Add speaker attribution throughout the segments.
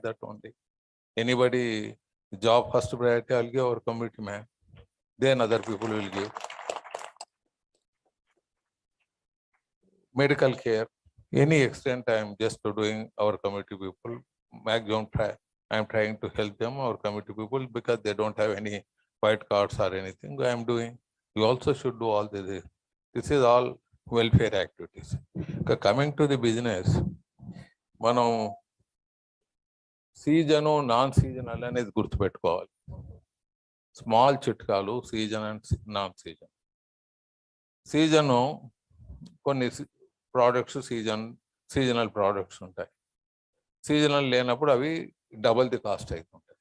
Speaker 1: that only. Anybody job first priority, I'll give our committee man. Then other people will give. Medical care, any extent I am just doing our committee people, maximum try. I am trying to help them, our committee people, because they don't have any white cards or anything. I am doing. You also should do all this. This is all welfare activities. Coming to the business, మనం season non seasonal అనేది గుర్తుపెట్టుకోవాలి. Small చిట్కాలు season and non season. Season కొన్ని products seasonal products ఉంటాయి. Seasonal లేనప్పుడు అవి double the cost అవుతుంటాయి.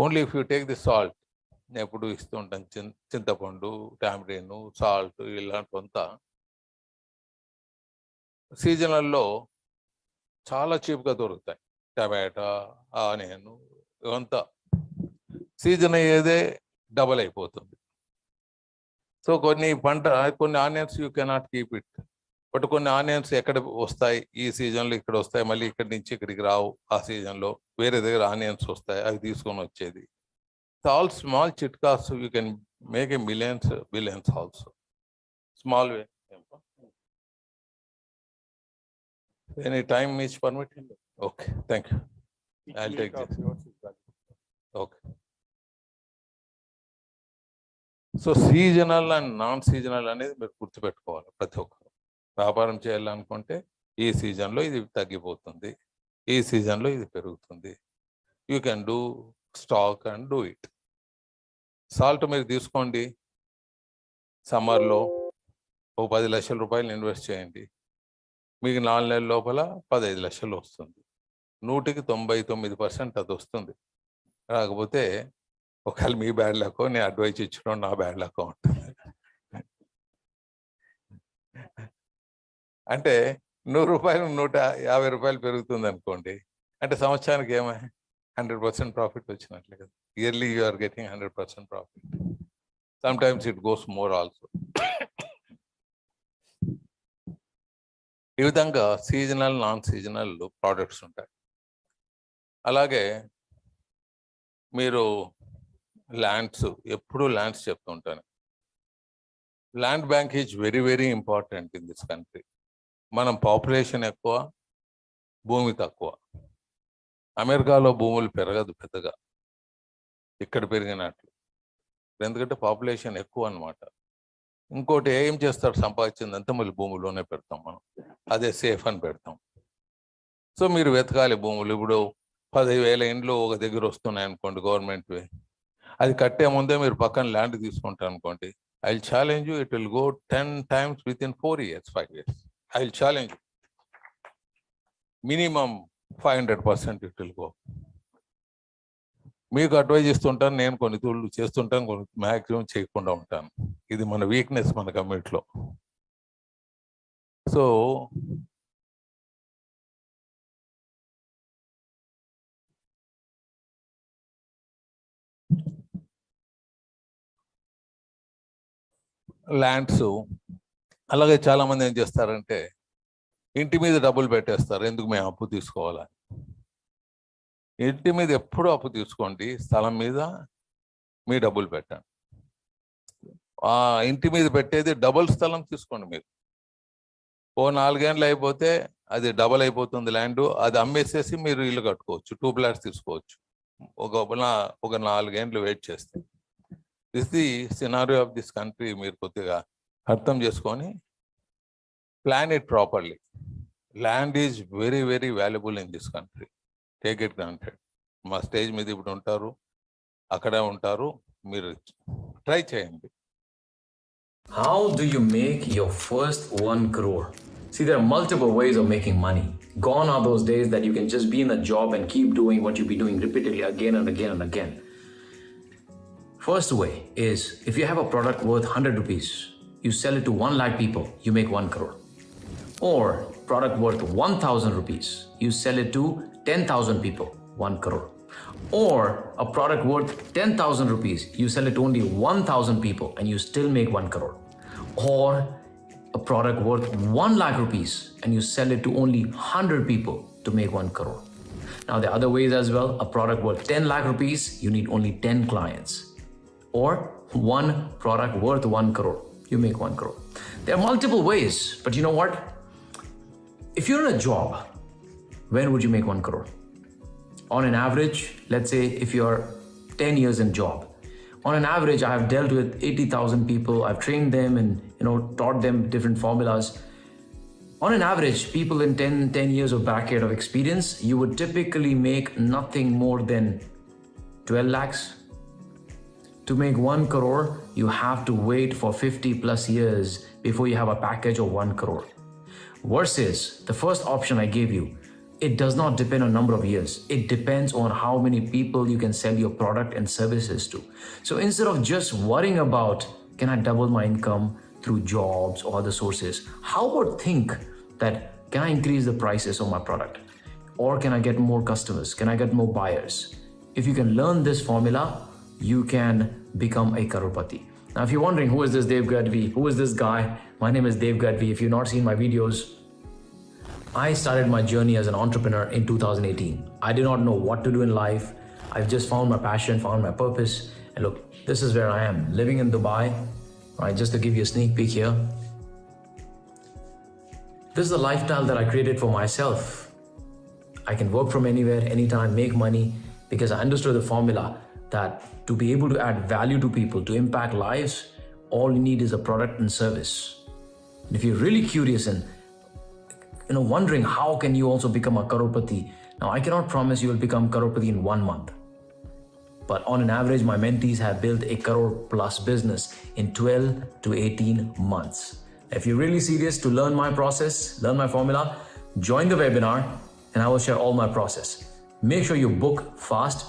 Speaker 1: Only if you take the salt, ఎప్పుడు ఇస్తూ ఉంటాను చింతపండు, టామరిన్, సాల్ట్ ఇలాంటివంతా సీజనల్లో చాలా చీప్గా దొరుకుతాయి. టమాటా, ఆనియన్ ఇవంతా సీజన్ అయ్యేదే డబల్ అయిపోతుంది. సో కొన్ని onions you cannot keep it. But కొన్ని ఆనియన్స్ ఎక్కడ వస్తాయి, ఈ సీజన్లో ఇక్కడ వస్తాయి, మళ్ళీ ఇక్కడి నుంచి ఇక్కడికి రావు. ఆ సీజన్లో వేరే దగ్గర ఆనియన్స్ వస్తాయి, అవి తీసుకొని వచ్చేది. ఆల్ స్మాల్ చిట్కాస్ you can make a billions also. Small way. Any time each permit? Okay, thank you. I'll take this. Okay. So seasonal and non seasonal అనేది మీరు గుర్తుపెట్టుకోవాలి. ప్రతి ఒక్కరు వ్యాపారం చేయాలనుకుంటే ఈ సీజన్లో ఇది తగ్గిపోతుంది, ఈ సీజన్లో ఇది పెరుగుతుంది. You can do stock and do it. Salt మీరు తీసుకోండి, సమ్మర్లో ఓ 10 లక్షల రూపాయలు ఇన్వెస్ట్ చేయండి, మీకు 4 నెలల లోపల 15 లక్షలు వస్తుంది. 199% అది వస్తుంది. రాకపోతే ఒకవేళ మీ బ్యాడ్ లక్, నేను అడ్వైజ్ ఇచ్చడం నా బ్యాడ్ లక్ ఉంటుంది. అంటే 100 రూపాయలు 150 రూపాయలు పెరుగుతుంది అనుకోండి, అంటే సంవత్సరానికి 100% ప్రాఫిట్ వచ్చినట్లే కదా. Yearly you are getting 100% profit. Sometimes it goes more also. ఈ విధంగా సీజనల్ నాన్ సీజనల్ ప్రోడక్ట్స్ ఉంటాయి. అలాగే మీరు ల్యాండ్స్, ఎప్పుడూ ల్యాండ్స్ చెప్తుంటాను. Land bank is very very important in this country. మనం పాపులేషన్ ఎక్కువ, భూమి తక్కువ. అమెరికాలో భూములు పెరగదు పెద్దగా ఇక్కడ పెరిగినట్లు, ఎందుకంటే పాపులేషన్ ఎక్కువ అన్నమాట. ఇంకోటి ఏం చేస్తాడు, సంపాదించిందంతా మళ్ళీ భూముల్లోనే పెడతాం మనం, అదే సేఫ్ అని పెడతాం. సో మీరు వెతకాలి భూములు. ఇప్పుడు 10,000 ఇండ్లు ఒక దగ్గర వస్తున్నాయి అనుకోండి, గవర్నమెంట్వి. అది కట్టే ముందే మీరు పక్కన ల్యాండ్ తీసుకుంటారు అనుకోండి, I will challenge you, it will go 10 times within 4 years, 5 years. I will challenge you. Minimum 500% it will go. మీకు అడ్వైజ్ ఇస్తుంటాను, నేను కొన్ని తూళ్ళు చేస్తుంటాను, కొన్ని మ్యాక్సిమం చేయకుండా ఉంటాను. ఇది మన వీక్నెస్ మన కమిటీలో. సో ల్యాండ్స్, అలాగే చాలామంది ఏం చేస్తారంటే ఇంటి మీద డబ్బులు పెట్టేస్తారు, ఎందుకు మేము అప్పు తీసుకోవాలని. ఇంటి మీద ఎప్పుడు అప్పు తీసుకోండి, స్థలం మీద మీ డబ్బులు పెట్టండి. ఆ ఇంటి మీద పెట్టేది డబుల్ స్థలం తీసుకోండి. మీరు ఓ 4 ఏళ్ళు అయిపోతే అది డబల్ అయిపోతుంది ల్యాండ్, అది అమ్మేసేసి మీరు ఇల్లు కట్టుకోవచ్చు, 2 plots తీసుకోవచ్చు ఒక 4 ఏళ్ళు వెయిట్ చేస్తే. This the scenario of this country. మీరు కొద్దిగా అర్థం చేసుకొని plan it properly. Land is very very valuable in this country. Take it granted. మా స్టేజ్ మీద ఇప్పుడు ఉంటారు, అక్కడే ఉంటారు, మీరు ట్రై చేయండి.
Speaker 2: How do you make your first 1 crore? See, there are multiple ways of making money. Gone are those days that you can just be in a job and keep doing what you've been doing repeatedly again and again and again. First way is, if you have a product worth 100 rupees, you sell it to 1 lakh people, you make 1 crore. Or product worth 1,000 rupees, you sell it to 10,000 people, 1 crore. Or a product worth 10,000 rupees, you sell it to only 1,000 people and you still make 1 crore. Or a product worth 1 lakh rupees and you sell it to only 100 people to make 1 crore. Now, there are other ways as well. A product worth 10 lakh rupees, you need only 10 clients. Or one product worth 1 crore, you make 1 crore. There are multiple ways, but you know what? If you're in a job, when would you make 1 crore? On an average, let's say if you're 10 years in job, on an average, I have dealt with 80,000 people. I've trained them and taught them different formulas. On an average, people in 10 years of bracket of experience, you would typically make nothing more than 12 lakhs. To make 1 crore, you have to wait for 50 plus years before you have a package of 1 crore. Versus the first option I gave you, it does not depend on number of years. It depends on how many people you can sell your product and services to. So instead of just worrying about, can I double my income through jobs or other sources, how about think that, can I increase the prices of my product? Or can I get more customers? Can I get more buyers? If you can learn this formula, you can become a crorepati. Now, if you're wondering, who is this Dev Gadvi? Who is this guy? My name is Dev Gadvi. If you've not seen my videos, I started my journey as an entrepreneur in 2018. I did not know what to do in life. I've just found my passion, found my purpose. And look, this is where I am, living in Dubai. Right, just to give you a sneak peek here. This is the lifestyle that I created for myself. I can work from anywhere, anytime, make money, because I understood the formula that to be able to add value to people, to impact lives, all you need is a product and service. And if you're really curious and wondering how can you also become a crorepati, now I cannot promise you will become crorepati in 1 month. But on an average, my mentees have built a crore plus business in 12 to 18 months. If you're really serious to learn my process, learn my formula, join the webinar and I will share all my process. Make sure you book fast,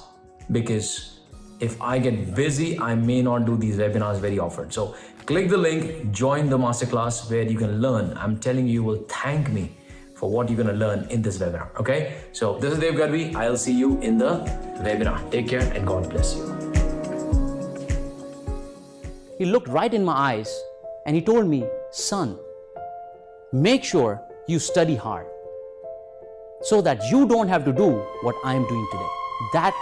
Speaker 2: because if I get busy, I may not do these webinars very often. So click the link, join the masterclass where you can learn. I'm telling you, you will thank me for what you're going to learn in this webinar. Okay, so this is Dev Gadvi. I'll see you in the webinar. Take care and God bless you.
Speaker 3: He looked right in my eyes and he told me, son, make sure you study hard so that you don't have to do what I am doing today. That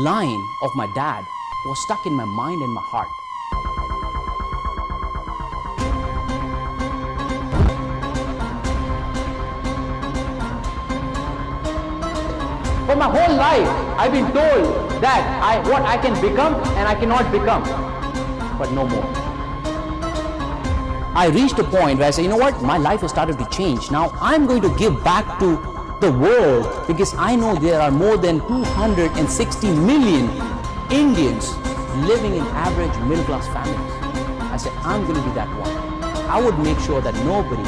Speaker 3: line of my dad was stuck in my mind and my heart. For my whole life, I've been told that what I can become and I cannot become, but no more. I reached a point where I said, you know what, my life has started to change. Now I'm going to give back to the world, because I know there are more than 260 million Indians living in average middle-class families. I said, I'm going to be that one. I would make sure that nobody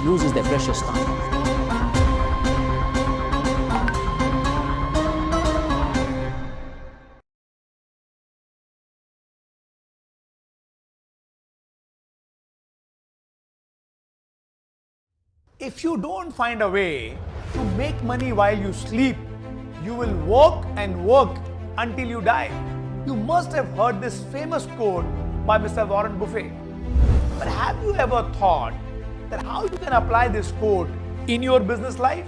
Speaker 3: loses their precious time.
Speaker 4: If you don't find a way to make money while you sleep, you will work and work until you die. You must have heard this famous quote by Mr. Warren Buffett. But have you ever thought that how you can apply this quote in your business life?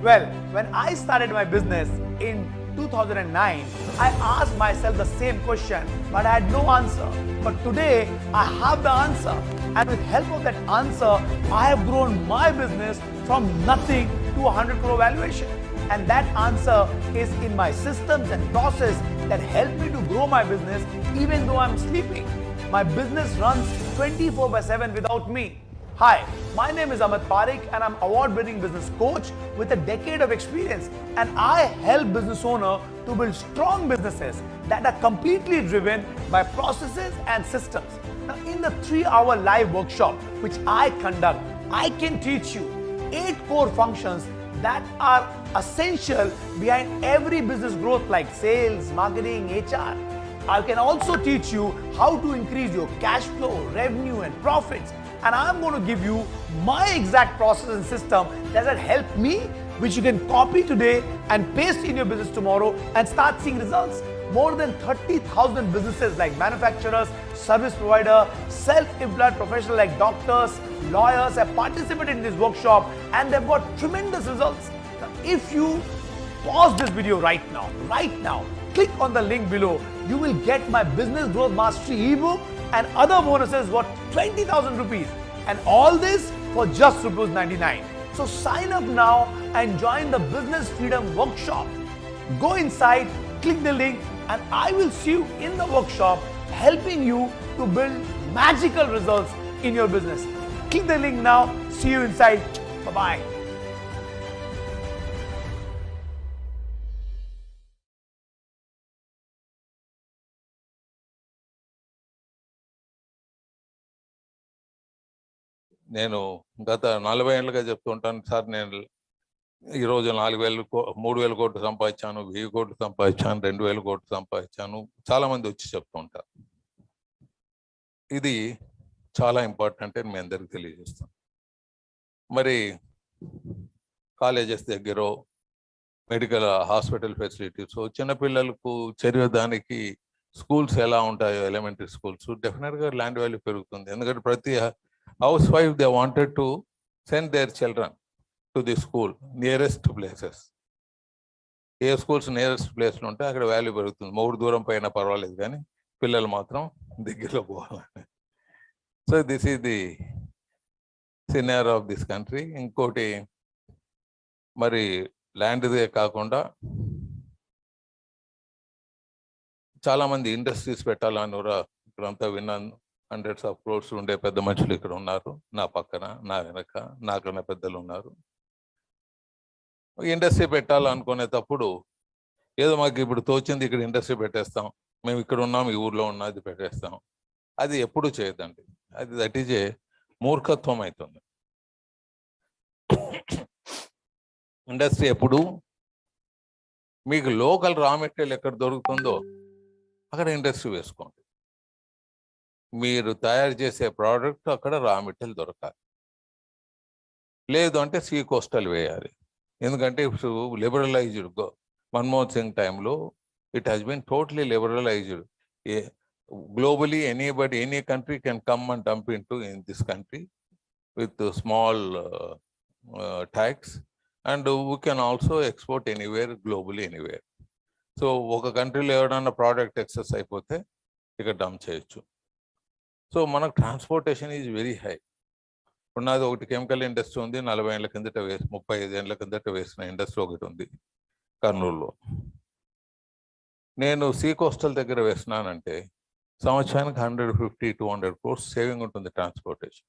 Speaker 4: Well, when I started my business in 2009, I asked myself the same question, but I had no answer. But today, I have the answer. And with help of that answer, I have grown my business from nothing to 100 crore valuation. And that answer is in my systems and process that help me to grow my business even though I'm sleeping. My business runs 24/7 without me. Hi, my name is Amit Parekh and I'm award-winning business coach with a decade of experience, and I help business owners to build strong businesses that are completely driven by processes and systems. Now, in the 3-hour live workshop which I conduct, I can teach you 8 core functions that are essential behind every business growth, like sales, marketing, HR. I can also teach you how to increase your cash flow, revenue and profits. And I'm going to give you my exact process and system that will help me, which you can copy today and paste in your business tomorrow and start seeing results. More than 30,000 businesses like manufacturers, service provider, self-employed professionals like doctors, lawyers have participated in this workshop and they've got tremendous results. If you pause this video right now, click on the link below. You will get my Business Growth Mastery ebook and other bonuses worth 20,000 rupees. And all this for just rupees 99. So sign up now and join the Business Freedom Workshop. Go inside, click the link, and I will see you in the workshop helping you to build magical results in your business. Click the link now. See you inside. Bye-bye.
Speaker 1: నేను గత 40 ఏళ్ళుగా చెప్తూ ఉంటాను sir, నేను ఈరోజు 3,000 కోట్లు సంపాదించాను, 1000 కోట్లు సంపాదించాను, 2,000 కోట్లు సంపాదించాను. చాలా మంది వచ్చి చెప్తూ ఉంటారు. ఇది చాలా ఇంపార్టెంట్ అని మీ అందరికి తెలియజేస్తాను. మరి కాలేజెస్ దగ్గర, మెడికల్ హాస్పిటల్ ఫెసిలిటీస్, చిన్నపిల్లలకు చదివేదానికి స్కూల్స్ ఎలా ఉంటాయో, ఎలిమెంటరీ స్కూల్స్, డెఫినెట్గా ల్యాండ్ వాల్యూ పెరుగుతుంది. ఎందుకంటే ప్రతి house wife they wanted to send their children to the school nearest places. A schools nearest ప్లేస్లో ఉంటే అక్కడ వాల్యూ పెరుగుతుంది. 3 దూరం పైన పర్వాలేదు, కానీ పిల్లలు మాత్రం దగ్గరలో పోవాలని. So this is the scenario of this country. ఇంకోటి మరి ల్యాండ్దే కాకుండా చాలామంది ఇండస్ట్రీస్ పెట్టాలని కూడా ఇక్కడంతా విన్నాను. హండ్రెడ్స్ ఆఫ్ క్రోర్స్ ఉండే పెద్ద మనుషులు ఇక్కడ ఉన్నారు, నా పక్కన, నా వెనక, నాకన్నా పెద్దలు ఉన్నారు. ఇండస్ట్రీ పెట్టాలనుకునేటప్పుడు ఏదో మాకు ఇప్పుడు తోచింది ఇక్కడ ఇండస్ట్రీ పెట్టేస్తాం, మేము ఇక్కడ ఉన్నాం, ఈ ఊర్లో ఉన్నాం, అది పెట్టేస్తాం. అది ఎప్పుడు చేయదండి. అది దట్ ఈజ్ ఏ మూర్ఖత్వం అవుతుంది. ఇండస్ట్రీ ఎప్పుడు మీకు లోకల్ రా మెటీరియల్ ఎక్కడ దొరుకుతుందో అక్కడ ఇండస్ట్రీ వేసుకోండి. మీరు తయారు చేసే ప్రోడక్ట్ అక్కడ రా మెటీరియల్ దొరకాలి. లేదు అంటే సీ కోస్టల్ వేయాలి. ఎందుకంటే ఇప్పుడు లిబరలైజ్డ్ మన్మోహన్ సింగ్ టైంలో it has been totally liberalised. Globally, any country can come and dump into in this country with small tax, and we can also export anywhere, globally anywhere. So ఒక కంట్రీలో ఎవరైనా product excess అయిపోతే ఇక్కడ dump చేయొచ్చు. So మనకు transportation is very high. ఇప్పుడు నాది ఒకటి కెమికల్ ఇండస్ట్రీ ఉంది, 40 ఏళ్ళ కిందట 35 ఏళ్ళ కిందట వేసిన ఇండస్ట్రీ ఒకటి ఉంది కర్నూలులో. నేను సీ కోస్టల్ దగ్గర వేసినానంటే సంవత్సరానికి 150-200 crores సేవింగ్ ఉంటుంది transportation.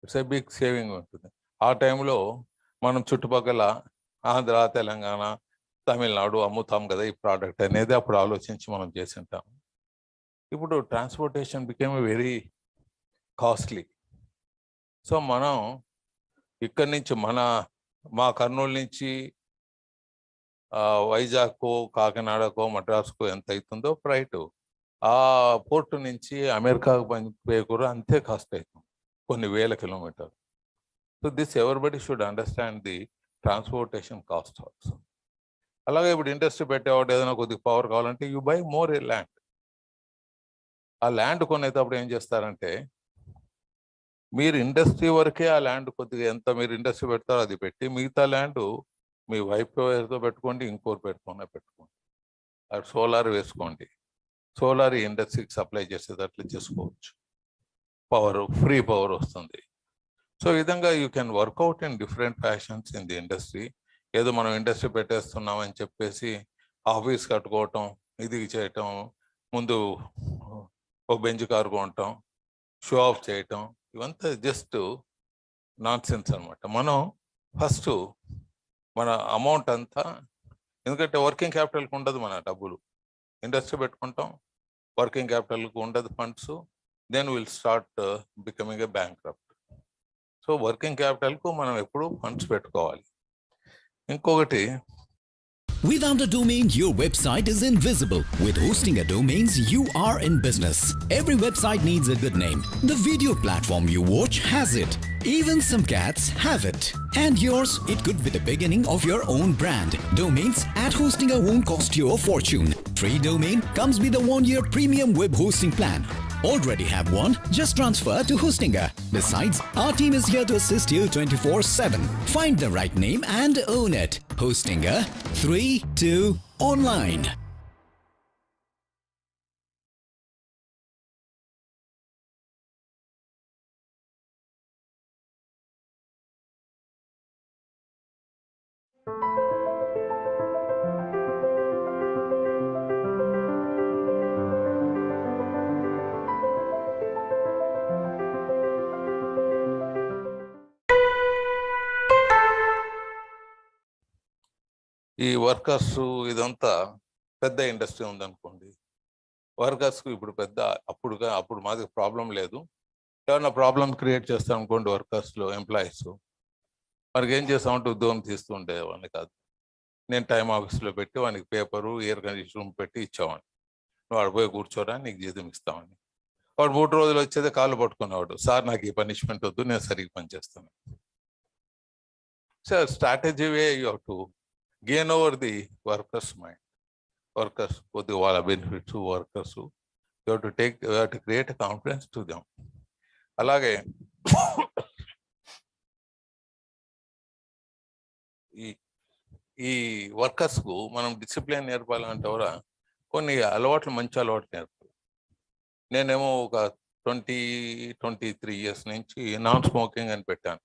Speaker 1: It's a big saving ఉంటుంది. ఆ టైంలో మనం చుట్టుపక్కల ఆంధ్ర, తెలంగాణ, తమిళనాడు అమ్ముతాం కదా ఈ ప్రోడక్ట్ అనేది అప్పుడు ఆలోచించి మనం చేసి ఉంటాం. ఇప్పుడు transportation became very costly. So మనం ఇక్కడి నుంచి మా కర్నూలు నుంచి వైజాగ్కో, కాకినాడకో, మద్రాసుకో ఎంత అవుతుందో ఫ్లైట్, ఆ పోర్టు నుంచి అమెరికాకు పోయే కూడా అంతే కాస్ట్ అవుతుంది, కొన్ని వేల కిలోమీటర్లు. So this everybody should understand the transportation cost also. అలాగే ఇప్పుడు ఇండస్ట్రీ పెట్టేవాడు ఏదైనా కొద్దిగా పవర్ కావాలంటే you by more A land. ఆ ల్యాండ్ కొనేటప్పుడు ఏం చేస్తారంటే మీరు ఇండస్ట్రీ వరకే ఆ ల్యాండ్ కొద్దిగా ఎంత మీరు ఇండస్ట్రీ పెడతారో అది పెట్టి, మిగతా ల్యాండ్ మీ వైఫ్ ఎవరితో పెట్టుకోండి, ఇంకోరు పెట్టుకోండి. అది సోలార్ వేసుకోండి. సోలార్ ఇండస్ట్రీకి సప్లై చేసేటట్లు చేసుకోవచ్చు. పవర్, ఫ్రీ పవర్ వస్తుంది. సో ఈ విధంగా you can work out in different fashions in the industry. ఏదో మనం ఇండస్ట్రీ పెట్టేస్తున్నామని చెప్పేసి ఆఫీస్ కట్టుకోవటం, ఇది చేయటం, ముందు ఓ బెంచ్ కారు కొనటం, షో ఆఫ్ చేయటం, ఇవంతా జస్ట్ నాన్ సెన్స్ అనమాట. మనం ఫస్ట్ మన అమౌంట్ అంతా, ఎందుకంటే వర్కింగ్ క్యాపిటల్కి ఉండదు మన డబ్బులు, ఇండస్ట్రీ పెట్టుకుంటాం, వర్కింగ్ క్యాపిటల్కి ఉండదు funds, then will start becoming a bankrupt. So working క్యాపిటల్కు మనం ఎప్పుడు ఫండ్స్ పెట్టుకోవాలి. ఇంకొకటి,
Speaker 5: without a domain, your website is invisible. With hosting a domains, you are in business. Every website needs a good name. The video platform you watch has it. Even some cats have it. And yours, it could be the beginning of your own brand. Domains at hosting won't cost you a fortune. Free domain comes with a 1-year premium web hosting plan. Already have one? Just transfer to Hostinger. Besides, our team is here to assist you 24/7. Find the right name and own it. Hostinger 3-2 online.
Speaker 1: ఈ workers ఇదంతా పెద్ద industry ఉందనుకోండి. వర్కర్స్కు ఇప్పుడు పెద్ద అప్పుడు మాది problem లేదు. ఏమన్నా ప్రాబ్లం క్రియేట్ చేస్తాం అనుకోండి వర్కర్స్లో ఎంప్లాయీస్, మనకి ఏం చేస్తామంటే ఉద్యోగం తీస్తూ ఉండేవాడిని కాదు. నేను టైం ఆఫీస్లో పెట్టి వానికి పేపరు ఎయిర్ కండిషన్ రూమ్ పెట్టి ఇచ్చేవాడిని. నువ్వు వాడు పోయి కూర్చోరా, నీకు జీతం ఇస్తామని. వాడు 3 రోజులు వచ్చేది కాళ్ళు పట్టుకునేవాడు, సార్ నాకు ఈ పనిష్మెంట్ వద్దు, నేను సరిగ్గా పనిచేస్తాను. Sir strategy way you have to gain over the workers' mind. Workers, both వాళ్ళ benefits, workers, you have to create a confidence to them. అలాగే ఈ వర్కర్స్కు మనం డిసిప్లిన్ నేర్పాలంటే కూడా కొన్ని అలవాట్లు, మంచి అలవాట్లు నేర్పాలి. నేనేమో ఒక 23 years నుంచి నాన్ స్మోకింగ్ అని పెట్టాను.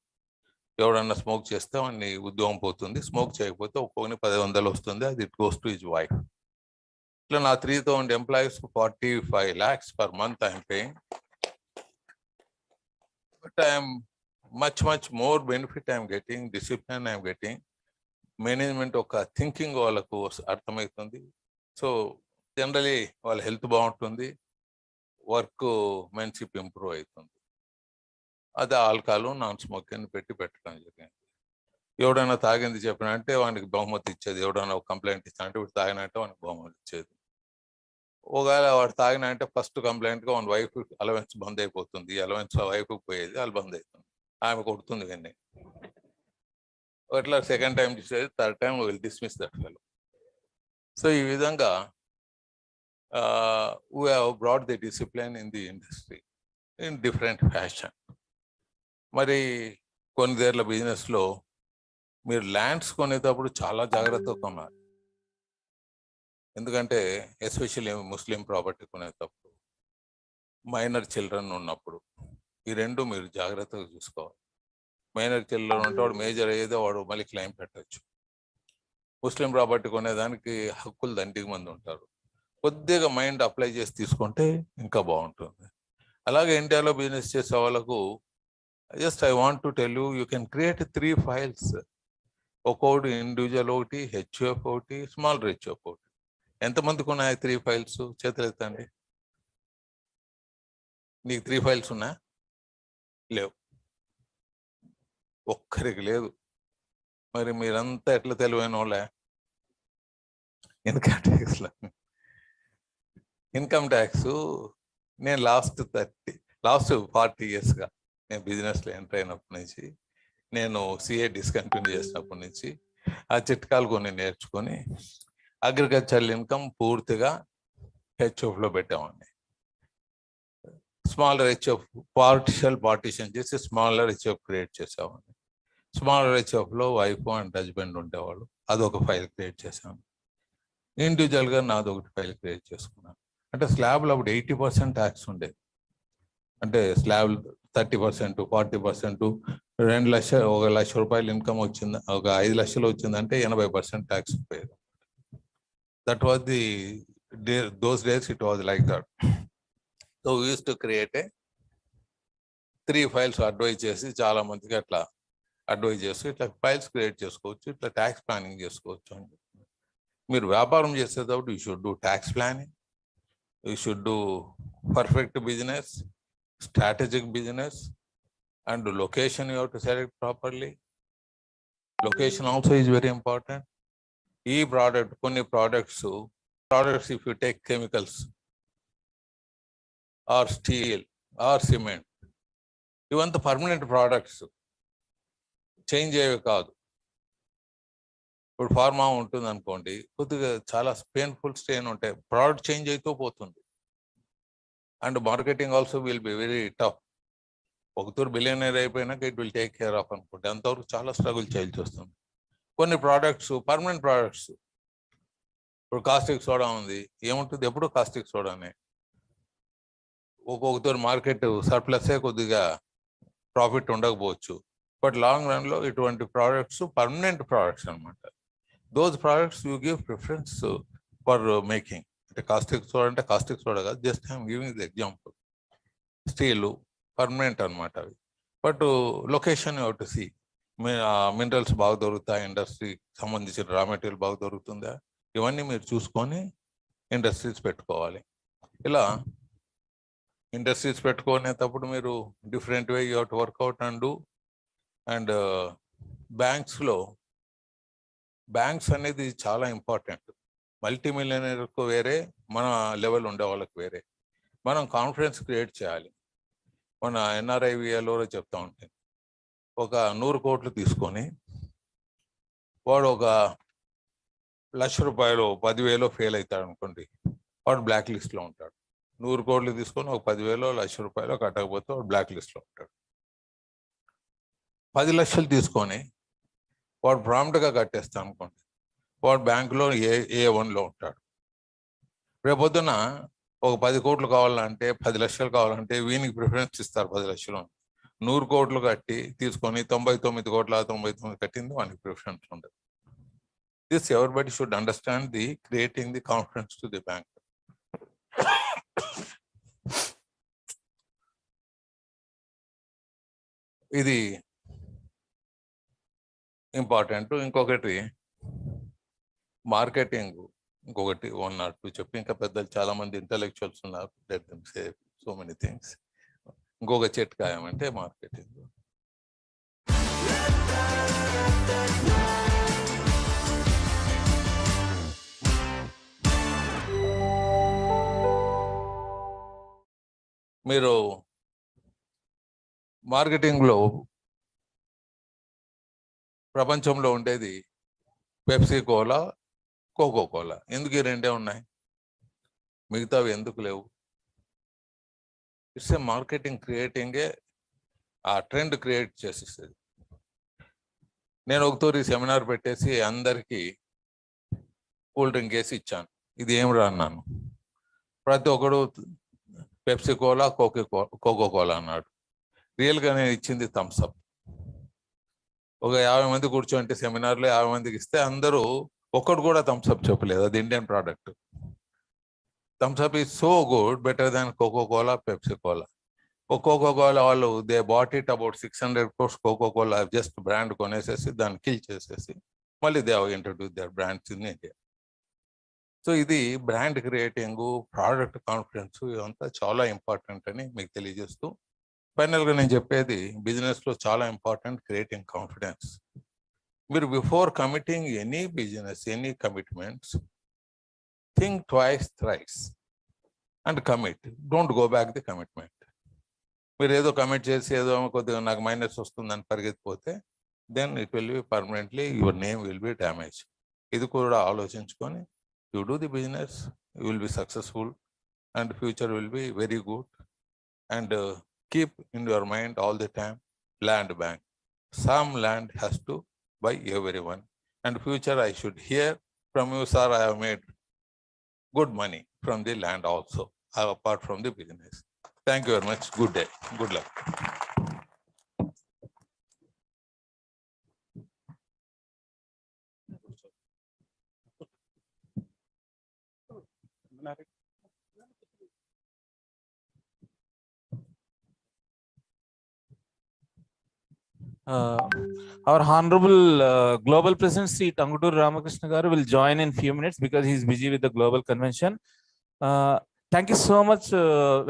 Speaker 1: ఎవడన్నా స్మోక్ చేస్తే వాడిని ఉద్యోగం పోతుంది, స్మోక్ చేయకపోతే ఒక్కొక్కని 10,000 వస్తుంది, అది it goes to his wife. ఇట్లా నా 3,000 employees 45 lakhs per month I'm paying. But I'm much more benefit I'm getting, discipline I'm getting, management ఒక థింకింగ్ వాళ్ళకు అర్థమవుతుంది. సో జనరలీ వాళ్ళ హెల్త్ బాగుంటుంది, వర్క్ మెన్షిప్ ఇంప్రూవ్ అవుతుంది. అది ఆల్కహాల్, నాన్ స్మోకింగ్ పెట్టడం జరిగింది. ఎవడైనా తాగింది చెప్పినంటే వానికి బహుమతి ఇచ్చేది. ఎవడైనా ఒక కంప్లైంట్ ఇచ్చానంటే ఇప్పుడు తాగినంటే వానికి బహుమతి ఇచ్చేది. ఒకవేళ వాడు తాగినంటే ఫస్ట్ కంప్లైంట్గా వాని వైఫ్ అలవెన్స్ బంద్ అయిపోతుంది. అలవెన్స్ వైఫ్కి పోయేది, వాళ్ళు బంద్ అవుతుంది, ఆమె కొడుతుంది విన్ని. అట్లా సెకండ్ టైం చేసేది, third time will dismiss that fellow. So ఈ విధంగా we have brought the discipline in the industry in different fashion. మరి కొన్నిదేళ్ల బిజినెస్లో మీరు ల్యాండ్స్ కొనేటప్పుడు చాలా జాగ్రత్తగా కొనాలి. ఎందుకంటే ఎస్పెషల్లీ ముస్లిం ప్రాపర్టీ కొనేటప్పుడు, మైనర్ చిల్డ్రన్ ఉన్నప్పుడు, ఈ రెండు మీరు జాగ్రత్తగా చూసుకోవాలి. మైనర్ చిల్డ్రన్ ఉంటే వాడు మేజర్ అయ్యేదో వాడు మళ్ళీ క్లెయిమ్ పెట్టచ్చు. ముస్లిం ప్రాపర్టీ కొనేదానికి హక్కులు దండిగా మంది ఉంటారు. కొద్దిగా మైండ్ అప్లై చేసి తీసుకుంటే ఇంకా బాగుంటుంది. అలాగే ఇండియాలో బిజినెస్ చేసే వాళ్ళకు just I want to tell you, you can create 3 files. ఒకటి ఇండివిజువల్, ఒకటి హెచ్ఎఫ్, ఒకటి స్మాల్ హెచ్ఎఫ్, ఒకటి. ఎంతమందికి ఉన్నాయి 3 files? చేతులు ఎత్తండి. నీకు 3 files ఉన్నాయా? లేవు, ఒక్కరికి లేదు. మరి మీరంతా ఎట్లా తెలివైన వాళ్ళే? ఇన్కమ్ ట్యాక్స్ నేను లాస్ట్ 40 yearsగా నేను బిజినెస్లో ఎంటర్ అయినప్పటి నుంచి, నేను సిఏ డిస్కంటిన్యూ చేసినప్పటి నుంచి ఆ చిట్కాలు కొన్ని నేర్చుకొని అగ్రికల్చరల్ ఇన్కమ్ పూర్తిగా హెచ్ఎఫ్లో పెట్టామండి. స్మాలర్ హెచ్ఎఫ్ పార్టిషన్ చేసి స్మాలర్ హెచ్ఎఫ్ క్రియేట్ చేసామండి. స్మాలర్ హెచ్ఎఫ్లో వైఫ్ అండ్ హస్బెండ్ ఉండేవాళ్ళు, అదొక ఫైల్ క్రియేట్ చేశాను. ఇండివిజువల్గా నాదొకటి ఫైల్ క్రియేట్ చేసుకున్నాను. అంటే స్లాబ్లో అప్పుడు 80% ట్యాక్స్ ఉండేది. అంటే స్లాబ్ 30%, 40%, 2 లక్షలు, 1 లక్ష రూపాయలు ఇన్కమ్ వచ్చింది, ఒక 5 లక్షలు వచ్చిందంటే 80% ట్యాక్స్ పోయేది. That was those days it was like that. So we use to create 3 files advise చేసి, చాలా మందికి అట్లా అడ్వైజ్ చేస్తూ ఇట్లా ఫైల్స్ క్రియేట్ చేసుకోవచ్చు, ఇట్లా ట్యాక్స్ ప్లానింగ్ చేసుకోవచ్చు అని చెప్తున్నారు. మీరు వ్యాపారం చేసేటప్పుడు you should do tax planning, you should do perfect business, strategic business, and location you have to select properly. Location also is very important. కొన్ని products if you take chemicals or steel or cement, ఇవంతా permanent products, change అయ్యేవి కాదు. ఇప్పుడు pharma ఉంటుంది అనుకోండి, కొద్దిగా చాలా painful strain ఉంటాయి, ప్రోడక్ట్ చేంజ్ అవుతూ పోతుంది. And marketing also will be very tough. ఒకతూరు బిలియనర్ అయిపోయినాక it will take care of అనుకుంటే అంతవరకు చాలా స్ట్రగుల్ చేయాల్సి వస్తుంది. కొన్ని ప్రోడక్ట్స్ పర్మనెంట్ ప్రోడక్ట్స్, ఇప్పుడు కాస్టిక్ సోడా ఉంది, ఏముంటుంది ఎప్పుడు కాస్టిక్ సోడానే. ఒక్కొక్కతూరు మార్కెట్ సర్ప్లసే, కొద్దిగా ప్రాఫిట్ ఉండకపోవచ్చు, బట్ లాంగ్ రన్లో ఇటువంటి ప్రోడక్ట్స్ పర్మనెంట్ ప్రోడక్ట్స్ అనమాట. Those products you give preference for making. అంటే కాస్టిక్ సోడా అంటే కాస్టిక్ సోడా కాదు, just I'm giving the example. Steel permanent అనమాట అవి. But location to see, minerals బాగా దొరుకుతాయి, ఇండస్ట్రీకి సంబంధించిన రా మెటీరియల్ బాగా దొరుకుతుందా, ఇవన్నీ మీరు చూసుకొని ఇండస్ట్రీస్ పెట్టుకోవాలి. ఇలా ఇండస్ట్రీస్ పెట్టుకునేటప్పుడు మీరు different way you to work out and do. And banks అనేది చాలా ఇంపార్టెంట్. మల్టీ మిలియనర్కు వేరే, మన లెవెల్ ఉండే వాళ్ళకి వేరే. మనం కాన్ఫిడెన్స్ క్రియేట్ చేయాలి. మన NRIVలో చెప్తా ఉంటాను, ఒక 100 కోట్లు తీసుకొని వాడు ఒక ₹1,00,000 10,000 ఫెయిల్ అవుతాడు అనుకోండి, వాడు బ్లాక్ లిస్ట్లో ఉంటాడు. 100 కోట్లు తీసుకొని ఒక 10,000 ₹1,00,000 కట్టకపోతే వాడు బ్లాక్ లిస్ట్లో ఉంటాడు. 10 లక్షలు తీసుకొని వాడు ప్రాంప్ట్గా కట్టేస్తాను అనుకోండి, వాడు బ్యాంకులో A1లో ఉంటాడు. రేపొద్దున ఒక 10 కోట్లు కావాలంటే, 10 లక్షలు కావాలంటే వీనికి ప్రిఫరెన్స్ ఇస్తారు 10 లక్షలు. 100 కోట్లు కట్టి తీసుకొని 99 కోట్ల 99 కట్టింది వానికి ప్రిఫరెన్స్ ఉండదు. This everybody should understand the creating the confidence to the bank. ఇది ఇంపార్టెంట్. ఇంకొకటి మార్కెటింగ్, ఇంకొకటి 1 or 2 చెప్పి, ఇంకా పెద్దలు చాలా మంది ఇంటలెక్చువల్స్ ఉన్నారు, let them say so many things. ఇంకొక చిట్కా ఏమంటే మార్కెటింగ్. మీరు మార్కెటింగ్లో ప్రపంచంలో ఉండేది పెప్సీ కోలా, కోకో కోలా. ఎందుకు ఈ రెండే ఉన్నాయి, మిగతావి ఎందుకు లేవు? ఇట్స్ ఏ మార్కెటింగ్ క్రియేటింగే ఆ ట్రెండ్ క్రియేట్ చేసేస్తుంది. నేను ఒకతూరి సెమినార్ పెట్టేసి అందరికీ కూల్ డ్రింక్ వేసి ఇచ్చాను. ఇది ఏం రా అన్నాను. ప్రతి ఒక్కడు పెప్సీ కోలా, కోకో కోలా అన్నాడు. రియల్గా నేను ఇచ్చింది థమ్స్అప్. ఒక 50 మంది కూర్చోంటే సెమినార్లో 50 మందికి ఇస్తే అందరూ ఒక్కడు కూడా థమ్స్అప్ చెప్పలేదు. అది Indian product. Thums Up is so good, better than Coca Cola, Pepsi Cola. Coca Cola వాళ్ళు they bought it about 600 crores. Coca Cola just brand కొనేసేసి దాన్ని కిల్ చేసేసి మళ్ళీ they have introduce their brands in India. So ఇది brand creating, product confidence, ఇదంతా చాలా important అని మీకు తెలియజేస్తూ, ఫైనల్గా నేను చెప్పేది బిజినెస్లో చాలా ఇంపార్టెంట్ క్రియేటింగ్ కాన్ఫిడెన్స్. మీరు before committing any business, any commitments, think twice thrice and commit. Don't go back the commitment. మీరు ఏదో కమిట్ చేసి ఏదో కొద్దిగా నాకు మైనస్ వస్తుందని పరిగెత్తిపోతే then it will be permanently your name will be damage. ఇది కూడా ఆలోచించుకొని you do the business, you will be successful and future will be very good. And keep in your mind all the time, land bank. Some land has to buy everyone. And future I should hear from you, sir, I have made good money from the land also, apart from the business. Thank you very much. Good day. Good luck.
Speaker 6: Our Honorable Global President Sri Tangutur Ramakrishna Garu will join in few minutes because he is busy with the global convention. Thank you so much,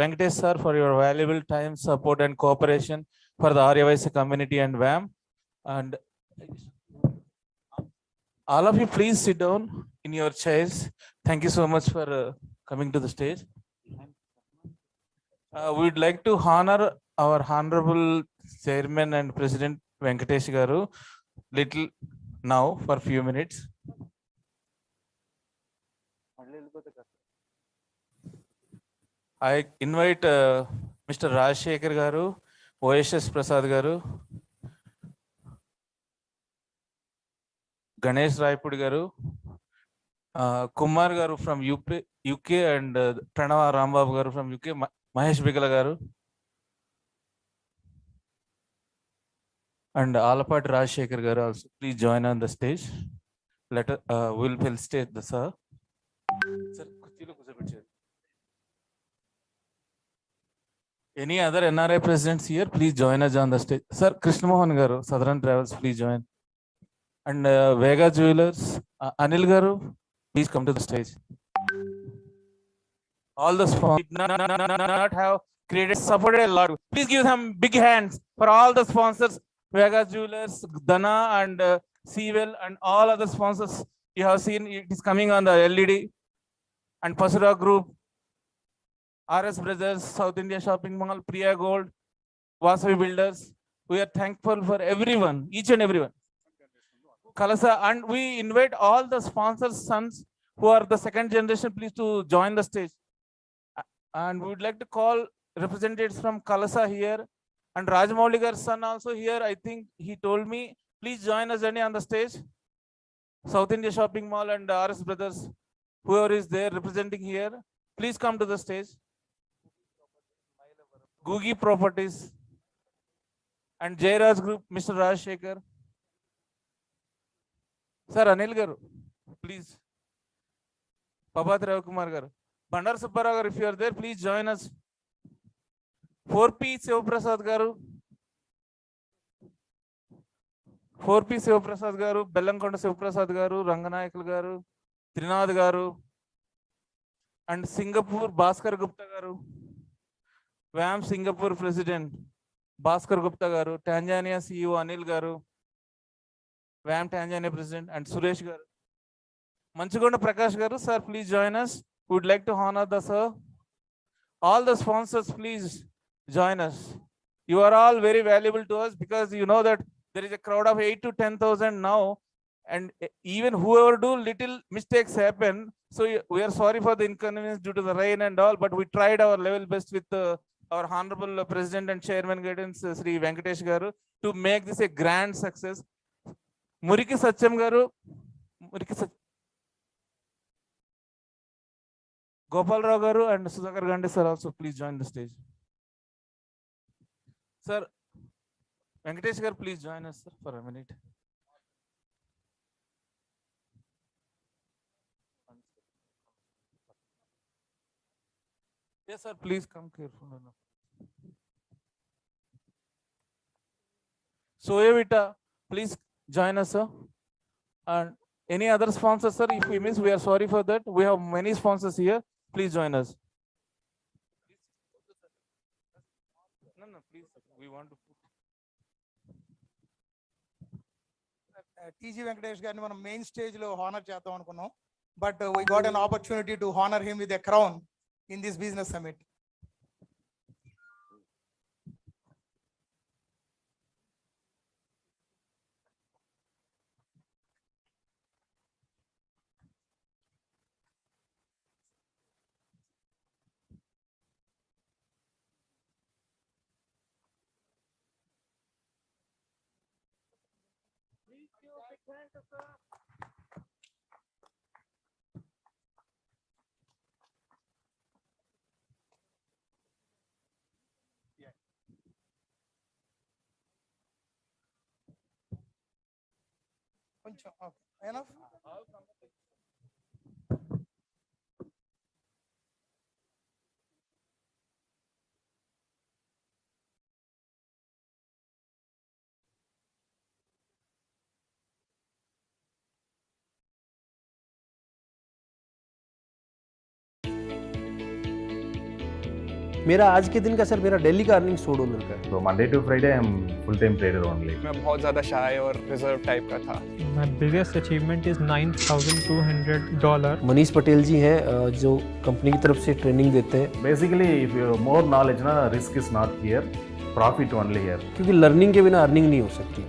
Speaker 6: Venkatesh sir, for your valuable time, support and cooperation for the Aryavaisa community and VAM. And all of you, please sit down in your chairs. Thank you so much for coming to the stage. We would like to honor our Honorable Chairman and President Venkatesh Garu little now for few minutes. I invite Mr. Rajshekhar garu, OSS Prasad garu, Ganesh Raipudi garu, Kumar garu from UK and Pranava Rambabu garu from UK, Mahesh Bigala garu, and Alapati Rajshekhar garu also. Please join on the stage. We'll stay the sir. Sir, kurchilo kuchobetcharu. Any other NRI presidents here? Please join us on the stage. Sir, Krishna Mohan garu, Southern Travels, please join. And Vega Jewelers, Anil garu, please come to the stage. All the sponsors not have created, supported a lot. Please give them big hands for all the sponsors, Vega Jewelers, Dana and Sewell and all other sponsors. You have seen it is coming on the LED. And Pasura Group, RS Brothers, South India Shopping Mall, Priya Gold, Vasavi Builders. We are thankful for everyone, each and everyone. Kalasa, and we invite all the sponsors' sons who are the second generation, please to join the stage. And we would like to call representatives from Kalasa here. And Rajmauligar's son also here. I think he told me, please join us Jenny on the stage. South India Shopping Mall and RS Brothers, whoever is there representing here, please come to the stage. Googie Properties and Jairaj Group, Mr. Rajshekhar. Sir, Anil garu, please. Papat Rav Kumar garu. Bandar Subbarao garu, if you are there, please join us. 4P Sivaprasad garu. 4P Sivaprasad garu, Bellankonda Sivaprasad garu, Ranganayakul garu, Trinath garu, and Singapore Bhaskar Gupta garu. VAM Singapore President Bhaskar Gupta garu, Tanzania CEO Anil garu, VAM Tanzania President, and Suresh garu. Manchigonda Prakash garu, sir, please join us. We would like to honor the sir. All the sponsors, please join us. You are all very valuable to us because you know that there is a crowd of 8 to 10,000 now, and even whoever do little mistakes happen. So we are sorry for the inconvenience due to the rain and all, but we tried our level best with our Honorable President and Chairman guidance, Sri Venkatesh garu, to make this a grand success. Muriki Satyam garu, Gopal Rao garu and Sudhakar Gandhi sir also please join the stage. Sir, Venkatesh garu, please join us, sir, for a minute. Yes, sir, please come careful. Soyevita, please join us, sir. And any other sponsors, sir, if we miss, we are sorry for that. We have many sponsors here. Please join us. No, please, we want to put.
Speaker 7: TG Venkatesh గారిని మనం main stage లో honour చేద్దాం అనుకున్నాం, but we got an opportunity to honor him with a crown in this business summit. కొంచెం okay enough.
Speaker 8: मेरा आज के दिन का सर मेरा डेली का अर्निंग $100 का है।
Speaker 9: तो Monday to Friday I am full time trader only.
Speaker 10: मैं बहुत ज़्यादा शाय और रिजर्व टाइप का था।
Speaker 11: My biggest achievement is $9,200.
Speaker 8: Manish Patel जी हैं जो कंपनी की तरफ से ट्रेनिंग देते हैं।
Speaker 9: Basically if you more knowledge ना, risk is not here, profit only here.
Speaker 8: क्योंकि लर्निंग के बिना अर्निंग नहीं हो सकती।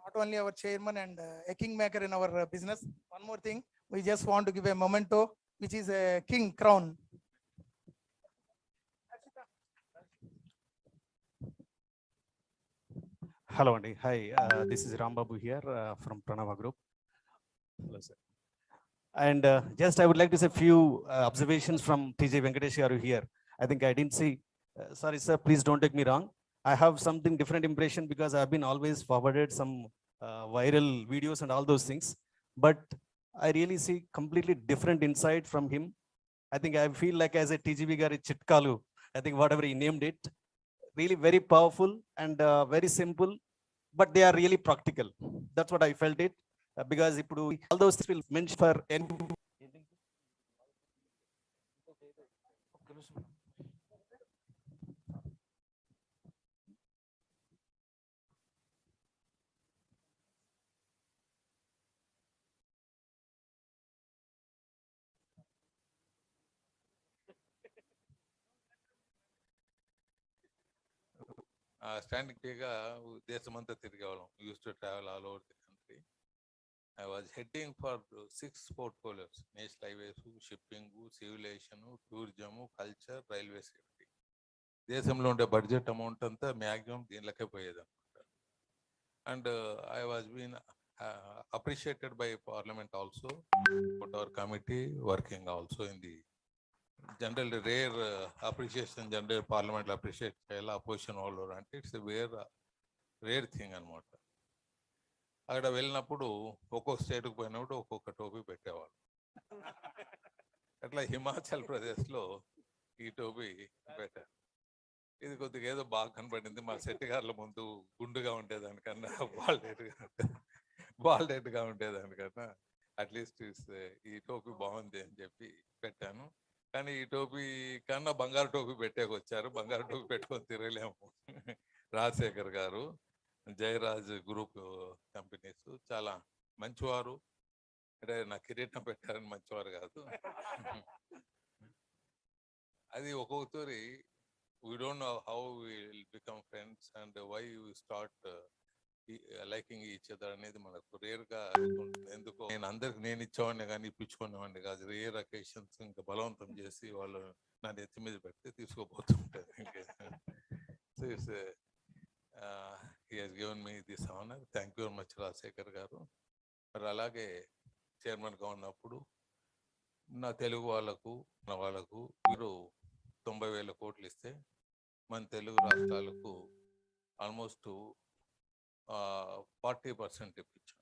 Speaker 7: Not only our chairman and a kingmaker in our business. One more thing, we just want to give a memento which is a king crown.
Speaker 12: Hello, Andy. Hi, this is Rambabu here from Pranava Group. Hello, sir. And just I would like to say a few observations from TJ Venkatesh garu here. I think I didn't see. Sorry, sir. Please don't take me wrong. I have something different impression because I've been always forwarded some viral videos and all those things. But I really see completely different insight from him. I think I feel like as a TGV gari chitkalu. I think whatever he named it, really very powerful and very simple, but they are really practical. That's what I felt it. Because all those things will mention for any.
Speaker 1: Standing టీగా దేశమంతా తిరిగేవాళ్ళం. Used to travel all over the country. I was heading for 6 portfolios: national highways, shipping, civil aviation, tourism, culture, railway safety. దేశంలో ఉండే budget amount అంతా maximum దీనిలోకే పోయేది అనమాట. And I was been appreciated by parliament also, but our committee working also in the general rare appreciation. General పార్లమెంట్లో appreciate చేయాలి opposition వాళ్ళు అంటే ఇట్స్ రేర్ థింగ్ అనమాట. అక్కడ వెళ్ళినప్పుడు ఒక్కొక్క స్టేట్కి పోయినప్పుడు ఒక్కొక్క టోపీ పెట్టేవాళ్ళు. అట్లా హిమాచల్ ప్రదేశ్లో ఈ టోపీ పెట్టారు. ఇది కొద్దిగా ఏదో బాగా కనపడింది. మా సెట్టిగారుల ముందు గుండుగా ఉండేదానికన్నా బాల్డెడ్గా ఉండేదానికన్నా అట్లీస్ట్ ఈ టోపీ బాగుంది అని చెప్పి పెట్టాను. కానీ ఈ టోపీ కన్నా బంగారు టోపీ పెట్టేకొచ్చారు. బంగారు టోపీ పెట్టుకొని తిరగలేము. రాజశేఖర్ గారు, జయరాజ్ గ్రూప్ కంపెనీస్ చాలా మంచివారు. అంటే నా కిరీటం పెట్టారని మంచివారు కాదు. అది ఒక్కొక్కసారి we don't know how we will become friends and why we start liking each other అనేది మనకు రేర్గా ఎందుకో. నేను అందరికి నేను ఇచ్చేవాడిని కానీ ఇప్పించుకునేవాడిని కాదు. రేర్ అకేషన్స్ ఇంకా బలవంతం చేసి వాళ్ళు నా నెత్తి మీద పెడితే తీసుకోబోతుంటారు. So it's he has given me this honor. Thank you very much Rajasekhar గారు. మరి అలాగే చైర్మన్గా ఉన్నప్పుడు నా తెలుగు వాళ్ళకు మీరు 90,000 కోట్లు ఇస్తే మన తెలుగు రాష్ట్రాలకు ఆల్మోస్ట్ 40% ఇప్పించాం.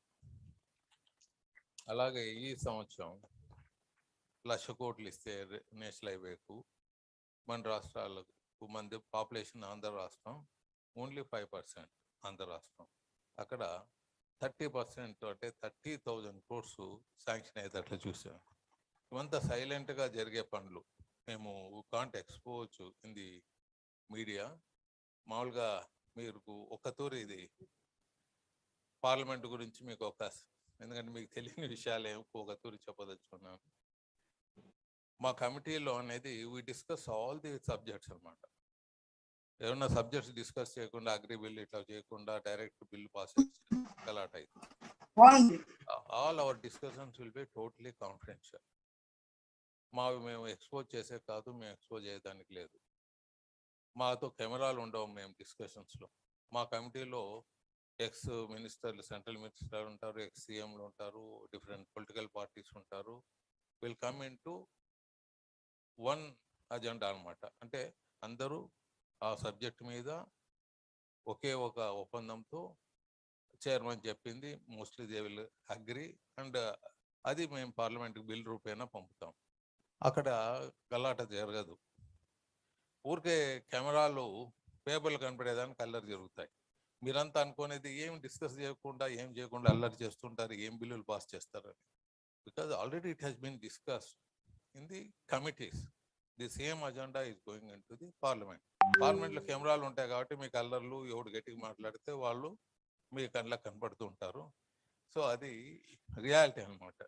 Speaker 1: అలాగే ఈ సంవత్సరం 1,00,000 కోట్లు ఇస్తే నేషనల్ హైవేకు మన రాష్ట్రాలకు, మన పాపులేషన్ ఆంధ్ర రాష్ట్రం ఓన్లీ 5% ఆంధ్ర రాష్ట్రం. అక్కడ 30% అంటే 30,000 crores శాంక్షన్ అయ్యేటట్లు చూసాం. ఇవంతా సైలెంట్గా జరిగే పనులు. మేము can't expose in the media. మామూలుగా మీరు ఒక తూరి ఇది పార్లమెంట్ గురించి మీకు ఎందుకంటే మీకు తెలియని విషయాలు ఒక తూరి చెప్పదలుచుకున్నాను. మా కమిటీలో అనేది we discuss all the subjects అనమాట. ఏమన్నా సబ్జెక్ట్స్ డిస్కస్ చేయకుండా, అగ్రి బిల్ ఇట్లా చేయకుండా డైరెక్ట్ బిల్ పాస్ అలాట్ అవుతుంది. All our discussions will be totally confidential. మేము ఎక్స్పోజ్ చేసే కాదు, మేము ఎక్స్పోజ్ చేయడానికి లేదు. మాతో కెమెరాలు ఉండవు మేము డిస్కషన్స్లో. మా కమిటీలో ఎక్స్ మినిస్టర్లు, సెంట్రల్ మినిస్టర్ ఉంటారు, ఎక్స్ సీఎంలు ఉంటారు, డిఫరెంట్ పొలిటికల్ పార్టీస్ ఉంటారు. Will come in to one agenda అనమాట. అంటే అందరూ ఆ సబ్జెక్ట్ మీద ఒకే ఒక ఒప్పందంతో చైర్మన్ చెప్పింది mostly they will agree and అది మేము పార్లమెంట్కి బిల్ రూపేనా పంపుతాం. అక్కడ గలాట జరగదు. ఊరికే కెమెరాలు పేపర్లు కనపడేదానికి అల్లరి జరుగుతాయి. మీరంతా అనుకునేది ఏం డిస్కస్ చేయకుండా, ఏం చేయకుండా అల్లరి చేస్తుంటారు, ఏం బిల్లులు పాస్ చేస్తారని. Because already it has been discussed in the committees. The same agenda is going into the parliament. పార్లమెంట్లో కెమెరాలు ఉంటాయి కాబట్టి మీకు అల్లర్లు, ఎవడు గట్టిగా మాట్లాడితే వాళ్ళు మీ కళ్ళకి కనపడుతూ ఉంటారు. సో అది రియాలిటీ అనమాట.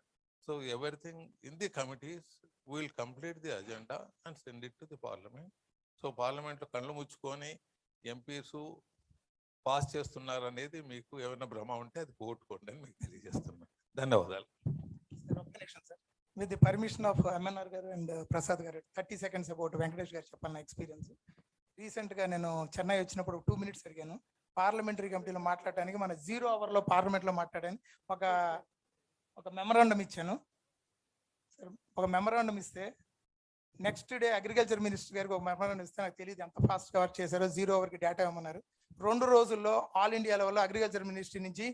Speaker 1: So everything in the committees will complete the agenda and send it to the parliament. So పార్లమెంట్లో కళ్ళు ముచ్చుకొని ఎంపీస్ పాస్ చేస్తున్నారు అనేది మీకు ఏమైనా భ్రమ ఉంటే అది పోగొట్టుకోండి అని మీకు తెలియజేస్తున్నాను. ధన్యవాదాలు.
Speaker 7: with the permission of MNR garu and Prasad garu, 30 seconds about Venkatesh garu చెప్పన్న ఎక్స్పీరియన్స్. రీసెంట్గా నేను చెన్నై వచ్చినప్పుడు 2 minutes అడిగాను పార్లమెంటరీ కమిటీలో మాట్లాడడానికి. మన 0 hourలో పార్లమెంట్లో మాట్లాడాను. ఒక మెమరాండం ఇచ్చాను. ఒక మెమరాండం ఇస్తే నెక్స్ట్ డే అగ్రికల్చర్ మినిస్టర్ గారికి ఒక మెమరాండం ఇస్తే నాకు తెలియదు ఎంత ఫాస్ట్ కవర్ చేశారో. 0 hourకి డేటా ఇవ్వమన్నారు. 2 రోజుల్లో ఆల్ ఇండియా లెవెల్లో అగ్రికల్చర్ మినిస్ట్రీ నుంచి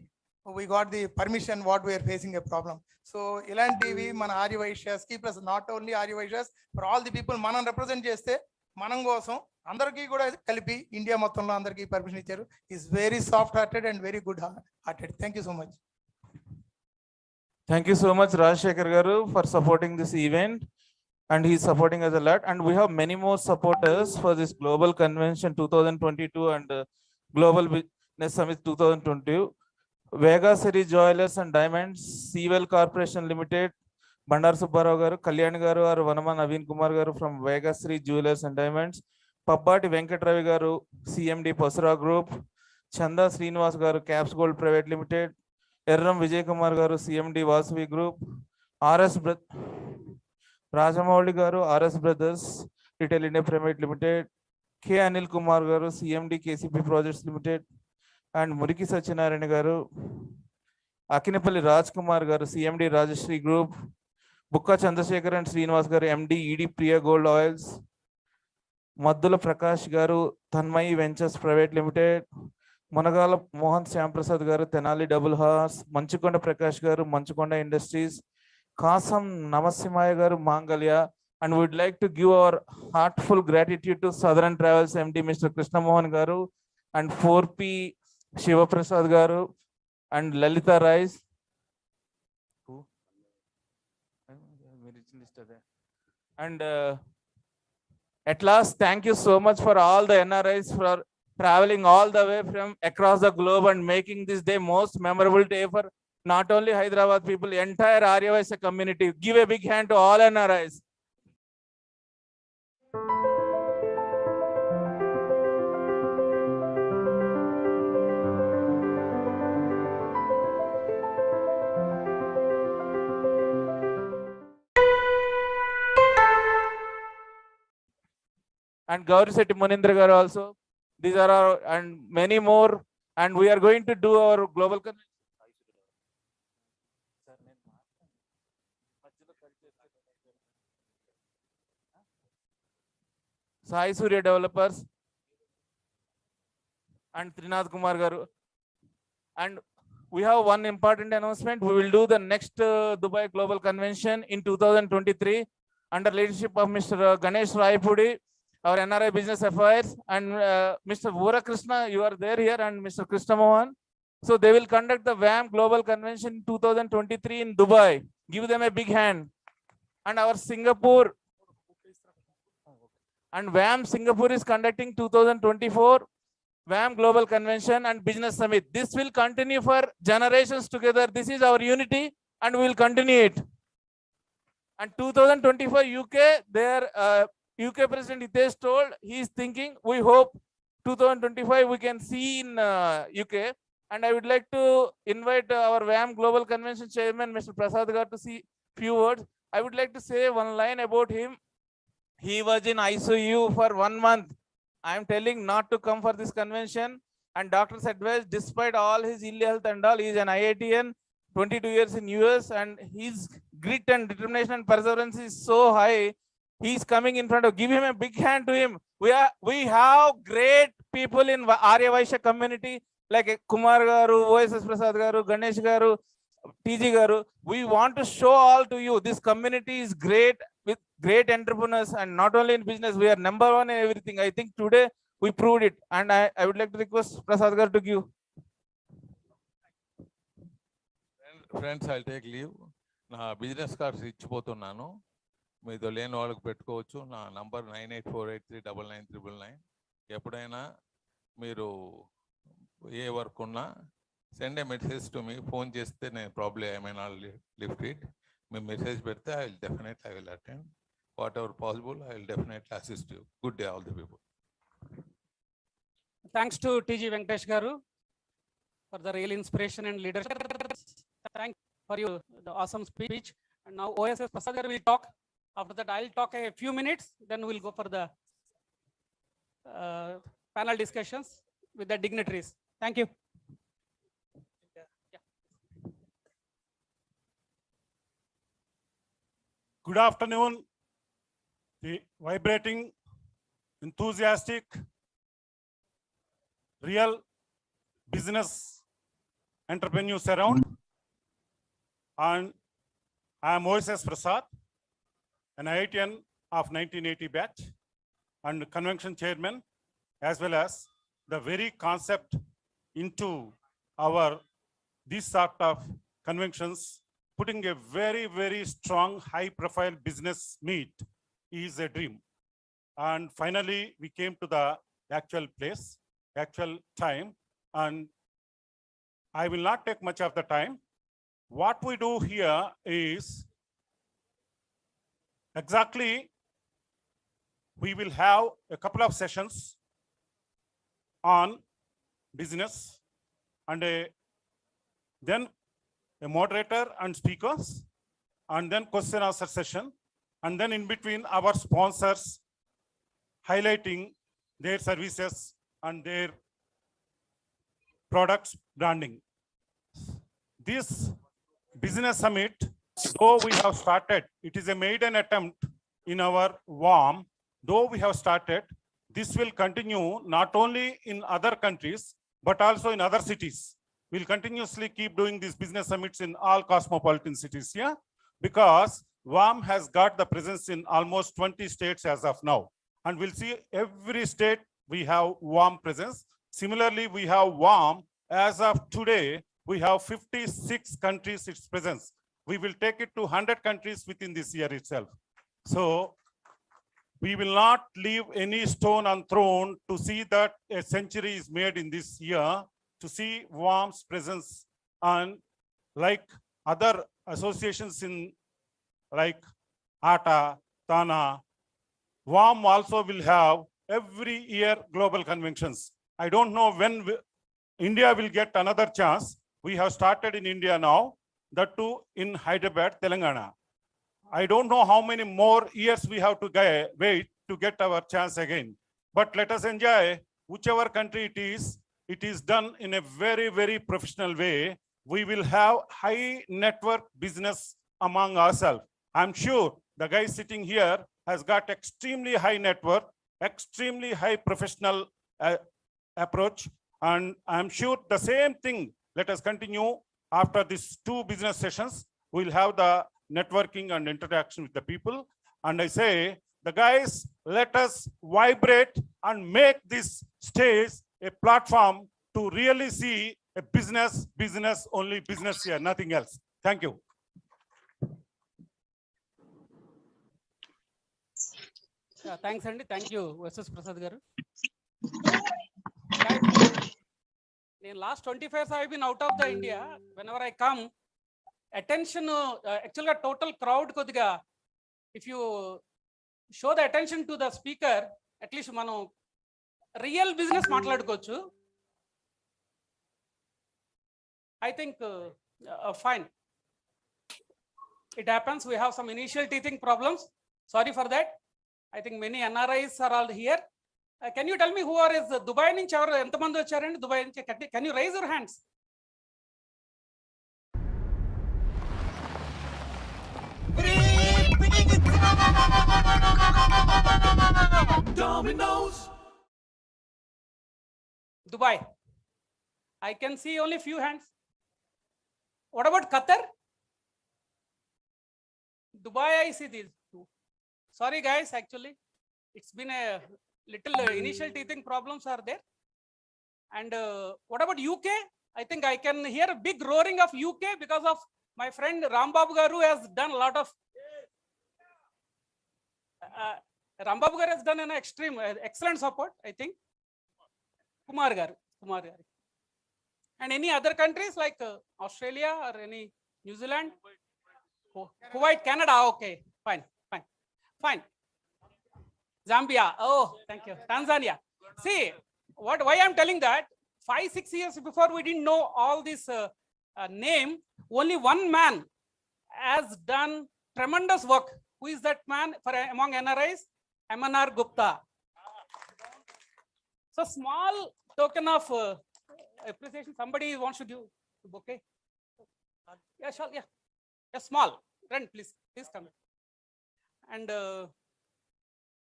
Speaker 7: we got the permission what we are facing a problem. So ఇలాంటివి మన ఆర్యవైశ్యాస్కి plus not only Aryavaishyas for all the people మనం రిప్రజెంట్ చేస్తే మనం కోసం అందరికీ కూడా కలిపి ఇండియా మొత్తంలో అందరికీ పర్మిషన్ ఇచ్చారు. Is very soft hearted and very good hearted. Thank you so much.
Speaker 6: Thank you so much, Rajshekhar Garu, for supporting this event, and he's supporting us a lot. And we have many more supporters for this Global Convention 2022 and Global Business Summit 2022. Vega City Jewelers and Diamonds, Seawell Corporation Limited, Bandar Subbarao Garu, Kalyan Garu, or Vanama Naveen Kumar Garu from Vega City Jewelers and Diamonds, Pabbati Venkatravi Garu, CMD Pasura Group, Chanda Srinivas Garu, Caps Gold Private Limited, Erram Vijay Kumar Garu, CMD Vasavi Group, RS Rajamouli Garu, RS Brothers, Retail India Private Limited, K. Anil Kumar Garu, CMD KCP Projects Limited, and Muriki Sachinarayana Garu, Akinapalli Raj Kumar Garu, CMD Rajashri Group, Bukka Chandrasekhar and Srinivas Garu, MD ED Priya Gold Oils, Maddula Prakash Garu, Tanmayi Ventures Private Limited, Monagala Mohan Shyamprasad Garu, Tenali Double Horse, Manchukonda Prakash Garu, Manchukonda Industries, Kasam Namasimaya Garu, Mangalya. And we would like to give our heartful gratitude to Southern Travels MD Mr. Krishna Mohan Garu and 4P Shiva Prasad Garu and Lalita Rice. And at last, thank you so much for all the NRIs for traveling all the way from across the globe and making this day most memorable day for not only Hyderabad people, entire Aryavaisya community. Give a big hand to all NRIs. And Gauri Setti Munindra Garu also. These are our, and many more. And we are going to do our global convention. Sai Surya Developers and Trinath Kumar Garu. And we have one important announcement. We will do the next Dubai Global Convention in 2023 under leadership of Mr. Ganesh Raipudi, our NRI Business Affairs, and Mr. Vura Krishna, you are there here, and Mr. Krishna Mohan. So they will conduct the VAM Global Convention 2023 in Dubai. Give them a big hand. And our Singapore, and VAM Singapore is conducting 2024 VAM Global Convention and Business Summit. This will continue for generations together. This is our unity and we will continue it. And 2024 UK, their UK President Hitesh told he is thinking, we hope 2025 we can see in UK. And I would like to invite our VAM Global Convention Chairman, Mr. Prasad Garu, to see few words. I would like to say one line about him. He was in ICU for 1 month. I am telling not to come for this convention. And doctors advised, despite all his ill health and all, he is an IITN, 22 years in US, and his grit and determination and perseverance is so high. He is coming in front of. Give him a big hand to him. We have great people in Aryavaisya community like Kumar Garu, OSS Prasad Garu, Ganesh Garu, TG Garu. We want to show all to you. This community is great with great entrepreneurs, and not only in business, we are number one in everything. I think today we proved it, and I would like to request Prasad Garu to give.
Speaker 1: Friends, I'll take leave. నా business cards ఇచ్చిపోతున్నాను. మీతో లేని వాళ్ళకి పెట్టుకోవచ్చు. నా number 9848399999. ఎప్పుడైనా మీరు ఏ వర్క్ ఉన్నా send a message to me. Phone చేస్తే నేను probably I may not lift it. మీ మెసేజ్ పెడితే I will attend. Whatever possible I will definitely assist you. Good day all the people.
Speaker 13: Thanks to TG Venkatesh Garu for the real inspiration and leadership. Thank you for the awesome speech. And now OSS Prasad garu will talk. After that, I'll talk a few minutes. Then we'll go for the panel discussions with the dignitaries. Thank you.
Speaker 14: Good afternoon, the vibrating, enthusiastic, real business entrepreneurs around. And I am OSS Prasad, an IITian of 1980 batch and convention chairman, as well as the very concept into our this sort of conventions. Putting a very, very strong, high-profile business meet is a dream. And finally, we came to the actual place, actual time, and I will not take much of the time. What we do here is exactly, we will have a couple of sessions on business and then a moderator and speakers, and then question answer session, and then in between our sponsors highlighting their services and their products branding. This business summit, though we have started, it is a maiden attempt in our WARM. Though we have started, this will continue not only in other countries, but also in other cities. We'll continuously keep doing these business summits in all cosmopolitan cities here, because WARM has got the presence in almost 20 states as of now. And we'll see every state we have WARM presence. Similarly, we have WARM as of today, we have 56 countries its presence. We will take it to 100 countries within this year itself. So we will not leave any stone unthrown to see that a century is made in this year, to see WARM's presence. And like other associations in like ATA, TANA, WARM also will have every year global conventions. I don't know when India will get another chance. We have started in India now, that too in Hyderabad, Telangana. I don't know how many more years we have to wait to get our chance again. But let us enjoy whichever country it is done in a very, very professional way. We will have high network business among ourselves. I'm sure the guy sitting here has got extremely high network, extremely high professional approach. And I'm sure the same thing, let us continue after these 2 business sessions. We'll have the networking and interaction with the people. And I say, the guys, let us vibrate and make this stage a platform to really see a business, only business here, nothing else. Thank you.
Speaker 13: Thanks, Andy. Thank you, OSS Prasad garu. In last 25 years, I've been out of the India. Whenever I come, attention, actually total crowd kodiga, if you show the attention to the speaker, at least mano real business matladukochu. I think fine. It happens. We have some initial teething problems. Sorry for that. I think many NRIs are all here. Can you tell me who are is Dubai nunchi evaru entamandi vacharandi? Dubai nunchi, can you raise your hands?
Speaker 14: Dominoes.
Speaker 13: Dubai. I can see only few hands. What about Qatar? Dubai, I see these two. Sorry guys, actually, it's been a little initial teething problems are there. And what about UK? I think I can hear a big roaring of UK because of my friend Rambabu Garu has done a lot of Rambabu Garu has done an extreme excellent support, I think. Kumar Garu. And any other countries like Australia or any New Zealand? Kuwait, Canada, okay, fine. Zambia, oh, thank you. Tanzania. See, why I'm telling that, 5-6 years before we didn't know all this name, only one man has done tremendous work. Who is that man for among NRIs? MNR Gupta. So small token of appreciation. Somebody wants to give a bouquet. Yeah, sure. Yeah, yeah, small. Run, please come. And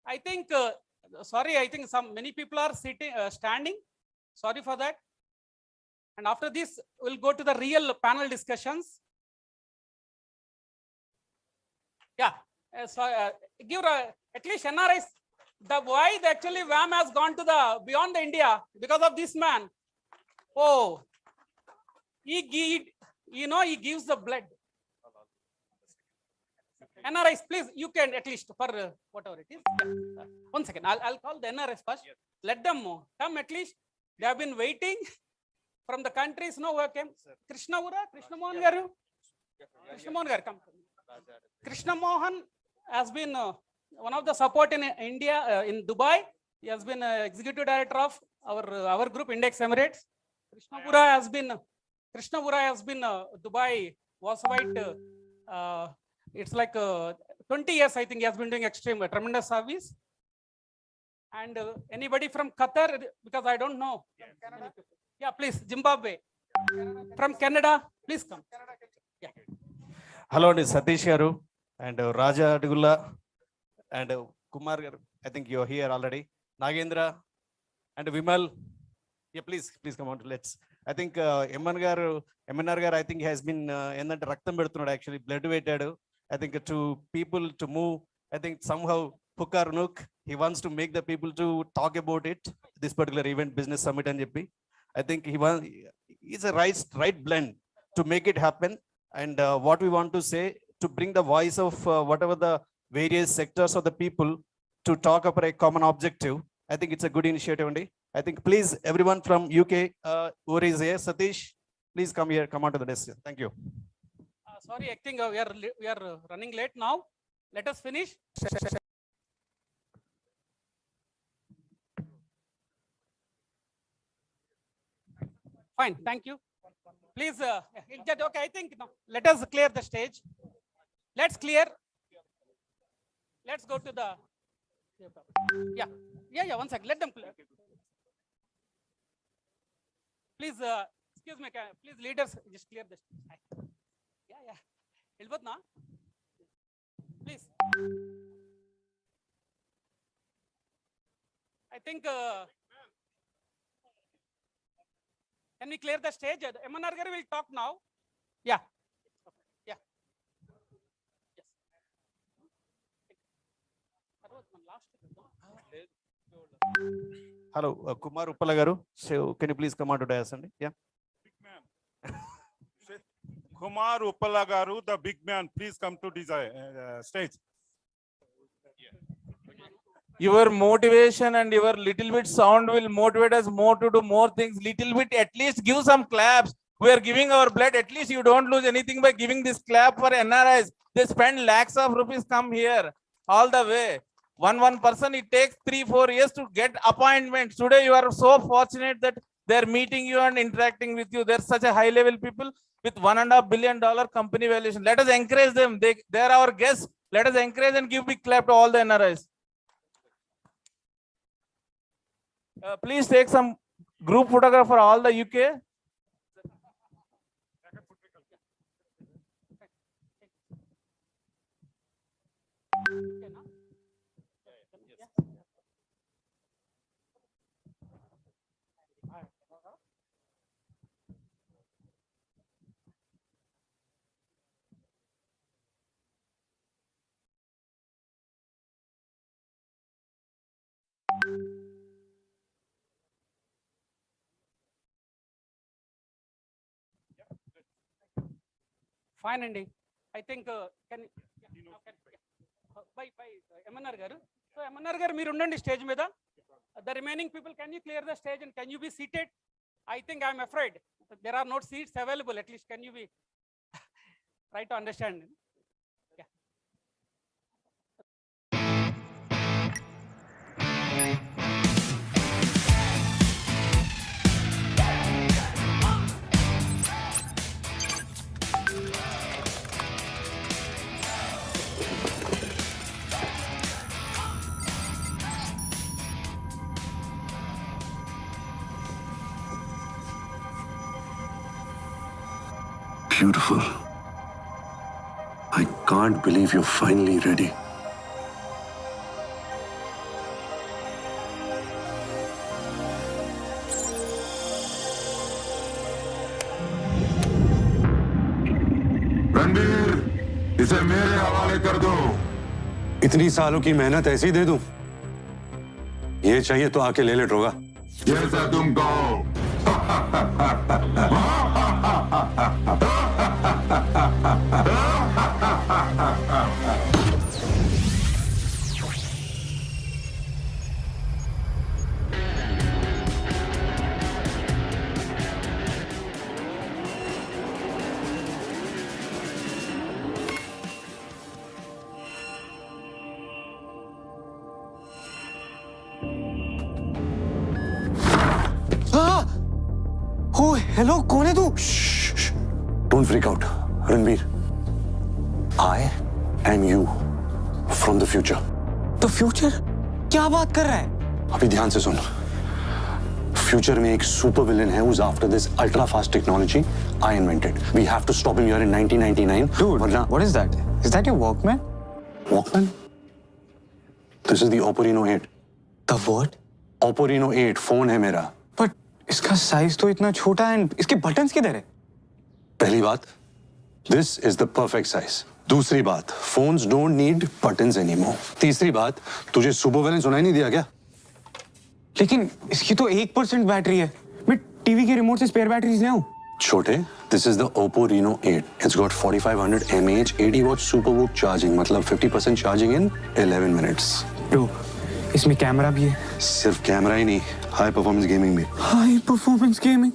Speaker 13: I think, sorry, I think many people are sitting, standing. Sorry for that. And after this, we'll go to the real panel discussions. Yeah, so give at least NRIs. Why actually VAM has gone to the beyond the India because of this man. Oh, he gives the blood. NRIs, please, you can at least for whatever it is. Yeah. 1 second, I'll call the NRIs first. Yes. Let them come at least. They have been waiting from the countries. No, who came? Krishna Mohan Garu. Krishna Mohan Garu, come. Krishna Mohan has been one of the support in India, in Dubai. He has been executive director of our group, Index Emirates. Krishna Bura has been Dubai was white. It's like 20 years, I think he has been doing tremendous service. And anybody from Qatar, because I don't know. Yeah, please, Zimbabwe. From Canada, please come. Yeah.
Speaker 12: Hello, this is Satish Garu and Raja Adugulla and Kumar Garu. I think you're here already. Nagendra and Vimal. Yeah, please come on. Let's. I think MNR Garu, I think has been raktam peduthunnadu, actually blood weighted. I think to people to move. I think somehow hook or nook, he wants to make the people to talk about it. This particular event, business summit and JP. I think he's a right blend to make it happen. And what we want to say, to bring the voice of whatever the various sectors of the people to talk about a common objective. I think it's a good initiative. I think please, everyone from UK, who is here, Satish, please come here, come on to the desk. Thank you.
Speaker 13: Sorry, I think we are running late now. Let us finish. Fine, thank you. Please, okay, I think no. Let us clear the stage. Let's clear. Let's go to the. Yeah. 1 second. Let them clear. Please, excuse me. Please, leaders, just clear the stage. Yeah. Ilbot na. Please. I think. Can we clear the stage? MNR Garu will talk now. Yeah. Yeah. Yes.
Speaker 12: Hello, Kumar Uppala Garu. So can you please come on to dais? Yeah.
Speaker 14: Big man. Kumar Uppala Garu, the big man, please come to this stage.
Speaker 6: Your motivation and your little bit sound will motivate us more to do more things. Little bit, at least give some claps. We are giving our blood. At least you don't lose anything by giving this clap for NRIs. They spend lakhs of rupees, come here all the way. One person, it takes 3-4 years to get appointments. Today you are so fortunate that they're meeting you and interacting with you. They're such a high level people with $1.5 billion company valuation. Let us encourage them. They're our guests. Let us encourage and give big clap to all the NRIs. Please take some group photograph for all the UK.
Speaker 13: Fine, Andy. I think by MNR Garu. So MNR Garu, మీరు ఉండండి stage మీద. The remaining people, can you clear the stage and can you be seated? I think I'm afraid there are no seats available. At least can you be try to understand? Yeah.
Speaker 15: beautiful. I can't believe you're finally ready.
Speaker 16: Ranbir, इसे मेरे हवाले कर दो।
Speaker 15: इतनी सालों की मेहनत ऐसे ही दे दूं? ये चाहिए तो आके ले ले ड्रोगा।
Speaker 16: जैसा तुम कहो।
Speaker 15: हेलो, कौन है तू? Don't freak out, Ranbir. I am you from the future.
Speaker 17: The future? क्या बात कर रहा है?
Speaker 15: अभी ध्यान से सुन. फ्यूचर में एक सुपर विलन है who's after this ultra fast technology I invented. We have to stop him here in 1999.
Speaker 17: Dude, what is that? Is that your Walkman?
Speaker 15: Walkman? This is the Oppo Reno 8.
Speaker 17: The what?
Speaker 15: Oppo Reno 8 phone है मेरा.
Speaker 17: इसका size तो इतना छोटा है, इसके buttons किधर है?
Speaker 15: पहली बात, this is the perfect size. दूसरी बात, phones don't need buttons anymore. तीसरी बात, तुझे सुपर विलन सुनाई नहीं दिया क्या?
Speaker 17: लेकिन इसकी तो 1% बैटरी है. मैं टीवी के रिमोट से स्पेयर बैटरीज ले आऊं?
Speaker 15: छोटे, this is the Oppo Reno 8. It's got 4500 mAh 80 watt superbook charging, मतलब 50% charging in 11 minutes.
Speaker 17: Bro, इसमें कैमरा भी है.
Speaker 15: सिर्फ कैमरा ही नहीं, हाई परफॉर्मेंस गेमिंग भी.
Speaker 17: High performance gaming?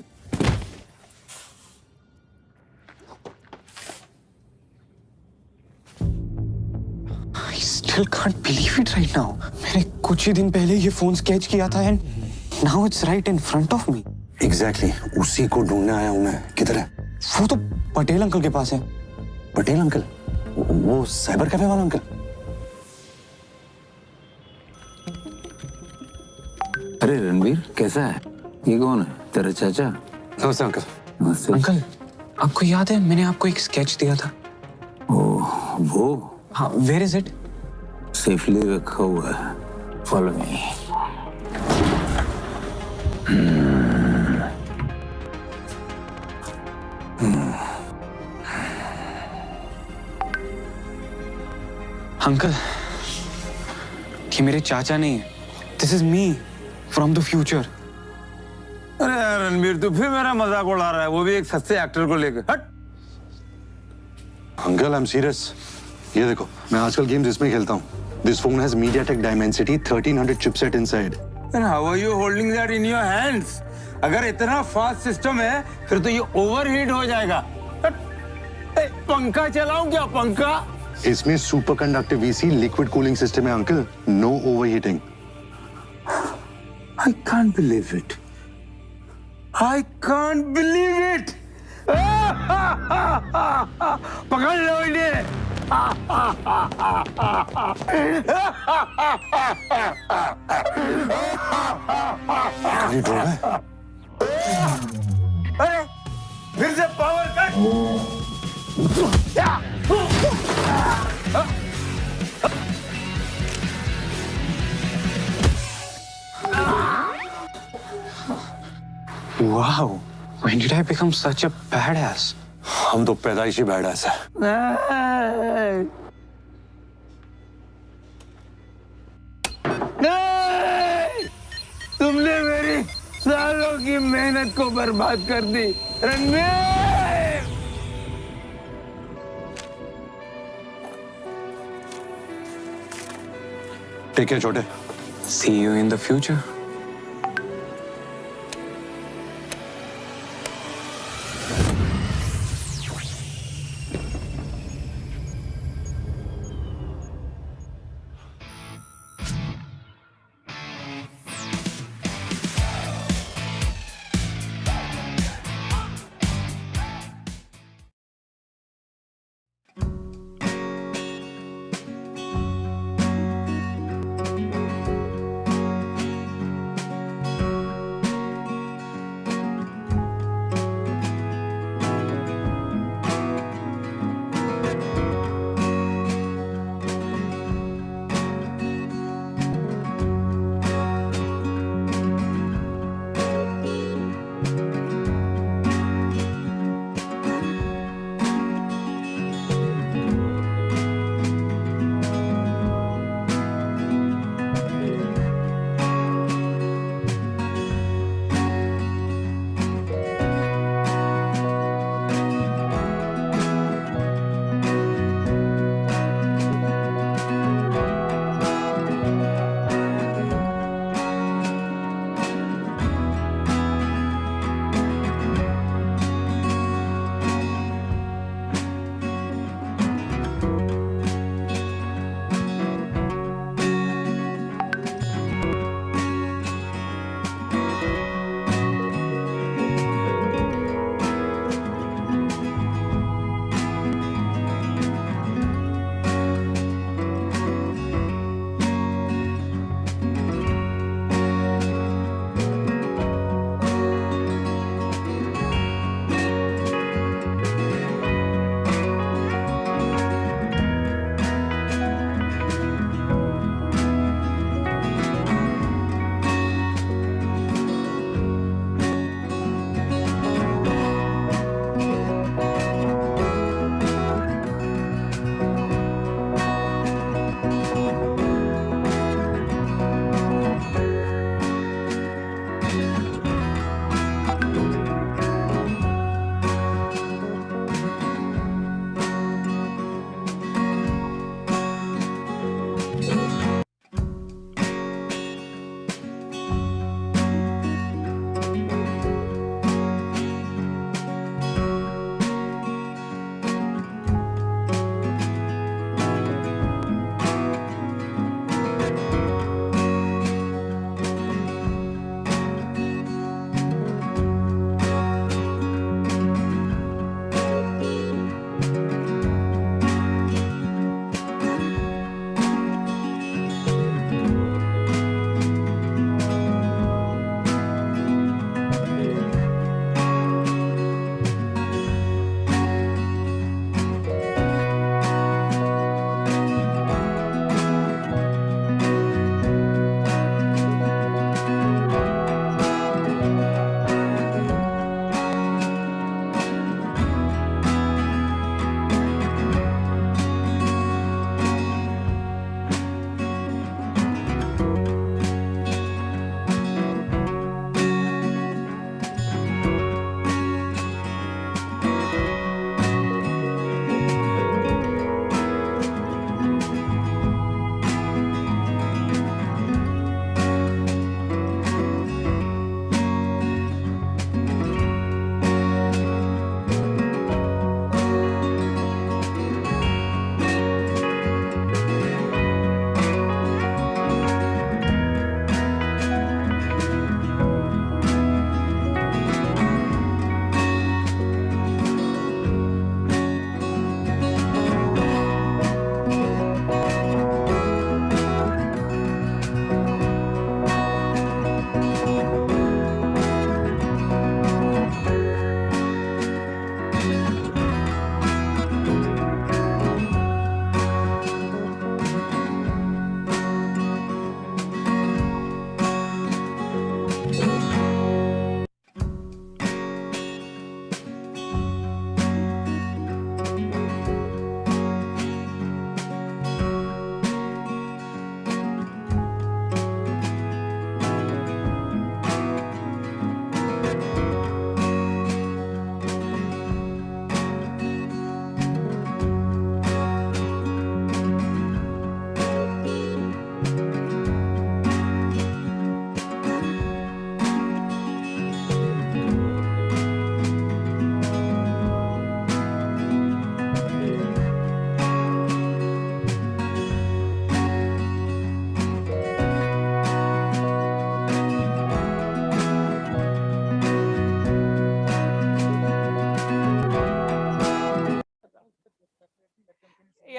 Speaker 17: I still can't believe it right now. मैंने कुछ ही दिन पहले ये फोन स्केच किया था and now it's right in front of me.
Speaker 15: Exactly, उसी को ढूंढने आया हूं मैं. किधर है?
Speaker 17: वो तो पटेल अंकल के पास है.
Speaker 15: पटेल अंकल? वो साइबर कैफे वाला अंकल?
Speaker 18: अरे रणवीर, कैसा है? ये कौन है? तेरा चाचा?
Speaker 15: नमस्ते अंकल.
Speaker 18: नमस्ते.
Speaker 17: अंकल, आपको याद है मैंने आपको एक स्केच दिया था?
Speaker 18: ओह, वो?
Speaker 17: हाँ, where is it?
Speaker 18: सेफली रखा हुआ है. Follow me.
Speaker 17: अंकल, ये मेरे चाचा नहीं है. This is me from the future.
Speaker 18: अरे यार रणवीर, तू फिर मेरा मजाक उड़ा रहा है, वो भी एक सस्ते एक्टर को लेकर. हट.
Speaker 15: Uncle, I'm serious. ये देखो, मैं आजकल गेम्स इसमें खेलता हूँ. This phone has MediaTek Dimensity 1300 chipset inside.
Speaker 18: And how are you holding that in your hands? अगर इतना फास्ट सिस्टम है, फिर तो ये ओवरहीट हो जाएगा. पंखा चलाऊं क्या? पंखा?
Speaker 15: इसमें super conductive VC liquid cooling system है uncle. No overheating.
Speaker 18: I can't believe it. I can't believe it. पकड़ लो इन्हें. अरे फिर से power cut.
Speaker 17: Wow, when did I become such a badass?
Speaker 15: हम तो पैदाइशी बैडास है.
Speaker 18: तुमने मेरी सालों की मेहनत को बर्बाद कर दी रणवीर.
Speaker 15: ठीक है छोटे.
Speaker 17: See you in the future.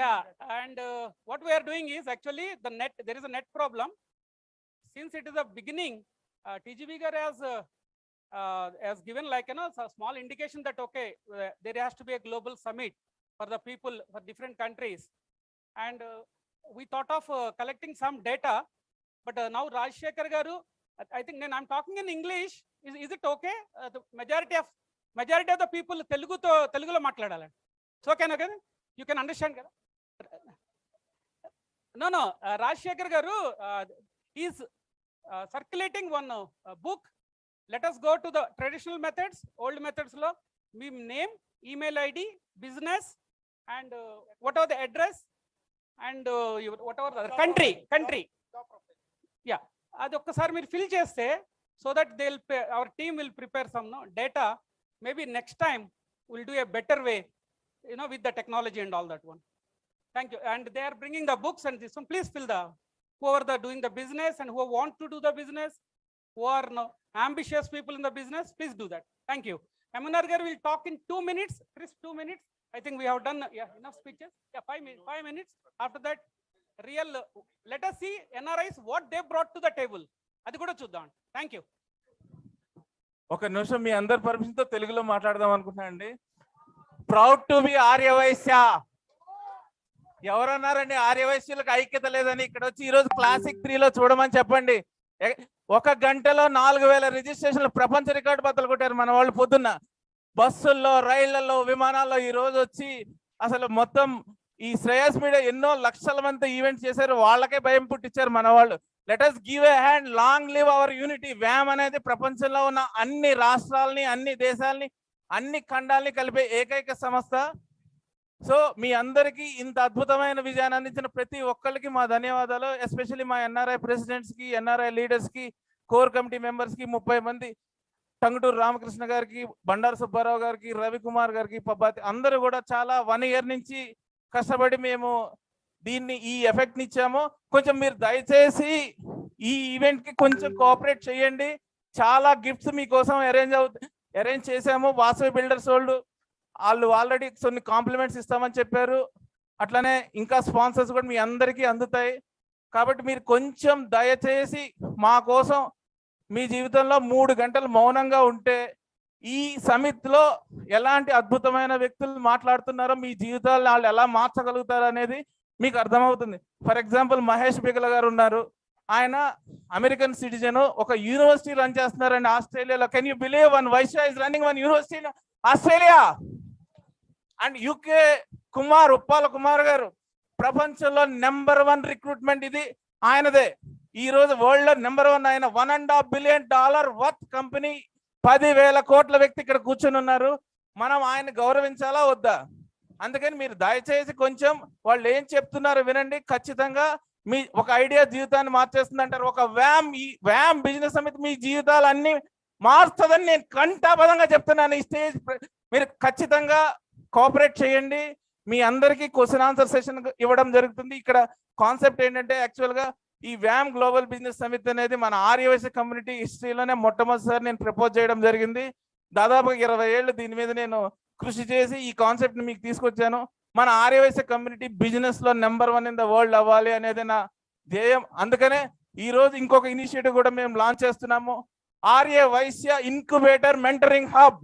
Speaker 13: Yeah, and what we are doing is actually there is a net problem. Since it is a beginning, TGV gar has given like, a small indication that, okay, there has to be a global summit for the people, for different countries. And we thought of collecting some data, but now Rajshekhar garu, I think then I'm talking in English. Is it okay? The majority of the people Telugulo matladalandi. So okay, you can understand kada? No, Rajshekhar garu is circulating one book. Let us go to the traditional methods, old methods lo. Me name, email ID, business, and whatever the address, and whatever the country. Yeah, అది ఒక్కసారి మీరు fill చేస్తే, so that our team will prepare some data. Maybe next time we'll do a better way, with the technology and all that one. Thank you. And they are bringing the books and this one. Please fill whoever are doing the business and who want to do the business, who are ambitious people in the business, please do that. Thank you. MNR Gar will talk in 2 minutes. Chris, 2 minutes. I think we have done enough speeches. 5 minutes. After that, let us see NRIs what they brought to the table. Adi kuda chuddam. Thank you.
Speaker 6: ఒక నిమిషం మీ అందరి permission తో తెలుగులో మాట్లాడదాం అనుకుంటున్నానండి. Proud to be Aryavaishya. ఎవరన్నారండి ఆర్యవైశ్యులకు ఐక్యత లేదని? ఇక్కడ వచ్చి ఈరోజు క్లాసిక్ 3లో చూడమని చెప్పండి. 1 గంటలో 4000 రిజిస్ట్రేషన్లు ప్రపంచ రికార్డు బద్దలు కొట్టారు మన వాళ్ళు. పొద్దున్న బస్సుల్లో, రైళ్లలో, విమానాల్లో ఈ రోజు వచ్చి అసలు మొత్తం ఈ శ్రేయస్ మీడియా ఎన్నో లక్షల మంది ఈవెంట్ చేశారు. వాళ్ళకే భయం పుట్టించారు మన వాళ్ళు. Let us give a hand. Long live our unity. వ్యామ్ అనేది ప్రపంచంలో ఉన్న అన్ని రాష్ట్రాలని, అన్ని దేశాలని, అన్ని ఖండాలని కలిపే ఏకైక సంస్థ. సో మీ అందరికీ ఇంత అద్భుతమైన విజయాన్ని అందించిన ప్రతి ఒక్కరికి మా ధన్యవాదాలు. ఎస్పెషల్లీ మా ఎన్ఆర్ఐ ప్రెసిడెంట్స్ కి, ఎన్ఆర్ఐ లీడర్స్ కి, కోర్ కమిటీ మెంబర్స్ కి, 30 మంది, టంగుటూరు రామకృష్ణ గారికి, బండారు సుబ్బారావు గారికి, రవికుమార్ గారికి, పబ్బాతి అందరూ కూడా చాలా 1 year నుంచి కష్టపడి మేము దీన్ని ఈ ఎఫెక్ట్ ని ఇచ్చాము. కొంచెం మీరు దయచేసి ఈ ఈవెంట్ కి కొంచెం కోఆపరేట్ చేయండి. చాలా గిఫ్ట్స్ మీకోసం అరేంజ్ చేసాము. వాసవి బిల్డర్స్ వాళ్ళు ఆల్రెడీ కొన్ని కాంప్లిమెంట్స్ ఇస్తామని చెప్పారు. అట్లనే ఇంకా స్పాన్సర్స్ కూడా మీ అందరికీ అందుతాయి. కాబట్టి మీరు కొంచెం దయచేసి మా కోసం మీ జీవితంలో 3 గంటలు మౌనంగా ఉంటే ఈ సమిత్లో ఎలాంటి అద్భుతమైన వ్యక్తులు మాట్లాడుతున్నారో, మీ జీవితాలను వాళ్ళు ఎలా మార్చగలుగుతారు అనేది మీకు అర్థమవుతుంది. ఫర్ ఎగ్జాంపుల్ మహేష్ బిగల గారు ఉన్నారు. ఆయన అమెరికన్ సిటిజన్, ఒక యూనివర్సిటీ రన్ చేస్తున్నారండి ఆస్ట్రేలియాలో. Can you believe one Vysya is running one university in Australia? And UK Uppala Kumar గారు ప్రపంచంలో నెంబర్ 1 రిక్రూట్మెంట్ ఇది ఆయనదే. ఈ రోజు వరల్డ్ లో నెంబర్ 1 ఆయన. $1.5 billion వర్త్ కంపెనీ, 10,000 కోట్ల వ్యక్తి ఇక్కడ కూర్చొని ఉన్నారు. మనం ఆయన గౌరవించాలా వద్దా? అందుకని మీరు దయచేసి కొంచెం వాళ్ళు ఏం చెప్తున్నారో వినండి. ఖచ్చితంగా మీ ఒక ఐడియా జీవితాన్ని మార్చేస్తుంది అంటారు. ఒక వ్యామ్ బిజినెస్ సమితి మీ జీవితాలు అన్ని మారుస్తుందని నేను కంఠాబద్ధంగా చెప్తున్నాను. ఈ స్టేజ్ మీరు ఖచ్చితంగా కోఆపరేట్ చేయండి. మీ అందరికీ క్వశ్చన్ ఆన్సర్ సెషన్ ఇవ్వడం జరుగుతుంది. ఇక్కడ కాన్సెప్ట్ ఏంటంటే, యాక్చువల్గా ఈ వ్యామ్ గ్లోబల్ బిజినెస్ సమిట్ అనేది మన ఆర్యవైశ్య కమ్యూనిటీ హిస్టరీలోనే మొట్టమొదటిసారి నేను ప్రపోజ్ చేయడం జరిగింది. దాదాపుగా 20 ఏళ్ళు దీని మీద నేను కృషి చేసి ఈ కాన్సెప్ట్ ని మీకు తీసుకొచ్చాను. మన ఆర్యవైశ్య కమ్యూనిటీ బిజినెస్ లో నెంబర్ 1 ఇన్ ద వరల్డ్ అవ్వాలి అనేది నా ధ్యేయం. అందుకనే ఈ రోజు ఇంకొక ఇనిషియేటివ్ కూడా మేము లాంచ్ చేస్తున్నాము. Aryavysya incubator mentoring hub.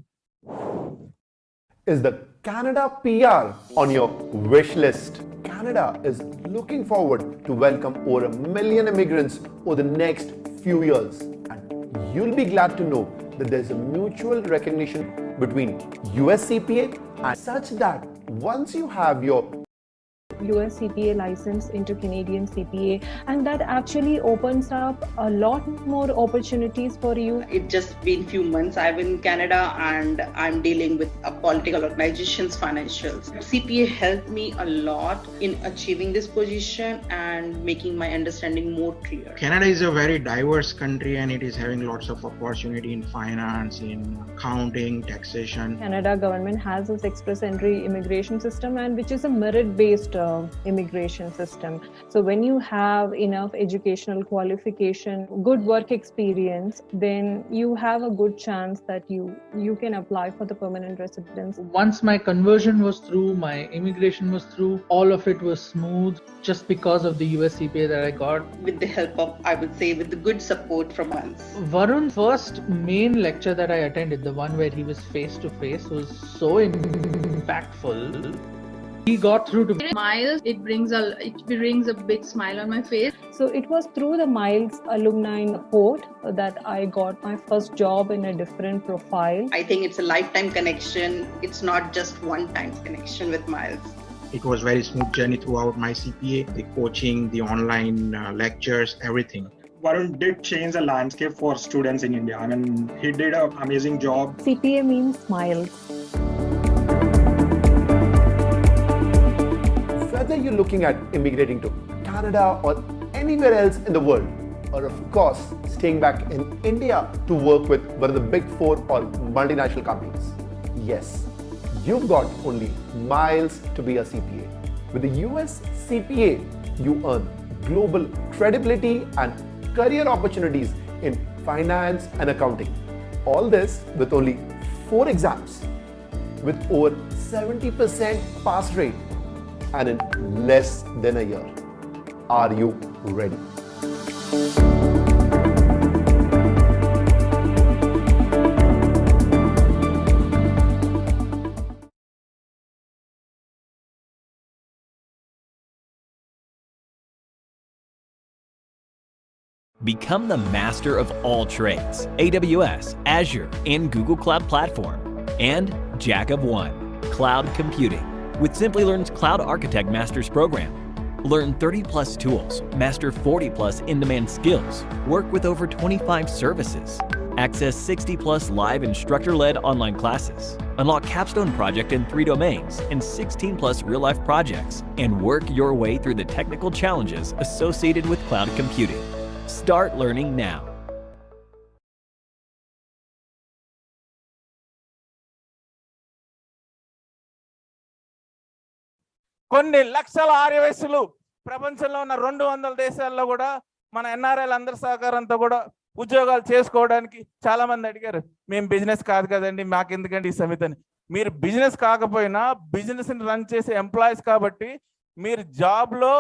Speaker 19: Is the Canada PR on your wish list? Canada is looking forward to welcome over 1 million immigrants over the next few years, and you'll be glad to know that there's a mutual recognition between US CPA and such that once you have your
Speaker 20: US CPA license into Canadian CPA, and that actually opens up a lot more opportunities for you.
Speaker 21: It's just been few months I've been in Canada and I'm dealing with a political organization's financials. CPA helped me a lot in achieving this position and making my understanding more clear.
Speaker 22: Canada is a very diverse country and it is having lots of opportunity in finance, in accounting, taxation.
Speaker 20: Canada government has this express entry immigration system, and which is a merit based immigration system. So when you have enough educational qualification, good work experience, then you have a good chance that you can apply for the permanent residence.
Speaker 2: Once my conversion was through, my immigration was through, all of it was smooth just because of the US CPA that I got.
Speaker 21: With the help of, I would say, with the good support from us.
Speaker 2: Varun's first main lecture that I attended, the one where he was face to face, was so impactful. He got through to
Speaker 3: Miles. It brings a big smile on my face.
Speaker 20: So it was through the Miles alumni support that I got my first job in a different profile.
Speaker 21: I think it's a lifetime connection. It's not just one-time connection with Miles.
Speaker 22: It was very smooth journey throughout my CPA, the coaching, the online lectures, everything.
Speaker 23: Varun did change the landscape for students in India. I mean, he did an amazing job.
Speaker 20: CPA means Miles.
Speaker 19: Whether you're looking at immigrating to Canada or anywhere else in the world, or of course staying back in India to work with one of the big 4 or multinational companies, yes, you've got only Miles to be a CPA. With the US CPA, you earn global credibility and career opportunities in finance and accounting. All this with only 4 exams, with over 70% pass rate, and in less than a year. Are you ready?
Speaker 24: Become the master of all trades, AWS, Azure, and Google Cloud Platform, and Jack of One, Cloud Computing, with Simply Learn's Cloud Architect Master's Program. Learn 30+ tools, master 40+ in-demand skills, work with over 25 services, access 60+ live instructor-led online classes, unlock capstone project in 3 domains and 16+ real-life projects, and work your way through the technical challenges associated with cloud computing. Start learning now.
Speaker 6: కొన్ని లక్షల ఆర్యవయస్సులు ప్రపంచంలో ఉన్న 200 దేశాల్లో కూడా మన ఎన్ఆర్ఐలు అందరి సహకారంతో కూడా ఉద్యోగాలు చేసుకోవడానికి చాలా మంది అడిగారు. మేము బిజినెస్ కాదు కదండి, మాకు ఎందుకండి ఈ సమితి అని. మీరు బిజినెస్ కాకపోయినా బిజినెస్ని రన్ చేసే ఎంప్లాయీస్ కాబట్టి మీరు జాబ్లో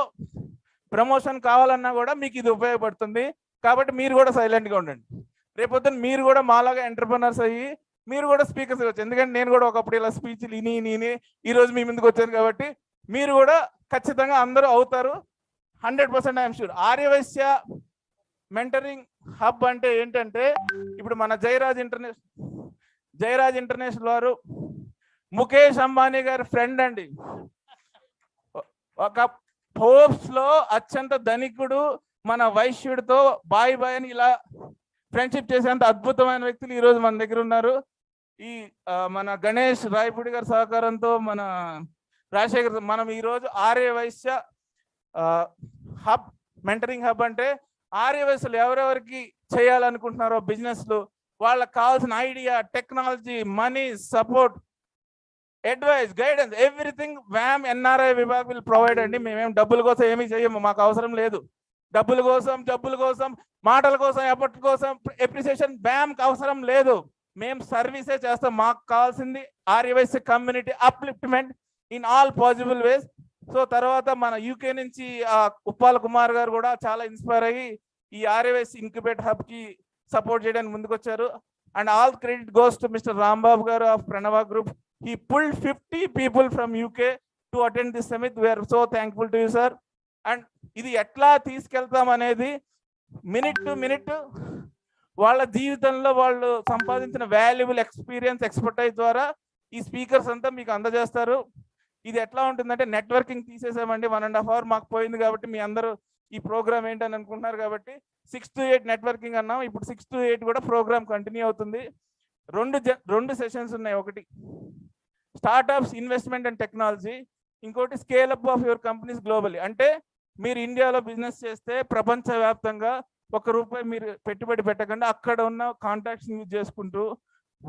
Speaker 6: ప్రమోషన్ కావాలన్నా కూడా మీకు ఇది ఉపయోగపడుతుంది. కాబట్టి మీరు కూడా సైలెంట్గా ఉండండి. రేపొద్దున మీరు కూడా మాలాగా ఎంటర్ప్రెనర్స్ అయ్యి మీరు కూడా స్పీకర్స్ ఇవ్వచ్చు. ఎందుకంటే నేను కూడా ఒకప్పుడు ఇలా స్పీచ్లు ఇని ఈరోజు మీ ముందుకు వచ్చాను కాబట్టి మీరు కూడా ఖచ్చితంగా అందరూ అవుతారు. 100% I'm sure. Aryavysya mentoring hub అంటే ఏంటంటే, ఇప్పుడు మన జయరాజ్ ఇంటర్నేషనల్ వారు ముఖేష్ అంబానీ గారి ఫ్రెండ్ అండి. ఒక ఫోర్బ్స్లో అత్యంత ధనికుడు, మన వైశ్యుడితో బాయ్ అని ఇలా ఫ్రెండ్షిప్ చేసేంత అద్భుతమైన వ్యక్తులు ఈరోజు మన దగ్గర ఉన్నారు. ఈ మన గణేష్ రాయపూడి గారి సహకారంతో, మన రాజశేఖర్, మనం ఈరోజు ఆర్యవైశ్య హబ్, మెంటరింగ్ హబ్ అంటే ఆర్యవైశ్యులు ఎవరెవరికి చేయాలనుకుంటున్నారో బిజినెస్లు, వాళ్ళకి కావాల్సిన idea, technology, money, support, advice, guidance, everything వ్యామ్ NRI vibhag will provide అండి. మేమేం డబ్బుల కోసం ఏమీ చేయము, మాకు అవసరం లేదు. డబ్బుల కోసం, మాటల కోసం, ఎఫర్ట్ కోసం, ఎప్రిసియేషన్ వ్యామ్కి అవసరం లేదు. మేము సర్వీసే చేస్తాం. మాకు కావాల్సింది Aryavysya community upliftment in all possible ways. So తర్వాత మన యూకే నుంచి ఉప్పాల కుమార్ గారు కూడా చాలా ఇన్స్పైర్ అయ్యి ఈ ఆర్యవైశ్య ఇంక్యుబేట్ హబ్కి సపోర్ట్ చేయడానికి ముందుకు వచ్చారు. And all credit goes to mister Rambabu garu of Pranava group. He pulled 50 people from UK to attend this summit. We are so thankful to you, sir. And ఇది ఎట్లా తీసుకెళ్తాం అనేది మినిట్ టు మినిట్ వాళ్ళ జీవితంలో వాళ్ళు సంపాదించిన వాల్యుబుల్ ఎక్స్పీరియన్స్, ఎక్స్పర్టైజ్ ద్వారా ఈ స్పీకర్స్ అంతా మీకు అందజేస్తారు. ఇది ఎట్లా ఉంటుందంటే, నెట్వర్కింగ్ తీసేసామండి, 1.5 hour మాకు పోయింది కాబట్టి మీ అందరూ ఈ ప్రోగ్రామ్ ఏంటని అనుకుంటున్నారు కాబట్టి 6 to 8 నెట్వర్కింగ్ అన్నాం. ఇప్పుడు 6 to 8 కూడా ప్రోగ్రామ్ కంటిన్యూ అవుతుంది. రెండు సెషన్స్ ఉన్నాయి. ఒకటి స్టార్ట్అప్స్, ఇన్వెస్ట్మెంట్ అండ్ టెక్నాలజీ. ఇంకోటి scale up of your companies globally. అంటే మీరు ఇండియాలో బిజినెస్ చేస్తే ప్రపంచవ్యాప్తంగా ₹1 మీరు పెట్టుబడి పెట్టకుండా అక్కడ ఉన్న కాంటాక్ట్స్ యూజ్ చేసుకుంటూ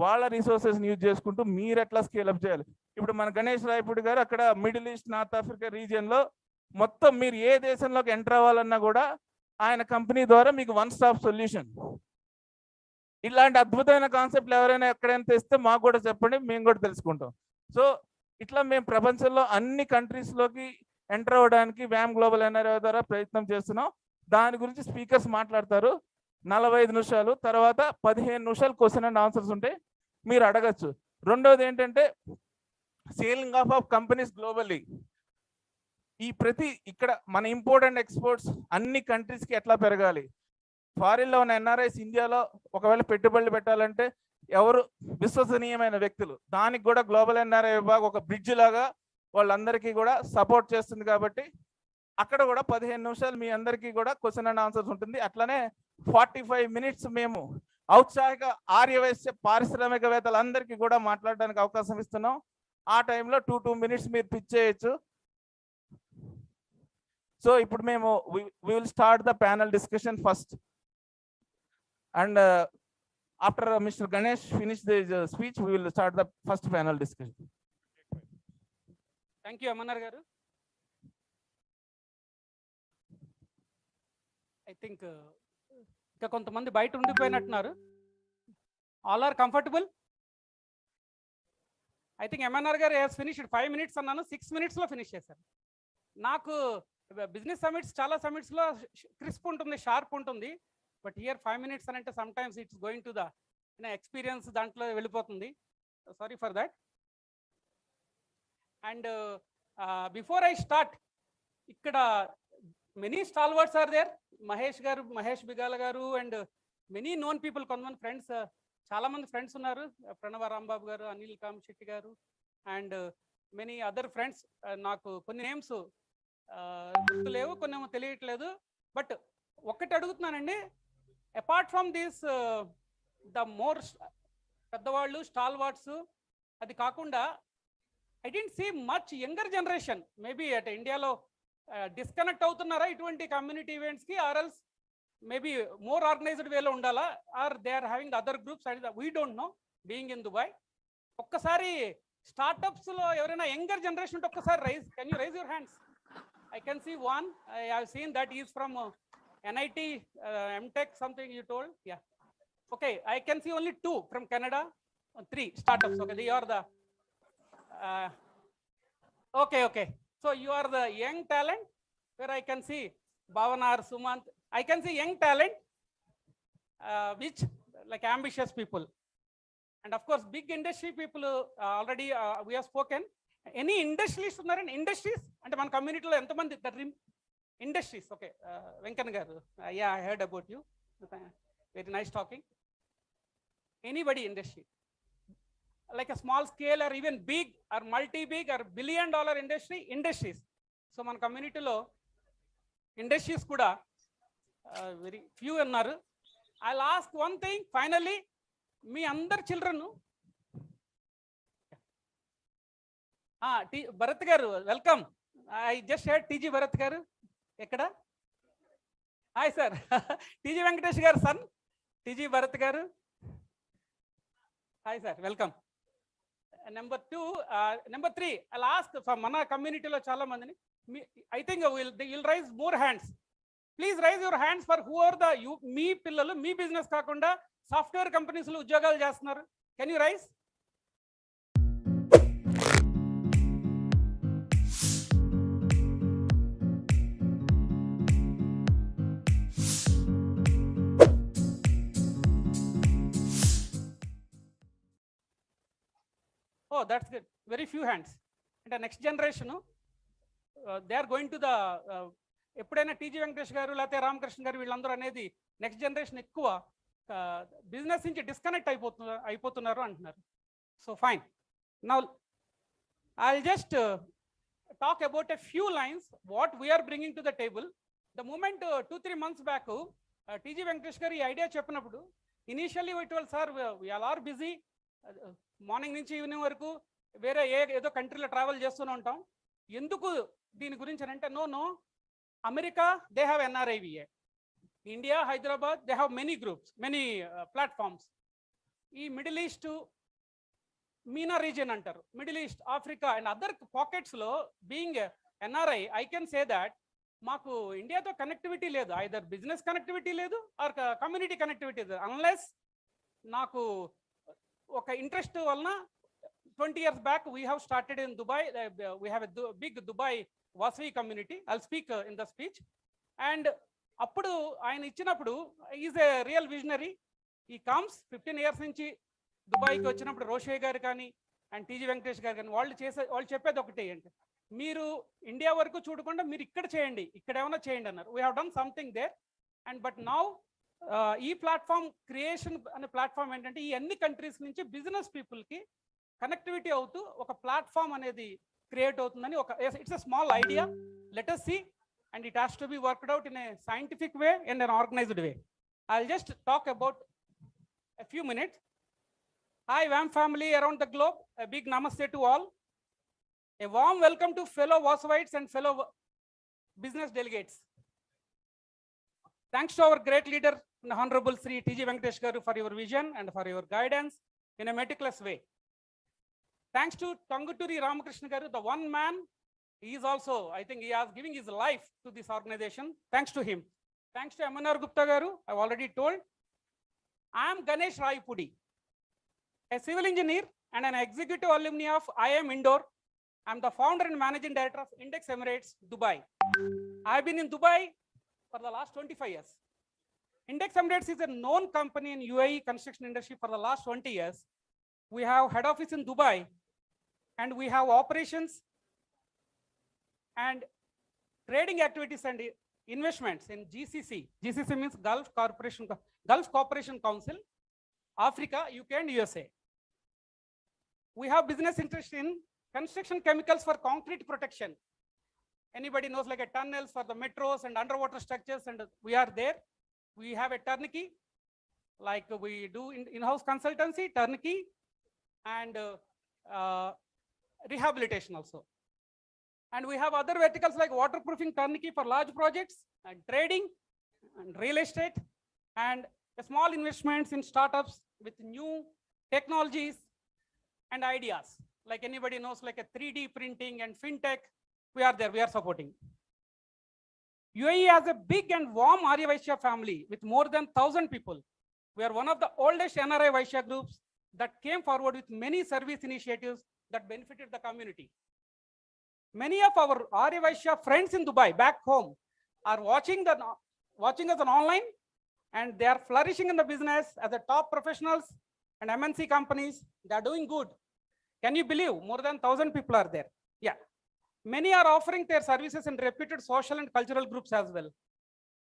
Speaker 6: వాళ్ళ రిసోర్సెస్ని యూజ్ చేసుకుంటూ మీరు ఎట్లా స్కేలప్ చేయాలి. ఇప్పుడు మన గణేష్ రాయపూడి గారు అక్కడ మిడిల్ ఈస్ట్, నార్త్ ఆఫ్రికా రీజియన్లో మొత్తం మీరు ఏ దేశంలోకి ఎంటర్ అవ్వాలన్నా కూడా ఆయన కంపెనీ ద్వారా మీకు వన్ స్టాప్ సొల్యూషన్. ఇలాంటి అద్భుతమైన కాన్సెప్ట్లు ఎవరైనా ఎక్కడైనా తెస్తే మాకు కూడా చెప్పండి, మేము కూడా తెలుసుకుంటాం. సో ఇట్లా మేము ప్రపంచంలో అన్ని కంట్రీస్లోకి ఎంటర్ అవ్వడానికి వ్యామ్ గ్లోబల్ ఎన్ఆర్ఐ ద్వారా ప్రయత్నం చేస్తున్నాం. దాని గురించి స్పీకర్స్ మాట్లాడతారు 45 నిమిషాలు, తర్వాత 15 నిమిషాలు క్వశ్చన్ అండ్ ఆన్సర్స్ ఉంటాయి, మీరు అడగచ్చు. రెండోది ఏంటంటే సేలింగ్ ఆఫ్ కంపెనీస్ గ్లోబల్లీ. ఇక్కడ మన ఇంపోర్ట్ అండ్ ఎక్స్పోర్ట్స్ అన్ని కంట్రీస్కి ఎట్లా పెరగాలి, ఫారిన్లో ఉన్న ఎన్ఆర్ఐస్ ఇండియాలో ఒకవేళ పెట్టుబడులు పెట్టాలంటే ఎవరు విశ్వసనీయమైన వ్యక్తులు, దానికి కూడా గ్లోబల్ ఎన్ఆర్ఐ విభాగం ఒక బ్రిడ్జ్ లాగా వాళ్ళందరికీ కూడా సపోర్ట్ చేస్తుంది. కాబట్టి అక్కడ కూడా 15 నిమిషాలు మీ అందరికీ కూడా క్వశ్చన్ అండ్ ఆన్సర్స్ ఉంటుంది. అట్లనే 45 మినిట్స్ మేము ఔత్సాహిక ఆర్యవైశ్య పారిశ్రామికవేత్తలందరికీ కూడా మాట్లాడడానికి అవకాశం ఇస్తున్నాం. ఆ టైంలో 2 మినిట్స్ మీరు పిచ్ చేయొచ్చు. సో ఇప్పుడు మేము we will start the panel discussion first, and after Mr. Ganesh finish the speech, we will start the first panel discussion.
Speaker 13: Thank you, Amanar garu. I think ఇంకా కొంతమంది బయట ఉండిపోయినట్టున్నారు. All are comfortable. I think MNR గారు has finished 5 minutes అన్నాను, 6 మినిట్స్లో finish చేశారు. నాకు business summits చాలా సమిట్స్లో క్రిస్ప్ ఉంటుంది, షార్ప్ ఉంటుంది, బట్ హియర్ 5 మినిట్స్ అని అంటే sometimes it's going to the experience దాంట్లో వెళ్ళిపోతుంది. Sorry for that. And before I start, ఇక్కడ many stalwarts are there. Mahesh Bigala garu and many known people, కొంతమంది ఫ్రెండ్స్, చాలా మంది ఫ్రెండ్స్ ఉన్నారు. ప్రణవ రాంబాబు గారు, అనిల్ కామశెట్టి గారు అండ్ మెనీ అదర్ ఫ్రెండ్స్. నాకు కొన్ని నేమ్స్ గుర్తులేవు, కొన్ని ఏమో తెలియట్లేదు. బట్ ఒక్కటి అడుగుతున్నానండి, apart from this the more పెద్దవాళ్ళు స్టాల్వార్డ్స్, అది కాకుండా I didn't see much younger generation. Maybe at ఇండియాలో డిస్కనెక్ట్ అవుతున్నారా ఇటువంటి కమ్యూనిటీ ఈవెంట్స్కి, or else maybe more organised వేలో ఉండాలా, or they are having other groups and we don't know being in Dubai. ఒక్కసారి స్టార్టప్స్లో ఎవరైనా యంగర్ జనరేషన్ ఉంటే ఒక్కసారి raise, can you raise your hands? I can see one. I have seen that he is from NIT, MTech, something you told. Yeah. Okay, I can see only 2 from Canada, 3 startups. Okay, they are the. Okay. So you are the young talent, where I can see Bhavanar, Sumant. I can see young talent, which like ambitious people, and of course big industry people. Already we have spoken. Any industries ఉన్నారండి? Industries అంటే మన కమ్యూనిటీలో ఎంతమంది industries? Okay, Venkanna garu, yeah I heard about you, very nice talking. Anybody industry like a small scale or even big or multi big or $1 billion industries. So మన కమ్యూనిటీలో industries కూడా very few ఉన్నారు. I last one thing finally, మీ అందరు children, Bharat garu welcome. I just head TG Bharat garu ఎక్కడ? Hi sir, TG Venkatesh గారు sun TG Bharat garu. Hi sir, welcome. Number 2, number 3, I last మన కమ్యూనిటీలో చాలా మందిని, I think will raise more hands. Please raise your hands for who are the మీ పిల్లలు మీ business కాకుండా సాఫ్ట్వేర్ కంపెనీస్లో ఉద్యోగాలు చేస్తున్నారు. Can you raise? Oh, that's good. Very few hands. And the next generation, they are going to the ఎప్పుడైనా టీజీ వెంకటేష్ గారు లేకపోతే రామకృష్ణ గారు వీళ్ళందరూ అనేది నెక్స్ట్ జనరేషన్ ఎక్కువ బిజినెస్ నుంచి డిస్కనెక్ట్ అయిపోతున్నారు అంటున్నారు. So fine, now I will just talk about a few lines what we're bringing to the table. The moment 2-3 months back TG Venkatesh గారు ఈ ఐడియా చెప్పినప్పుడు initially we told sir we are busy, morning నుంచి evening వరకు వేరే ఏదో కంట్రీలో travel చేస్తూనే ఉంటాం, ఎందుకు దీని గురించి అని అంటే, no, America they have NRIVA, India Hyderabad they have many groups, many platforms. ఈ మిడిల్ ఈస్ట్ మీనా రీజియన్ అంటారు, Middle East, Africa and other పాకెట్స్లో being NRI I can say that మాకు ఇండియాతో కనెక్టివిటీ లేదు, ఐదర్ బిజినెస్ కనెక్టివిటీ లేదు or community connectivity లేదు, unless నాకు ఒక ఇంట్రెస్ట్ వలన 20 years back we have started in Dubai. We have a big Dubai Wasvi community. I'll speak in the speech. And appudu ఆయన ఇచ్చినప్పుడు is a real visionary. He comes 15 years నుంచి దుబాయ్కి వచ్చినప్పుడు రోషయ్య గారు కానీ అండ్ టీజీ వెంకటేష్ గారు కానీ వాళ్ళు చెప్పేది ఒకటి ఏంటి, మీరు ఇండియా వరకు చూడకుండా మీరు ఇక్కడ చేయండి, ఇక్కడ ఏమైనా చేయండి అన్నారు. We have done something there. And but now ఈ ప్లాట్ఫామ్ క్రియేషన్ అనే ప్లాట్ఫామ్ ఏంటంటే ఈ అన్ని కంట్రీస్ నుంచి బిజినెస్ పీపుల్కి కనెక్టివిటీ అవుతూ ఒక ప్లాట్ఫామ్ అనేది క్రియేట్ అవుతుందని ఒక it's a small idea. Let us see and it has to be worked out in a scientific way and an organized way. I'll just talk about a few minutes. Hi WAM family around the globe, a big namaste to all. A warm welcome to fellow Wasavites and fellow business delegates. Thanks to our great leader, the Honorable Sri T.J. Venkatesh Garu, for your vision and for your guidance in a meticulous way. Thanks to Tanguturi Ramakrishna Garu, the one man, he is also, I think he is giving his life to this organization. Thanks to him. Thanks to M.N.R. Gupta Garu, I've already told. I am Ganesh Raipudi, a civil engineer and an executive alumni of IIM Indore. I'm the founder and managing director of Index Emirates, Dubai. I've been in Dubai for the last 25 years. Index Emirates is a known company in UAE construction industry for the last 20 years. We have head office in Dubai and we have operations and trading activities and investments in GCC. GCC means Gulf Cooperation Council, Africa, UK and USA. We have business interest in construction chemicals for concrete protection. Anybody knows like a tunnels for the metros and underwater structures, and we are there. We have a turnkey, like we do in-house consultancy, turnkey, and rehabilitation also. And we have other verticals like waterproofing turnkey for large projects and trading and real estate and small investments in startups with new technologies and ideas. Like anybody knows like a 3D printing and fintech, we are there, we are supporting. UAE has a big and warm Arya Vaishya family with more than 1,000 people. We are one of the oldest NRI Vaishya groups that came forward with many service initiatives that benefited the community. Many of our Arya Vaishya friends in Dubai back home are watching us on online, and they are flourishing in the business as the top professionals and MNC companies. They are doing good. Can you believe more than 1,000 people are there? Yeah. Many are offering their services in reputed social and cultural groups as well.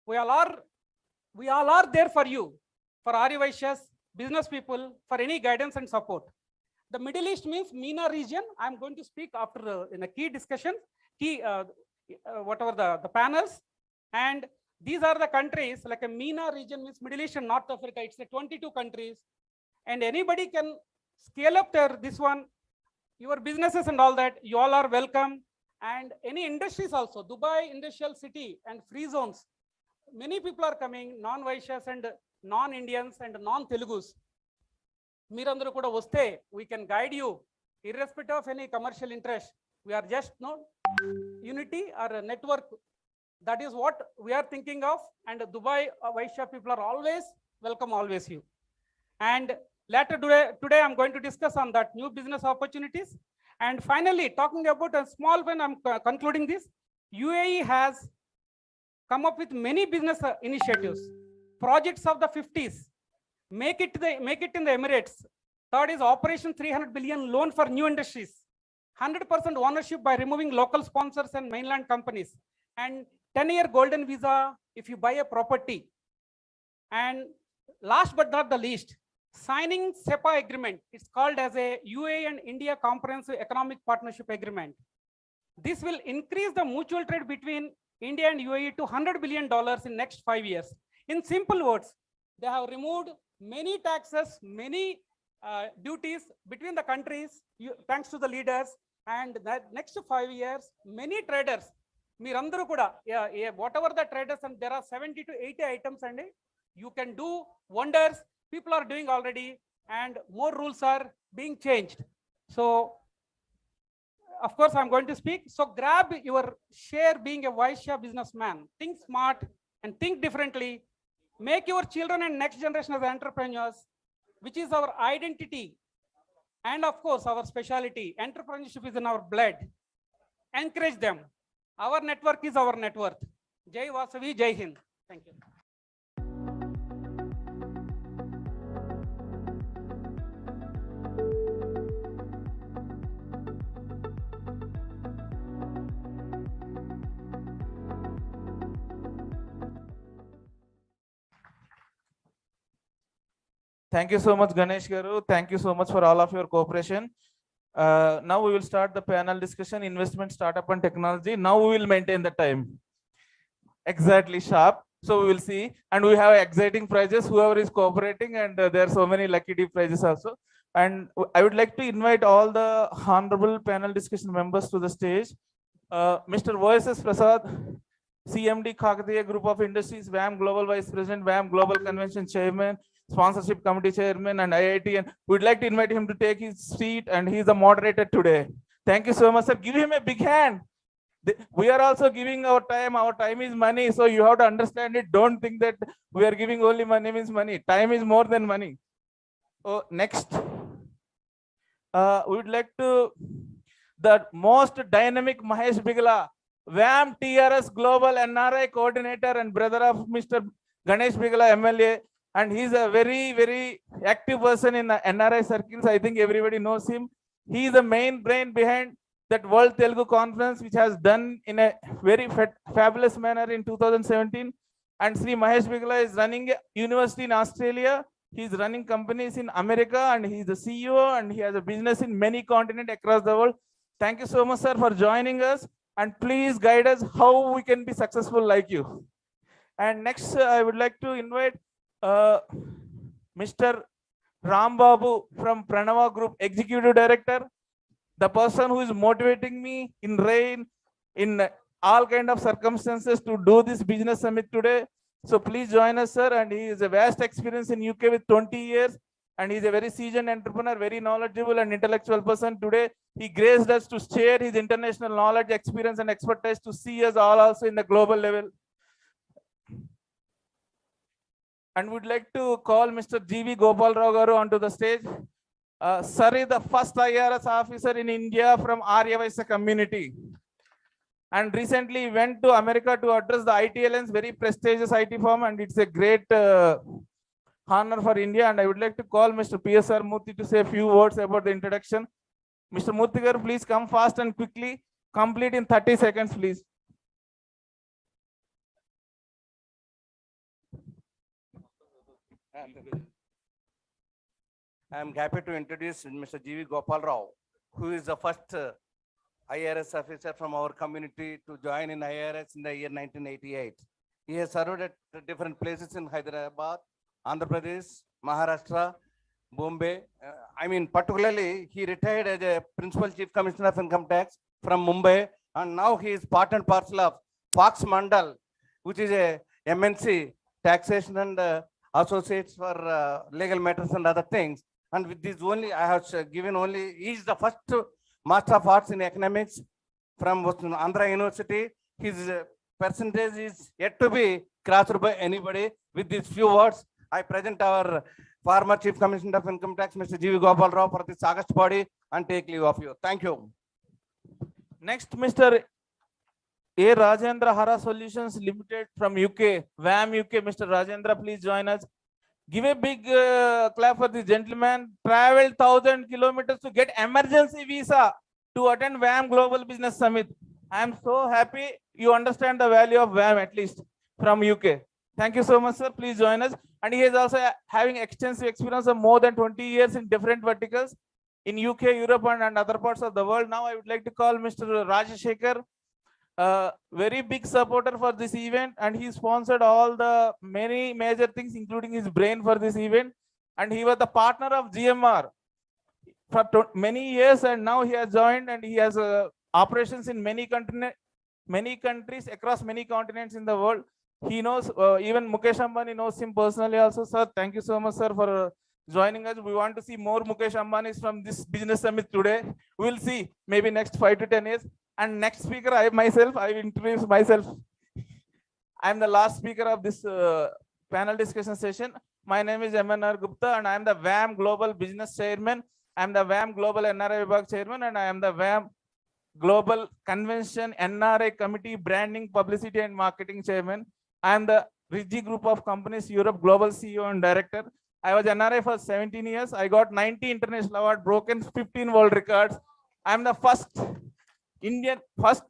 Speaker 13: We all are there for you, for Arya Vaishyas, business people, for any guidance and support. The Middle East means MENA region. I'm going to speak after in a key discussion, whatever the panels. And these are the countries, like a MENA region means Middle East and North Africa. It's 22 countries. And anybody can scale up this one, your businesses and all that, you all are welcome. And any industries also, Dubai industrial city and free zones. Many people are coming, non-Vaishyas and non-Indians and non-Telugus. Meerandaru kuda vaste, we can guide you irrespective of any commercial interest. We are just unity or a network. That is what we are thinking of. And Dubai Vaishya people are always welcome, always you. And later today I'm going to discuss on that new business opportunities. And finally, talking about a small when I'm concluding this, UAE has come up with many business initiatives, projects of the 50s. Make it in the Emirates. Third is Operation 300 billion loan for new industries. 100% ownership by removing local sponsors and mainland companies. And 10-year golden visa if you buy a property. And last but not the least, signing SEPA agreement. It's called as a UAE and India Comprehensive Economic Partnership Agreement. This will increase the mutual trade between India and UAE to $100 billion in next 5 years. In simple words, they have removed many taxes, many duties between the countries, thanks to the leaders. And that next 5 years, many traders, meerandaru kuda, whatever the traders, and there are 70 to 80 items, and you can do wonders. People are doing already. and more rules are being changed. So, of course, I'm going to speak. So grab your share being a Vaishya businessman. Think smart and think differently. Make your children and next generation as entrepreneurs, which is our identity. And of course, our specialty. Entrepreneurship is in our blood. Encourage them. Our network is our net worth. Jai Vasavi, Jai Hind. Thank you.
Speaker 6: Thank you so much, Ganesh Garu. Thank you so much for all of your cooperation. Now we will start the panel discussion, investment, startup and technology. Now we will maintain the time. Exactly sharp. So we will see. And we have exciting prizes, whoever is cooperating, and there are so many lucky deep prizes also. And I would like to invite all the honorable panel discussion members to the stage. Mr. VSS Prasad, CMD Kakatiya Group of Industries, VAM Global Vice President, VAM Global Convention Chairman, Sponsorship Committee Chairman, and IIT. And we'd like to invite him to take his seat, and he's the moderator today. Thank you so much, sir. Give him a big hand. We are also giving our time. Our time is money, so you have to understand it. Don't think that we are giving only money means money. Time is more than money. Oh, next. We would like to the most dynamic Mahesh Bigla, VAM TRS Global NRI Coordinator and brother of Mr. Ganesh Bigla MLA. And he's a very, very active person in the NRI circles. I think everybody knows him. He is the main brain behind that World Telugu Conference, which has done in a very fabulous manner in 2017. And Sri Mahesh Bigla is running a university in Australia. He's running companies in America, and he's the CEO, and he has a business in many continents across the world. Thank you so much, sir, for joining us. And please guide us how we can be successful like you. And next, I would like to invite Mr. Rambabu from Pranava Group, Executive Director, the person who is motivating me in rain, in all kind of circumstances to do this business summit today. So please join us, sir. And he is a vast experience in UK with 20 years. And he's a very seasoned entrepreneur, very knowledgeable and intellectual person. Today, he graced us to share his international knowledge, experience, and expertise to see us all also in the global level. And we'd like to call Mr. G.V. Gopal Rao Garu onto the stage. Sir is the first IRS officer in India from Aryavaisya community. And recently went to America to address the IT Alliance, very prestigious IT firm, and it's a great honor for India. And I would like to call Mr. PSR Murthy to say a few words about the introduction. Mr. Murthy Garu, please come fast and quickly. Complete in 30 seconds, please.
Speaker 4: I am happy to introduce Mr. G.V. Gopal Rao, who is the first IRS officer from our community to join in IRS in the year 1988. He has served at different places in Hyderabad, Andhra Pradesh, Maharashtra, Bombay. Particularly, he retired as a Principal Chief Commissioner of Income Tax from Mumbai, and now he is part and parcel of Fox Mandal, which is a MNC taxation and associates for legal matters and other things. And with this only, I have given only, he is the first Master of Arts in Economics from Andhra University. His percentage is yet to be crossed by anybody. With these few words, I present our former Chief Commissioner of Income Tax, Mr. G.V. Gopal Rao, for this August body and take leave of you. Thank you.
Speaker 6: Next, Mr. A. Rajendra Hara Solutions Limited from UK, VAM UK. Mr. Rajendra, please join us. Give a big clap for this gentleman. Traveled 1,000 kilometers to get emergency visa to attend VAM Global Business Summit. I am so happy you understand the value of VAM, at least from UK. Thank you so much, sir. Please join us. And he is also having extensive experience of more than 20 years in different verticals in UK, Europe, and other parts of the world. Now I would like to call Mr. Rajashekar, very big supporter for this event, and he sponsored all the many major things, including his brain for this event. And he was the partner of GMR for many years, and now he has joined, and he has operations in many countries across many continents in the world. He knows even Mukesh Ambani knows him personally also. Sir, thank you so much, sir, for joining us. We want to see more Mukesh Ambanis from this business summit today. We will see maybe next 5 to 10 years. And next speaker, I will introduce myself. I am the last speaker of this panel discussion session. My name is MNR Gupta and I am the VAM Global Business Chairman. I am the VAM Global NRI Vibhag Chairman and I am the VAM Global Convention NRI Committee Branding, Publicity and Marketing Chairman. I am the Rigi Group of Companies Europe Global CEO and Director. I was NRI for 17 years. I got 90 international awards, broken 15 world records. I am the first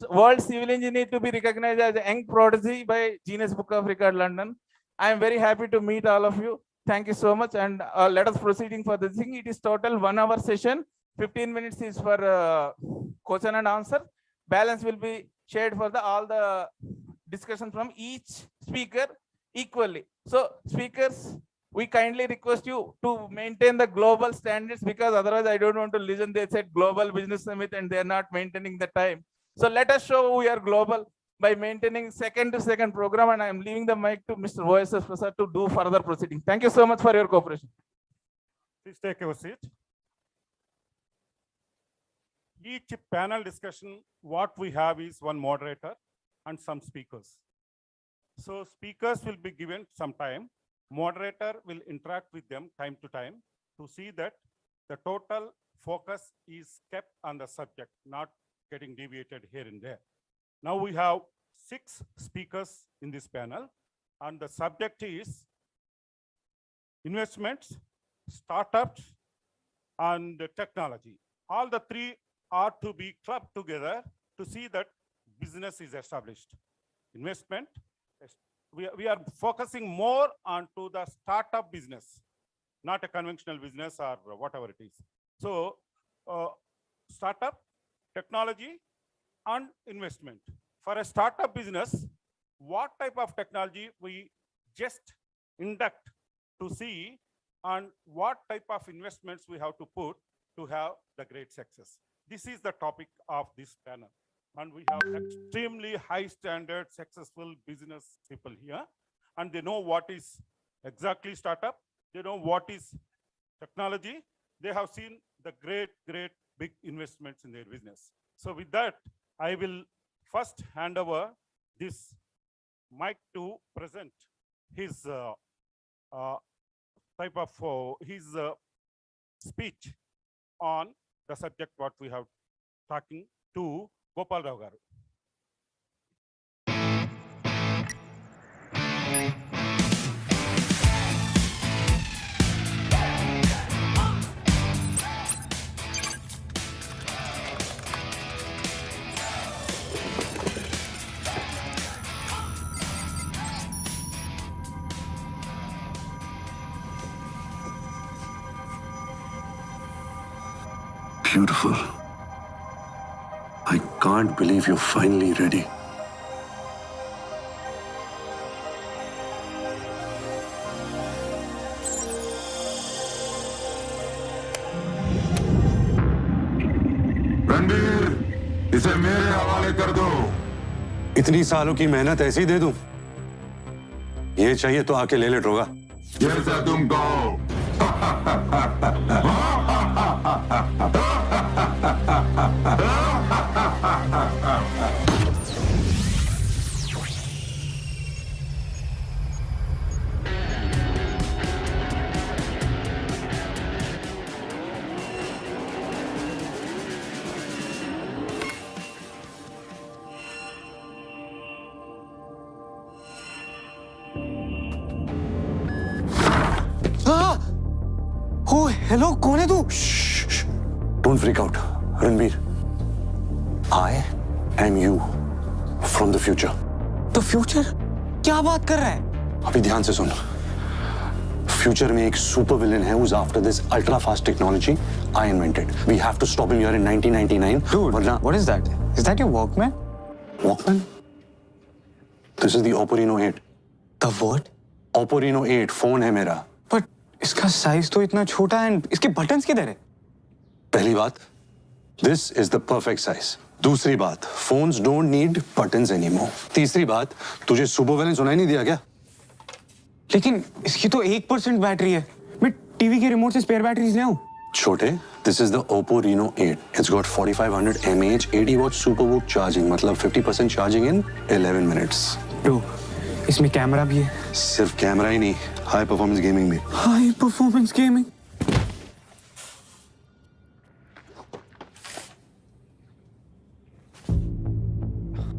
Speaker 6: world civil engineer to be recognized as a young prodigy by Guinness Book of Record London. I am very happy to meet all of you. Thank you so much. And let us proceeding for the thing. It is total 1 hour session. 15 minutes is for question and answer. Balance will be shared for all the discussion from each speaker equally. So speakers, we kindly request you to maintain the global standards because otherwise I don't want to listen. They said global business summit and they are not maintaining the time. So let us show we are global by maintaining second to second program. And I am leaving the mic to Mr. OSS Prasad to do further proceeding. Thank you so much for your cooperation.
Speaker 14: Please take your seat. Each panel discussion, what we have is one moderator and some speakers. So speakers will be given some time. Moderator will interact with them time to time to see that the total focus is kept on the subject, not getting deviated here and there. Now we have 6 speakers in this panel and the subject is investments, startups, and technology. All the 3 are to be clubbed together to see that business is established. Investment, we are focusing more onto the startup business, not a conventional business or whatever it is. So startup, technology, and investment. For a startup business, what type of technology we just induct to see and what type of investments we have to put to have the great success. This is the topic of this panel. And we have extremely high standard, successful business people here. And they know what is exactly startup. They know what is technology. They have seen the great big investments in their business. So with that, I will first hand over this mic to present his type of his speech on the subject what we have talking to Gopal Rao garu.
Speaker 15: Beautiful. I can't believe you're finally ready.
Speaker 16: Ranbir, इसे मेरे हवाले कर दो।
Speaker 15: इतनी सालों की मेहनत ऐसे ही दे दूं? ये चाहिए तो आके ले ले ड्रोगा।
Speaker 16: जैसा तुम कहो।
Speaker 17: हेलो कौन है तू?
Speaker 15: Don't freak out, Ranveer. I am you from the future.
Speaker 17: The future? क्या बात कर रहा है?
Speaker 15: अभी ध्यान से सुन. Future में एक super villain है who's after this ultra fast technology I invented. We have to stop him here in 1999.
Speaker 17: Dude, what is that? Is that your Walkman?
Speaker 15: Walkman? This is the Oppo Reno 8.
Speaker 17: The what?
Speaker 15: Oppo Reno 8 phone है मेरा.
Speaker 17: But इसका size तो इतना छोटा है and इसके buttons किधर है?
Speaker 15: पहली बात, this is the perfect size. दूसरी बात, phones don't need buttons anymore. तीसरी बात, तुझे सुपर विलेन सुनाई नहीं दिया क्या?
Speaker 17: लेकिन इसकी तो 1% बैटरी है. मैं टीवी के रिमोट से स्पेयर बैटरीज ले आऊं?
Speaker 15: छोटे, this is the Oppo Reno 8. It's got 4500 mAh 80 watt super boot charging, मतलब 50% charging in 11 minutes.
Speaker 17: Bro, इसमें कैमरा भी है?
Speaker 15: सिर्फ कैमरा ही नहीं, हाई परफॉर्मेंस गेमिंग भी.
Speaker 17: High performance gaming?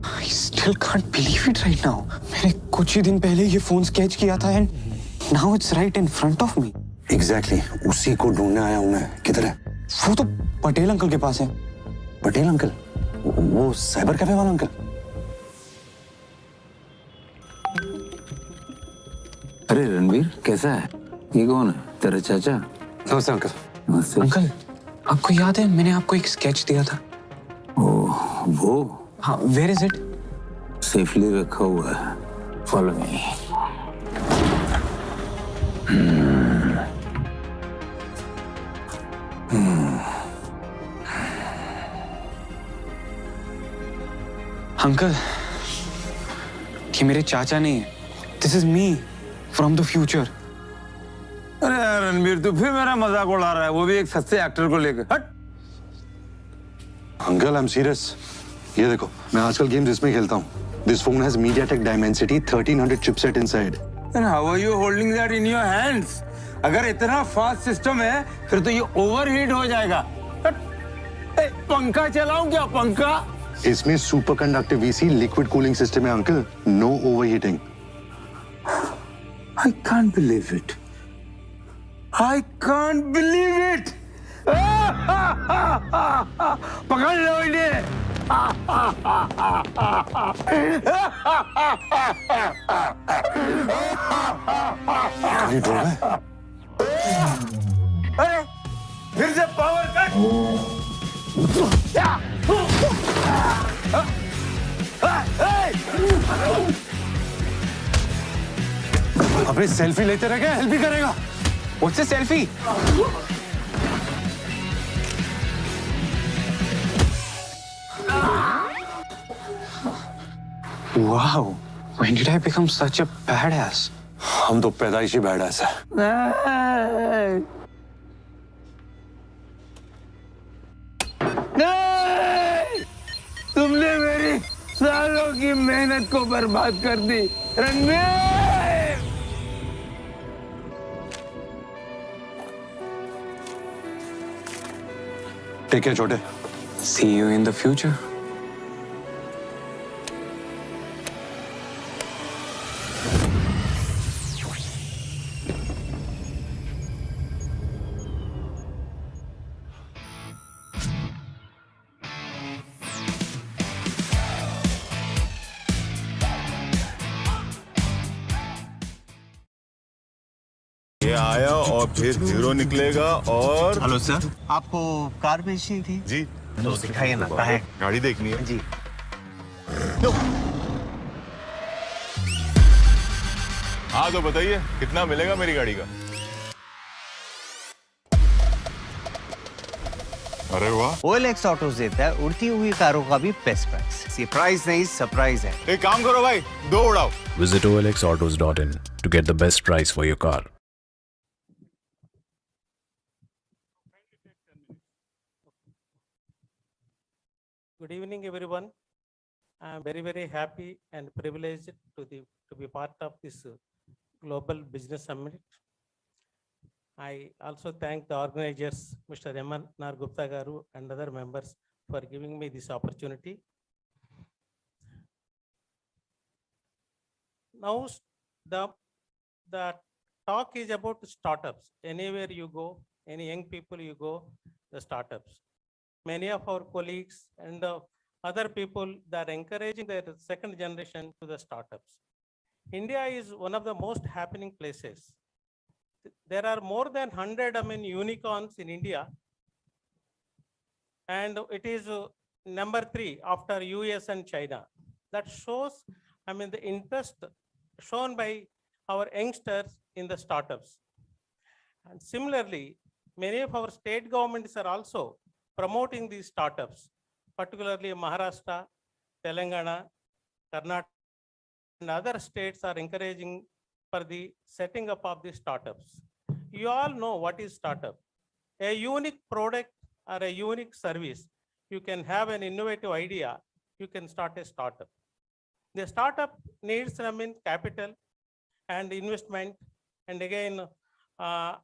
Speaker 17: I still can't believe it right now. मैंने कुछ ही दिन पहले ये फोन स्केच किया था and now it's right in front of me.
Speaker 15: Exactly, उसी को ढूंढने आया हूं मैं. किधर है?
Speaker 17: वो तो पटेल अंकल के पास है.
Speaker 15: पटेल अंकल? वो साइबर कैफे वाला अंकल?
Speaker 18: अरे रणवीर, कैसा है? ये कौन है? तेरा चाचा?
Speaker 15: नमस्ते अंकल.
Speaker 18: नमस्ते.
Speaker 17: अंकल, आपको याद है मैंने आपको एक स्केच दिया था?
Speaker 18: ओह, वो?
Speaker 17: हाँ, where is it?
Speaker 18: सेफली रखा हुआ है. Follow me.
Speaker 17: अंकल, ये मेरे चाचा नहीं है. This is me from the future.
Speaker 18: अरे यार रणवीर, तू फिर मेरा मजाक उड़ा रहा है, वो भी एक सस्ते एक्टर को लेकर. हट.
Speaker 15: Uncle, I am serious. ये देखो, मैं आजकल गेम्स इसमें खेलता हूँ. This phone has MediaTek Dimensity 1300 chipset inside.
Speaker 18: And how are you holding that in your hands? अगर इतना फास्ट सिस्टम है, फिर तो ये ओवरहीट हो जाएगा. हट. पंखा चलाऊं क्या? पंखा?
Speaker 15: इसमें super conductive VC liquid cooling system है uncle. No overheating.
Speaker 18: I can't believe it. I can't believe it. पकड़ लो इन्हें.
Speaker 15: गाड़ी ड्रॉप है.
Speaker 18: अरे फिर से पावर कट.
Speaker 15: अबे सेल्फी लेते रह गए, हेल्प भी करेगा.
Speaker 17: What's a selfie? Wow, when did I become such a badass?
Speaker 15: हम तो पैदाइशी बैडास है.
Speaker 18: तुमने मेरी सालों की मेहनत को बर्बाद कर दी रणवीर.
Speaker 15: टेक केयर छोटे.
Speaker 17: See you in the future.
Speaker 16: ये आया और फिर जीरो निकलेगा. और
Speaker 5: हेलो सर, आपको कार बेचनी थी?
Speaker 16: जी.
Speaker 5: तो दिखाइए ना, कहाँ है?
Speaker 16: गाड़ी देखनी है
Speaker 5: जी.
Speaker 16: हाँ तो बताइए, कितना मिलेगा मेरी गाड़ी का? अरे वाह.
Speaker 5: OLX ऑटोज देता है उड़ती हुई कारों का भी बेस्ट प्राइस. ये प्राइस नहीं, सरप्राइज है.
Speaker 16: एक काम करो भाई, दो उड़ाओ.
Speaker 9: Visit olxautos.in to get the best price for your car.
Speaker 13: Good evening, everyone. I am very, very happy and privileged to be part of this Global Business Summit. I also thank the organizers, Mr. M.N.R. Gupta Garu and other members for giving me this opportunity. Now, the talk is about startups. Anywhere you go, any young people you go, the startups. Many of our colleagues and other people that are encouraging their second generation to the startups. India is one of the most happening places. There are more than 100, unicorns in India. And it is number 3 after US and China. That shows, the interest shown by our youngsters in the startups. And similarly, many of our state governments are also promoting these startups, particularly Maharashtra, Telangana, Karnataka, and other states are encouraging for the setting up of these startups. You all know what is startup. A unique product or a unique service. You can have an innovative idea. You can start a startup. The startup needs, capital and investment, and again, a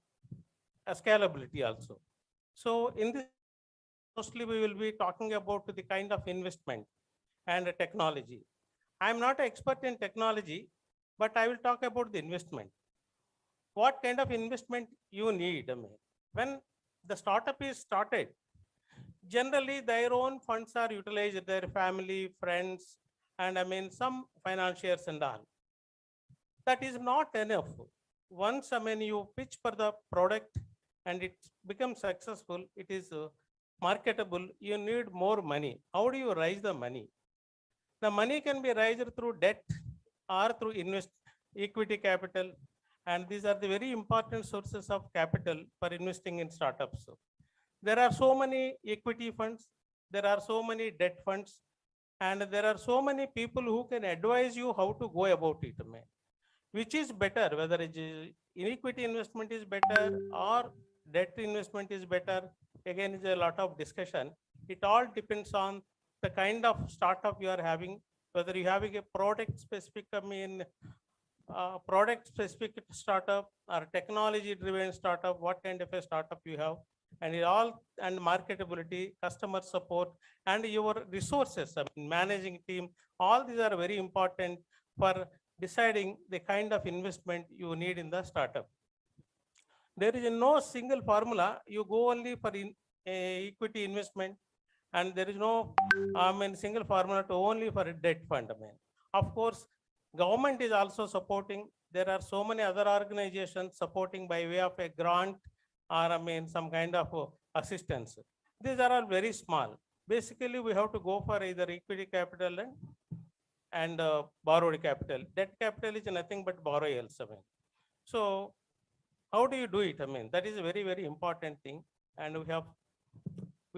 Speaker 13: scalability also. So in this, mostly we will be talking about the kind of investment and technology. I'm not an expert in technology, but I will talk about the investment. What kind of investment you need? When the startup is started, generally their own funds are utilized, their family, friends, and some financiers and all. That is not enough. Once you pitch for the product and it becomes successful, it is marketable, you need more money. How do you raise the money? The money can be raised through debt or through equity capital, and these are the very important sources of capital for investing in startups. There are so many equity funds, there are so many debt funds, and there are so many people who can advise you how to go about it. Which is better, whether it is equity investment is better or debt investment is better? Again, is a lot of discussion. It all depends on the kind of startup you are having, whether you having a product specific, product specific startup or technology driven startup, what kind of a startup you have, and it all, and marketability, customer support, and your resources, managing team, all these are very important for deciding the kind of investment you need in the startup. There is no single formula. You go only for equity investment, and there is no single formula to only for a debt fund. Of course, government is also supporting. There are so many other organizations supporting by way of a grant or some kind of assistance. These are all very small. Basically, we have to go for either equity capital and borrowed capital. Debt capital is nothing but borrow else. So how do you do it? That is a very, very important thing. And we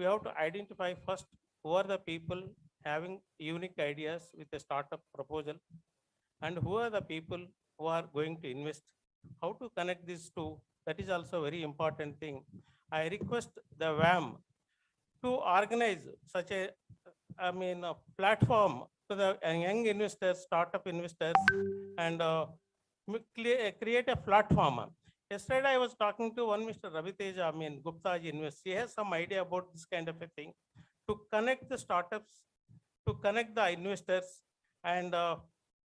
Speaker 13: have to identify first who are the people having unique ideas with a startup proposal, and who are the people who are going to invest. How to connect these two? That is also a very important thing. I request the WAM to organize such a platform to the young investors, startup investors, and create a platform. Yesterday, I was talking to one Mr. Raviteja, Gupta Invest. He has some idea about this kind of a thing to connect the startups, to connect the investors, and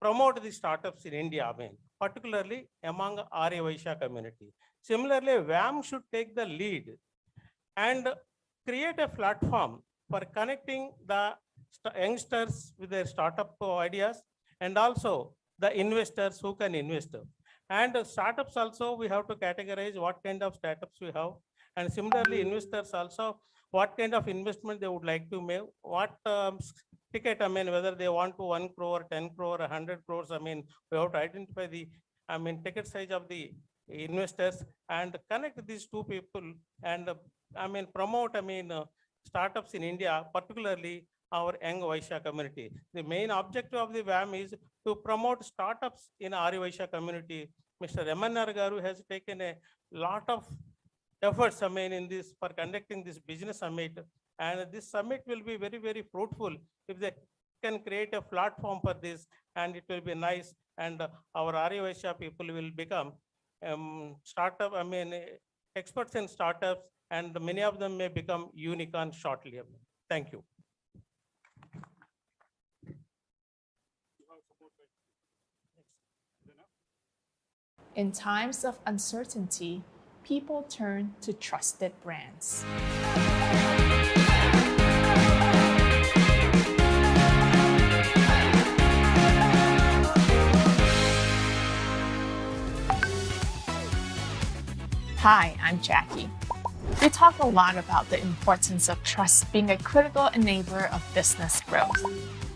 Speaker 13: promote the startups in India, particularly among Arya Vaishya community. Similarly, WAM should take the lead and create a platform for connecting the youngsters with their startup ideas, and also the investors who can invest. And startups also, we have to categorize what kind of startups we have. And similarly, investors also, what kind of investment they would like to make, what ticket, whether they want to 1 crore, 10 crore, 100 crores, we have to identify the, ticket size of the investors and connect these two people and, promote, startups in India, particularly our young Vaishya community. The main objective of the WAM is to promote startups in Arya Vaishya community. Mr. Ramanar Garu has taken a lot of efforts, in this for conducting this business summit, and this summit will be very, very fruitful if they can create a platform for this, and it will be nice, and our Arya Vaishya people will become startup, experts in startups, and many of them may become unicorns shortly. Thank you.
Speaker 7: In times of uncertainty, people turn to trusted brands. Hi, I'm Jackie. We talk a lot about the importance of trust being a critical enabler of business growth.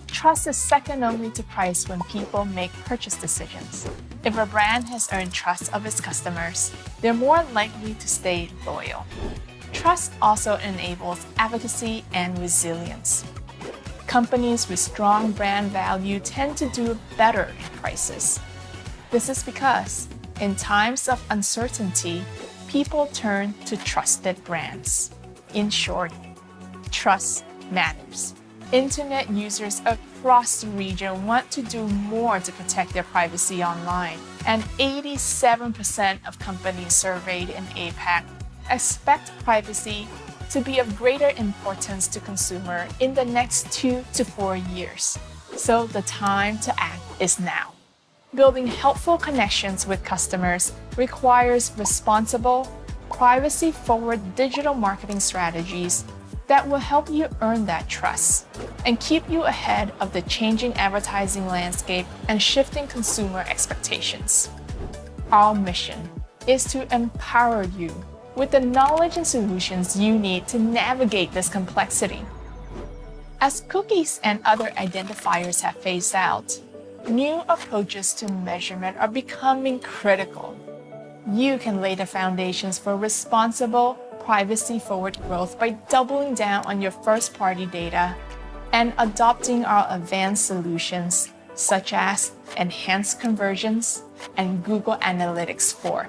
Speaker 7: Trust is second only to price when people make purchase decisions. If a brand has earned trust of its customers, they're more likely to stay loyal. Trust also enables advocacy and resilience. Companies with strong brand value tend to do better in crisis. This is because in times of uncertainty, people turn to trusted brands. In short, trust matters. Internet users across the region want to do more to protect their privacy online, and 87% of companies surveyed in APAC expect privacy to be of greater importance to consumer in the next 2 to 4 years. So the time to act is now. Building helpful connections with customers requires responsible, privacy-forward digital marketing strategies that will help you earn that trust and keep you ahead of the changing advertising landscape and shifting consumer expectations. Our mission is to empower you with the knowledge and solutions you need to navigate this complexity. As cookies and other identifiers have phased out, new approaches to measurement are becoming critical. You can lay the foundations for responsible, privacy-forward growth by doubling down on your first-party data and adopting our advanced solutions such as enhanced conversions and Google Analytics 4.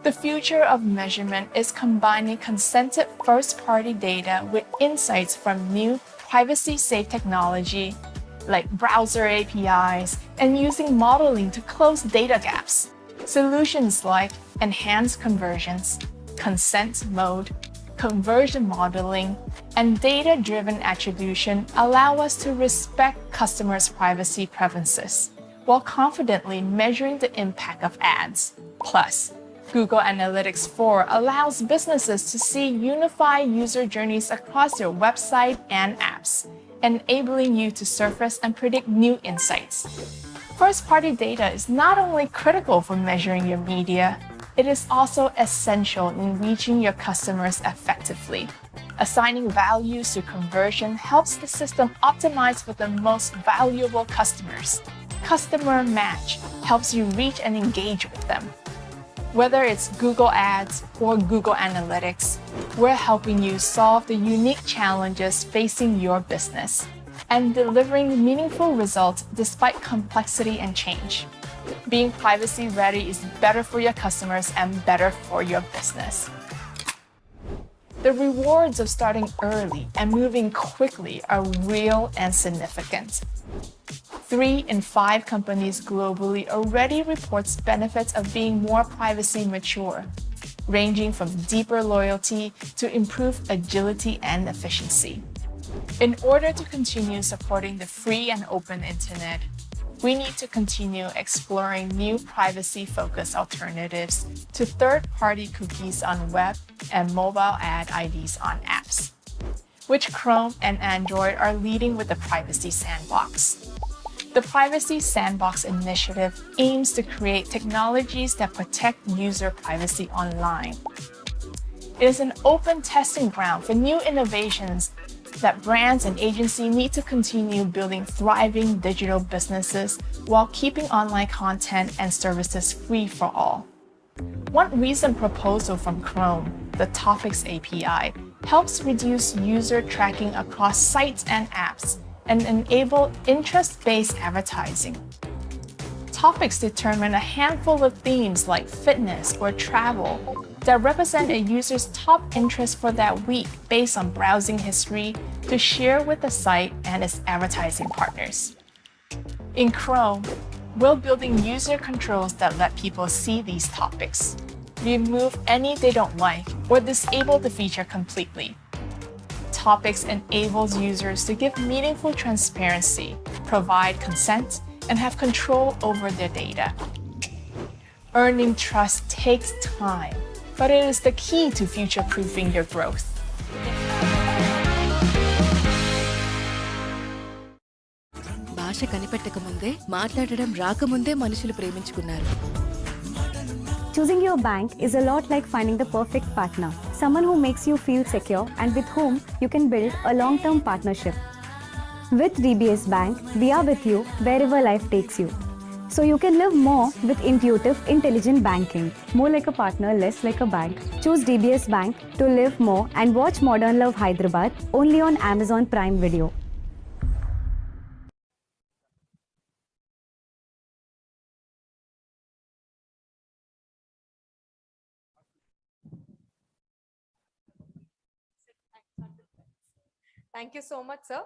Speaker 7: The future of measurement is combining consented first-party data with insights from new privacy-safe technology like browser APIs and using modeling to close data gaps. Solutions like enhanced conversions, consent mode, conversion modeling, and data-driven attribution allow us to respect customers' privacy preferences while confidently measuring the impact of ads. Plus, Google Analytics 4 allows businesses to see unified user journeys across your website and apps, enabling you to surface and predict new insights. First-party data is not only critical for measuring your media, it is also essential in reaching your customers effectively. Assigning values to conversion helps the system optimize for the most valuable customers. Customer Match helps you reach and engage with them. Whether it's Google Ads or Google Analytics, we're helping you solve the unique challenges facing your business and delivering meaningful results despite complexity and change. Being privacy ready is better for your customers and better for your business. The rewards of starting early and moving quickly are real and significant. 3 in 5 companies globally already reports benefits of being more privacy mature, ranging from deeper loyalty to improved agility and efficiency. In order to continue supporting the free and open internet, we need to continue exploring new privacy-focused alternatives to third-party cookies on web and mobile ad IDs on apps, which Chrome and Android are leading with the Privacy Sandbox. The Privacy Sandbox initiative aims to create technologies that protect user privacy online. It is an open testing ground for new innovations that brands and agencies need to continue building thriving digital businesses while keeping online content and services free for all. One recent proposal from Chrome, the Topics API, helps reduce user tracking across sites and apps and enable interest-based advertising. Topics determine a handful of themes like fitness or travel that represent a user's top interest for that week based on browsing history to share with the site and its advertising partners. In Chrome, we're building user controls that let people see these topics, remove any they don't like, or disable the feature completely. Topics enables users to give meaningful transparency, provide consent, and have control over their data. Earning trust takes time, but it is the key to future-proofing your growth.
Speaker 1: భాష కనిపెట్టకముందే మాట్లాడడం రాకముందే మనుషులు ప్రేమించుకున్నారు.
Speaker 8: Choosing your bank is a lot like finding the perfect partner, someone who makes you feel secure and with whom you can build a long-term partnership. With DBS Bank, we are with you wherever life takes you. So you can live more with intuitive, intelligent banking. More like a partner, less like a bank. Choose DBS Bank to live more and watch Modern Love Hyderabad only on Amazon Prime Video.
Speaker 2: Thank you so much, sir.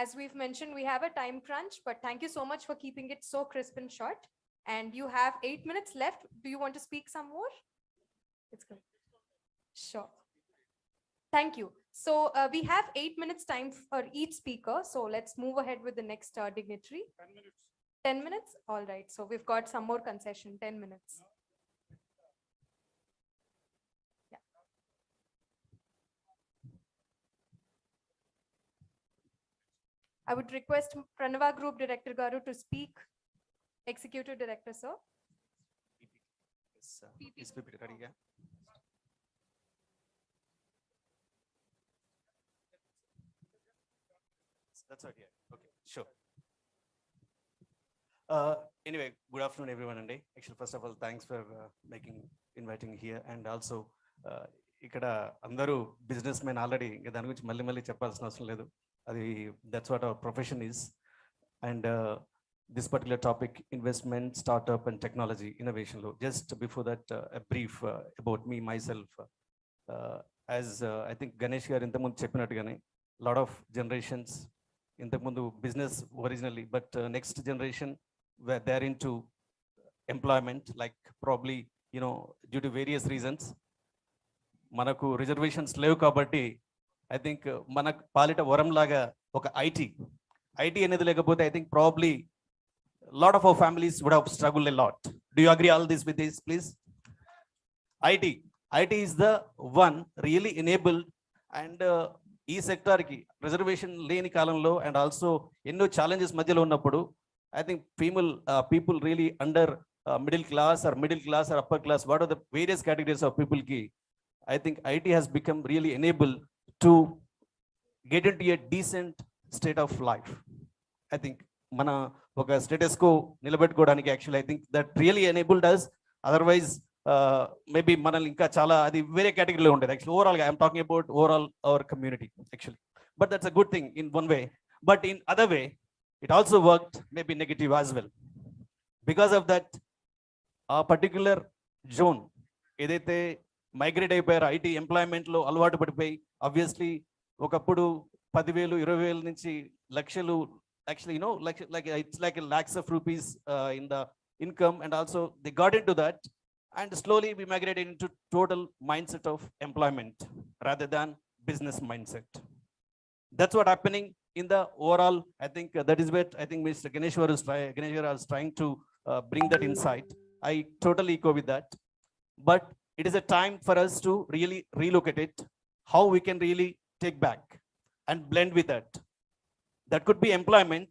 Speaker 2: As we've mentioned, we have a time crunch, but thank you so much for keeping it so crisp and short. And you have 8 minutes left. Do you want to speak some more? It's good. Sure. Thank you. So we have 8 minutes time for each speaker. So let's move ahead with the next dignitary.
Speaker 14: 10 minutes.
Speaker 2: 10 minutes? All right. So we've got some more concession, 10 minutes. Yeah. I would request Pranava Group Director Garu to speak. Executive Director, sir.
Speaker 10: That's right. Yeah. Okay. Sure. Anyway, good afternoon, everyone. And actually, first of all, thanks for inviting here, and also ఇక్కడ అందరూ business men already ఇంకా దాని గురించి మళ్ళీ చెప్పాల్సిన అవసరం లేదు. అది that's what our profession is. And this particular topic, investment, startup, and technology innovation. Just before that, a brief about me myself. As I think Ganesh garu intamundu cheppinatugane, lot of generations intamundu business originally, but next generation were there into employment, like probably due to various reasons. Manaku reservations levu kabatti I think manaku palita varam laga oka IT anedi lekapothe I think probably a lot of our families would have struggled a lot. Do you agree all this with this, please? IT is the one really enabled, and ఈ sector కి reservation లేని కాలంలో and also ఎన్నో challenges మధ్యలో ఉన్నప్పుడు I think people really under middle class or upper class, what are the various categories of people కి I think IT has become really enable to get in to a decent state of life. I think మన ఒక status కో నిలబెట్టుకోవడానికి actually I think that really enabled us. Otherwise maybe మనల్ని ఇంకా చాలా అది వేరే కేటగిరీలో ఉండేది యాక్చువల్లీ. ఓవరాల్గా I'm talking about overall our community actually. But that's a good thing in one way, but in other way it also worked maybe negative as well. Because of that ఆ particular zone ఏదైతే migrate అయిపోయారో IT ఎంప్లాయ్మెంట్లో అలవాటు పడిపోయి, obviously ఒకప్పుడు 10,000 20,000 నుంచి లక్షలు, actually like it's like lakhs of rupees in the income, and also they got into that, and slowly we migrated into total mindset of employment rather than business mindset. That's what happening in the overall. I think that is what I think Mr. Ganesh was trying to bring that insight. I totally echo with that, but it is a time for us to really relook at it, how we can really take back and blend with that. That could be employment,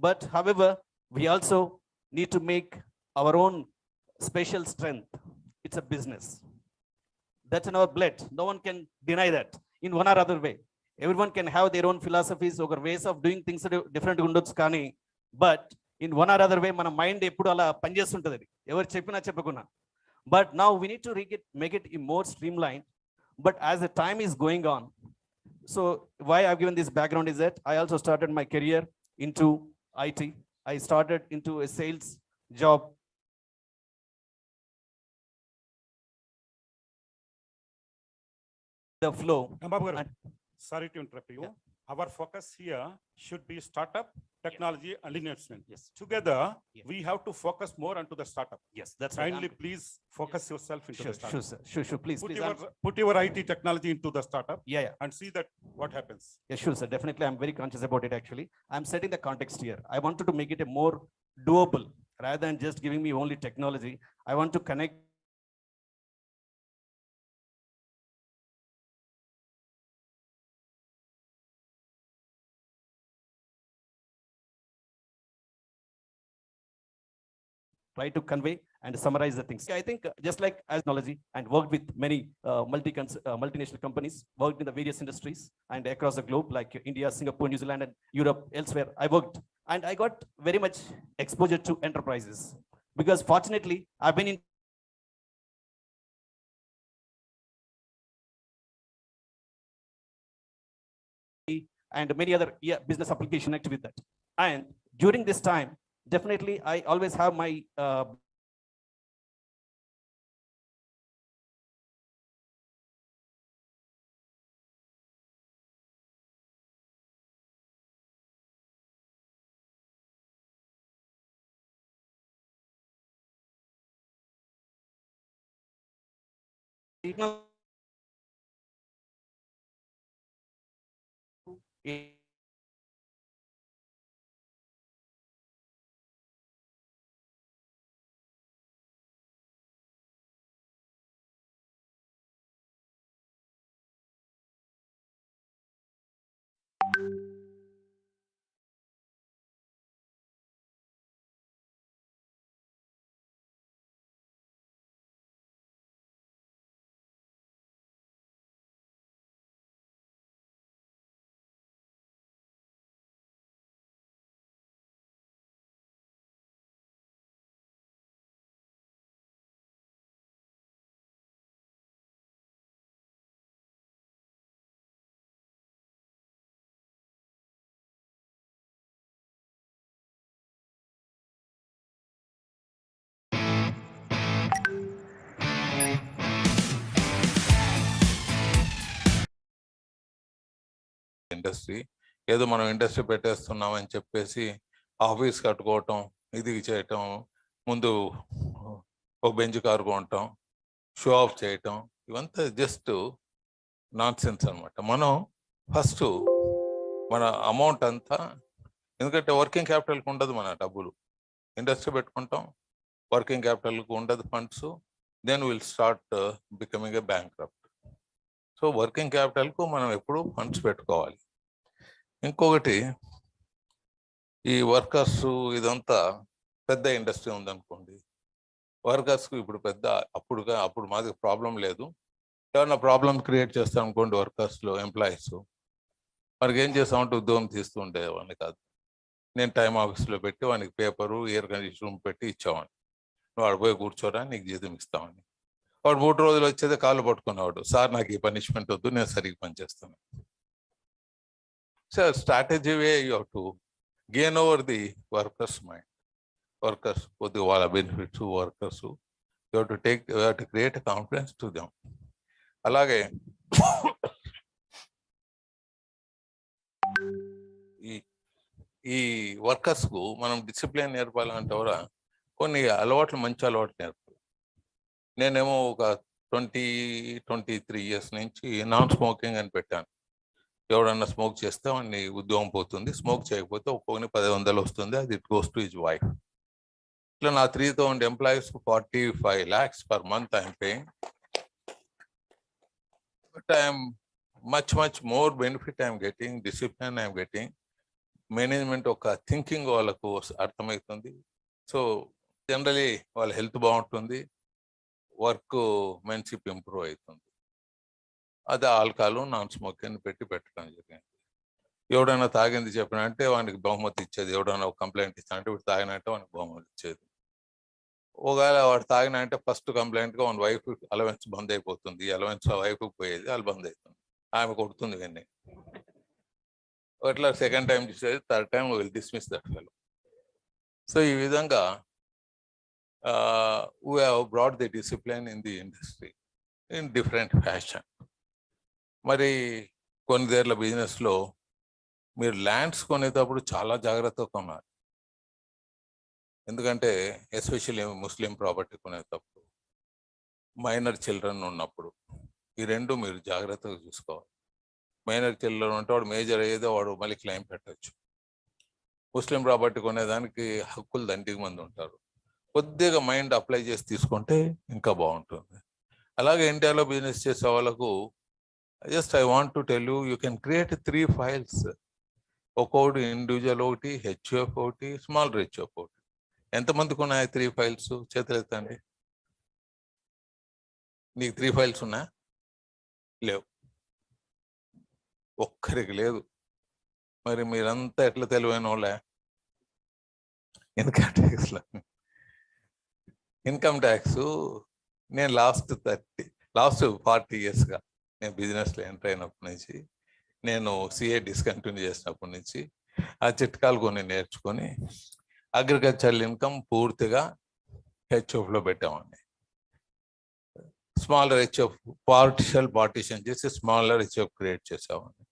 Speaker 10: but however, we also need to make our own special strength. It's a business. That's in our blood. No one can deny that in one or other way. Everyone can have their own philosophies or ways of doing things different undotchu kani, but in one or other way mana mind eppudu ala panchestuntadi evaru cheppina cheppakuna. But now we need to make it more streamlined. But as the time is going on, so why I've given this background is that I also started my career into IT. I started into a sales job. The flow.
Speaker 14: Sorry to interrupt you. Our focus here should be startup, technology, and investment.
Speaker 10: Yes.
Speaker 14: Together, we have to focus more onto the startup.
Speaker 10: Yes, that's
Speaker 14: Kindly,
Speaker 10: right.
Speaker 14: please focus yourself into the startup.
Speaker 10: Sure, please.
Speaker 14: Put your IT technology into the startup.
Speaker 10: Yeah.
Speaker 14: And see that what happens.
Speaker 10: Yeah, sure, sir. Definitely, I'm very conscious about it. Actually, I'm setting the context here. I wanted to make it a more doable rather than just giving me only technology. I want to connect try to convey and summarize the things. I think just like as technology and worked with many multinational companies, worked in the various industries and across the globe like India, Singapore, New Zealand, and Europe, elsewhere, I worked. And I got very much exposure to enterprises because fortunately, I've been in and many other business application connected with that. And during this time, definitely, I always have my
Speaker 3: industry ఏదో మనం industry పెట్టేస్తున్నాం అని చెప్పేసి office కట్టుకోవటం, ఇది చేయటం, ముందు ఒక bench car కొనటం, show off చేయటం, ఇవంతా జస్ట్ నాన్ సెన్స్ అనమాట. మనం ఫస్ట్ మన అమౌంట్ అంతా, ఎందుకంటే వర్కింగ్ క్యాపిటల్కి ఉండదు మన డబ్బులు, ఇండస్ట్రీ పెట్టుకుంటాం, వర్కింగ్ క్యాపిటల్కి ఉండదు funds, then will start becoming a bankrupt. So working క్యాపిటల్కు మనం ఎప్పుడు ఫండ్స్ పెట్టుకోవాలి. ఇంకొకటి, ఈ వర్కర్స్ ఇదంతా పెద్ద ఇండస్ట్రీ ఉందనుకోండి, వర్కర్స్కు ఇప్పుడు పెద్ద అప్పుడు మాది ప్రాబ్లం లేదు, ఏమన్నా ప్రాబ్లం క్రియేట్ చేస్తాం అనుకోండి వర్కర్స్లో, ఎంప్లాయీస్, మనకి ఏం చేస్తామంటే ఉద్యోగం తీస్తూ ఉండేవాడిని కాదు. నేను టైం ఆఫీస్లో పెట్టి వానికి పేపరు, ఎయిర్ కండిషన్ రూమ్ పెట్టి ఇచ్చేవాడిని, వాడు పోయి కూర్చోరా నీకు జీతం ఇస్తామని. వాడు 3 రోజులు వచ్చేది కాళ్ళు పట్టుకునేవాడు, సార్ నాకు ఈ పనిష్మెంట్ వద్దు, నేను సరిగ్గా పనిచేస్తాను. So strategy way you have to gain over the workers mind. Workers కొద్దిగా వాళ్ళ benefits, workers you have to create confidence to them. అలాగే ఈ వర్కర్స్కు మనం డిసిప్లిన్ నేర్పాలంటే కూడా కొన్ని అలవాట్లు, మంచి అలవాట్లు నేర్పాలి. నేనేమో ఒక 23 ఇయర్స్ నుంచి నాన్ స్మోకింగ్ అని పెట్టాను. ఎవడన్నా స్మోక్ చేస్తే వాడిని ఉద్యోగం పోతుంది, స్మోక్ చేయకపోతే ఒక్కొక్కని 10,000 వస్తుంది, అది it goes to his wife. ఇట్లా నా 3,000 employees 45 lakhs per month I'm paying. But I'm much more benefit I'm getting, discipline I'm getting, management ఒక థింకింగ్ వాళ్ళకు అర్థమవుతుంది. సో జనరలీ వాళ్ళ హెల్త్ బాగుంటుంది, వర్క్ మెన్షిప్ ఇంప్రూవ్ అవుతుంది. అది ఆల్కహాల్, నాన్ స్మోకింగ్ పెట్టడం జరిగింది. ఎవడైనా తాగింది చెప్పినంటే వానికి బహుమతి ఇచ్చేది, ఎవడైనా ఒక కంప్లైంట్ ఇస్తానంటే వీడు తాగినంటే వానికి బహుమతి ఇచ్చేది. ఒకవేళ వాడు తాగినంటే ఫస్ట్ కంప్లైంట్గా వాని వైఫ్ అలవెన్స్ బంద్ అయిపోతుంది, అలవెన్స్ వైఫ్కి పోయేది, వాళ్ళు బంద్ అవుతుంది, ఆమె కొడుతుంది ఇవన్నీ. అట్లా సెకండ్ టైం చూసేది, third time will dismiss that fellow. So ఈ విధంగా we have brought the discipline in the industry in different fashion. మరి కొన్ని దేర్ల బిజినెస్లో మీరు ల్యాండ్స్ కొనేటప్పుడు చాలా జాగ్రత్తగా కొనాలి. ఎందుకంటే ఎస్పెషల్లీ ముస్లిం ప్రాపర్టీ కొనేటప్పుడు, మైనర్ చిల్డ్రన్ ఉన్నప్పుడు, ఈ రెండు మీరు జాగ్రత్తగా చూసుకోవాలి. మైనర్ చిల్డ్రన్ ఉంటే వాడు మేజర్ అయ్యేదో వాడు మళ్ళీ క్లెయిమ్ పెట్టచ్చు. ముస్లిం ప్రాపర్టీ కొనేదానికి హక్కులు దండిగా మంది ఉంటారు. కొద్దిగా మైండ్ అప్లై చేసి తీసుకుంటే ఇంకా బాగుంటుంది. అలాగే ఇండియాలో బిజినెస్ చేసే వాళ్ళకు just I want to tell you can create 3 files. ఒక్కొక్కటి ఇండివిజువల్ ఒకటి, హెచ్ఎఫ్ ఒకటి, స్మాల్ హెచ్ఎఫ్ ఒకటి. ఎంతమందికి ఉన్నాయి 3 files? చేతులెత్తండి. నీకు 3 files ఉన్నా? లేవు, ఒక్కరికి లేదు. మరి మీరంతా ఎట్లా తెలివైన వాళ్ళే? ఇన్కమ్ ట్యాక్స్ నేను లాస్ట్ 40 yearsగా నేను బిజినెస్లో ఎంటర్ అయినప్పటి నుంచి, నేను సిఏ డిస్కంటిన్యూ చేసినప్పటి నుంచి ఆ చిట్కాలు కొన్ని నేర్చుకొని అగ్రికల్చరల్ ఇన్కమ్ పూర్తిగా హెచ్ఎఫ్లో పెట్టామండి. స్మాలర్ హెచ్ఎఫ్ పార్టిషన్ చేసి స్మాలర్ హెచ్ఎఫ్ క్రియేట్ చేసామండి.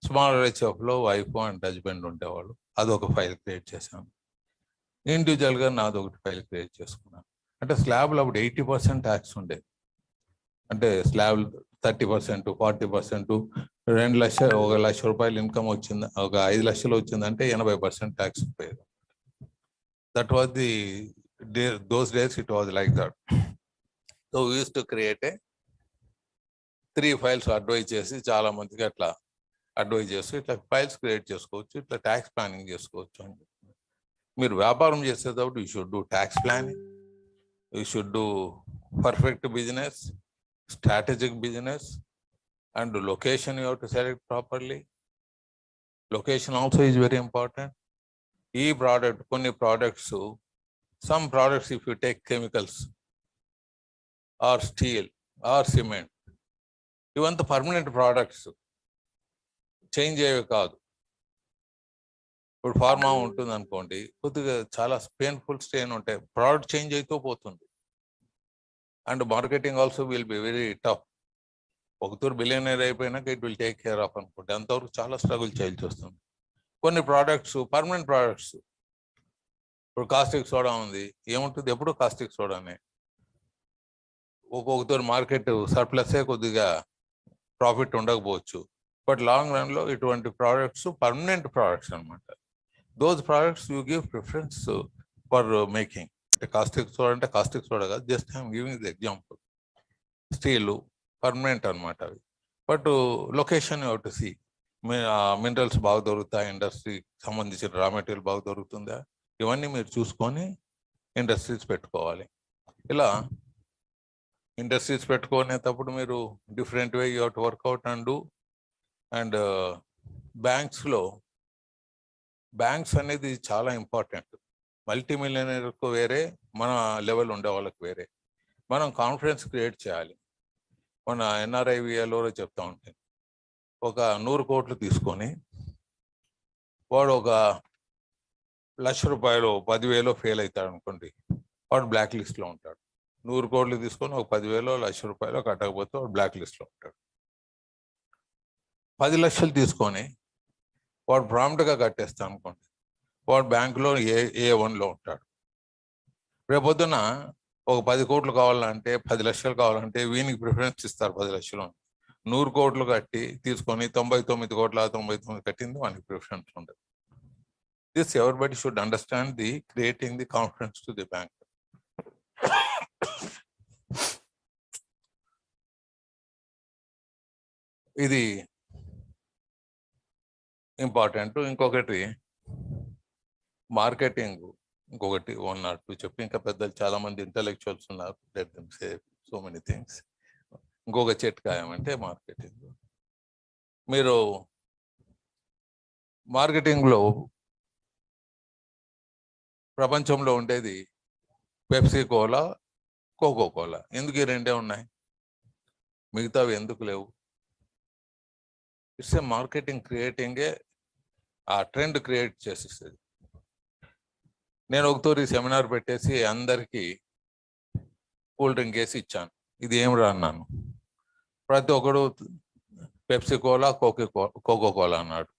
Speaker 3: స్మాలర్ హెచ్ఎఫ్లో వైఫ్ అండ్ హస్బెండ్ ఉండేవాళ్ళు, అదొక ఫైల్ క్రియేట్ చేశాను. ఇండివిజువల్గా నాదొకటి ఫైల్ క్రియేట్ చేసుకున్నాను. అంటే స్లాబ్లో అప్పుడు 80% ట్యాక్స్ ఉండేది. అంటే స్లాబ్ 30%, 40%, 2 లక్షలు, 1 లక్ష రూపాయలు ఇన్కమ్ వచ్చింది, ఒక 5 లక్షలు వచ్చిందంటే 80% ట్యాక్స్ పోయేది. That was the those days it was like that. So we used to create a 3 files advise చేసి చాలా మందికి అట్లా అడ్వైజ్ చేస్తూ ఇట్లా ఫైల్స్ క్రియేట్ చేసుకోవచ్చు, ఇట్లా ట్యాక్స్ ప్లానింగ్ చేసుకోవచ్చు అని. మీరు వ్యాపారం చేసేటప్పుడు you should do tax planning, you should do perfect business, strategic business, and location you have to select properly. Location also is very important. ఈ ప్రోడక్ట్, కొన్ని products, some products if you take chemicals or steel or cement, ఇవంతా permanent products, change అయ్యేవి కాదు. ఇప్పుడు pharma ఉంటుంది అనుకోండి, కొద్దిగా చాలా పెయిన్ఫుల్ స్ట్రెయిన్ ఉంటాయి, ప్రోడక్ట్ చేంజ్ అవుతూ పోతుంది. And marketing also will be very tough. ఒకతూరు బిలియనర్ అయిపోయినాక it will take care of అనుకోండి, అంతవరకు చాలా స్ట్రగుల్ చేయాల్సి వస్తుంది. కొన్ని ప్రోడక్ట్స్ పర్మనెంట్ ప్రోడక్ట్స్, ఇప్పుడు కాస్టిక్ సోడా ఉంది, ఏముంటుంది ఎప్పుడు కాస్టిక్ సోడానే. ఒక్కొక్కతో మార్కెట్ సర్ప్లసే, కొద్దిగా ప్రాఫిట్ ఉండకపోవచ్చు, బట్ లాంగ్ రన్లో ఇటువంటి ప్రోడక్ట్స్ పర్మనెంట్ ప్రోడక్ట్స్ అనమాట. Those products you give preference for making. అంటే కాస్టిక్ సోడా అంటే కాస్టిక్ సోడా కాదు, just I'm giving the example. Steel permanent అనమాట అవి. But location you to see, minerals బాగా దొరుకుతాయి, ఇండస్ట్రీకి సంబంధించిన రా మెటీరియల్ బాగా దొరుకుతుందా, ఇవన్నీ మీరు చూసుకొని ఇండస్ట్రీస్ పెట్టుకోవాలి. ఇలా ఇండస్ట్రీస్ పెట్టుకునేటప్పుడు మీరు different way you have to work out and do. And banks అనేది చాలా ఇంపార్టెంట్. మల్టీ మిలియనర్కు వేరే, మన లెవెల్ ఉండే వాళ్ళకి వేరే. మనం కాన్ఫిడెన్స్ క్రియేట్ చేయాలి. మన ఎన్ఆర్ఐవిఎల్లో చెప్తా ఉంటాను, ఒక 100 కోట్లు తీసుకొని వాడు ఒక 1,00,000 రూపాయలు 10,000 ఫెయిల్ అవుతాడు అనుకోండి, వాడు బ్లాక్ లిస్ట్లో ఉంటాడు. 100 కోట్లు తీసుకొని ఒక 10,000, 1,00,000 రూపాయలు కట్టకపోతే వాడు బ్లాక్ లిస్ట్లో ఉంటాడు. 10 లక్షలు తీసుకొని వాడు ప్రాంప్ట్గా కట్టేస్తాడు అనుకోండి, వాడు బ్యాంకులో A1లో ఉంటాడు. రేపొద్దున ఒక 10 కోట్లు కావాలంటే, 10 లక్షలు కావాలంటే వీనికి ప్రిఫరెన్స్ ఇస్తారు 10 లక్షలు. 100 కోట్లు కట్టి తీసుకొని 99 కోట్ల 99 కట్టింది వానికి ప్రిఫరెన్స్ ఉండదు. This everybody should understand, the creating the confidence to the bank. ఇది ఇంపార్టెంట్. ఇంకొకటి మార్కెటింగ్, ఇంకొకటి 1 or 2 చెప్పి, ఇంకా పెద్దలు చాలా మంది ఇంటలెక్చువల్స్ ఉన్నారు, let them say so many things. ఇంకొక చిట్కా ఏమంటే మార్కెటింగ్. మీరు మార్కెటింగ్లో ప్రపంచంలో ఉండేది పెప్సీ కోలా, కోకో కోలా. ఎందుకు ఈ రెండే ఉన్నాయి, మిగతావి ఎందుకు లేవు? ఇట్స్ ఏ మార్కెటింగ్ క్రియేటింగే, ఆ ట్రెండ్ క్రియేట్ చేసేస్తుంది. నేను ఒకతూరి సెమినార్ పెట్టేసి అందరికీ కూల్ డ్రింక్ వేసి ఇచ్చాను. ఇది ఏం రా అన్నాను. ప్రతి ఒక్కడు పెప్సీ కోలా, కోకో కోలా అన్నాడు.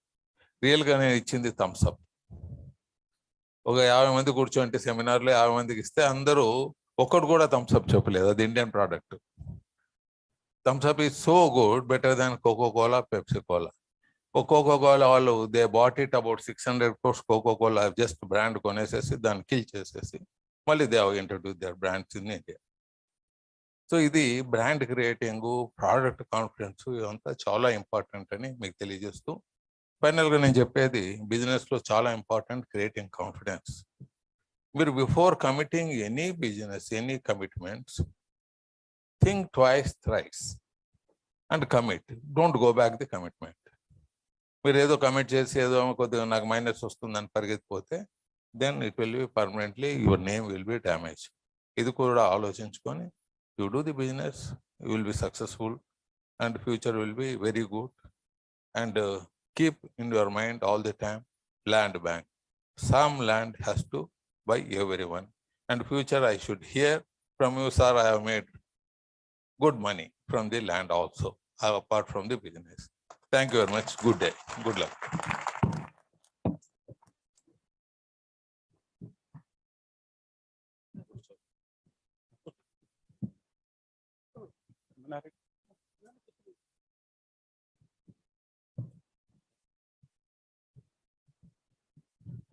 Speaker 3: రియల్గా నేను ఇచ్చింది థమ్స్అప్. ఒక 50 మంది కూర్చోంటే సెమినార్లో 50 మందికి ఇస్తే అందరూ ఒక్కడు కూడా థమ్స్అప్ చెప్పలేదు. అది Indian product. Thums Up is so good, better than Coca Cola, Pepsi Cola. Coca Cola వాళ్ళు they bought it about 600 crores. Coca Cola just brand కొనేసేసి దాన్ని కిల్ చేసేసి మళ్ళీ they have introduce their brands in India. So ఇది brand creating, product confidence, ఇదంతా చాలా important అని మీకు తెలియజేస్తూ, ఫైనల్గా నేను చెప్పేది, బిజినెస్లో చాలా ఇంపార్టెంట్ క్రియేటింగ్ కాన్ఫిడెన్స్. మీరు before committing any business, any commitments, think twice thrice and commit. Don't go back the commitment. మీరు ఏదో కమిట్ చేసి ఏదో కొద్దిగా నాకు మైనస్ వస్తుందని పరిగెత్తిపోతే, then it will be permanently, your name will be damage. ఇది కూడా ఆలోచించుకొని you do the business, you will be successful and future will be very good. And keep in your mind all the time, land bank. Some land has to buy everyone. And future I should hear from you, sir, I have made good money from the land also, apart from the business. Thank you very much. Good day. Good luck.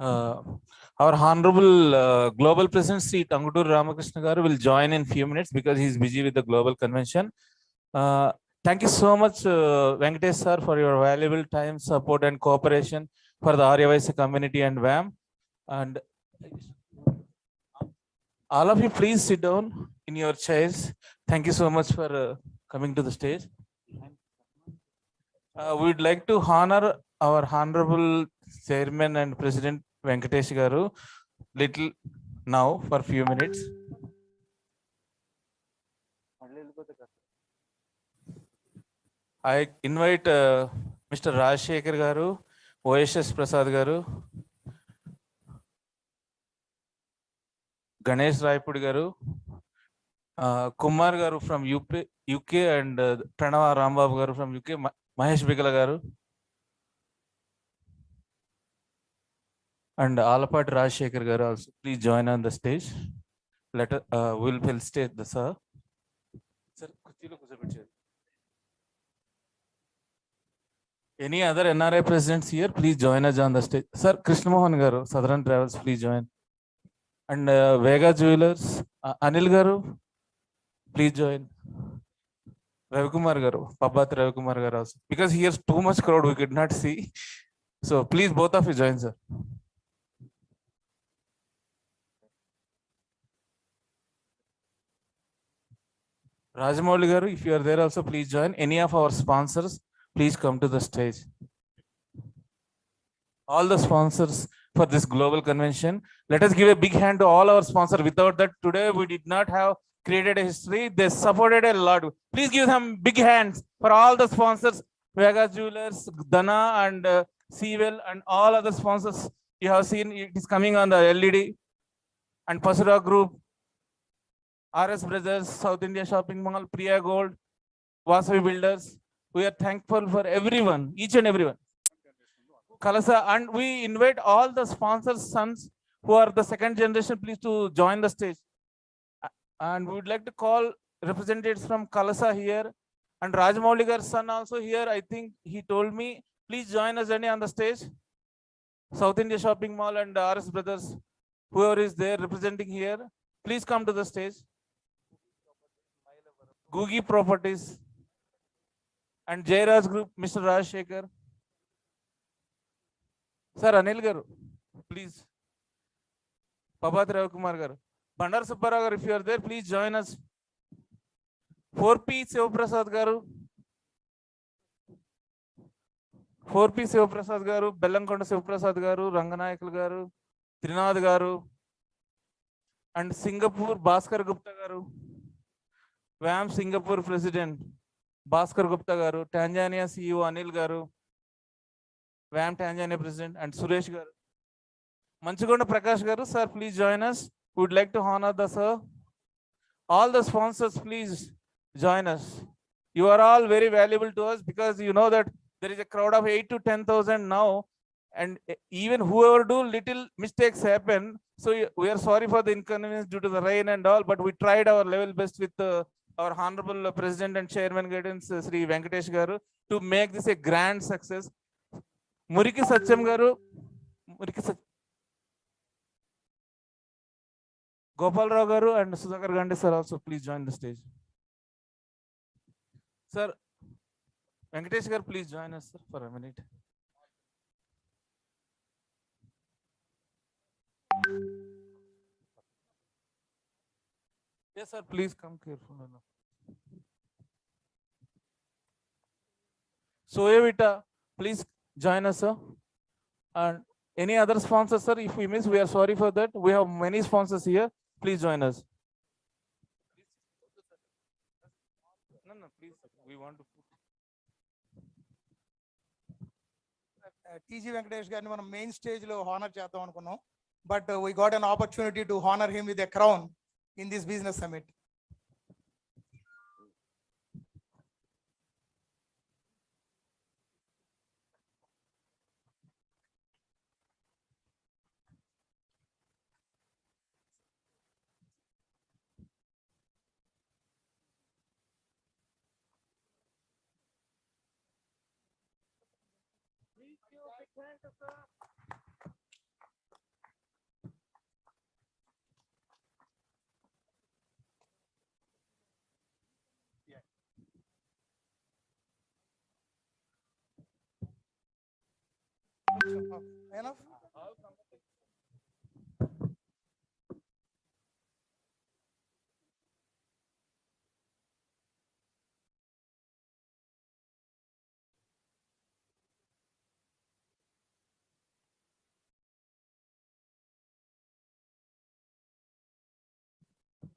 Speaker 6: Our Honorable Global President Sri Tangutur Ramakrishna Garu will join in few minutes because he is busy with the global convention. Thank you so much, Venkatesh sir, for your valuable time, support, and cooperation for the Aryavaisa community and VAM. And all of you, please sit down in your chairs. Thank you so much for coming to the stage. We'd like to honor our Honorable Chairman and President Venkatesh Garu little now for a few minutes. I invite Mr. Rajshekhar Garu, OSS Prasad Garu, Ganesh Raipudi Garu, Kumar Garu from UK and Pranava Rambabu Garu from UK, Mahesh Bigala Garu, and Alapati Rajshekhar Garu also. Please join on the stage. We'll state the sir. Sir, any other NRI presidents here? Please join us on the stage. Sir, Krishna Mohan Garu, Southern Travels, please join. And Vega Jewelers, Anil Garu, please join. Ravikumar Garu, Pabat Ravikumar Garu also. Because here's too much crowd, we could not see. So please, both of you join, sir. Rajamouli Garu, if you are there also, please join. Any of our sponsors, please come to the stage. All the sponsors for this global convention. Let us give a big hand to all our sponsors. Without that, today we did not have created a history. They supported a lot. Please give them big hands for all the sponsors. Vega Jewelers, Dana and Sewell and all other sponsors. You have seen it is coming on the LED. And Pasura Group, RS Brothers, South India Shopping Mall, Priya Gold, Vasavi Builders. We are thankful for everyone, each and everyone. Kalasa, and we invite all the sponsors' sons who are the second generation, please to join the stage. And we would like to call representatives from Kalasa here. And Rajmauligar's son also here. I think he told me, please join us on the stage. South India Shopping Mall and RS Brothers, whoever is there representing here, please come to the stage. Googie Properties and Jairaj Group, Mr. Rajshekhar. Sir, Anil Garu, please. Pabat Ravikumar Garu. Bandar Subbarao Garu, if you are there, please join us. 4P Sivaprasad Garu. 4P Sivaprasad Garu, Bellankonda Sivaprasad Garu, Ranganayakul Garu, Trinad Garu, and Singapore Bhaskar Gupta Garu. VAM Singapore President Bhaskar Gupta Garu, Tanzania CEO Anil Garu, VAM Tanzania President, and Suresh Garu. Manchugonda Prakash Garu, sir, please join us. We would like to honor the sir. All the sponsors, please join us. You are all very valuable to us because you know that there is a crowd of 8 to 10,000 now, and even whoever do little mistakes happen. So we are sorry for the inconvenience due to the rain and all, but we tried our level best with our Honorable President and Chairman guidance, Sri Venkatesh Garu, to make this a grand success. Muriki Satyam Garu, Gopal Rao Garu and Sudhakar Gandhi sir also please join the stage. Sir, Venkatesh Garu, please join us sir, for a minute. Yes, sir, please come careful. Soyevita, please join us, sir. And any other sponsors, sir, if we miss, we are sorry for that. We have many sponsors here. Please join us. No, please, we want to.
Speaker 11: TG Venkatesh గారిని మనం main stage లో honour చేద్దాం అనుకున్నాం, but we got an opportunity to honor him with a crown in this business summit. Enough?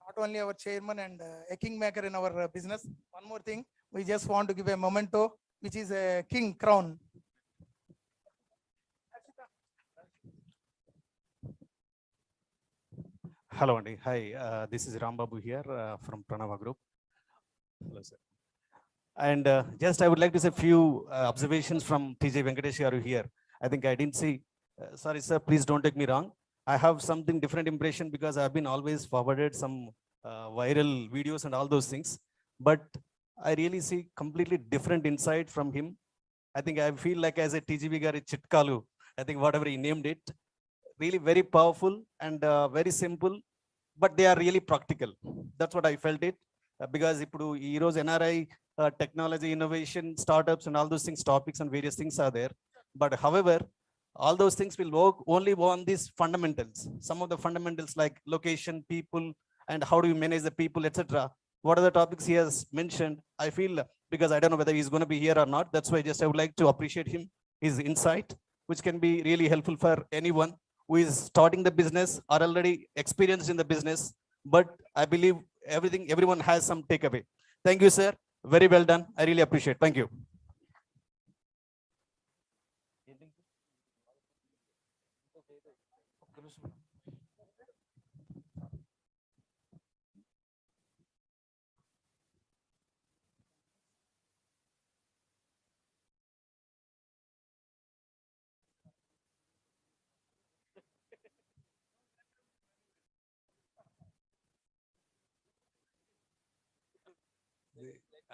Speaker 11: Not only our chairman and a kingmaker in our business. One more thing, we just want to give a memento, which is a king crown.
Speaker 10: Hello, Andy. Hi, this is Rambabu here from Pranava Group. Hello, sir. And just I would like to say a few observations from TJ Venkatesh garu here. I think I didn't see, sorry, sir, please don't take me wrong. I have something different impression because I've been always forwarded some viral videos and all those things. But I really see completely different insight from him. I think I feel like as a TGV gari chitkalu, I think whatever he named it, really very powerful and very simple, but they are really practical. That's what I felt it. Because ఇప్పుడు ఈ రోజు NRI technology innovation startups and all those things, topics and various things are there, but however all those things will work only on these fundamentals. Some of the fundamentals like location, people, and how do you manage the people, etc. What are the topics he has mentioned? I feel, because I don't know whether he's going to be here or not, that's why just I would like to appreciate him, his insight, which can be really helpful for anyone who is starting the business or already experienced in the business. But I believe everyone has some takeaway. Thank you, sir. Very well done. I really appreciate. Thank you.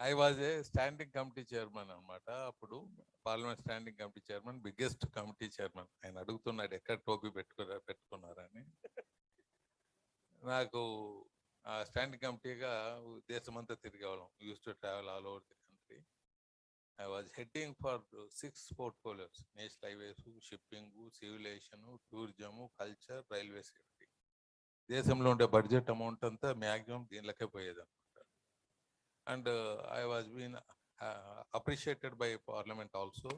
Speaker 3: I was a standing committee chairman అనమాట. అప్పుడు parliament standing committee chairman, biggest committee chairman. ఆయన అడుగుతున్నాడు ఎక్కడ టోపీ పెట్టుకున్నారని. నాకు ఆ standing కమిటీగా దేశమంతా తిరిగేవాళ్ళం. Used to travel all over the country. I was heading for 6 portfolios: national highways, shipping, civil aviation, tourism, culture, railway safety. దేశంలో ఉండే బడ్జెట్ అమౌంట్ అంతా మ్యాక్సిమం దీనిలోకే పోయేది. And I was being appreciated by Parliament also,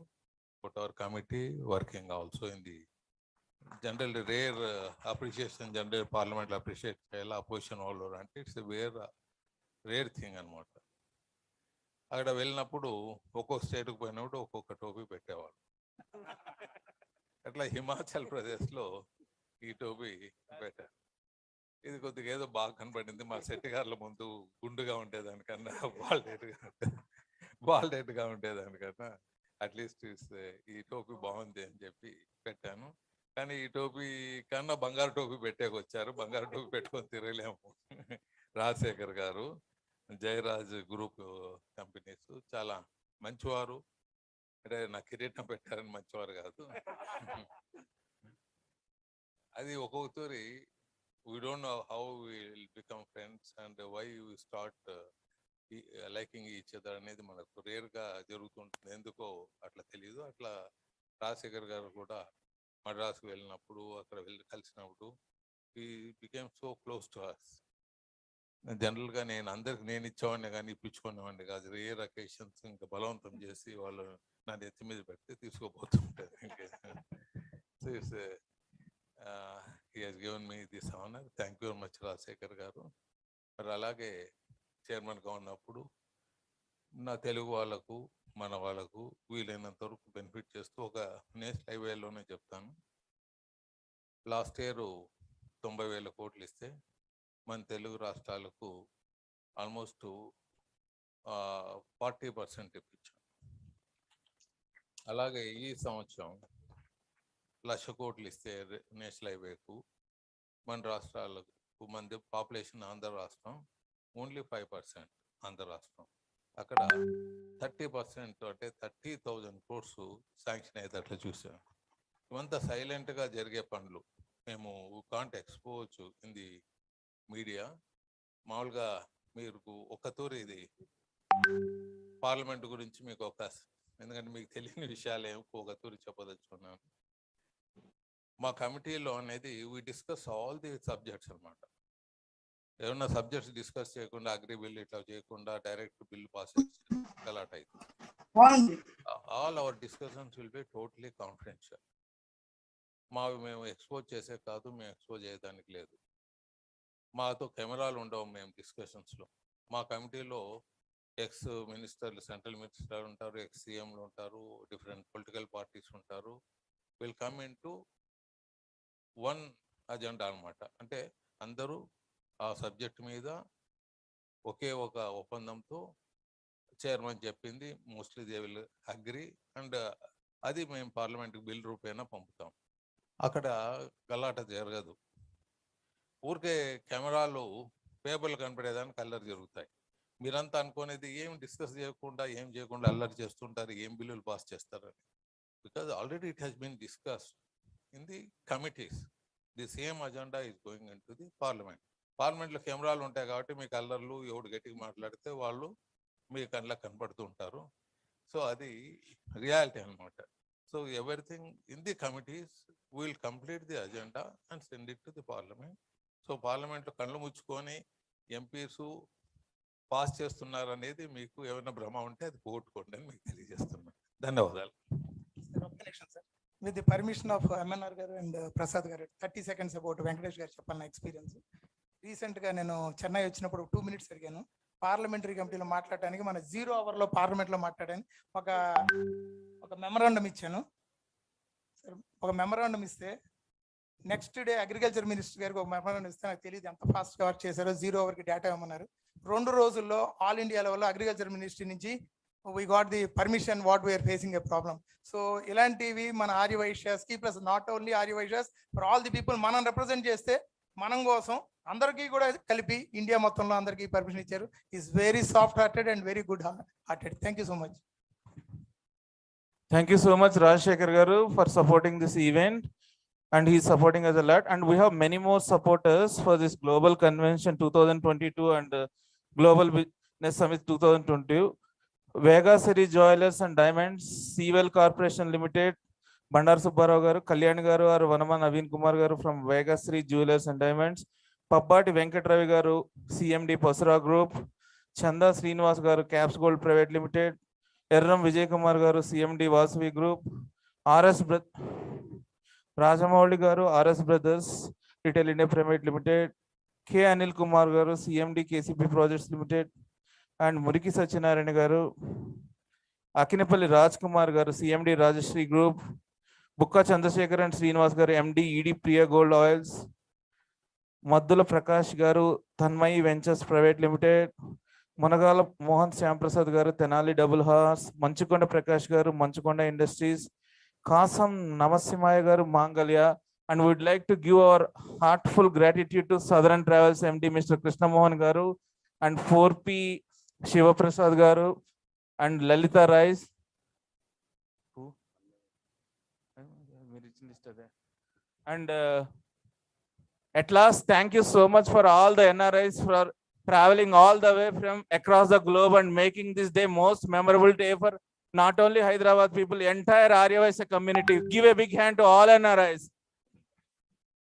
Speaker 3: but our committee working also in the general rare appreciation, general Parliament appreciate opposition all over, and it's a rare thing అనమాట. అక్కడ వెళ్ళినప్పుడు ఒక్కొక్క స్టేట్కి పోయినప్పుడు ఒక్కొక్క టోపీ పెట్టేవాడు. అట్లా హిమాచల్ ప్రదేశ్లో ఈ టోపీ పెట్టారు. ఇది కొద్దిగా ఏదో బాగా కనపడింది. మా సెట్టిగారుల ముందు గుండుగా ఉండేదానికన్నా బాల్డెడ్గా ఉండేదానికన్నా అట్లీస్ట్ ఈ టోపీ బాగుంది అని చెప్పి పెట్టాను. కానీ ఈ టోపీ కన్నా బంగారు టోపీ పెట్టేకొచ్చారు. బంగారు టోపీ పెట్టుకొని తిరగలేము. రాజశేఖర్ గారు, జయరాజ్ గ్రూప్ కంపెనీస్ చాలా మంచివారు. అంటే నా కిరీటం పెట్టారని మంచివారు కాదు. అది ఒక్కొక్కరి we don't know how we will become friends and why we start liking each other అనేది మనకు రేర్గా జరుగుతుంటుంది. ఎందుకో అట్లా తెలియదు. అట్లా రాజశేఖర్ గారు కూడా మద్రాసుకు వెళ్ళినప్పుడు అక్కడ కలిసినప్పుడు he became so close to us. జనరల్గా నేను అందరికి నేను ఇచ్చేవాడిని కానీ ఇప్పించుకునేవాడిని కాదు. రేర్ అకేషన్స్ ఇంకా బలవంతం చేసి వాళ్ళు నా నెత్తి మీద పెడితే తీసుకోబోతుంటారు. ఇంకా he has given me this honor. Thank you very much Rajasekhar గారు. మరి అలాగే చైర్మన్గా ఉన్నప్పుడు నా తెలుగు వాళ్ళకు, మన వాళ్ళకు వీలైనంత వరకు బెనిఫిట్ చేస్తూ ఒక నేషనల్ హైవేలోనే చెప్తాను. లాస్ట్ ఇయర్ 90,000 కోట్లు ఇస్తే మన తెలుగు రాష్ట్రాలకు ఆల్మోస్ట్ 40% ఇప్పించాం. అలాగే ఈ సంవత్సరం 1,00,000 కోట్లు ఇస్తే నేషనల్ హైవేకు మన రాష్ట్రాలకు, మన పాపులేషన్ ఆంధ్ర రాష్ట్రం ఓన్లీ 5% ఆంధ్ర రాష్ట్రం. అక్కడ 30% అంటే 30,000 crores శాంక్షన్ అయ్యేటట్లు చూసాం. ఇవంతా సైలెంట్గా జరిగే పనులు. మేము can't expose in the media. మామూలుగా మీరు ఒక తూరి ఇది పార్లమెంట్ గురించి మీకు ఎందుకంటే మీకు తెలియని విషయాలు ఒక తూరి చెప్పదలుచుకున్నాను. మా కమిటీలో అనేది we discuss all the subjects అనమాట. ఏమన్నా సబ్జెక్ట్స్ డిస్కస్ చేయకుండా అగ్రి బిల్ ఇట్లా చేయకుండా డైరెక్ట్ బిల్ పాస్ గలాట్ అవుతుంది. All our discussions will be totally confidential. మేము ఎక్స్పోజ్ చేసే కాదు, మేము ఎక్స్పోజ్ చేయడానికి లేదు. మాతో కెమెరాలు ఉండవు మేము డిస్కషన్స్లో. మా కమిటీలో ఎక్స్ మినిస్టర్లు, సెంట్రల్ మినిస్టర్ ఉంటారు, ఎక్స్ సీఎంలు ఉంటారు, డిఫరెంట్ పొలిటికల్ పార్టీస్ ఉంటారు. Will come in to one agenda అనమాట. అంటే అందరూ ఆ సబ్జెక్ట్ మీద ఒకే ఒక ఒప్పందంతో చైర్మన్ చెప్పింది mostly they will agri and అది మేము పార్లమెంట్కి బిల్ రూపేనా పంపుతాం. అక్కడ గలాట జరగదు. ఊరికే కెమెరాలు పేపర్లు కనపడేదానికి అల్లరి జరుగుతాయి. మీరంతా అనుకునేది ఏం డిస్కస్ చేయకుండా ఏం చేయకుండా అల్లరి చేస్తుంటారు, ఏం బిల్లులు పాస్ చేస్తారని. Because already it has been discussed in the committees. The same agenda is going into the parliament. పార్లమెంట్లో కెమెరాలు ఉంటాయి కాబట్టి మీకు అల్లర్లు ఎవడు గట్టిగా మాట్లాడితే వాళ్ళు మీ కళ్ళకి కనపడుతూ ఉంటారు. సో అది రియాలిటీ అనమాట. So everything in the committees will complete the agenda and send it to the parliament. So పార్లమెంట్లో కళ్ళు ముచ్చుకొని ఎంపీస్ పాస్ చేస్తున్నారు అనేది మీకు ఏమైనా భ్రమ ఉంటే అది పోగొట్టుకోండి అని మీకు తెలియజేస్తున్నాను. ధన్యవాదాలు.
Speaker 11: With the permission of MNR garu and Prasad garu, 30 seconds about Venkatesh garu చెప్పాలి ఎక్స్పీరియన్స్. రీసెంట్గా నేను చెన్నై వచ్చినప్పుడు 2 minutes అడిగాను. పార్లమెంటరీ కమిటీలో మాట్లాడటానికి మన 0 hourలో పార్లమెంట్లో మాట్లాడాను. ఒక మెమరాండం ఇచ్చాను. ఒక మెమరాండం ఇస్తే నెక్స్ట్ డే అగ్రికల్చర్ మినిస్టర్ గారికి ఒక మెమరాండం ఇస్తే నాకు తెలియదు ఎంత ఫాస్ట్గా వర్క్ చేశారో. 0 hourకి డేటా ఇవ్వమన్నారు. 2 రోజుల్లో ఆల్ ఇండియా లెవెల్లో అగ్రికల్చర్ మినిస్ట్రీ నుంచి we got the permission what we are facing a problem. So ఇలాంటివి మన ఆర్యవైశ్యాస్కి plus not only Aryavaishyas for all the people మనం రిప్రజెంట్ చేస్తే మనం కోసం అందరికీ కూడా కలిపి ఇండియా మొత్తంలో అందరికీ పర్మిషన్ ఇచ్చారు. Is very soft hearted and very good hearted. Thank you so much.
Speaker 6: Thank you so much, Rajshekhar Garu, for supporting this event. And he is supporting us a lot. And we have many more supporters for this Global Convention 2022 and Global Business Summit 2022. Vega City Jewelers and Diamonds, Seawell Corporation Limited, Bandar Subbarao Garu, Kalyan Garu, or Vanama Naveen Kumar Garu from Vega City Jewelers and Diamonds, Pabbati Venkatravi Garu, CMD Pasura Group, Chanda Srinivas Garu, Caps Gold Private Limited, Erram Vijay Kumar Garu, CMD Vasavi Group, RS Rajamouli Garu, RS Brothers, Retail India Private Limited, K. Anil Kumar Garu, CMD KCP Projects Limited, and Muriki Sachinarayana Garu, Akinapalli Raj Kumar Garu, CMD Rajashri Group, Bukka Chandrasekhar and Srinivas Garu, MD ED Priya Gold Oils, Maddula Prakash Garu, Tanmayi Ventures Private Limited, Managala Mohan Shyamprasad Garu, Tenali Double Horse, Manchukonda Prakash Garu, Manchukonda Industries, Kasam Namasimaya Garu, Mangalya. And we would like to give our heartful gratitude to Southern Travels MD Mr. Krishna Mohan Garu and 4P Shiva Prasad Garu and Lalita Rice. And at last, thank you so much for all the NRIs for traveling all the way from across the globe and making this day most memorable day for not only Hyderabad people, entire Aryavaisya community. Give a big hand to all NRIs.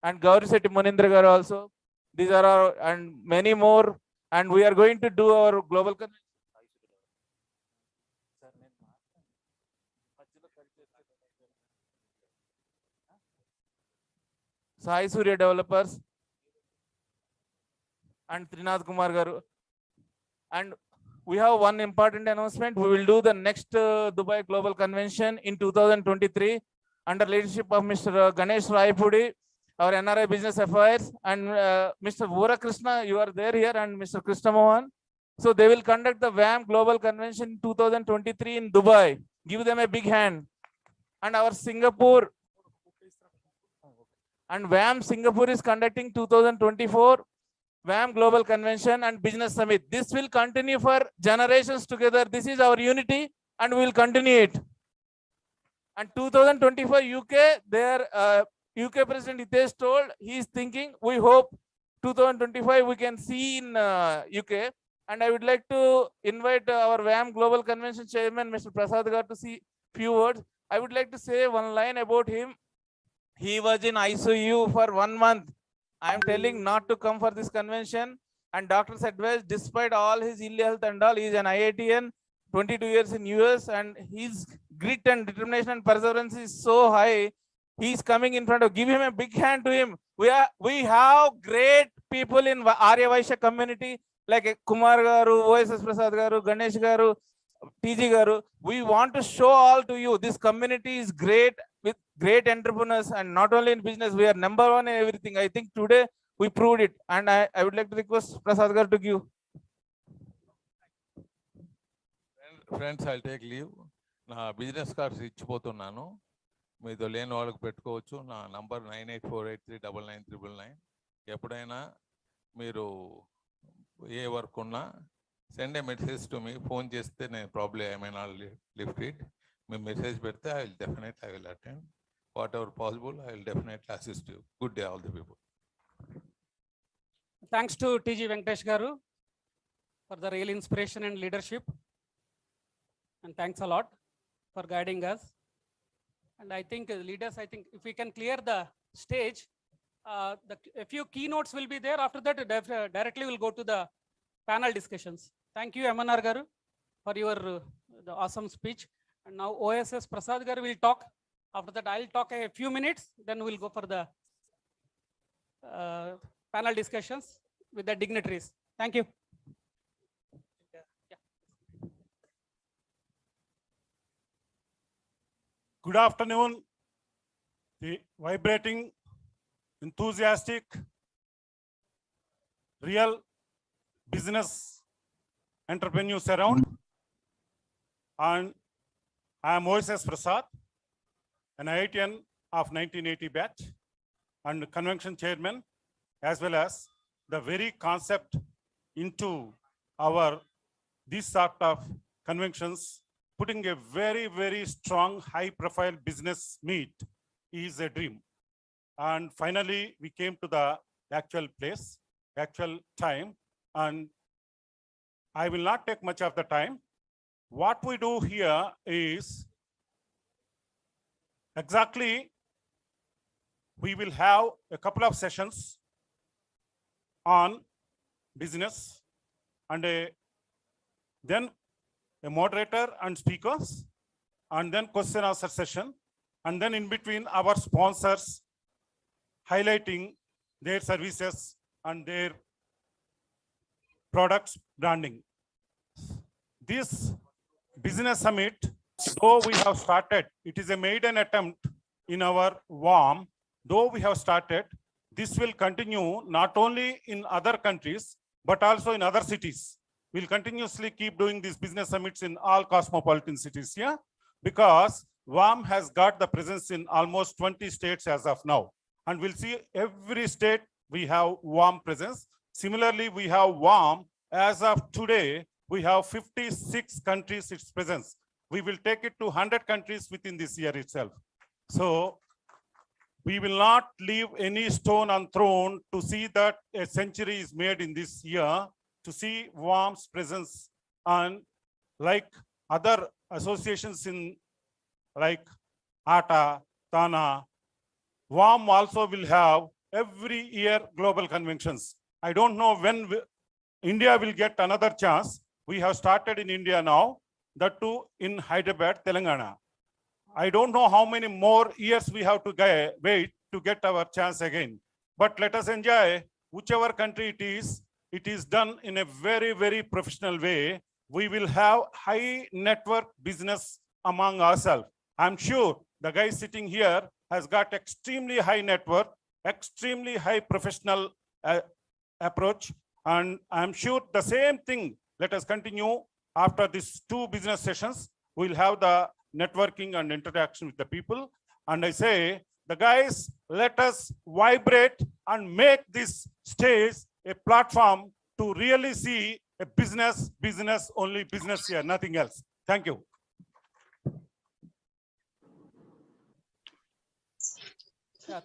Speaker 6: And Gauri Seti Munindra Garu also. These are our, and many more. And we are going to do our global convention. Sai Surya Developers and Trinath Kumar Garu. And we have one important announcement. We will do the next Dubai Global Convention in 2023 under leadership of Mr. Ganesh Raipudi, our NRI Business Affairs, and Mr. Vura Krishna, you are there here, and Mr. Krishna Mohan. So they will conduct the VAM Global Convention 2023 in Dubai. Give them a big hand. And our Singapore, and VAM Singapore is conducting 2024 VAM Global Convention and Business Summit. This will continue for generations together. This is our unity and we will continue it. And 2025 UK, their UK President Hitesh told he is thinking, we hope 2025 we can see in UK. And I would like to invite our WAM Global Convention Chairman, Mr. Prasad Garu, to see few words. I would like to say one line about him. He was in ICU for 1 month. I am telling not to come for this convention. And doctors advised, despite all his ill health and all, he is an IITian, 22 years in US, and his grit and determination and perseverance is so high. He is coming in front of. Give him a big hand to him. We have great people in Arya Vaishya community like Kumar Garu, OSS Prasad Garu, Ganesh Garu, TG Garu. We want to show all to you. This community is great with great entrepreneurs, and not only in business, we are number one in everything. I think today we proved it, and I would like to request Prasad Garu to give.
Speaker 3: Friends, I'll take leave. నా business cards ఇచ్చిపోతున్నాను. మీతో లేని వాళ్ళకి పెట్టుకోవచ్చు. నా number 9848399999. ఎప్పుడైనా మీరు ఏ వర్క్ ఉన్నా send a message to me. Phone చేస్తే నేను probably I may not lift it. మీ మెసేజ్ పెడితే I will attend. Whatever possible I will definitely assist you. Good day all the people.
Speaker 13: Thanks to TG Venkatesh Garu for the real inspiration and leadership. And thanks a lot for guiding us. And I think leaders, I think if we can clear the stage, a few keynotes will be there. After that, directly we'll go to the panel discussions. Thank you, MNR Garu, for your the awesome speech. And now OSS Prasad Garu will talk. After that, I'll talk a few minutes. Then we'll go for the panel discussions with the dignitaries. Thank you.
Speaker 14: Good afternoon, the vibrating, enthusiastic, real business entrepreneurs around. And I am OSS Prasad, an IITian of 1980 batch and convention chairman, as well as the very concept into our this sort of conventions. Putting a very, very strong, high-profile business meet is a dream. And finally, we came to the actual place, actual time, and I will not take much of the time. What we do here is exactly we will have a couple of sessions on business and then a moderator and speakers, and then question answer session, and then in between our sponsors highlighting their services and their products branding. This business summit, though we have started, it is a maiden attempt in our WAM. Though we have started, this will continue not only in other countries, but also in other cities. We'll continuously keep doing these business summits in all cosmopolitan cities here, because WAM has got the presence in almost 20 states as of now. And we'll see every state we have WAM presence. Similarly, we have WAM as of today, we have 56 countries its presence. We will take it to 100 countries within this year itself. So we will not leave any stone unthrown to see that a century is made in this year, to see WAM's presence. And like other associations in like ATA, TANA, WAM also will have every year global conventions. I don't know when India will get another chance. We have started in India now, that too in Hyderabad, Telangana. I don't know how many more years we have to wait to get our chance again. But let us enjoy whichever country it is done in a very, very professional way. We will have high network business among ourselves. I'm sure the guy sitting here has got extremely high network, extremely high professional approach. And I'm sure the same thing, let us continue after these 2 business sessions. We'll have the networking and interaction with the people. And I say, the guys, let us vibrate and make this stage a platform to really see a only business here, nothing else. Thank you.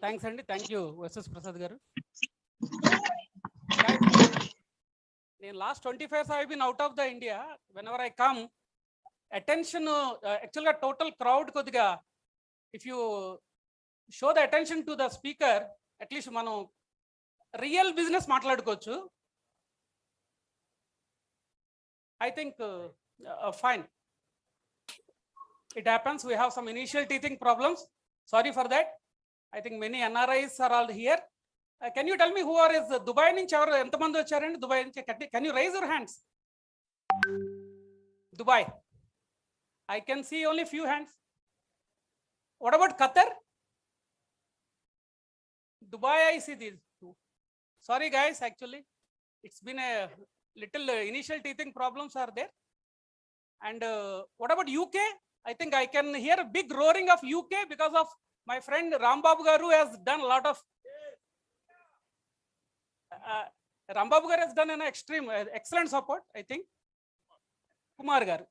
Speaker 13: Thanks అండి, thank you versus Prasad గారు. నేను last 25 years I been out of the India. Whenever I come attention యాక్చువల్గా total crowd కొద్దిగా if you show the attention to the speaker at least మనం real business మాట్లాడుకోవచ్చు. I think fine. It happens. We have some initial teething problems. Sorry for that. I think many NRIs are all here. Can you tell me who are is Dubai nunchi evaru entamandi vacharandi? Dubai nunchi can you raise your hands? Dubai. I can see only few hands. What about Qatar? Dubai I see these two. Sorry guys, actually it's been a little initial teething problems are there. And what about UK? I think I can hear a big roaring of UK because of my friend Rambabu Garu has done a lot of Rambabu Garu has done an extreme excellent support, I think. Kumar Garu.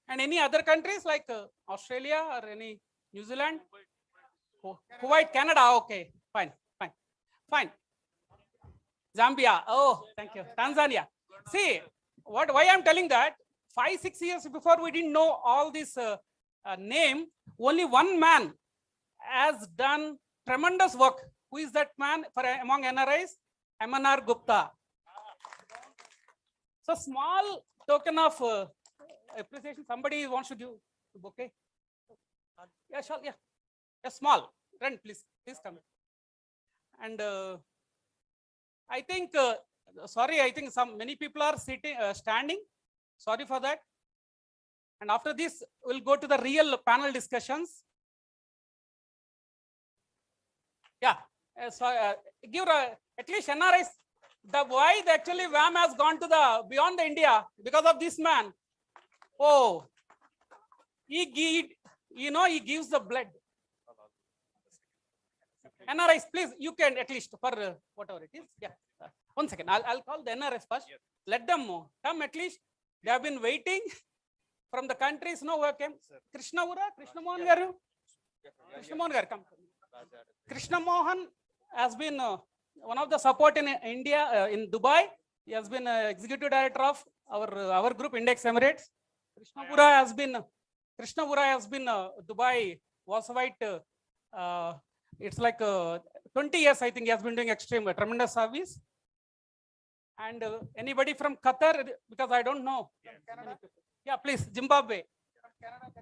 Speaker 13: And any other countries like Australia or any New Zealand, Kuwait, Canada. Okay, fine. Zambia. Oh, thank you. Tanzania. See, why I'm telling that 5-6 years before we didn't know all this name. Only one man has done tremendous work. Who is that man for among NRIs? MNR Gupta. So small token of appreciation. Somebody wants to give okay? Yeah, sure. Yeah, small. Run, please come. And I think sorry, I think many people are sitting standing. Sorry for that. And after this we'll go to the real panel discussions. Yeah, so give at least NRIs the why actually WAM has gone to the beyond the India because of this man. Oh, he gives the blood. NRIs, please, you can at least for whatever it is. Yeah, 1 second. I'll call the NRIs first. Yes. Let them come at least. They have been waiting from the countries. No, who came? Krishna Mohan Garu. Come. Krishna Mohan has been one of the support in India, in Dubai. He has been executive director of our group Index Emirates. Krishna Bura has been Dubai Waswhite. It's like 20 years, I think he has been doing tremendous service. And anybody from Qatar, because I don't know. Yeah, please, Zimbabwe.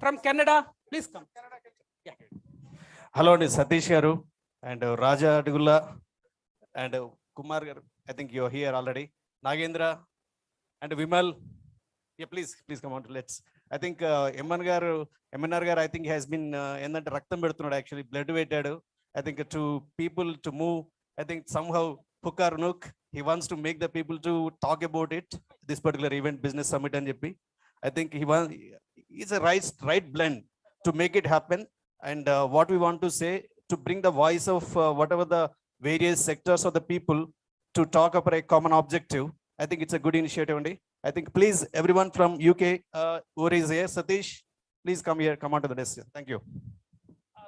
Speaker 13: From Canada, please come. Yeah.
Speaker 10: Hello, Satish Garu and Raja Adugulla and Kumar Garu. I think you're here already. Nagendra and Vimal. Yeah, please come on. Let's. I think MNR Garu, I think has been raktam pedutunadu actually blood weighted. I think to people to move. I think somehow hook or nook, he wants to make the people to talk about it. This particular event, business summit and JP. I think he's a right blend to make it happen. And what we want to say to bring the voice of whatever the various sectors of the people to talk about a common objective. I think it's a good initiative. I think please everyone from UK who is here, Satish, please come here, come on to the desk. Thank you.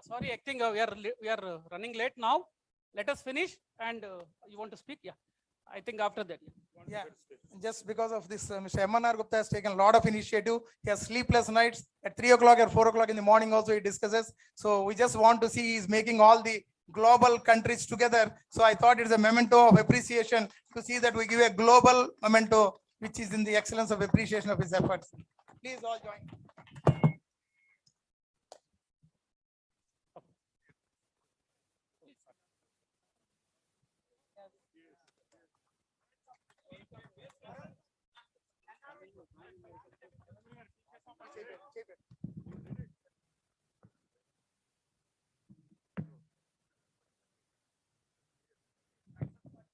Speaker 13: Sorry, I think we are running late now. Let us finish and you want to speak? Yeah, I think after that.
Speaker 11: Yeah, just because of this, Mr. MNR Gupta has taken a lot of initiative. He has sleepless nights. At 3 o'clock or 4 o'clock in the morning also he discusses. So we just want to see he's making all the global countries together. So I thought it's a memento of appreciation to see that we give a global memento, which is in the excellence of appreciation of his efforts. Please all join.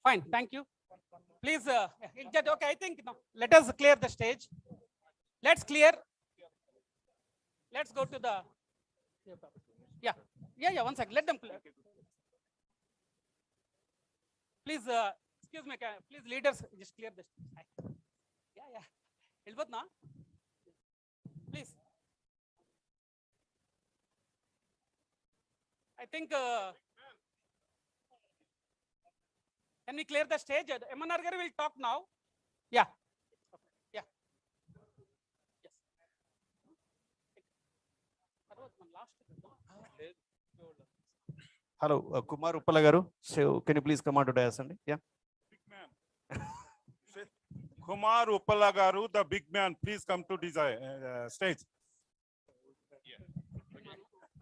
Speaker 13: Fine, thank you. Please, okay, I think no, let us clear the stage. Let's clear. Let's go to the, yeah, 1 second, let them clear. Please, excuse me, please leaders, just clear the stage. Yeah. Ilbatna, please. I think, can we clear the stage? MNR garu will talk now. Yeah. Yeah. Yes.
Speaker 10: Hello, Kumar Uppala garu. So can you please come on to dais and yeah.
Speaker 14: Kumar Uppala garu, the big man, please come to this stage.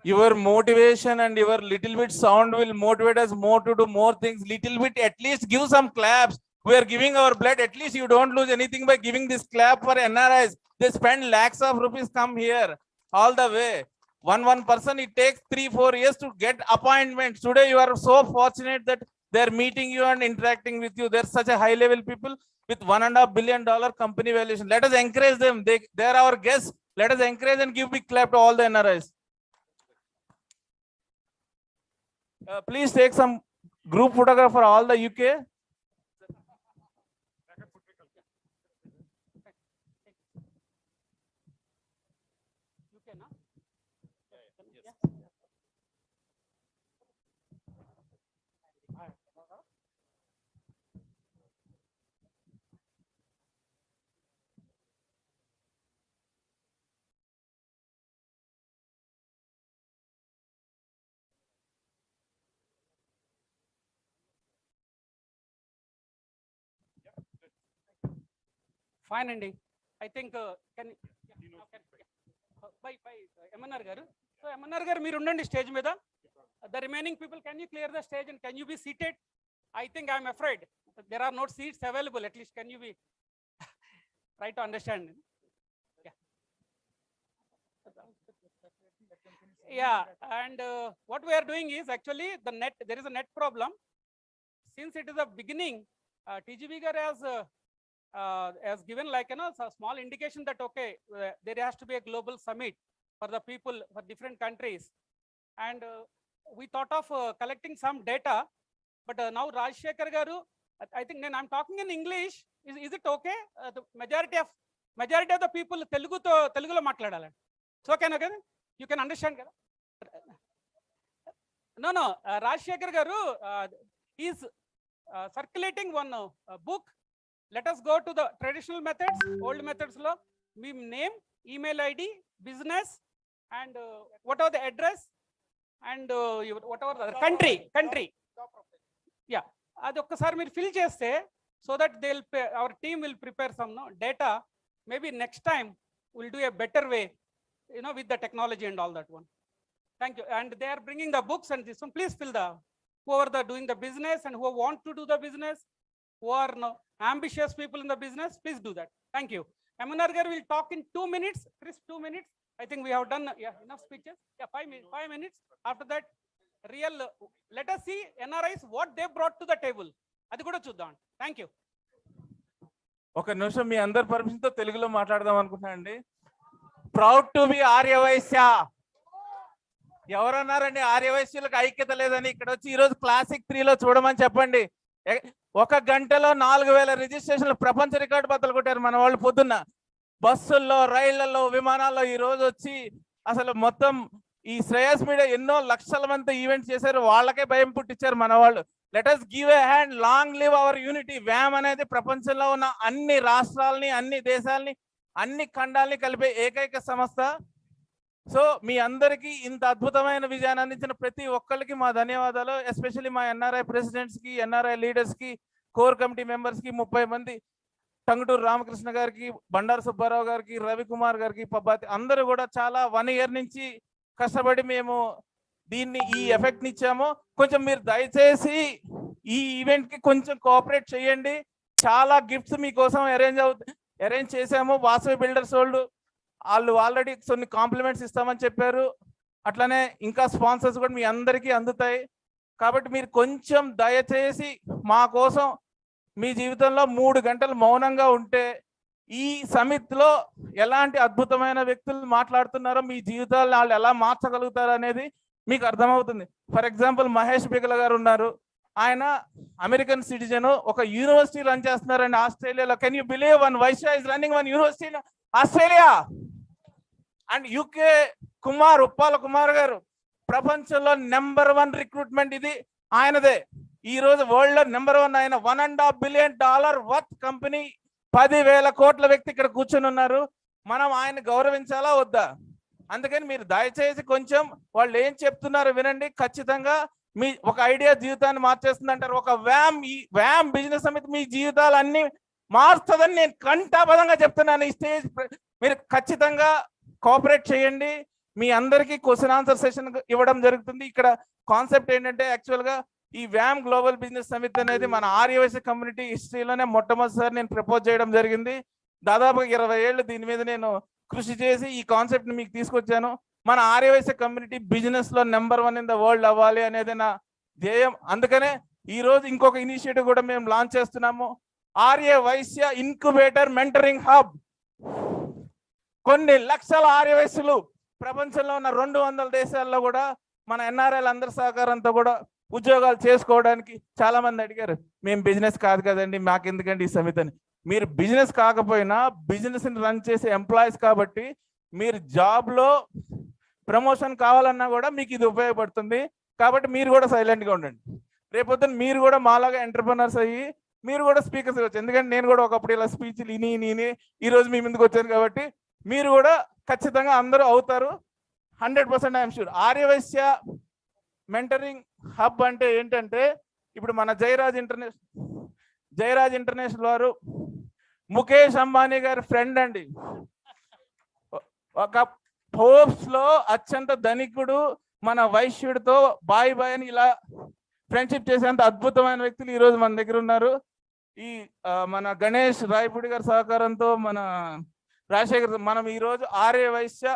Speaker 6: Your motivation and your little bit sound will motivate us more to do more things. Little bit, at least give some claps. We are giving our blood. At least you don't lose anything by giving this clap for NRIs. They spend lakhs of rupees come here all the way. One person, it takes 3-4 years to get appointments. Today you are so fortunate that they are meeting you and interacting with you. They're such a high level people with $1.5 billion company valuation. Let us encourage them. They are our guests. Let us encourage and give big clap to all the NRIs. Please take some group photograph for all the UK.
Speaker 13: Fine, Andy. I think can by MNR garu. So MNR garu మీరు ఉండండి stage మీద. The remaining people, can you clear the stage and can you be seated? I think I'm afraid there are no seats available. At least can you be try to understand? Yeah. Yeah, and what we are doing is actually there is a net problem. Since it is a beginning, TGV gar has given like a small indication that okay, there has to be a global summit for the people for different countries, and we thought of collecting some data, but now Rajshekar garu, I think then I'm talking in English. Is it okay? The majority of the people Telugulo matladala. So okay, you can understand kada? No, Rajshekar garu is circulating one book. Let us go to the traditional methods, old methods lo. We name, email ID, business, and whatever the address, and whatever the country. Yeah, అది ఒక్కసారి మీరు fill చేస్తే so that our team will prepare some data. Maybe next time we'll do a better way, with the technology and all that one. Thank you. And they are bringing the books and this one. Please fill whoever are doing the business and who want to do the business, who are ambitious people in the business, please do that. Thank you. MNR garu will talk in 2 minutes, crisp 2 minutes. I think we have done enough speeches. Yeah, 5 minutes. After that, let us see NRIs what they brought to the table. Adi kuda chuddam. Thank you.
Speaker 6: ఒక నిమిషం మీ అందరి permission తో తెలుగులో మాట్లాడదాం అనుకుంటున్నానండి. Proud to be Aryavaishya. ఎవరన్నారండి ఆర్యవైశ్యులకు ఐక్యత లేదని? ఇక్కడ వచ్చి ఈరోజు క్లాసిక్ 3లో చూడమని చెప్పండి. 1 గంటలో 4000 రిజిస్ట్రేషన్లు ప్రపంచ రికార్డు బద్దలు కొట్టారు మన వాళ్ళు. పొద్దున్న బస్సుల్లో, రైళ్లలో, విమానాల్లో ఈ రోజు వచ్చి అసలు మొత్తం ఈ శ్రేయస్ మీడియా ఎన్నో లక్షల మంది ఈవెంట్స్ చేశారు. వాళ్ళకే భయం పుట్టించారు మన వాళ్ళు. Let us give a hand. Long live our unity. వ్యామ్ అనేది ప్రపంచంలో ఉన్న అన్ని రాష్ట్రాలని, అన్ని దేశాలని, అన్ని ఖండాలని కలిపే ఏకైక సంస్థ. సో మీ అందరికీ ఇంత అద్భుతమైన విజయాన్ని అందించిన ప్రతి ఒక్కరికి మా ధన్యవాదాలు. ఎస్పెషల్లీ మా ఎన్ఆర్ఐ ప్రెసిడెంట్స్ కి, ఎన్ఆర్ఐ లీడర్స్ కి, కోర్ కమిటీ మెంబర్స్ కి, 30 మంది, టంగుటూరు రామకృష్ణ గారికి, బండారు సుబ్బారావు గారికి, రవికుమార్ గారికి, పబ్బాతి అందరూ కూడా చాలా 1 ఇయర్ నుంచి కష్టపడి మేము దీన్ని ఈ ఎఫెక్ట్ ఇచ్చాము. కొంచెం మీరు దయచేసి ఈ ఈవెంట్ కి కొంచెం కోఆపరేట్ చేయండి. చాలా గిఫ్ట్స్ మీకోసం అరేంజ్ చేసాము. వాసవి బిల్డర్స్ వాళ్ళు ఆల్రెడీ కొన్ని కాంప్లిమెంట్స్ ఇస్తామని చెప్పారు. అట్లనే ఇంకా స్పాన్సర్స్ కూడా మీ అందరికీ అందుతాయి. కాబట్టి మీరు కొంచెం దయచేసి మా కోసం మీ జీవితంలో 3 గంటలు మౌనంగా ఉంటే ఈ సమిత్లో ఎలాంటి అద్భుతమైన వ్యక్తులు మాట్లాడుతున్నారో, మీ జీవితాలను వాళ్ళు ఎలా మార్చగలుగుతారు అనేది మీకు అర్థమవుతుంది. ఫర్ ఎగ్జాంపుల్ మహేష్ బిగల గారు ఉన్నారు. ఆయన అమెరికన్ సిటిజన్, ఒక యూనివర్సిటీ రన్ చేస్తున్నారండి ఆస్ట్రేలియాలో. Can you believe one Vysya is running one university in Australia? And UK Uppala Kumar గారు ప్రపంచంలో #1 రిక్రూట్మెంట్ ఇది ఆయనదే. ఈ రోజు వరల్డ్ లో #1 ఆయన. $1.5 billion వర్త్ కంపెనీ, 10,000 కోట్ల వ్యక్తి ఇక్కడ కూర్చొని ఉన్నారు. మనం ఆయన గౌరవించాలా వద్దా? అందుకని మీరు దయచేసి కొంచెం వాళ్ళు ఏం చెప్తున్నారో వినండి. ఖచ్చితంగా మీ ఒక ఐడియా జీవితాన్ని మార్చేస్తుంది అంటారు. ఒక వ్యామ్ బిజినెస్ సమితి మీ జీవితాలు అన్ని మారుస్తుందని నేను కంఠాబద్ధంగా చెప్తున్నాను. ఈ స్టేజ్ మీరు ఖచ్చితంగా కోఆపరేట్ చేయండి. మీ అందరికీ క్వశ్చన్ ఆన్సర్ సెషన్ ఇవ్వడం జరుగుతుంది. ఇక్కడ కాన్సెప్ట్ ఏంటంటే యాక్చువల్గా ఈ వ్యామ్ గ్లోబల్ బిజినెస్ సమిట్ అనేది మన ఆర్యవైశ్య కమ్యూనిటీ హిస్టరీలోనే మొట్టమొదటిసారి నేను ప్రపోజ్ చేయడం జరిగింది. దాదాపుగా 20 ఏళ్ళు దీని మీద నేను కృషి చేసి ఈ కాన్సెప్ట్ ని మీకు తీసుకొచ్చాను. మన ఆర్యవైశ్య కమ్యూనిటీ బిజినెస్ లో #1 ఇన్ ద వరల్డ్ అవ్వాలి అనేది నా ధ్యేయం. అందుకనే ఈ రోజు ఇంకొక ఇనిషియేటివ్ కూడా మేము లాంచ్ చేస్తున్నాము. Aryavysya incubator mentoring hub. కొన్ని లక్షల ఆర్యవైశ్యులు ప్రపంచంలో ఉన్న 200 దేశాల్లో కూడా మన ఎన్ఆర్ఐల అందరి సహకారంతో కూడా ఉద్యోగాలు చేసుకోవడానికి చాలా మంది అడిగారు. మేము బిజినెస్ కాదు కదండి, మాకెందుకండి ఈ సమితి అని. మీరు బిజినెస్ కాకపోయినా బిజినెస్ ని రన్ చేసే ఎంప్లాయీస్ కాబట్టి మీరు జాబ్లో ప్రమోషన్ కావాలన్నా కూడా మీకు ఇది ఉపయోగపడుతుంది. కాబట్టి మీరు కూడా సైలెంట్గా ఉండండి. రేపొద్దున మీరు కూడా మాలాగా ఎంటర్ప్రినర్స్ అయ్యి మీరు కూడా స్పీకర్స్ ఇవ్వచ్చు. ఎందుకంటే నేను కూడా ఒకప్పుడు ఇలా స్పీచ్లు ఇని ఈరోజు మీ ముందుకు వచ్చాను. కాబట్టి మీరు కూడా ఖచ్చితంగా అందరూ అవుతారు. 100% I'm sure. Aryavysya mentoring hub అంటే ఏంటంటే ఇప్పుడు మన జయరాజ్ ఇంటర్నేషనల్ వారు ముఖేష్ అంబానీ గారి ఫ్రెండ్ అండి. ఒక ఫోర్బ్స్ లో అత్యంత ధనికుడు మన వైశ్యుడితో బాయ్ అని ఇలా ఫ్రెండ్షిప్ చేసేంత అద్భుతమైన వ్యక్తులు ఈరోజు మన దగ్గర ఉన్నారు. ఈ మన గణేష్ రాయపూడి గారి సహకారంతో మన రాజశేఖర్ మనం ఈరోజు ఆర్యవైశ్య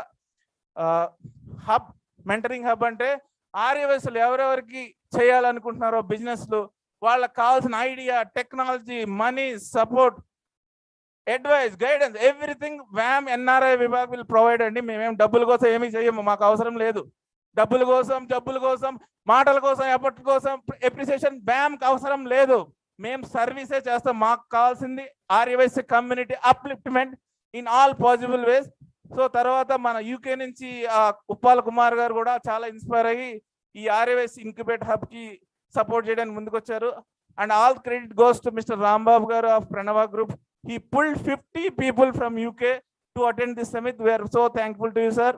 Speaker 6: హబ్ మెంటరింగ్ హబ్ అంటే ఆర్యవైశ్యులు ఎవరెవరికి చేయాలనుకుంటున్నారో బిజినెస్లు వాళ్ళకి కావాల్సిన idea, technology, money, support, advice, guidance, everything వ్యామ్ NRI vibhag will provide అండి. మేమేం డబ్బుల కోసం ఏమీ చేయము. మాకు అవసరం లేదు. డబ్బుల కోసం, జబ్బుల కోసం, మాటల కోసం, ఎఫర్ట్ కోసం, ఎప్రిసియేషన్ వ్యామ్కి అవసరం లేదు. మేము సర్వీసే చేస్తాం. మాకు కావాల్సింది Aryavysya community upliftment in all possible ways. So తర్వాత మన యూకే నుంచి ఉప్పాల కుమార్ గారు కూడా చాలా ఇన్స్పైర్ అయ్యి ఈ ఆర్యవైశ్య ఇంక్యుబేట్ హబ్కి సపోర్ట్ చేయడానికి ముందుకు వచ్చారు. And all credit goes to mister Rambabu garu of Pranava group. He pulled 50 people from UK to attend this summit. We are so thankful to you, sir.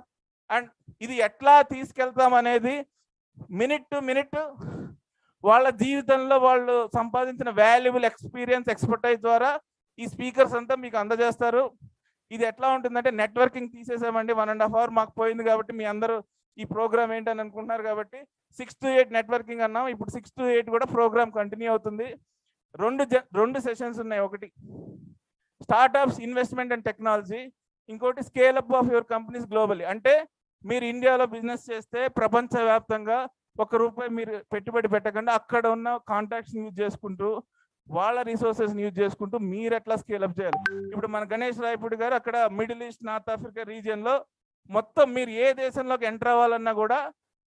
Speaker 6: And ఇది ఎట్లా తీసుకెళ్తాం అనేది మినిట్ టు మినిట్ వాళ్ళ జీవితంలో వాళ్ళు సంపాదించిన వాల్యుబుల్ ఎక్స్పీరియన్స్, ఎక్స్పర్టైజ్ ద్వారా ఈ స్పీకర్స్ అంతా మీకు అందజేస్తారు. ఇది ఎట్లా ఉంటుందంటే నెట్వర్కింగ్ తీసేసామండి. 1.5 hour మాకు పోయింది. కాబట్టి మీ అందరూ ఈ ప్రోగ్రామ్ ఏంటని అనుకుంటున్నారు. కాబట్టి 6 to 8 నెట్వర్కింగ్ అన్నాం. ఇప్పుడు 6 to 8 కూడా ప్రోగ్రామ్ కంటిన్యూ అవుతుంది. రెండు సెషన్స్ ఉన్నాయి. ఒకటి స్టార్ట్అప్స్, ఇన్వెస్ట్మెంట్ అండ్ టెక్నాలజీ. ఇంకోటి scale up of your companies globally. అంటే మీరు ఇండియాలో బిజినెస్ చేస్తే ప్రపంచవ్యాప్తంగా ₹1 మీరు పెట్టుబడి పెట్టకుండా అక్కడ ఉన్న కాంటాక్ట్స్ యూజ్ చేసుకుంటూ వాళ్ళ రిసోర్సెస్ యూజ్ చేసుకుంటూ మీరు ఎట్లా స్కేల్ అప్ చేయాలి. ఇప్పుడు మన గణేష్ రాయపూడి గారు అక్కడ మిడిల్ ఈస్ట్, నార్త్ ఆఫ్రికా రీజియన్లో మొత్తం మీరు ఏ దేశంలోకి ఎంటర్ అవ్వాలన్నా కూడా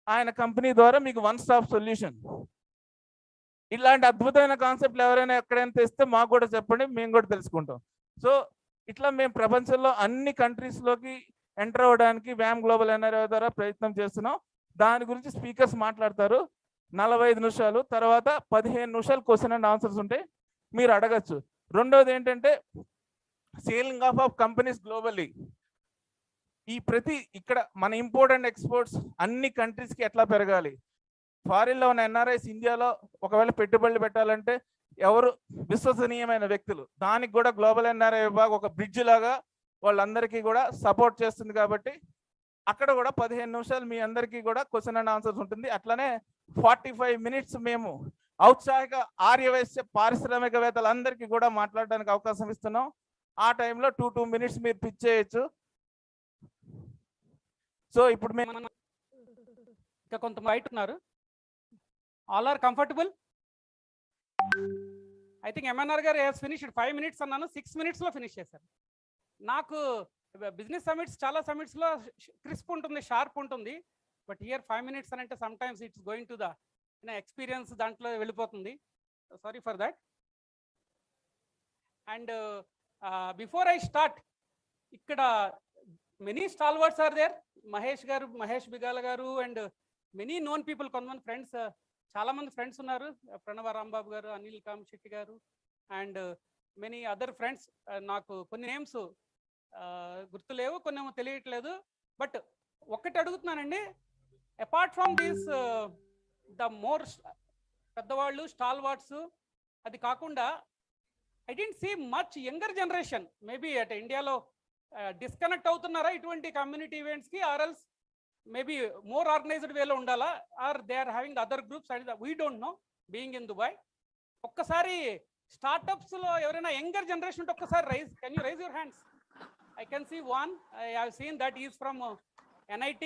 Speaker 6: ఆయన కంపెనీ ద్వారా మీకు వన్ స్టాప్ సొల్యూషన్. ఇలాంటి అద్భుతమైన కాన్సెప్ట్లు ఎవరైనా ఎక్కడైనా తెస్తే మాకు కూడా చెప్పండి, మేము కూడా తెలుసుకుంటాం. సో ఇట్లా మేము ప్రపంచంలో అన్ని కంట్రీస్లోకి ఎంటర్ అవ్వడానికి వ్యామ్ గ్లోబల్ ఎన్ఆర్ఐ ద్వారా ప్రయత్నం చేస్తున్నాం. దాని గురించి స్పీకర్స్ మాట్లాడతారు 45 నిమిషాలు. తర్వాత 15 నిమిషాలు క్వశ్చన్ అండ్ ఆన్సర్స్ ఉంటాయి, మీరు అడగచ్చు. రెండోది ఏంటంటే సేలింగ్ ఆఫ్ కంపెనీస్ గ్లోబల్లీ. ఇక్కడ మన ఇంపోర్ట్ అండ్ ఎక్స్పోర్ట్స్ అన్ని కంట్రీస్కి ఎట్లా పెరగాలి. ఫారిన్లో ఉన్న ఎన్ఆర్ఐస్ ఇండియాలో ఒకవేళ పెట్టుబడులు పెట్టాలంటే ఎవరు విశ్వసనీయమైన వ్యక్తులు, దానికి కూడా గ్లోబల్ ఎన్ఆర్ఐ విభాగం ఒక బ్రిడ్జ్ లాగా వాళ్ళందరికీ కూడా సపోర్ట్ చేస్తుంది. కాబట్టి అక్కడ కూడా 15 నిమిషాలు మీ అందరికీ కూడా క్వశ్చన్ అండ్ ఆన్సర్స్ ఉంటుంది. అట్లనే 45 minutes మేము ఔత్సాహిక ఆర్యవైశ్య పారిశ్రామికవేత్తలందరికీ కూడా మాట్లాడడానికి అవకాశం ఇస్తున్నాం. ఆ టైంలో 2 minutes మీరు పిచ్ చేయొచ్చు. సో ఇప్పుడు మేము
Speaker 13: ఇంకా కొంత బయట ఉన్నారు. All are comfortable. I think MNR గారు హ్యాస్ ఫినిష్డ్. 5 minutes అన్నాను, 6 minutes లో ఫినిష్ చేశారు. నాకు బిజినెస్ సమిట్స్ చాలా సమిట్స్లో క్రిస్ప్ ఉంటుంది, షార్ప్ ఉంటుంది. బట్ హియర్ 5 minutes అని అంటే sometimes it's going to the experience దాంట్లో వెళ్ళిపోతుంది. Sorry for that. And before I start, ఇక్కడ many stalwarts are there. Mahesh Bigala garu and many known people, కొంతమంది ఫ్రెండ్స్, చాలా మంది ఫ్రెండ్స్ ఉన్నారు. ప్రణవ రాంబాబు గారు, అనిల్ కామశెట్టి గారు అండ్ మెనీ అదర్ ఫ్రెండ్స్. నాకు కొన్ని నేమ్స్ గుర్తులేవు, కొన్ని ఏమో తెలియట్లేదు. బట్ ఒక్కటి అడుగుతున్నానండి, apart from this the more పెద్దవాళ్ళు స్టాల్వార్డ్స్, అది కాకుండా I didn't see much younger generation. Maybe at ఇండియాలో డిస్కనెక్ట్ అవుతున్నారా ఇటువంటి కమ్యూనిటీ ఈవెంట్స్కి, or else maybe more organised వేలో ఉండాలా, or they are having other groups and we don't know being in Dubai. ఒక్కసారి స్టార్టప్స్లో ఎవరైనా యంగర్ జనరేషన్ ఉంటే ఒక్కసారి raise, can you raise your hands? I can see one. I have seen that he is from NIT,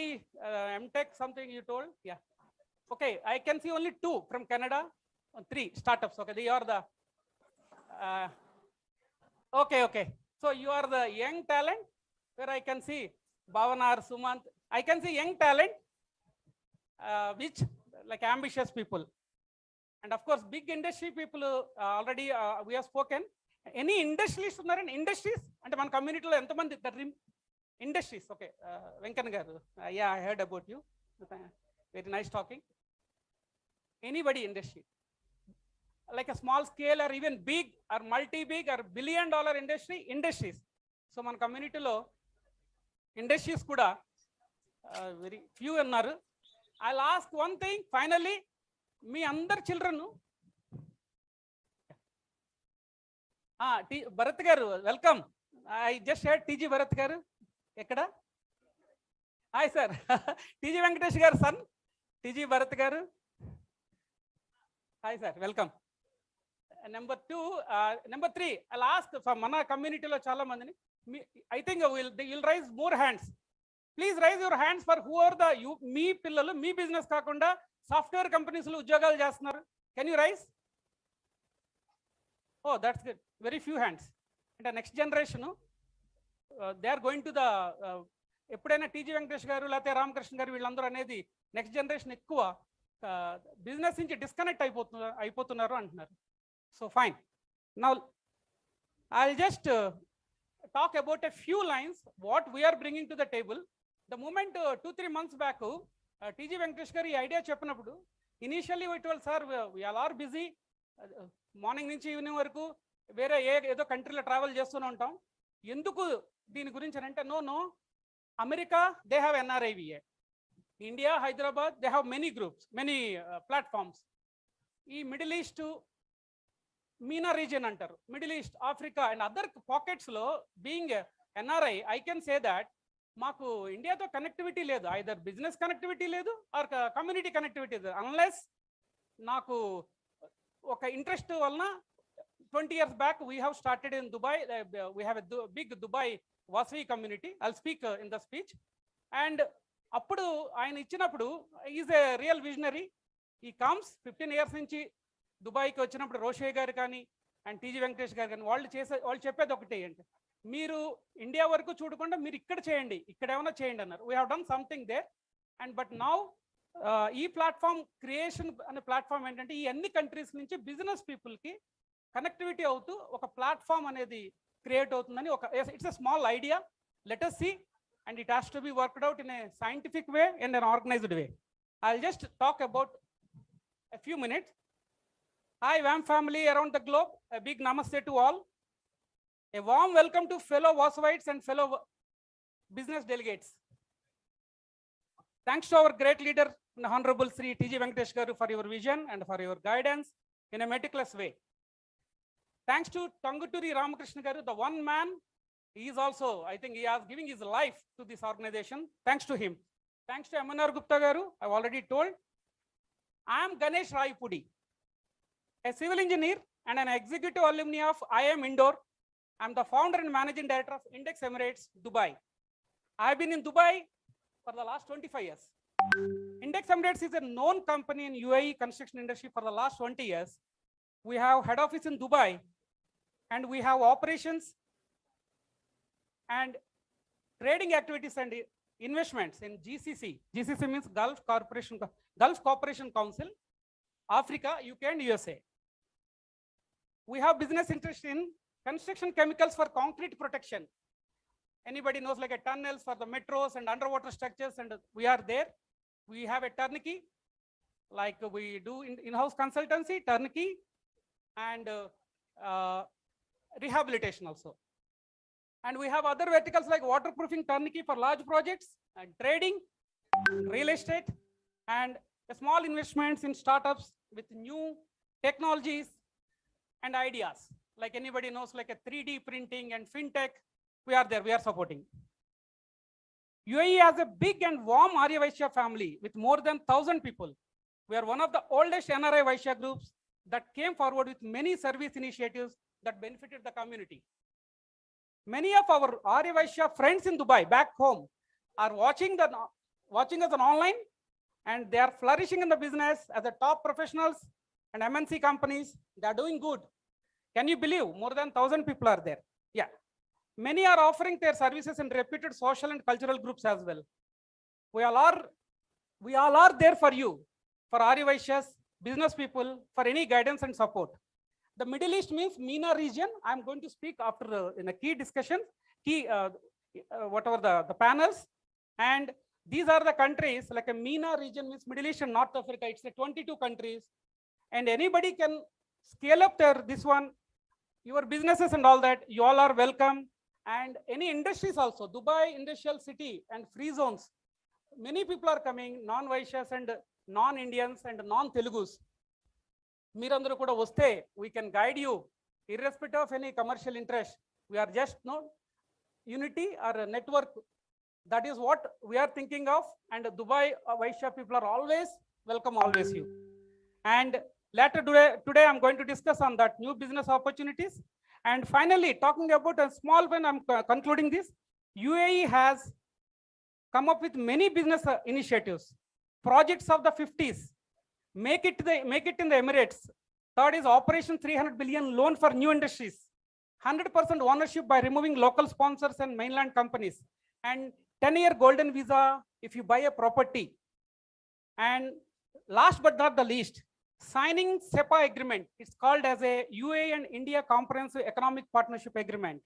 Speaker 13: MTech, something you told. Yeah. Okay, I can see only 2 from Canada, 3 startups. Okay, they are the. Okay. So you are the young talent where I can see Bhavana or Sumant. I can see young talent, which like ambitious people. And of course, big industry people already we have spoken. Any industries ఉన్నారని, industries అంటే మన కమ్యూనిటీలో ఎంతమంది industries? Okay, Venkanna garu, yeah I heard about you, very nice talking. Anybody industry like a small scale or even big or multi big or $billion industries. So మన కమ్యూనిటీలో industries కూడా very few ఉన్నారు. I'll ask one thing finally, మీ అందరు children, Bharat garu welcome. I just head TG Bharat garu ఎక్కడ? Hi sir, TG Venkatesh గారు sun TG Bharat garu. Hi sir, welcome. Number 3, I ask మన కమ్యూనిటీలో చాలా మందిని, I think will raise more hands. Please raise your hands for who are the మీ పిల్లలు మీ business కాకుండా సాఫ్ట్వేర్ కంపెనీస్లో ఉద్యోగాలు చేస్తున్నారు. Can you raise? Oh, that's good. Very few hands. And the next generation, they are going to the ఎప్పుడైనా టీజీ వెంకటేష్ గారు లేకపోతే రామకృష్ణ గారు వీళ్ళందరూ అనేది నెక్స్ట్ జనరేషన్ ఎక్కువ బిజినెస్ నుంచి డిస్కనెక్ట్ అయిపోతున్నారు అంటున్నారు. So fine, now I will just talk about a few lines what we're bringing to the table. The moment 2-3 months back TG Venkatesh గారు ఈ ఐడియా చెప్పినప్పుడు initially it wall sir we are busy, morning నుంచి evening వరకు వేరే ఏదో కంట్రీలో travel చేస్తూనే ఉంటాం, ఎందుకు దీని గురించి అని అంటే, no, America they have NRIVA, India Hyderabad they have many groups, many platforms. ఈ మిడిల్ ఈస్ట్ మీనా రీజియన్ అంటారు, Middle East, Africa and other పాకెట్స్లో being NRI, I can say that మాకు ఇండియాతో కనెక్టివిటీ లేదు, ఐదర్ బిజినెస్ కనెక్టివిటీ లేదు or community connectivity లేదు, unless నాకు ఒక ఇంట్రెస్ట్ వలన 20 years back we have started in Dubai. We have a big Dubai Wasvi community. I'll speak in the speech. And appudu ayana ichinappudu is a real visionary. He comes 15 years nunchi Dubai ki vachinappudu Roshe garu kani and TG Venkatesh garu kani వాళ్ళు చెప్పేది ఒకటే అంటే, మీరు India వరకు చూడకుండా మీరు ఇక్కడ చేయండి, ఇక్కడ ఏమైనా చేయండి అన్నారు. We have done something there. And but now ఈ ప్లాట్ఫామ్ క్రియేషన్ అనే ప్లాట్ఫామ్ ఏంటంటే ఈ అన్ని కంట్రీస్ నుంచి బిజినెస్ పీపుల్కి కనెక్టివిటీ అవుతూ ఒక ప్లాట్ఫామ్ అనేది క్రియేట్ అవుతుందని ఒక it's a small idea. Let us see, and it has to be worked out in a scientific way and an organized way. I'll just talk about a few minutes. Hi WAM family around the globe, a big namaste to all. A warm welcome to fellow Wasavites and fellow business delegates. Thanks to our great leader, the Honorable Sri TG Venkatesh Garu, for your vision and for your guidance in a meticulous way. Thanks to Tanguturi Ramakrishna Garu, the one man, he is also, I think he is giving his life to this organization. Thanks to him. Thanks to MNR Gupta Garu, I've already told. I am Ganesh Raipudi, a civil engineer and an executive alumni of IIM Indore. I'm the founder and managing director of Index Emirates, Dubai. I've been in Dubai for the last 25 years. Index Emirates is a known company in UAE construction industry for the last 20 years. We have head office in Dubai and we have operations and trading activities and investments in GCC. GCC means Gulf Cooperation Council, Africa, UK and USA. We have business interest in construction chemicals for concrete protection. Anybody knows, like a tunnels for the metros and underwater structures, and we are there. We have a turnkey, like we do in-house consultancy, turnkey, and rehabilitation also. And we have other verticals like waterproofing turnkey for large projects, and trading, real estate, and small investments in startups with new technologies and ideas. Like anybody knows, like a 3D printing and fintech, we are there, we are supporting. UAE has a big and warm Arya Vaishya family with more than 1,000 people. We are one of the oldest NRI Vaishya groups that came forward with many service initiatives that benefited the community. Many of our Arya Vaishya friends in Dubai, back home, are watching us on online, and they are flourishing in the business as the top professionals and MNC companies. They are doing good. Can you believe more than 1,000 people are there? Yeah. Many are offering their services in reputed social and cultural groups as well. We all are there for you, for Arya Vaishyas, business people, for any guidance and support. The Middle East means MENA region. I'm going to speak after in a key discussion, whatever the panels. And these are the countries, like a MENA region means Middle East and North Africa. It's a 22 countries. And anybody can scale up this one, your businesses and all that. You all are welcome. And any industries also, Dubai Industrial City and free zones. Many people are coming, non-Vaishyas and non-Indians and non-Telugus. Meerandaru kuda vaste, we can guide you, irrespective of any commercial interest. We are just unity or a network. That is what we are thinking of. And Dubai Vaishya people are always welcome, always you. And later today I'm going to discuss on that new business opportunities. And finally, talking about a small one, I'm concluding this. UAE has come up with many business initiatives, projects of the 50s. Make it in the Emirates. Third is Operation 300 billion loan for new industries. 100% ownership by removing local sponsors and mainland companies. And 10-year golden visa if you buy a property. And last but not the least, signing SEPA agreement. It's called as a UAE and India Comprehensive Economic Partnership Agreement.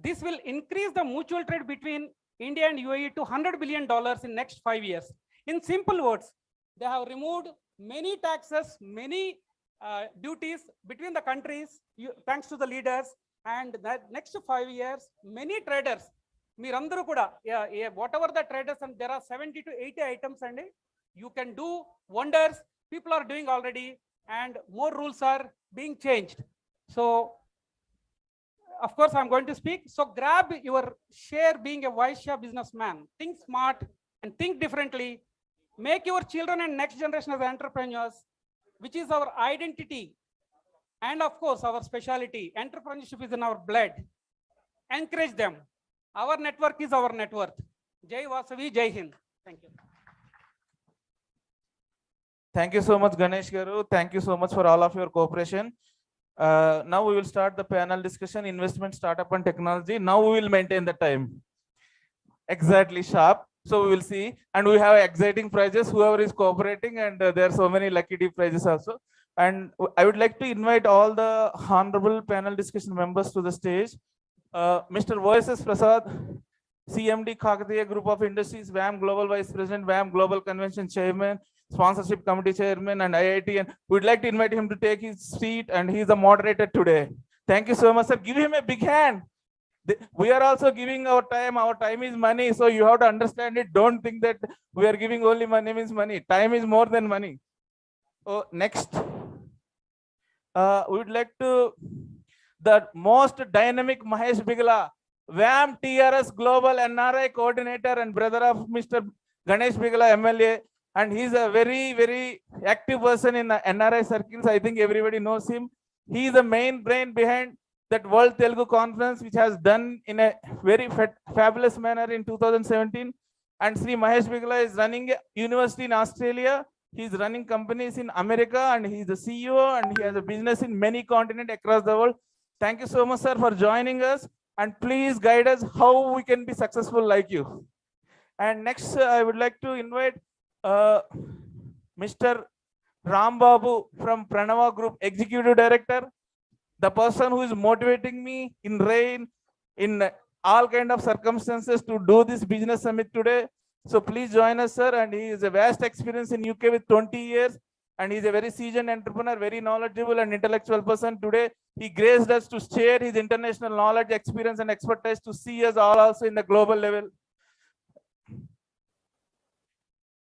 Speaker 13: This will increase the mutual trade between India and UAE to $100 billion in next 5 years. In simple words, they have removed many taxes, many duties between the countries, thanks to the leaders. And that next 5 years, many traders, Meerandaru kuda, whatever the traders, and there are 70 to 80 items, and you can do wonders. People are doing already, and more rules are being changed. So, of course, I'm going to speak. So grab your share being a Vaishya businessman. Think smart and think differently. Make your children and next generation as entrepreneurs, which is our identity. And of course, our specialty. Entrepreneurship is in our blood. Encourage them. Our network is our net worth. Jai Vasavi, Jai Hind. Thank you.
Speaker 6: Thank you so much, Ganesh Garu. Thank you so much for all of your cooperation. Now we will start the panel discussion, investment, startup and technology. Now we will maintain the time. Exactly sharp. So we will see. And we have exciting prizes, whoever is cooperating, and there are so many lucky deep prizes also. And I would like to invite all the honorable panel discussion members to the stage. Mr. V.S.S. Prasad, CMD Kakatiya Group of Industries, VAM Global Vice President, VAM Global Convention Chairman, Sponsorship Committee Chairman, and IIT. And we'd like to invite him to take his seat, and he's the moderator today. Thank you so much, sir. Give him a big hand. We are also giving our time. Our time is money, so you have to understand it. Don't think that we are giving only money means money. Time is more than money. Oh, next. We would like to the most dynamic Mahesh Bigla, VAM TRS Global NRI Coordinator and brother of Mr. Ganesh Bigla MLA. And he's a very, very active person in the NRI circles. I think everybody knows him. He is the main brain behind that World Telugu Conference, which has done in a very fabulous manner in 2017. And Sri Mahesh Bigla is running a university in Australia. He's running companies in America, and he's the CEO, and he has a business in many continents across the world. Thank you so much, sir, for joining us. And please guide us how we can be successful like you. And next, I would like to invite Mr. Ram Babu from Pranava Group, Executive Director, the person who is motivating me in rain, in all kind of circumstances to do this business summit today. So please join us, sir. And he is a vast experience in UK with 20 years. And he's a very seasoned entrepreneur, very knowledgeable and intellectual person. Today, he graced us to share his international knowledge, experience, and expertise to see us all also in the global level.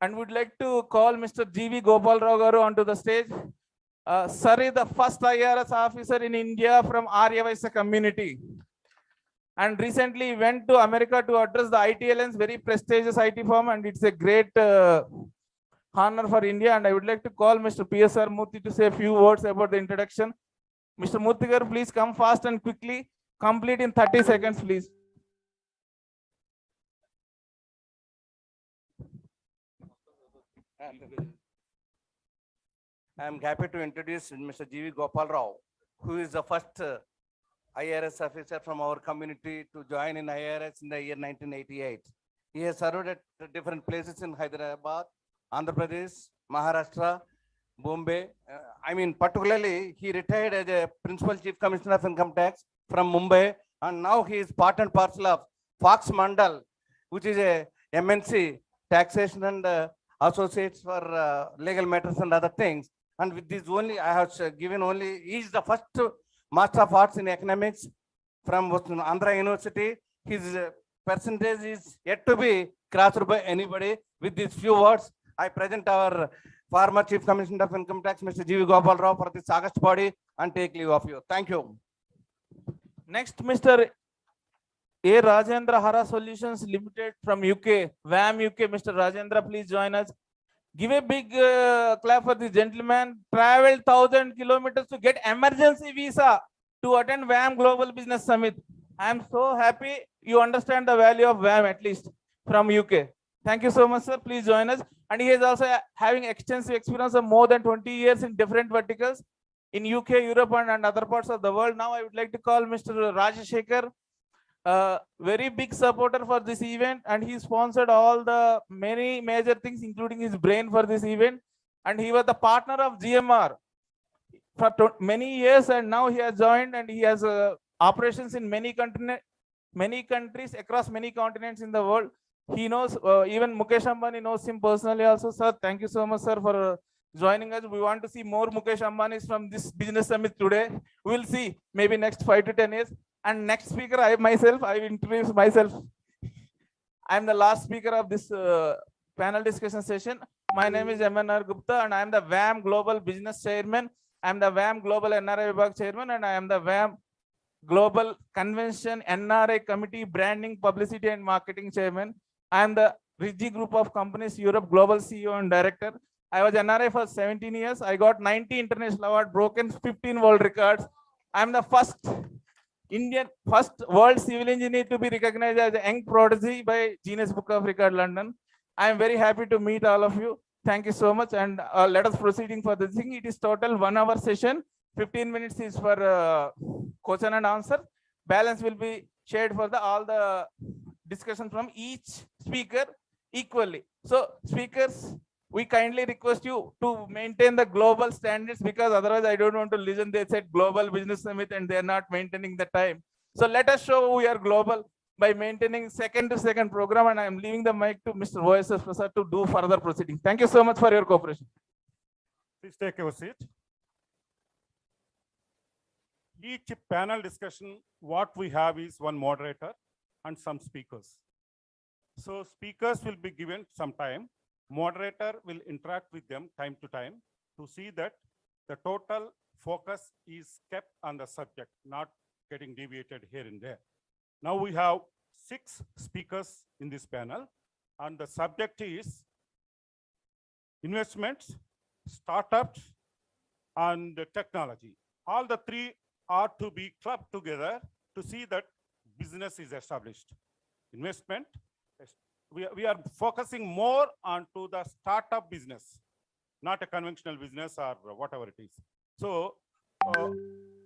Speaker 6: And would like to call Mr. G.V. Gopal Rao Garu onto the stage. Sir is the first IRS officer in India from Aryavaisa community. And recently went to America to address the ITLN's very prestigious IT firm, and it's a great honor for India. And I would like to call Mr. PSR Murthy to say a few words about the introduction. Mr. Murthy garu, please come fast and quickly. Complete in 30 seconds, please.
Speaker 4: I'm happy to introduce Mr. G.V. Gopal Rao, who is the first IRS officer from our community to join in IRS in the year 1988. He has served at different places in Hyderabad, Andhra Pradesh, Maharashtra, Bombay. Particularly, he retired as a Principal Chief Commissioner of Income Tax from Mumbai, and now he is part and parcel of Fox Mandal, which is a MNC taxation and associates for legal matters and other things. And with this only, I have given only, he is the first Master of Arts in Economics from Andhra University. His percentage is yet to be crossed by anybody. With these few words, I present our former Chief Commissioner of Income Tax, Mr. G.V. Gopal Rao, for this August body and take leave of you. Thank you.
Speaker 6: Next, Mr. A. Rajendra Hara Solutions Limited from UK, VAM UK. Mr. Rajendra, please join us. Give a big clap for this gentleman. Traveled 1,000 kilometers to get emergency visa to attend VAM Global Business Summit. I am so happy you understand the value of VAM, at least from UK. Thank you so much, sir. Please join us. And he is also having extensive experience of more than 20 years in different verticals in UK, Europe, and other parts of the world. Now I would like to call Mr. Rajashekar, very big supporter for this event, and he sponsored all the many major things, including his brain for this event. And he was the partner of GMR for many years, and now he has joined, and he has operations in many countries across many continents in the world. He knows, even Mukesh Ambani knows him personally also. Sir, thank you so much, sir, for joining us. We want to see more Mukesh Ambanis from this business summit today. We will see maybe next 5 to 10 years. And next speaker, I will introduce myself. I am the last speaker of this panel discussion session. My name is MNR Gupta, and I am the VAM Global Business Chairman. I am the VAM Global NRI Vibhag Chairman, and I am the VAM Global Convention NRI Committee Branding, Publicity and Marketing Chairman. I am the Rigi Group of Companies Europe Global CEO and Director. I was NRI for 17 years. I got 90 international awards, broken 15 world records. I am the first world civil engineer to be recognized as a young prodigy by Guinness Book of Record London. I am very happy to meet all of you. Thank you so much. And let us proceeding for the thing. It is total 1 hour session. 15 minutes is for question and answer. Balance will be shared for all the discussion from each speaker equally. So speakers, we kindly request you to maintain the global standards, because otherwise I don't want to listen. They said global business summit and they are not maintaining the time. So let us show we are global by maintaining second to second program. And I am leaving the mic to Mr. OSS Prasad to do further proceeding. Thank you so much for your cooperation.
Speaker 14: Please take your seat. Each panel discussion, what we have is one moderator and some speakers. So speakers will be given some time. Moderator will interact with them time to time to see that the total focus is kept on the subject, not getting deviated here and there. Now we have 6 speakers in this panel, and the subject is investments, startups, and technology. All the 3 are to be clubbed together to see that business is established. Investment, we are focusing more onto the startup business, not a conventional business or whatever it is. So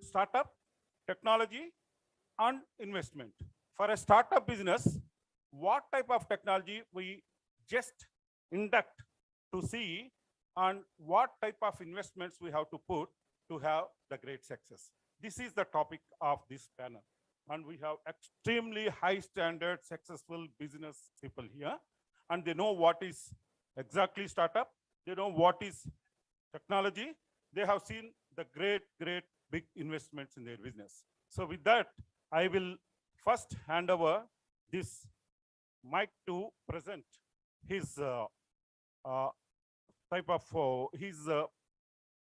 Speaker 14: startup, technology, and investment. For a startup business, what type of technology we just induct to see, and what type of investments we have to put to have the great success. This is the topic of this panel. And we have extremely high standard, successful business people here. and they know what is exactly startup. They know what is technology. They have seen the great big investments in their business. So with that, I will first hand over this mic to present his type of his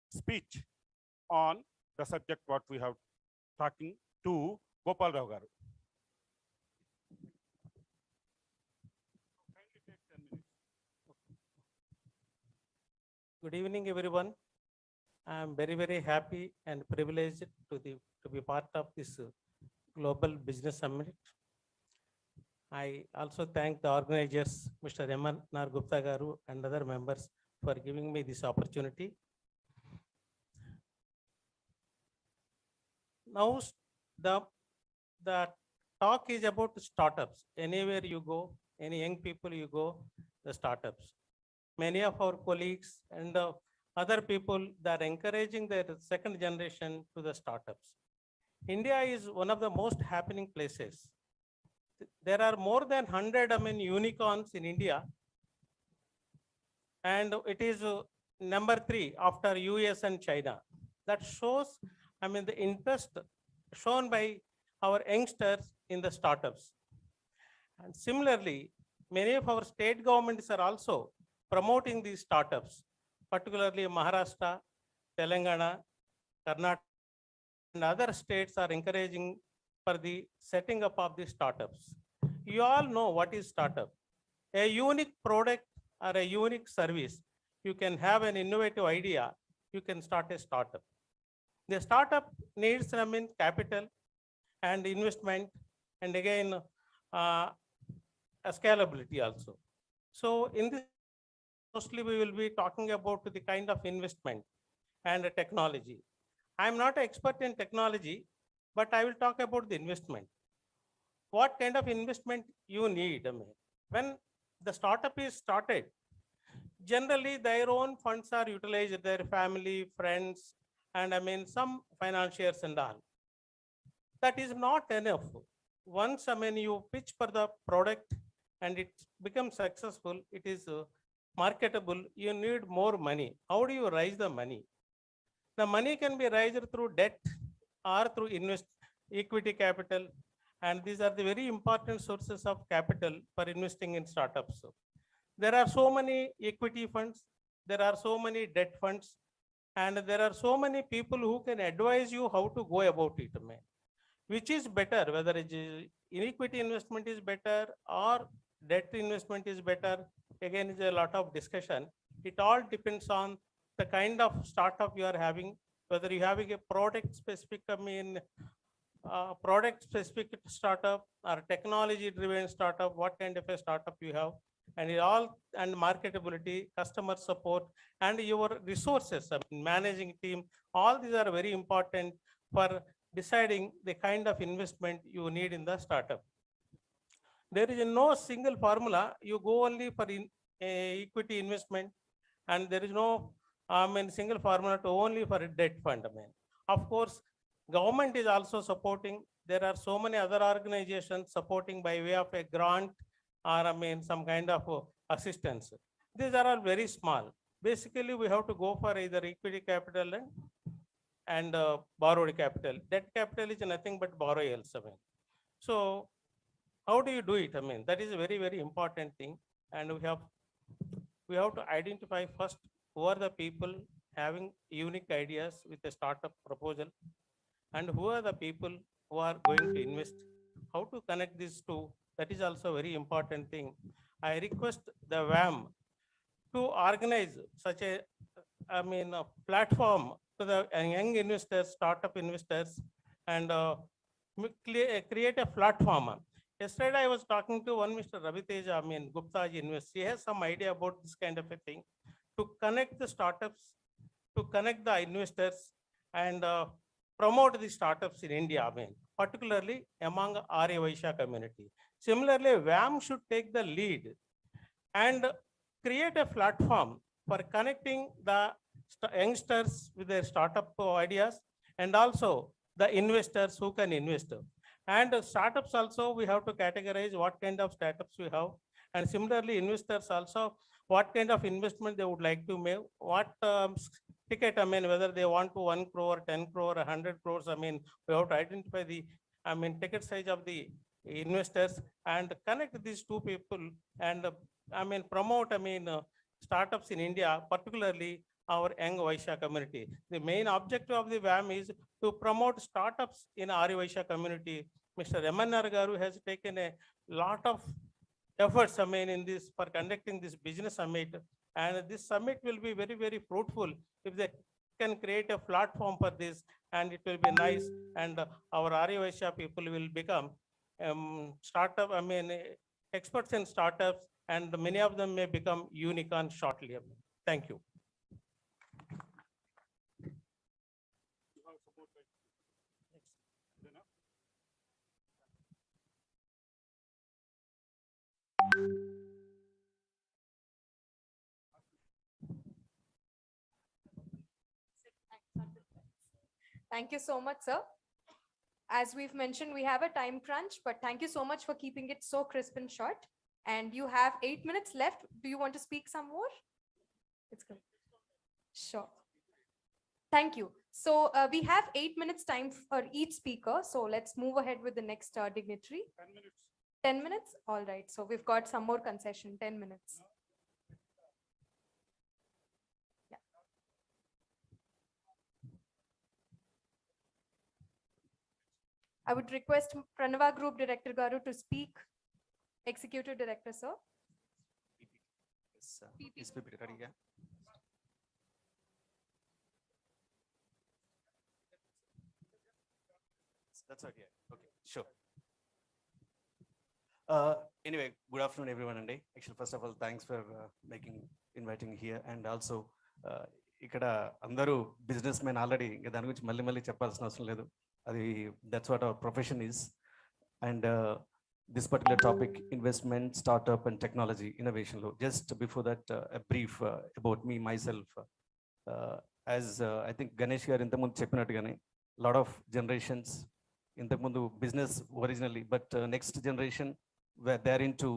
Speaker 14: speech on the subject what we have talking to Gopal Rao garu.
Speaker 13: Good evening, everyone. I am very happy and privileged to be part of this Global Business Summit. I also thank the organizers, Mr. M.N.R. Gupta garu and other members for giving me this opportunity. Now, the talk is about startups. Anywhere you go, any young people you go, the startups. Many of our colleagues and other people that are encouraging their second generation to the startups. India is one of the most happening places. There are more than 100 unicorns in India, and it is number 3 after US and China. That shows the interest shown by our youngsters in the startups. And similarly, many of our state governments are also promoting these startups, particularly Maharashtra, Telangana, Karnataka, and other states are encouraging for the setting up of these startups. You all know what is startup. A unique product or a unique service. You can have an innovative idea, you can start a startup. The startup needs capital and investment, and again scalability also. So in this, mostly we will be talking about the kind of investment and technology. I am not an expert in technology, but I will talk about the investment. What kind of investment you need? When the startup is started, generally their own funds are utilized, their family, friends, and some financiers and all. That is not enough. Once you pitch for the product and it becomes successful, it is marketable, you need more money. How do you raise the money? The money can be raised through debt or through equity capital, and these are the very important sources of capital for investing in startups. There are so many equity funds, there are so many debt funds, and there are so many people who can advise you how to go about it. Which is better, whether it is equity investment is better or debt investment is better, again is a lot of discussion. It all depends on the kind of startup you are having, whether you are having a product specific product specific startup or technology driven startup, what kind of a startup you have, and it all, and marketability, customer support, and your resources, managing team, all these are very important for deciding the kind of investment you need in the startup. There is no single formula. You go only for equity investment, and there is no single formula to only for a debt fund. Of course, government is also supporting. There are so many other organizations supporting by way of a grant or some kind of assistance. These are all very small. Basically, we have to go for either equity capital and borrowed capital. Debt capital is nothing but borrowals. So how do you do it? That is a very important thing, and we have to identify first who are the people having unique ideas with a startup proposal, and who are the people who are going to invest. How to connect these two? That is also a very important thing. I request the WAM to organize such a platform to the young investors, startup investors, and create a platform. Yesterday, I was talking to one Mr. Ravi Teja, Gupta Invest. He has some idea about this kind of a thing to connect the startups, to connect the investors, and promote the startups in India, particularly among Arya Vaishya community. Similarly, WAM should take the lead and create a platform for connecting the youngsters with their startup ideas, and also the investors who can invest. And startups also, we have to categorize what kind of startups we have, And similarly, investors also, what kind of investment they would like to make, what ticket, I mean, whether they want to 1 crore, 10 crore, 100 crores, I mean, we have to identify the, I mean, ticket size of the investors and connect these two people and, I mean, promote, I mean, startups in India, particularly our young Vaishya community. The main objective of the VAM is to promote startups in Arya Vaishya community. Mr. MNR Garu has taken a lot of efforts, I mean, in this for conducting this business summit, and this summit will be very, very fruitful if they can create a platform for this, and it will be nice, and our Arya Vaishya people will become startup, I mean, experts in startups, and many of them may become unicorn shortly. Thank you.
Speaker 2: Thank you so much, sir. As we've mentioned, we have a time crunch, but thank you so much for keeping it so crisp and short. And you have 8 minutes left. Do you want to speak some more? It's good. Sure. Thank you. So we have 8 minutes time for each speaker. So let's move ahead with the next dignitary.
Speaker 14: 10 minutes.
Speaker 2: 10 minutes? All right. So we've got some more concession, 10 minutes. Yeah. I would request Pranava Group Director Garu to speak. Executive Director, sir.
Speaker 10: Is PPT ready? Yeah. That's okay. Okay, sure. Anyway, good afternoon, everyone. And actually, first of all, thanks for inviting here, and also ఇక్కడ అందరూ business men already ఇంకా దాని గురించి మళ్ళీ చెప్పాల్సిన అవసరం లేదు. అది that's what our profession is. And this particular topic, investment, startup and technology innovation law. Just before that, a brief about me, myself. As I think Ganesh garu intamundu cheppinatugane, lot of generations intamundu business originally, but next generation were there into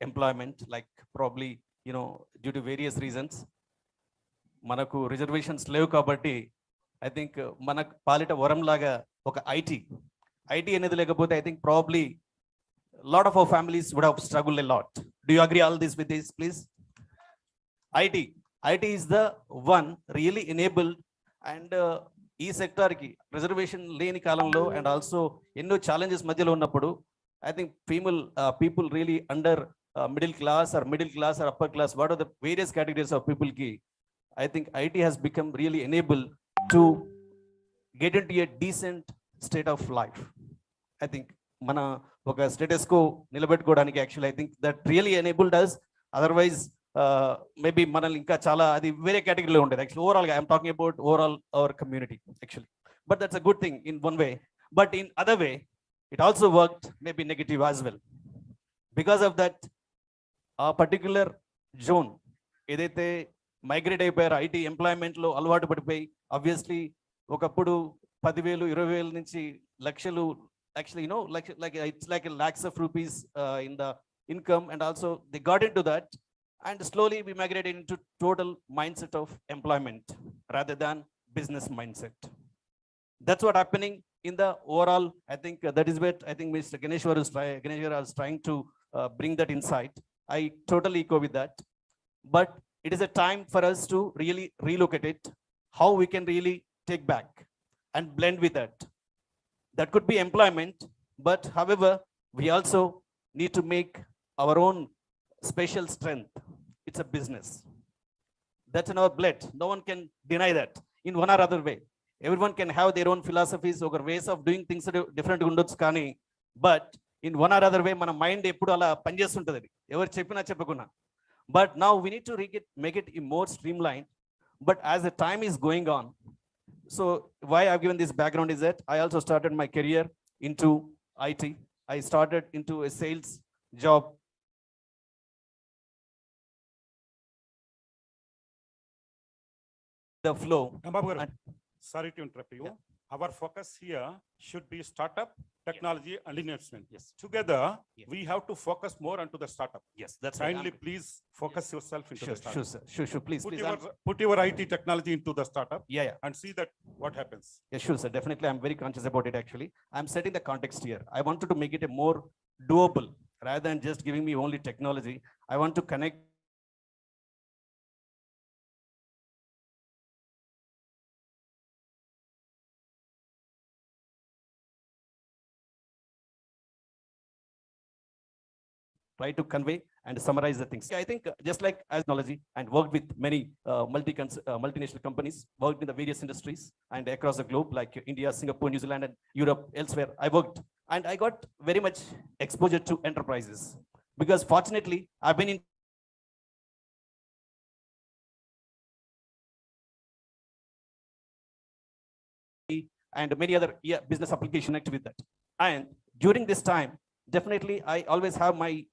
Speaker 10: employment, like probably, you know, due to various reasons. Manaku reservations levu kabatti, I think manak palita varam laga oka IT anedi lekapothe, I think probably a lot of our families would have struggled a lot. Do you agree all this with this, please? IT is the one really enabled, and ఈ sector కి reservation లేని కాలంలో and also ఎన్నో challenges మధ్యలో ఉన్నప్పుడు I think people really under middle class or upper class, what are the various categories of people ki, I think IT has become really enabled to get into a decent state of life. I think మన ఒక status కో నిలబెట్టుకోవడానికి actually I think that really enabled us. Otherwise maybe మనల్ని ఇంకా చాలా అది వేరే కేటగిరీలో ఉంటుంది యాక్చువల్లీ. ఓవరాల్గా I'm talking about overall our community actually. But that's a good thing in one way, but in other way it also worked maybe negative as well. Because of that ఆ particular zone ఏదైతే migrate అయిపోయారో IT ఎంప్లాయ్మెంట్లో అలవాటు పడిపోయి, obviously ఒకప్పుడు 10,000 20,000 నుంచి లక్షలు, actually, you know, like it's like a lakhs of rupees in the income, and also they got into that, and slowly we migrated into total mindset of employment rather than business mindset. That's what happening in the overall. I think that is what I think Mr. Ganesh was trying to bring that insight. I totally echo with that, but it is a time for us to really relook at it, how we can really take back and blend with that. That could be employment, but however, we also need to make our own special strength. It's a business. That's in our blood. No one can deny that in one or other way. Everyone can have their own philosophies or ways of doing things different undotchu kani, but in one or other way, mana mind eppudu ala panchestuntadi, evaru cheppina cheppakuna. But now we need to make it more streamlined. But as the time is going on, so why I've given this background is that I also started my career into IT. I started into a sales job. The flow.
Speaker 14: Sorry to interrupt you.
Speaker 10: Yeah.
Speaker 14: our focus here should be startup, technology and investment. Yes. Together, we have to focus more onto the startup.
Speaker 10: Yes, that's right.
Speaker 14: Kindly please focus yourself into
Speaker 10: Sure,
Speaker 14: the startup.
Speaker 10: sure, sir. Sure, please,
Speaker 14: Put
Speaker 10: please.
Speaker 14: put your IT technology into the startup.
Speaker 10: Yeah.
Speaker 14: And see that what happens.
Speaker 10: Yeah, sure, sir. Definitely. I'm very conscious about it, actually. I'm setting the context here. I wanted to make it a more doable rather than just giving me only technology. I want to connect try to convey and summarize the things. I think just like as technology and worked with many multinational companies, worked in the various industries and across the globe, like India, Singapore, New Zealand, and Europe, elsewhere, I worked. And I got very much exposure to enterprises because fortunately, I've been in and many other business applications connected with that. And during this time, definitely, I always have my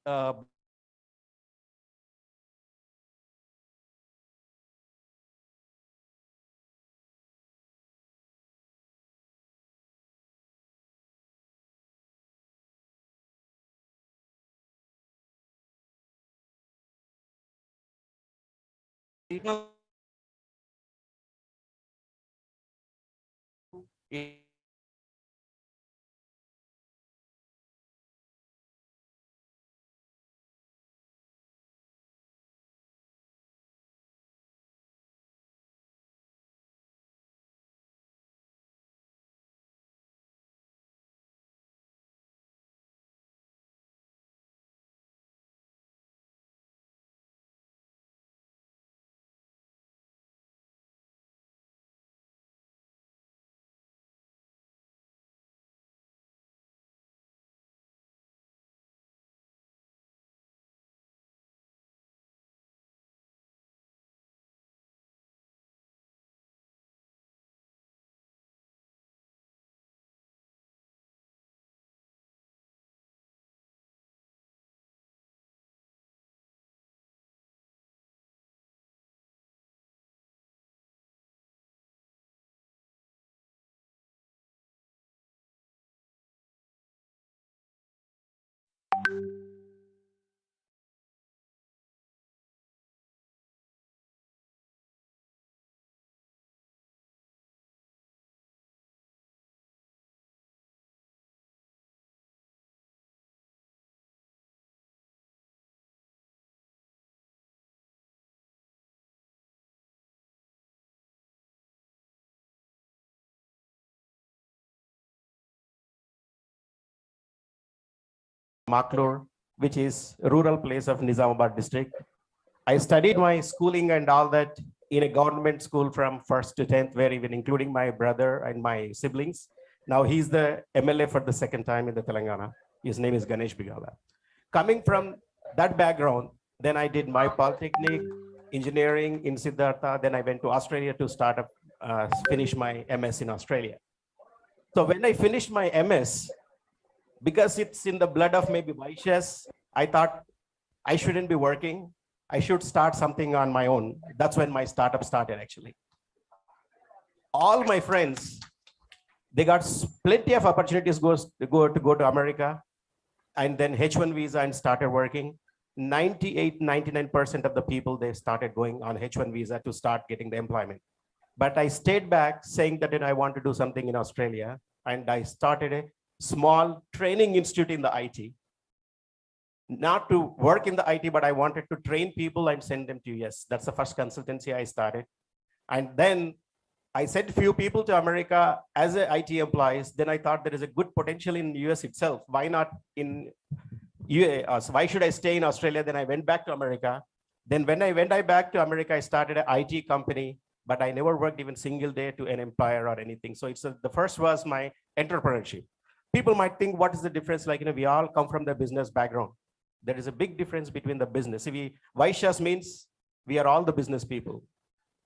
Speaker 10: Maklur, which is a rural place of Nizamabad district. I studied my schooling and all that in a government school from 1st to 10th, where even including my brother and my siblings. Now he's the MLA for the second time in the Telangana. His name is Ganesh Bigala. Coming from that background, then I did my polytechnic, engineering in Siddhartha. Then I went to Australia to start up, finish my MS in Australia. So when I finished my MS, because it's in the blood of maybe Vaishyas, I thought I shouldn't be working. I should start something on my own. That's when my startup started, actually. All my friends, they got plenty of opportunities to go to America, and then H1 visa and started working. 98, 99% of the people, they started going on H1 visa to start getting the employment. But I stayed back saying that I want to do something in Australia, and I started a small training institute in the IT. Not to work in the IT, but I wanted to train people and send them to US. That's the first consultancy I started. And then I sent few people to America as a IT employees. Then I thought there is a good potential in US itself. Why not in UA? So why should I stay in Australia? Then I went back to America. Then when I went back to America, I started an IT company, but I never worked even single day to an employer or anything. So the first was my entrepreneurship. People might think, what is the difference? Like, we all come from the business background. There is a big difference between the business. Vaishyas means we are all the business people.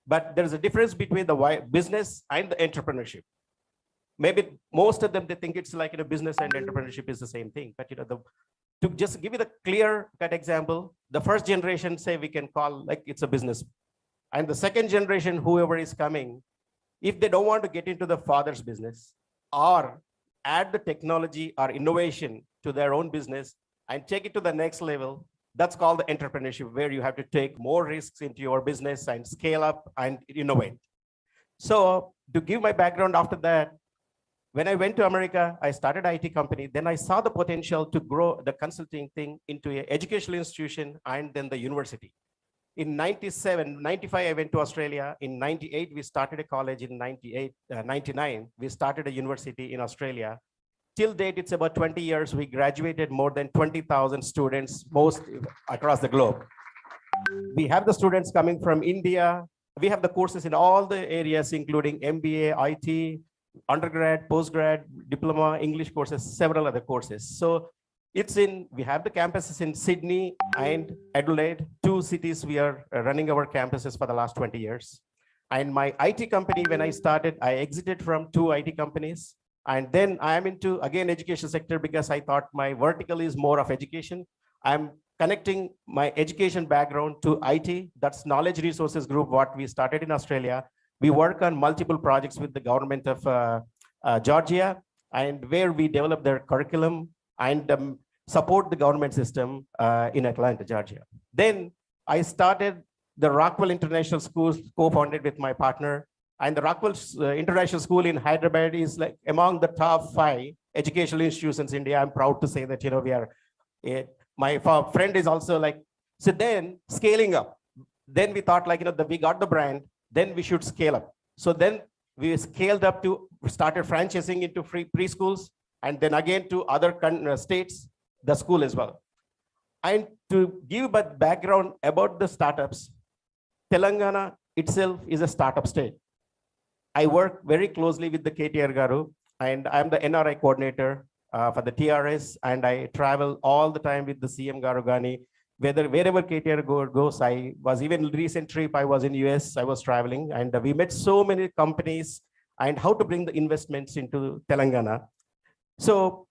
Speaker 10: But there is a difference between the business and the entrepreneurship. Maybe most of them, they think it's like business and entrepreneurship is the same thing. But to just give you the clear-cut example, the first generation, say we can call like it's a business. And the second generation, whoever is coming,
Speaker 12: If they don't want to get into the father's business or add the technology or innovation to their own business and take it to the next level, that's called the entrepreneurship, where you have to take more risks into your business and scale up and innovate. So to give my background after that, when I went to America, I started an IT company. Then I saw the potential to grow the consulting thing into an educational institution and then the university. In 97, 95, I went to Australia. In 98, we started a college. In 99, we started a university in Australia. Till date, it's about 20 years. We graduated more than 20,000 students, most across the globe. We have the students coming from India. We have the courses in all the areas, including MBA, IT, undergrad, postgrad, diploma, English courses, several other courses. So we have the campuses in Sydney and Adelaide, 2 cities we are running our campuses for the last 20 years. And my IT company, when I started, I exited from 2 IT companies. And then I am into, again, education sector because I thought my vertical is more of education. I'm connecting my education background to IT. That's Knowledge Resources Group, what we started in Australia. We work on multiple projects with the government of Georgia, and where we develop their curriculum and support the government system in Atlanta, Georgia. Then I started the Rockwell International School, co-founded with my partner. And the Rockwell International School in Hyderabad is like among the top 5 educational institutions in India. I'm proud to say that, we are, my friend is also like, so then scaling up. Then we thought like, we got the brand, then we should scale up. So then we scaled up to started franchising into free preschools, and then again to other states, the school as well. And to give a background about the startups, Telangana itself is a startup state. I work very closely with the KTR Garu, and I'm the NRI coordinator for the TRS, and I travel all the time with the CM Garu Gani. Wherever KTR goes, I was even recent trip, I was in US, I was traveling, and we met so many companies and how to bring the investments into Telangana. So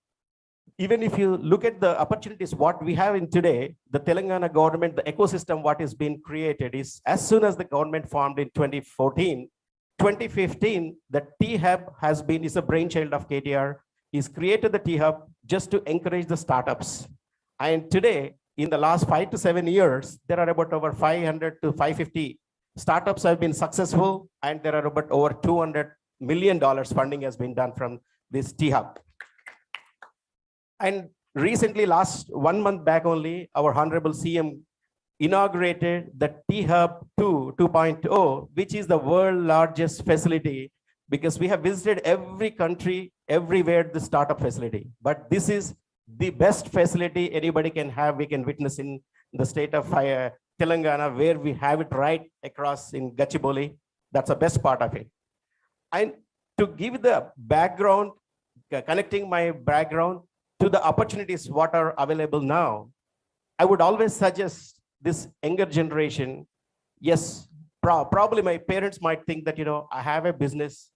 Speaker 12: even if you look at the opportunities, what we have in today, the Telangana government, the ecosystem, what is being created is, as soon as the government formed in 2014, 2015, the T-Hub is a brainchild of KTR. He's created the T-Hub just to encourage the startups. And today, in the last 5 to 7 years, there are about over 500 to 550 startups have been successful, and there are about over $200 million funding has been done from this T-Hub. And recently, last 1 month back only, our Honorable CM inaugurated the T-Hub 2.0, which is the world's largest facility, because we have visited every country, everywhere, the startup facility. But this is the best facility anybody can have, we can witness in the state of Telangana, where we have it right across in Gachibowli. That's the best part of it. And to give the background, connecting my background to the opportunities what are available now, I would always suggest this younger generation, yes, probably my parents might think that, I have a business,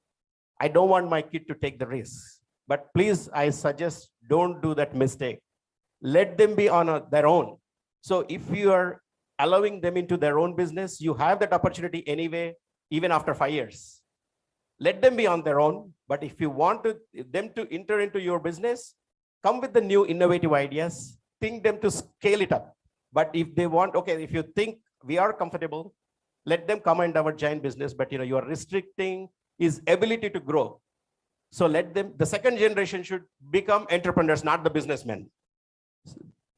Speaker 12: I don't want my kid to take the risk. But please, I suggest don't do that mistake. Let them be on their own. So if you are allowing them into their own business, you have that opportunity anyway, even after 5 years. Let them be on their own. But if you want them to enter into your business, come with the new innovative ideas, think them to scale it up. But if they want, okay, if you think we are comfortable, let them come and our giant business, but you are restricting his ability to grow. So let them, the second generation should become entrepreneurs, not the businessmen.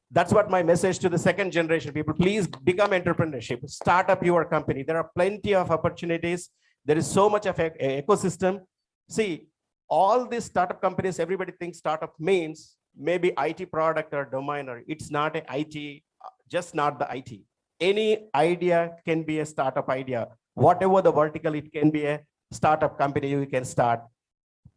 Speaker 12: That's what my message to the second generation people, please become entrepreneurship, start up your company. There are plenty of opportunities. There is so much of an ecosystem. See, all these startup companies, everybody thinks startup means maybe IT product or domain, or it's not an IT, just not the IT. Any idea can be a startup idea. Whatever the vertical, it can be a startup company you can start.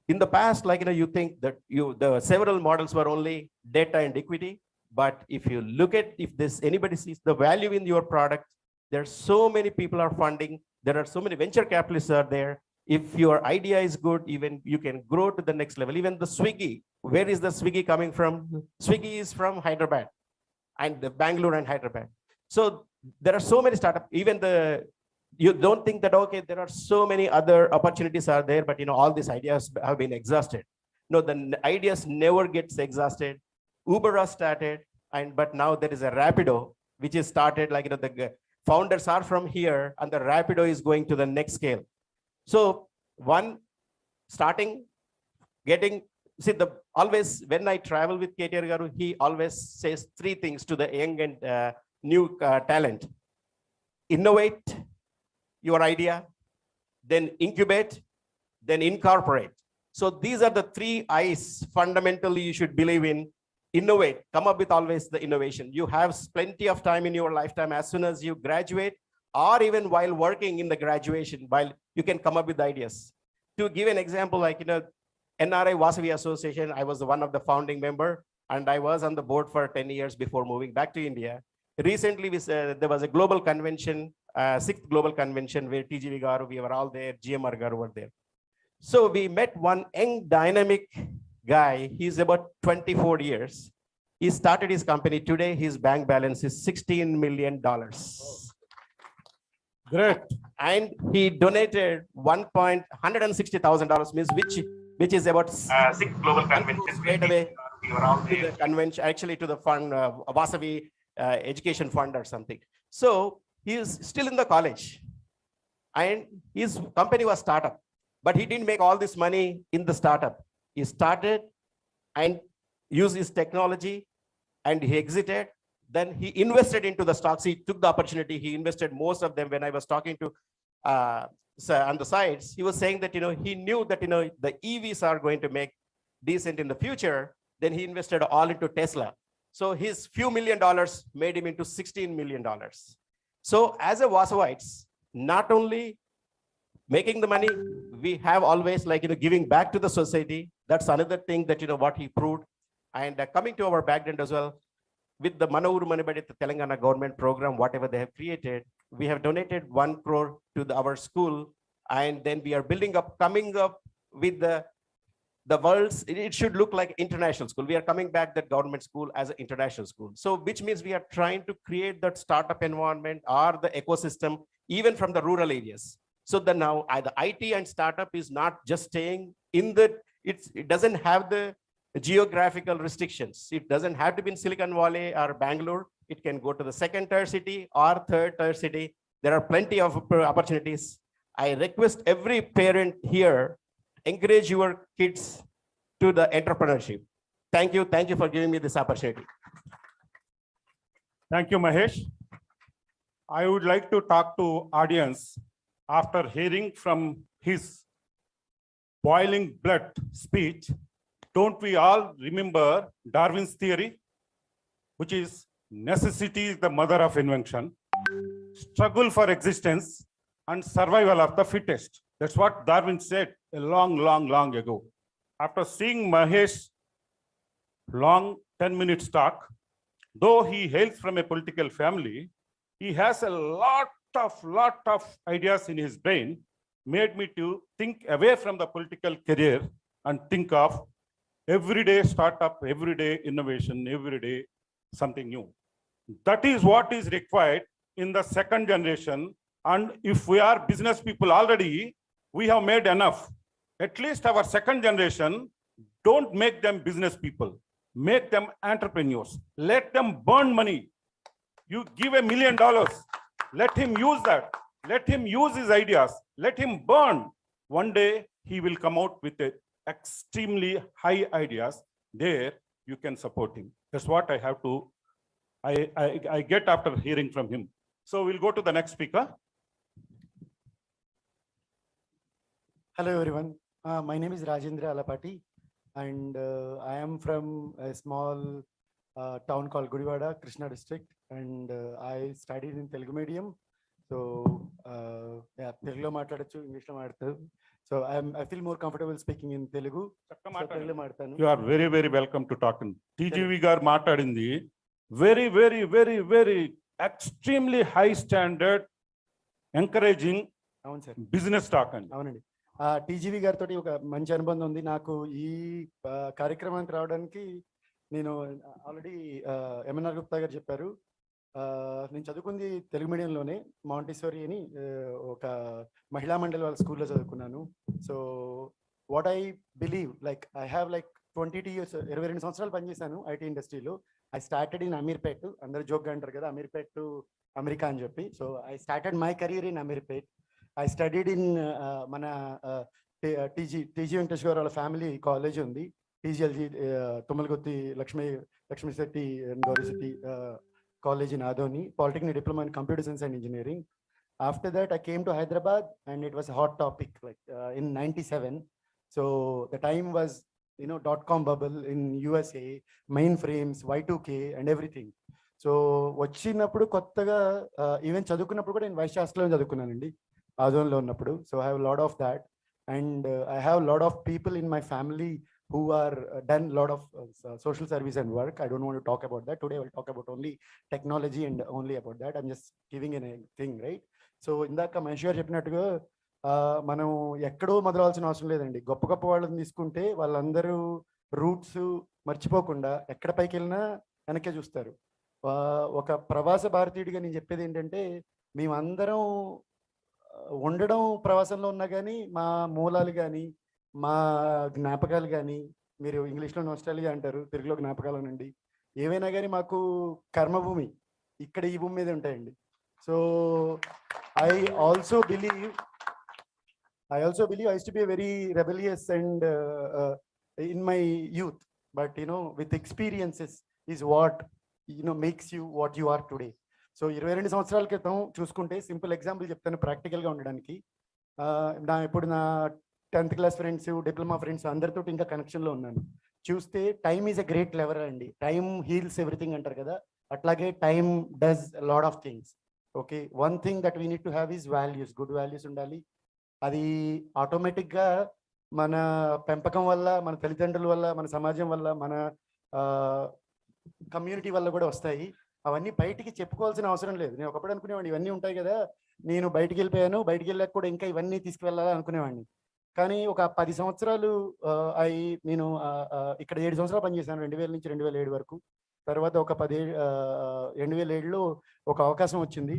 Speaker 12: In the past, like, you think that the several models were only data and equity. But if you look at, if anybody sees the value in your product, there are so many people are funding. There are so many venture capitalists are there. If your idea is good, even you can grow to the next level. Even the Swiggy, where is the Swiggy coming from? Swiggy is from Hyderabad and the Bangalore and Hyderabad. So there are so many startups. Even the you don't think that, okay, there are so many other opportunities are there, but all these ideas have been exhausted. No, the ideas never gets exhausted. Uber has started, but now there is a Rapido, which is started, like, the founders are from here, and the Rapido is going to the next scale. So one, starting, getting, always when I travel with KTR Garu, he always says three things to the young and new talent: innovate your idea, then incubate, then incorporate. So these are the three I's fundamentally you should believe in. Innovate, come up with always the innovation. You have plenty of time in your lifetime as soon as you graduate, or even while working in the graduation, while you can come up with ideas. To give an example, like, NRI Vasavi Association, I was one of the founding member, and I was on the board for 10 years before moving back to India. Recently, there was a global convention, 6th global convention, where TGV Garu, we were all there, GMR Garu were there. So we met one young dynamic guy. He's about 24 years. He started his company. Today, his bank balance is $16 million.
Speaker 14: Great.
Speaker 12: And he donated $160,000, means which is about 6 global conventions straight away to the convention, actually to the fund, Vasavi Education Fund or something. So he is still in the college, and his company was startup, but he didn't make all this money in the startup. He started and used his technology, and he exited. Then he invested into the stocks. He took the opportunity. He invested most of them. When I was talking to on the sides, he was saying that, he knew that, the EVs are going to make decent in the future. Then he invested all into Tesla. So his few $1 million made him into $16 million. So as a Vasavites, not only making the money, we have always, like, giving back to the society. That's another thing that, what he proved. And coming to our background as well, with the Manavuru Manibadi Telangana government program, whatever they have created, we have donated 1 crore to our school. And then we are coming up with the world's, it should look like international school. We are coming back that government school as an international school. So which means we are trying to create that startup environment or the ecosystem, even from the rural areas. So that now the IT and startup is not just staying in it doesn't have the geographical restrictions. It doesn't have to be in Silicon Valley or Bangalore. It can go to the 2nd tier city or 3rd tier city. There are plenty of opportunities. I request every parent here, encourage your kids to the entrepreneurship. Thank you. Thank you for giving me this opportunity.
Speaker 14: Thank you, Mahesh. I would like to talk to audience after hearing from his boiling blood speech. Don't we all remember Darwin's theory, which is necessity is the mother of invention, struggle for existence, and survival of the fittest. That's what Darwin said a long ago. After seeing Mahesh long 10-minute talk, though he hails from a political family, he has a lot of ideas in his brain, made me to think away from the political career and think of everyday startup, everyday innovation, everyday something new. That is what is required in the 2nd generation. And if we are business people already, we have made enough. At least our 2nd generation, don't make them business people. Make them entrepreneurs. Let them burn money. You give $1 million. Let him use that. Let him use his ideas. Let him burn. One day, he will come out with extremely high ideas. There, you can support him. That's what I have to, I get after hearing from him. So we'll go to the next speaker.
Speaker 20: Hello, everyone. My name is Rajendra Alapati, and I am from a small town called Gudivada, Krishna district, and I studied in Telugu medium. So, yeah, Telugu maatladochu, English lo maatladadu. So I feel more comfortable speaking in Telugu. So Telugu maatladanu.
Speaker 14: You are very welcome to talk in. TGV గారు మాట్లాడింది very extremely high standard, encouraging business talk అండి.
Speaker 20: అవునండి. TGV గారితో ఒక మంచి అనుబంధం ఉంది నాకు. ఈ కార్యక్రమానికి రావడానికి నేను ఆల్రెడీ ఎంఎన్ఆర్ గుప్తా గారు చెప్పారు. నేను చదువుకుంది తెలుగు మీడియంలోనే, మాంటిసోరీ అని ఒక మహిళా మండలి వాళ్ళ స్కూల్లో చదువుకున్నాను. So what I believe, like I have like 22 years, 22 సంవత్సరాలు పనిచేశాను ఐటీ ఇండస్ట్రీలో. ఐ స్టార్టెడ్ ఇన్ అమీర్పేట్, అందరు జోక్గా అంటారు కదా అమీర్పేట్ టు అమెరికా అని చెప్పి. So I started my career in Ameerpet. I studied in మన టీజీ వెంకటేశ్వర వాళ్ళ ఫ్యామిలీ కాలేజ్ ఉంది, TGLG, Tummalagutti Lakshmi Shetty and Gowri college in Adoni, Polytechnic Diploma in Computer Science and Engineering. After that, I came to Hyderabad and it was a hot topic like in 97. So the time was, .com bubble in USA, mainframes, Y2K and everything. So వచ్చినప్పుడు కొత్తగా even చదువుకున్నప్పుడు కూడా నేను vice chancellor చదువుకున్నానండి ఆదోన్లో ఉన్నప్పుడు. So I have lot of that and I have lot of people in my family who are done a lot of social service and work. I don't want to talk about that. Today I will talk about only technology and only about that. I'm just giving a thing, right? So ఇందాక మహేష్ గారు చెప్పినట్టుగా మనం ఎక్కడో మొదలవలసిన అవసరం లేదండి. గొప్ప గొప్ప వాళ్ళని తీసుకుంటే వాళ్ళందరూ రూట్స్ మర్చిపోకుండా ఎక్కడ పైకి వెళ్ళినా వెనక్కే చూస్తారు. ఒక ప్రవాస భారతీయుడిగా నేను చెప్పేది ఏంటంటే, మేమందరం ఉండడం ప్రవాసంలో ఉన్నా కానీ మా మూలాలు కానీ మా జ్ఞాపకాలు కానీ, మీరు ఇంగ్లీష్లో నోస్టాలియా అంటారు, తెలుగులో జ్ఞాపకాలు అనండి, ఏవైనా కానీ మాకు కర్మభూమి ఇక్కడ ఈ భూమి మీద ఉంటాయండి. So I also believe I used to be a very rebellious and in my youth, but with experiences is what makes you what you are today. So 22 సంవత్సరాల క్రితం చూసుకుంటే సింపుల్ ఎగ్జాంపుల్ చెప్తాను ప్రాక్టికల్గా ఉండడానికి. ఇప్పుడు నా 10th class friends, diploma friends అందరితో ఇంకా కనెక్షన్లో ఉన్నాను. చూస్తే time is a great lever అండి. టైమ్ హీల్స్ ఎవ్రీథింగ్ అంటారు కదా, అట్లాగే time does lot of things. Okay, one thing that we need to have is values, good values ఉండాలి. అది ఆటోమేటిక్గా మన పెంపకం వల్ల, మన తల్లిదండ్రుల వల్ల, మన సమాజం వల్ల, మన కమ్యూనిటీ వల్ల కూడా వస్తాయి. అవన్నీ బయటికి చెప్పుకోవాల్సిన అవసరం లేదు. నేను ఒకప్పుడు అనుకునేవాడిని ఇవన్నీ ఉంటాయి కదా, నేను బయటికి వెళ్ళిపోయాను, బయటికి వెళ్ళాక కూడా ఇంకా ఇవన్నీ తీసుకువెళ్ళాలి అనుకునేవాడిని. కానీ ఒక 10 సంవత్సరాలు నేను ఇక్కడ 7 సంవత్సరాలు పనిచేశాను, 2000 నుంచి 2007 వరకు. తర్వాత ఒక 2007లో ఒక అవకాశం వచ్చింది.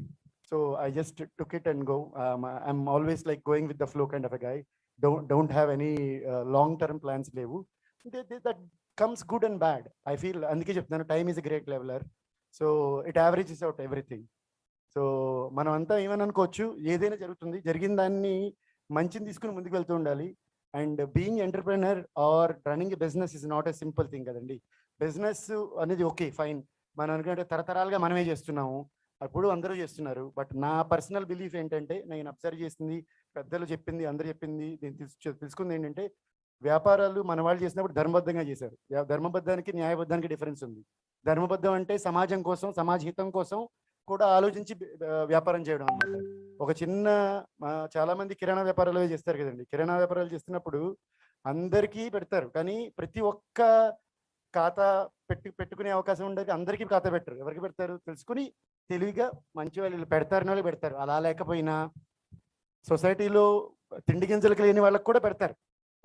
Speaker 20: So I just took it and go. I'm always like going with the flow kind of a guy. Don't have any long term plans లేవు. That comes good and bad I feel. అందుకే చెప్తున్నాను time is a great leveller. So it averages out everything. So మనం అంతా ఏమని అనుకోవచ్చు, ఏదైనా జరుగుతుంది, జరిగిన దాన్ని మంచిని తీసుకుని ముందుకు వెళ్తూ ఉండాలి. And being entrepreneur or running a business is not a simple thing కదండి. బిజినెస్ అనేది ఓకే ఫైన్, మనం అనుకుంటే తరతరాలుగా మనమే చేస్తున్నాము, అప్పుడు అందరూ చేస్తున్నారు. బట్ నా పర్సనల్ బిలీఫ్ ఏంటంటే, నేను అబ్జర్వ్ చేసింది, పెద్దలు చెప్పింది, అందరూ చెప్పింది, నేను తెలుసుకుంది ఏంటంటే, వ్యాపారాలు మన వాళ్ళు చేసినప్పుడు ధర్మబద్ధంగా చేశారు. ధర్మబద్ధానికి న్యాయబద్ధానికి డిఫరెన్స్ ఉంది. ధర్మబద్ధం అంటే సమాజం కోసం, సమాజ హితం కోసం కూడా ఆలోచించి వ్యాపారం చేయడం అన్నమాట. ఒక చిన్న చాలా మంది కిరాణా వ్యాపారాలు చేస్తారు కదండి. కిరాణా వ్యాపారాలు చేస్తున్నప్పుడు అందరికీ పెడతారు, కానీ ప్రతి ఒక్క ఖాతా పెట్టుకునే అవకాశం ఉండదు. అందరికీ ఖాతా పెట్టరు. ఎవరికి పెడతారు తెలుసుకుని తెలివిగా మంచి వాళ్ళు పెడతారని వాళ్ళు పెడతారు. అలా లేకపోయినా సొసైటీలో తిండి గింజలకు లేని వాళ్ళకి కూడా పెడతారు.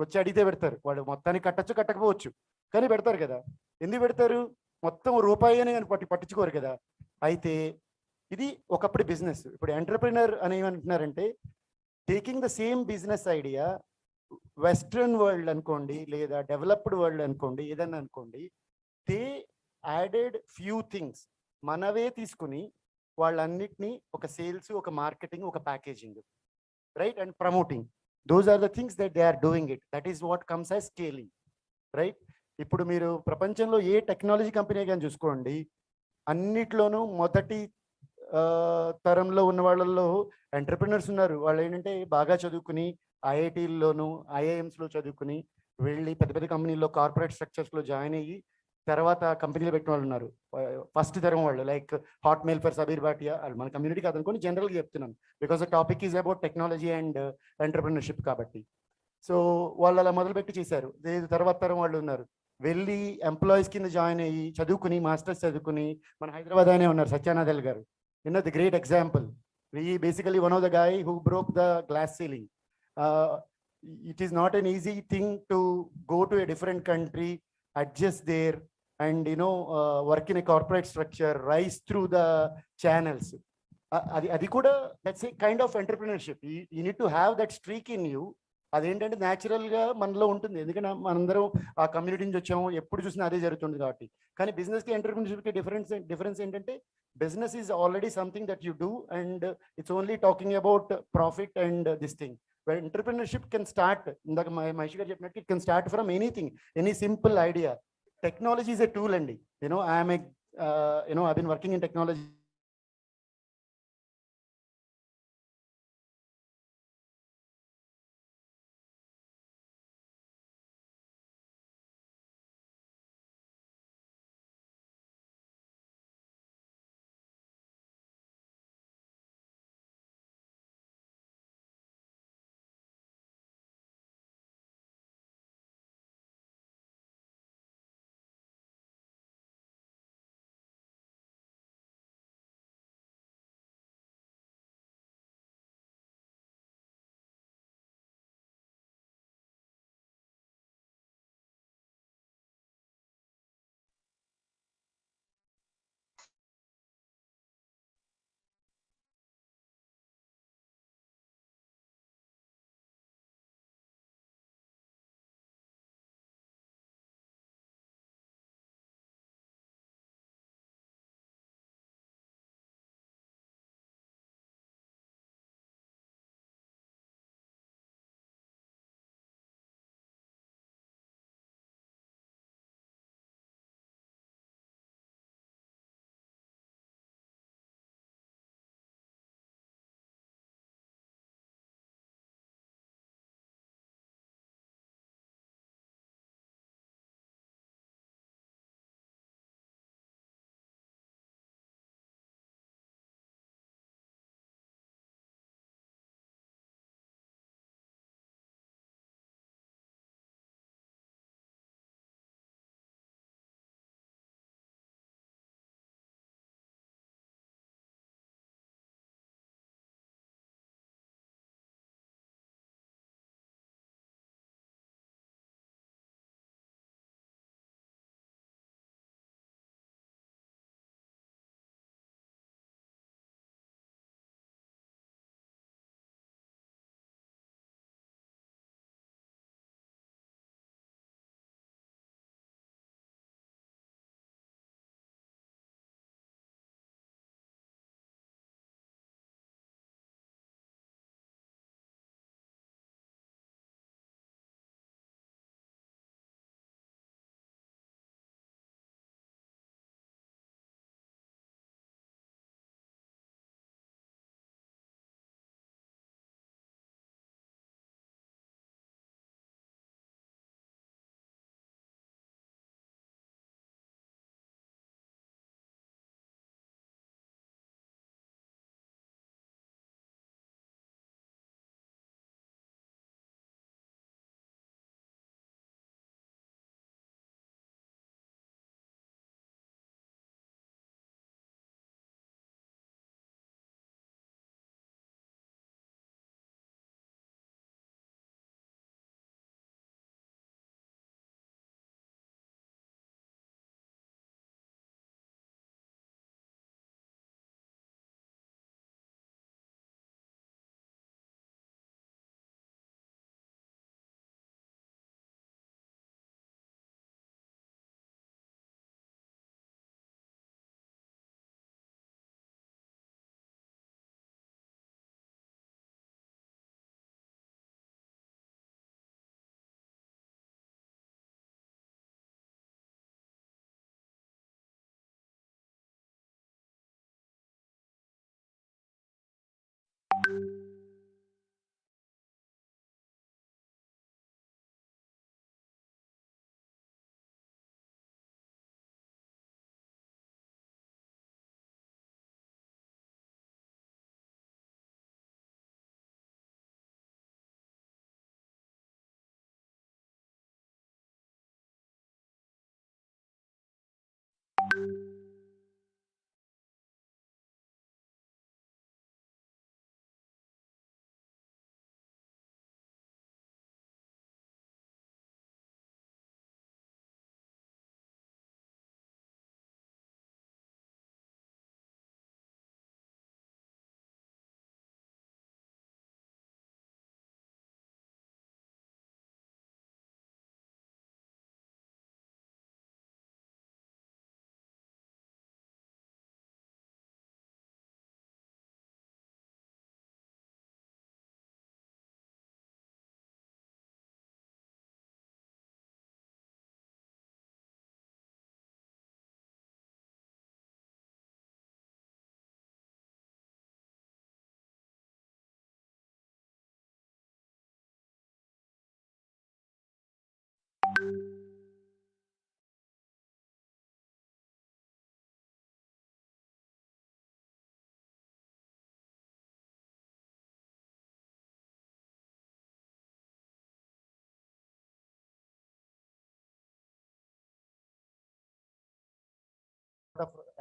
Speaker 20: వచ్చి అడిగితే పెడతారు. వాళ్ళు మొత్తానికి కట్టచ్చు, కట్టకపోవచ్చు, కానీ పెడతారు కదా. ఎందుకు పెడతారు? మొత్తం రూపాయి అని పట్టించుకోరు కదా. అయితే ఇది ఒకప్పుడు బిజినెస్. ఇప్పుడు ఎంటర్ప్రినర్ అని ఏమంటున్నారంటే, taking the same business idea western world అనుకోండి, లేదా డెవలప్డ్ వరల్డ్ అనుకోండి, ఏదన్నా అనుకోండి, దే యాడెడ్ ఫ్యూ థింగ్స్. మనవే తీసుకుని వాళ్ళన్నిటినీ ఒక సేల్స్, ఒక మార్కెటింగ్, ఒక packaging, right, and promoting. Those are the things that they are doing it. That is what comes as scaling, right. ఇప్పుడు మీరు ప్రపంచంలో ఏ టెక్నాలజీ కంపెనీ కానీ చూసుకోండి, అన్నిట్లోనూ మొదటి తరంలో ఉన్న వాళ్ళల్లో ఎంటర్ప్రినర్స్ ఉన్నారు. వాళ్ళు ఏంటంటే బాగా చదువుకుని ఐఐటీల్లోను, ఐఐఎమ్స్లో చదువుకుని వెళ్ళి పెద్ద పెద్ద కంపెనీల్లో కార్పొరేట్ స్ట్రక్చర్స్లో జాయిన్ అయ్యి తర్వాత కంపెనీలు పెట్టిన వాళ్ళు ఉన్నారు. ఫస్ట్ తరం వాళ్ళు, like Hotmail for Sabeer Bhatia. వాళ్ళు మన కమ్యూనిటీ కాదనుకోని జనరల్గా చెప్తున్నాను, because the topic is about technology and entrepreneurship కాబట్టి. సో వాళ్ళు అలా మొదలుపెట్టి చేశారు. తర్వాత తరం వాళ్ళు ఉన్నారు, వెళ్ళి ఎంప్లాయీస్ కింద జాయిన్ అయ్యి చదువుకుని, మాస్టర్స్ చదువుకుని, మన హైదరాబాద్ అనే ఉన్నారు సత్యానాథల్ గారు, ది గ్రేట్ ఎగ్జాంపుల్. ఈ basically one of the guy who broke the glass ceiling. It is not an easy thing to go to a different country, adjust there, and work in a corporate structure, rise through the channels. అది కూడా that's a kind of entrepreneurship. You need to have that streak in you. అదేంటంటే న్యాచురల్గా మనలో ఉంటుంది, ఎందుకంటే మనందరం ఆ community నుంచి వచ్చాము, ఎప్పుడు చూసినా అదే జరుగుతుంది కాబట్టి. కానీ బిజినెస్కి ఎంటర్ప్రినర్షిప్కి డిఫరెన్స్ ఏంటంటే business is already something that you do and it's only talking about profit and this thing. Entrepreneurship can start, ఇందాక మహేష్ గారు చెప్పినట్టు, it can start from anything, any simple idea. Technology is a tool అండి. I'm a I been working in technology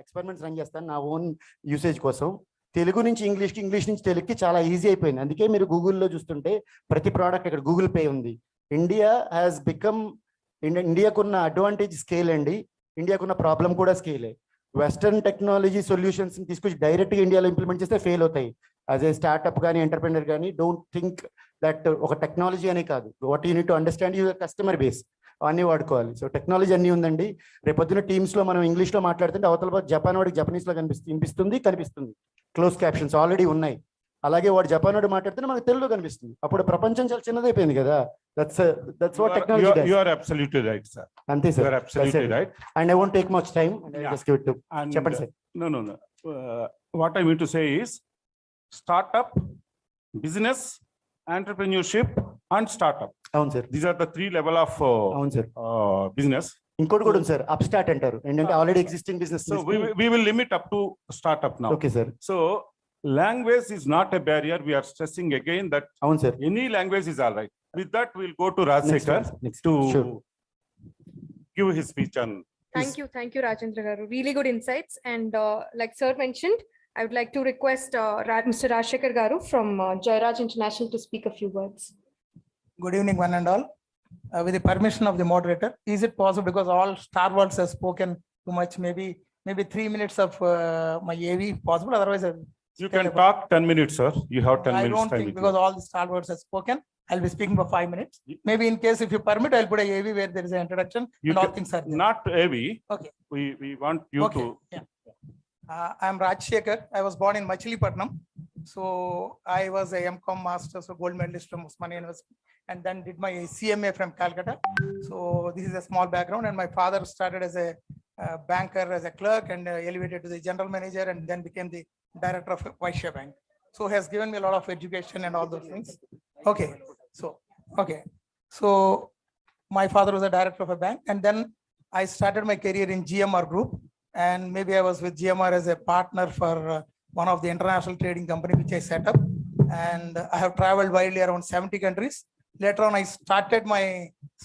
Speaker 20: experiments run చేస్తాను నా own usage కోసం. తెలుగు నుంచి ఇంగ్లీష్కి, English నుంచి తెలుగుకి చాలా ఈజీ అయిపోయింది. అందుకే మీరు గూగుల్లో చూస్తుంటే ప్రతి ప్రోడక్ట్ ఇక్కడ గూగుల్ పే ఉంది. ఇండియా హ్యాస్ బికమ్, ఇండియాకున్న అడ్వాంటేజ్ స్కేల్ అండి, ఇండియాకున్న ప్రాబ్లం కూడా స్కేలే. వెస్టర్న్ టెక్నాలజీ సొల్యూషన్స్ తీసుకొచ్చి డైరెక్ట్గా ఇండియాలో ఇంప్లిమెంట్ చేస్తే ఫెయిల్ అవుతాయి. యాజ్ ఏ స్టార్ట్అప్ కానీ ఎంటర్ప్రెనర్ కానీ డోంట్ థింక్ దట్ ఒక టెక్నాలజీ అనే కాదు, what you need to understand your customer base, అన్నీ వాడుకోవాలి. సో టెక్నాలజీ అన్నీ ఉందండి. రేపొద్దున టీమ్స్లో మనం ఇంగ్లీష్లో మాట్లాడుతుంటే అవతల జపాన్ వాడికి జపనీస్లో కనిపిస్తుంది. క్లోజ్ క్యాప్షన్స్ ఆల్రెడీ ఉన్నాయి. అలాగే వాడు జపాన్ వాడు మాట్లాడితే మనకు తెలుగులో కనిపిస్తుంది. అప్పుడు ప్రపంచం చాలా చిన్నదైపోయింది కదా. That's what technology does.
Speaker 14: You are absolutely right, sir.
Speaker 20: అంతే sir.
Speaker 14: You are absolutely right.
Speaker 20: And I won't take much time. Just give it to చెప్పండి sir.
Speaker 14: No. What I mean to say is startup, business, entrepreneurship and startup.
Speaker 20: అవును sir.
Speaker 14: These are the three level of
Speaker 20: అవును sir.
Speaker 14: business.
Speaker 20: ఇంకోటి కూడా ఉంది sir, up start అంటారు. ఏంటంటే already existing business.
Speaker 14: So we will limit up to startup now.
Speaker 20: Okay sir.
Speaker 14: So language is not a barrier. We are stressing again that
Speaker 20: అవును sir.
Speaker 14: any language is all right. With that, we'll go to Rajsekhar to give his speech on.
Speaker 2: Thank you, Rajendra Garu. Really good insights. And like sir mentioned, I would like to request Mr. Rajsekhar Garu from Jairaj International to speak a few words.
Speaker 11: Good evening, one and all. With the permission of the moderator, is it possible, because all Star Wars has spoken too much, maybe 3 minutes of my AV possible? Otherwise,
Speaker 14: You can talk 10 minutes, sir. You have 10
Speaker 11: I
Speaker 14: minutes
Speaker 11: don't
Speaker 14: time
Speaker 11: think,
Speaker 14: with
Speaker 11: because
Speaker 14: you.
Speaker 11: all the Star Wars has spoken, I'll be speaking for 5 minutes. Maybe in case if you permit, I'll put a AV where there is an introduction
Speaker 14: You
Speaker 11: and all
Speaker 14: can-
Speaker 11: things are there.
Speaker 14: Not heavy.
Speaker 11: Okay.
Speaker 14: We want you
Speaker 11: Okay.
Speaker 14: to.
Speaker 11: Yeah. I'm Rajsekhar. I was born in Machilipatnam. So I was a MCom master, so gold medalist from Osmania University, and then did my CMA from Calcutta. So this is a small background, and my father started as a banker, as a clerk, and elevated to the general manager, and then became the director of Vaishya Bank. So he has given me a lot of education and all those things. Okay. So my father was a director of a bank, and then I started my career in GMR Group, and maybe I was with GMR as a partner for one of the international trading company which I set up, and I have traveled widely around 70 countries. Later on, I started my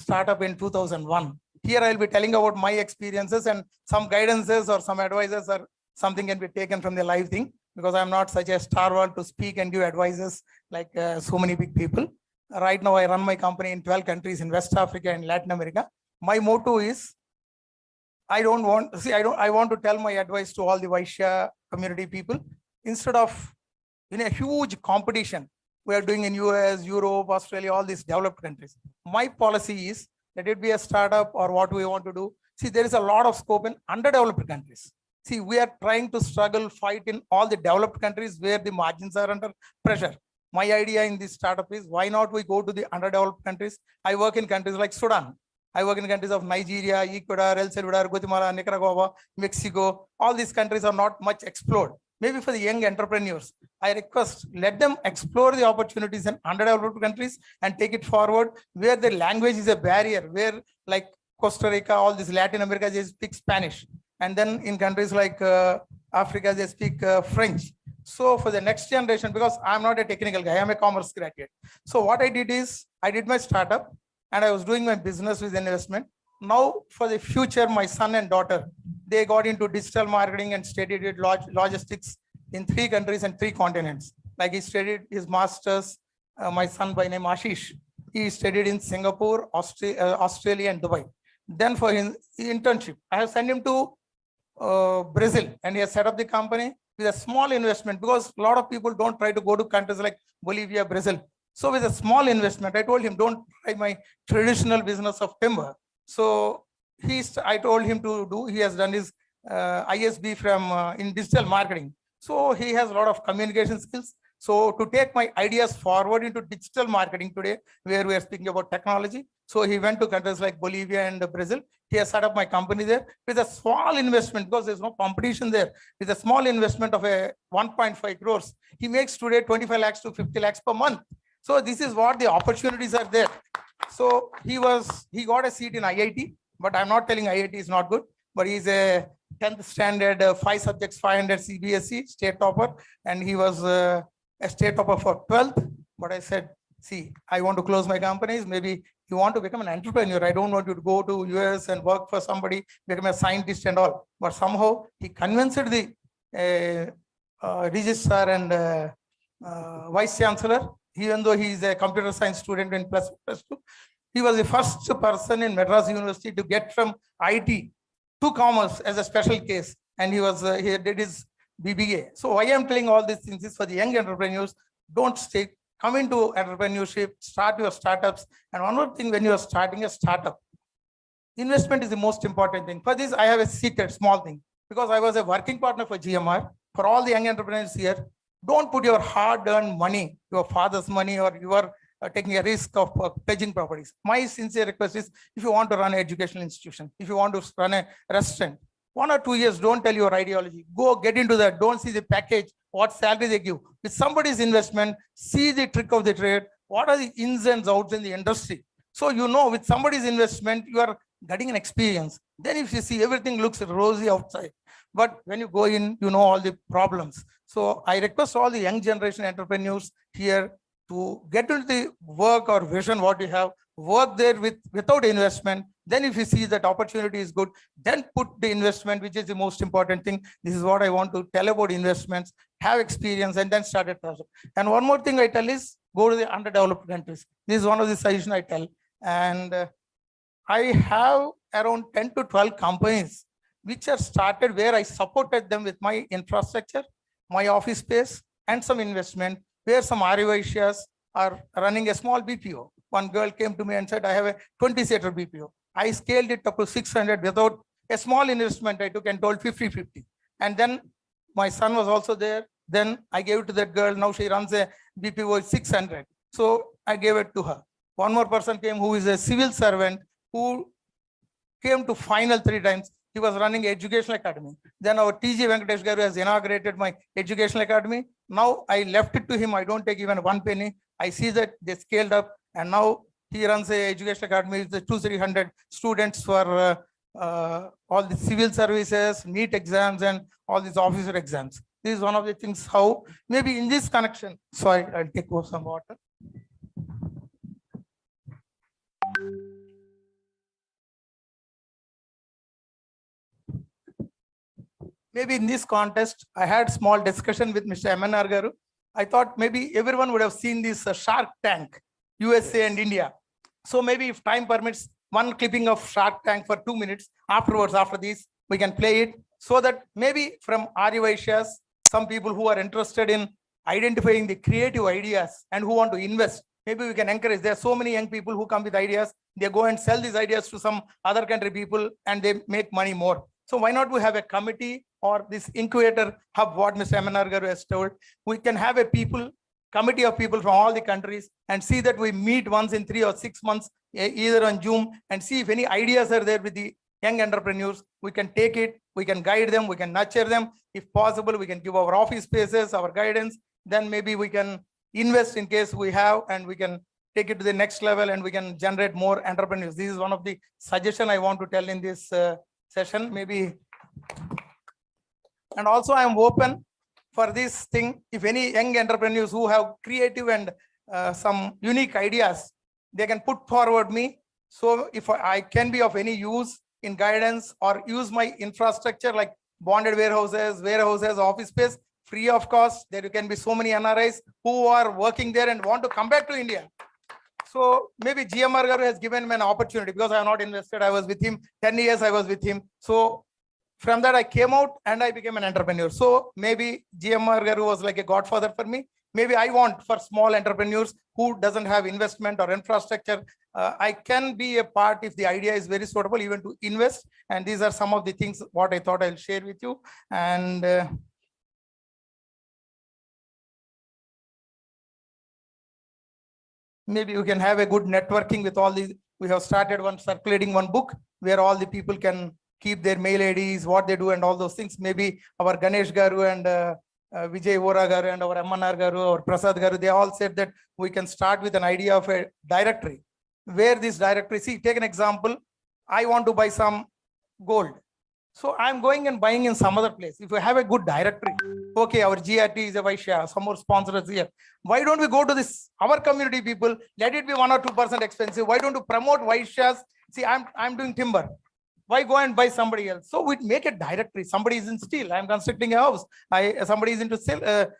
Speaker 11: startup in 2001. Here I'll be telling about my experiences, and some guidances or some advices or something can be taken from the live thing, because I'm not such a star world to speak and give advices like so many big people. Right now, I run my company in 12 countries in West Africa and Latin America. My motto is, I want to tell my advice to all the Vaishya community people. Instead of in a huge competition we are doing in US, Europe, Australia, all these developed countries, my policy is, let it be a startup or what we want to do. See, there is a lot of scope in underdeveloped countries. See, we are trying to struggle, fight in all the developed countries where the margins are under pressure. My idea in this startup is, why not we go to the underdeveloped countries? I work in countries like Sudan. I work in countries of Nigeria, Ecuador, El Salvador, Guatemala, Nicaragua, Mexico. All these countries are not much explored. Maybe for the young entrepreneurs, I request, let them explore the opportunities in underdeveloped countries and take it forward, where the language is a barrier, where like Costa Rica, all this Latin America, they speak Spanish. And then in countries like Africa, they speak French. So for the next generation, because I'm not a technical guy, I'm a commerce graduate. So what I did is, I did my startup and I was doing my business with investment. Now for the future, my son and daughter, they got into digital marketing and studied logistics in 3 countries and 3 continents. Like he studied his master's, my son by name Ashish, he studied in Singapore, Australia and Dubai. Then for his internship, I have sent him to Brazil, and he has set up the company with a small investment, because a lot of people don't try to go to countries like Bolivia, Brazil. So with a small investment, I told him, don't try my traditional business of timber. So I told him to do, he has done his ISB from in digital marketing. So he has a lot of communication skills. So to take my ideas forward into digital marketing today, where we are speaking about technology. So he went to countries like Bolivia and Brazil. He has set up my company there with a small investment, because there's no competition there. With a small investment of a 1.5 crores, he makes today 25 lakhs to 50 lakhs per month. So this is what the opportunities are there. So he got a seat in IIT, but I'm not telling IIT is not good, but he's a 10th standard, 5 subjects, 500 CBSE state topper. And he was a state topper for 12th. But I said, see, I want to close my companies. Maybe you want to become an entrepreneur. I don't want you to go to US and work for somebody, become a scientist and all. But somehow he convinced the registrar and vice chancellor, even though he is a computer science student in plus two, he was the first person in Madras University to get from IT to commerce as a special case, and he did his BBA. So why I'm telling all these things is for the young entrepreneurs, don't stay, come into entrepreneurship, start your startups. And one more thing, when you are starting a startup, investment is the most important thing. For this, I have a secret, small thing, because I was a working partner for GMR. For all the young entrepreneurs here, don't put your hard-earned money, your father's money, or your taking a risk of pledging properties. My sincere request is, if you want to run an educational institution, if you want to run a restaurant, 1 or 2 years, don't tell your ideology. Go get into that. Don't see the package, what salary they give. With somebody's investment, see the trick of the trade. What are the ins and outs in the industry? So you know, with somebody's investment, you are getting an experience. Then if you see everything looks rosy outside, but when you go in, you know all the problems. So I request all the young generation entrepreneurs here to get into the work or vision what you have, work there without investment. Then if you see that opportunity is good, then put the investment, which is the most important thing. This is what I want to tell about investments, have experience, and then start a project. And one more thing I tell is, go to the underdeveloped countries. This is one of the suggestions I tell. And I have around 10 to 12 companies which are started where I supported them with my infrastructure, my office space, and some investment, where some Arivasias are running a small BPO. One girl came to me and said, I have a 20-seater BPO. I scaled it up to 600 without a small investment. I took and told 50-50. And then my son was also there. Then I gave it to that girl. Now she runs a BPO 600. So I gave it to her. One more person came who is a civil servant who came to final 3 times. He was running educational academy. Then our TG Venkatesh Garu has inaugurated my educational academy. Now I left it to him. I don't take even 1 penny. I see that they scaled up, and now he runs a educational academy with 200-300 students for all the civil services, NEET exams, and all these officer exams. This is one of the things how maybe in this connection. Sorry, I'll take some water. Maybe in this contest, I had small discussion with Mr. MNR Garu. I thought maybe everyone would have seen this Shark Tank, USA and India. So maybe if time permits, one clipping of Shark Tank for 2 minutes. Afterwards, after this, we can play it, so that maybe from Arivaishyas, some people who are interested in identifying the creative ideas and who want to invest, maybe we can encourage. There are so many young people who come with ideas. They go and sell these ideas to some other country people, and they make money more. So why not we have a committee or this incubator hub, what Mr. MNR Garu has told? We can have a committee of people from all the countries, and see that we meet once in 3 or 6 months, either on Zoom, and see if any ideas are there with the young entrepreneurs. We can take it, we can guide them, we can nurture them. If possible, we can give our office spaces, our guidance. Then maybe we can invest in case we have, and we can take it to the next level, and we can generate more entrepreneurs. This is one of the suggestions I want to tell in this session, maybe. And also I am open for this thing. If any young entrepreneurs who have creative and some unique ideas, they can put forward me. So if I can be of any use in guidance, or use my infrastructure like bonded warehouses, office space, free of cost. There can be so many NRIs who are working there and want to come back to India. So maybe GMR Garu has given me an opportunity, because I have not invested. I was with him 10 years. I was with him. So from that I came out and I became an entrepreneur. So maybe GMR Garu was like a godfather for me. Maybe I want for small entrepreneurs who doesn't have investment or infrastructure. I can be a part if the idea is very suitable, even to invest. And these are some of the things what I thought I'll share with you. And maybe you can have a good networking with all these. We have started circulating one book where all the people can keep their mail IDs, what they do, and all those things. Maybe our Ganesh Garu and Vijay Vora Garu and our MNR Garu or Prasad Garu, they all said that we can start with an idea of a directory, where this directory, see, take an example. I want to buy some gold. So I'm going and buying in some other place. If you have a good directory, okay, our GRT is a Vaishya, some more sponsors here. Why don't we go to this, our community people, let it be 1 or 2% expensive. Why don't you promote Vaishyas? See, I'm doing timber. Why go and buy somebody else? So we make a directory. Somebody is in steel. I'm constructing a house. Somebody is into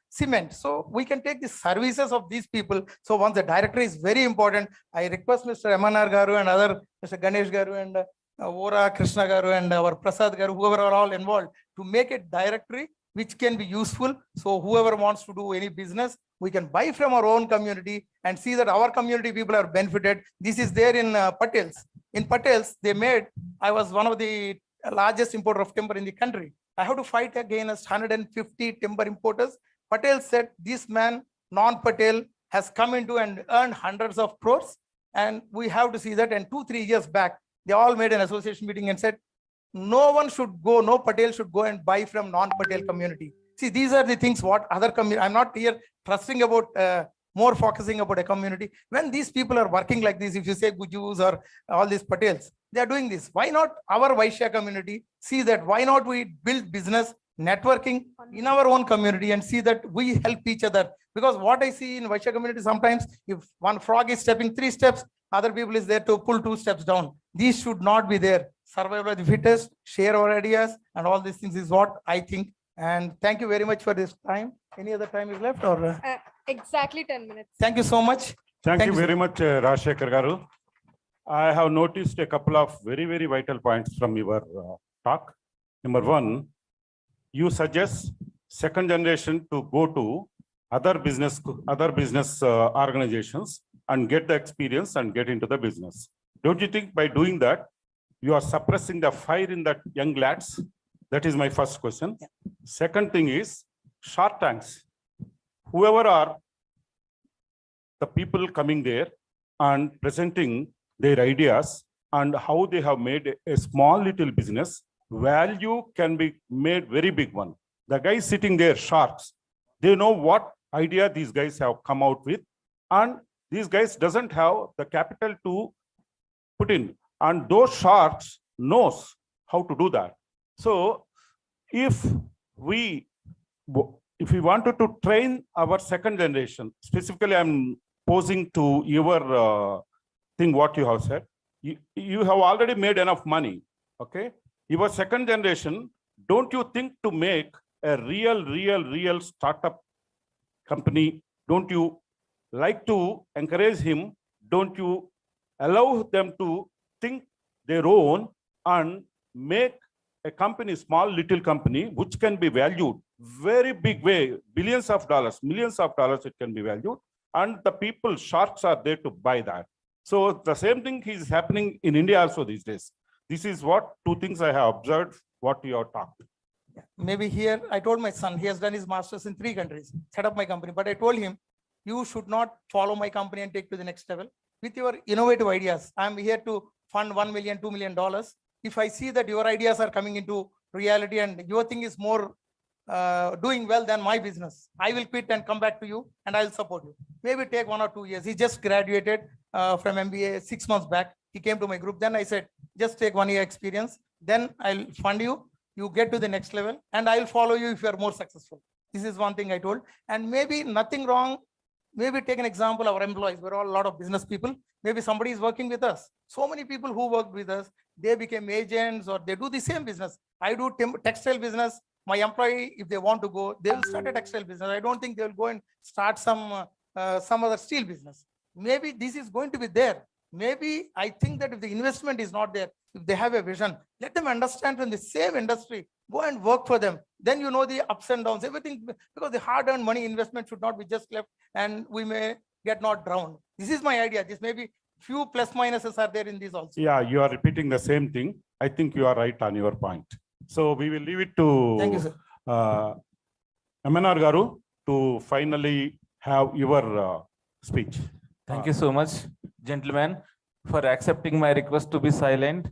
Speaker 11: cement. So we can take the services of these people. So once the directory is very important, I request Mr. MNR Garu and other Mr. Ganesh Garu and Vora Krishna Garu and our Prasad Garu, whoever are all involved, to make a directory which can be useful. So whoever wants to do any business, we can buy from our own community and see that our community people are benefited. This is there in Patels. In Patels, they made, I was one of the largest importer of timber in the country. I have to fight against 150 timber importers. Patel said, this man, non-Patel, has come into and earned hundreds of crores. And we have to see that. And 2-3 years back, they all made an association meeting and said, no one should go, no Patel should go and buy from non-Patel community. See, these are the things what other community, I'm not here trusting about, more focusing about a community. When these people are working like this, if you say Gujus or all these Patels, they are doing this. Why not our Vaishya community see that? Why not we build business networking in our own community and see that we help each other? Because what I see in Vaishya community, sometimes if one frog is stepping 3 steps, other people is there to pull 2 steps down. These should not be there. Survival of the fittest, share our ideas, and all these things is what I think. And thank you very much for this time. Any other time is left or?
Speaker 2: Exactly 10 minutes.
Speaker 11: Thank you so much.
Speaker 14: Thank you very much, Rajshekhar Garu. I have noticed a couple of very, very vital points from your talk. Number one, you suggest second generation to go to other business organizations and get the experience and get into the business. Don't you think by doing that, you are suppressing the fire in that young lads? That is my first question. Yeah. Second thing is Shark Tanks. Whoever are the people coming there and presenting their ideas and how they have made a small little business, value can be made very big one. The guys sitting there, sharks, they know what idea these guys have come out with, and these guys doesn't have the capital to put in, and those sharks knows how to do that. So if we wanted to train our second generation, specifically I'm posing to your thing what you have said, you have already made enough money, okay? Your second generation, don't you think to make a real startup company, don't you like to encourage him? Don't you allow them to think their own and make a company, small little company, which can be valued very big way, billions of dollars, millions of dollars it can be valued, and the people, sharks are there to buy that. So the same thing is happening in India also these days. This is what 2 things I have observed, what you have talked.
Speaker 11: Maybe here, I told my son, he has done his master's in 3 countries, set up my company, but I told him, you should not follow my company and take to the next level with your innovative ideas. I'm here to fund $1 million, $2 million. If I see that your ideas are coming into reality and your thing is more doing well than my business, I will quit and come back to you and I'll support you. Maybe take 1 or 2 years. He just graduated from MBA 6 months back. He came to my group. Then I said, just take 1 year experience. Then I'll fund you. You get to the next level and I'll follow you if you are more successful. This is one thing I told. And maybe nothing wrong. Maybe take an example, our employees, we're all a lot of business people. Maybe somebody is working with us. So many people who worked with us, they became agents or they do the same business. I do textile business. My employee, if they want to go, they will start a textile business. I don't think they will go and start some other steel business. Maybe this is going to be there. Maybe I think that if the investment is not there, if they have a vision, let them understand from the same industry, go and work for them. Then you know the ups and downs, everything, because the hard-earned money investment should not be just left and we may get not drowned. This is my idea. This may be few plus minuses are there in this also.
Speaker 14: Yeah, you are repeating the same thing. I think you are right on your point. So we will leave it to
Speaker 11: Thank you, sir.
Speaker 14: MNR Garu to finally have your speech.
Speaker 6: Thank you so much, gentlemen, for accepting my request to be silent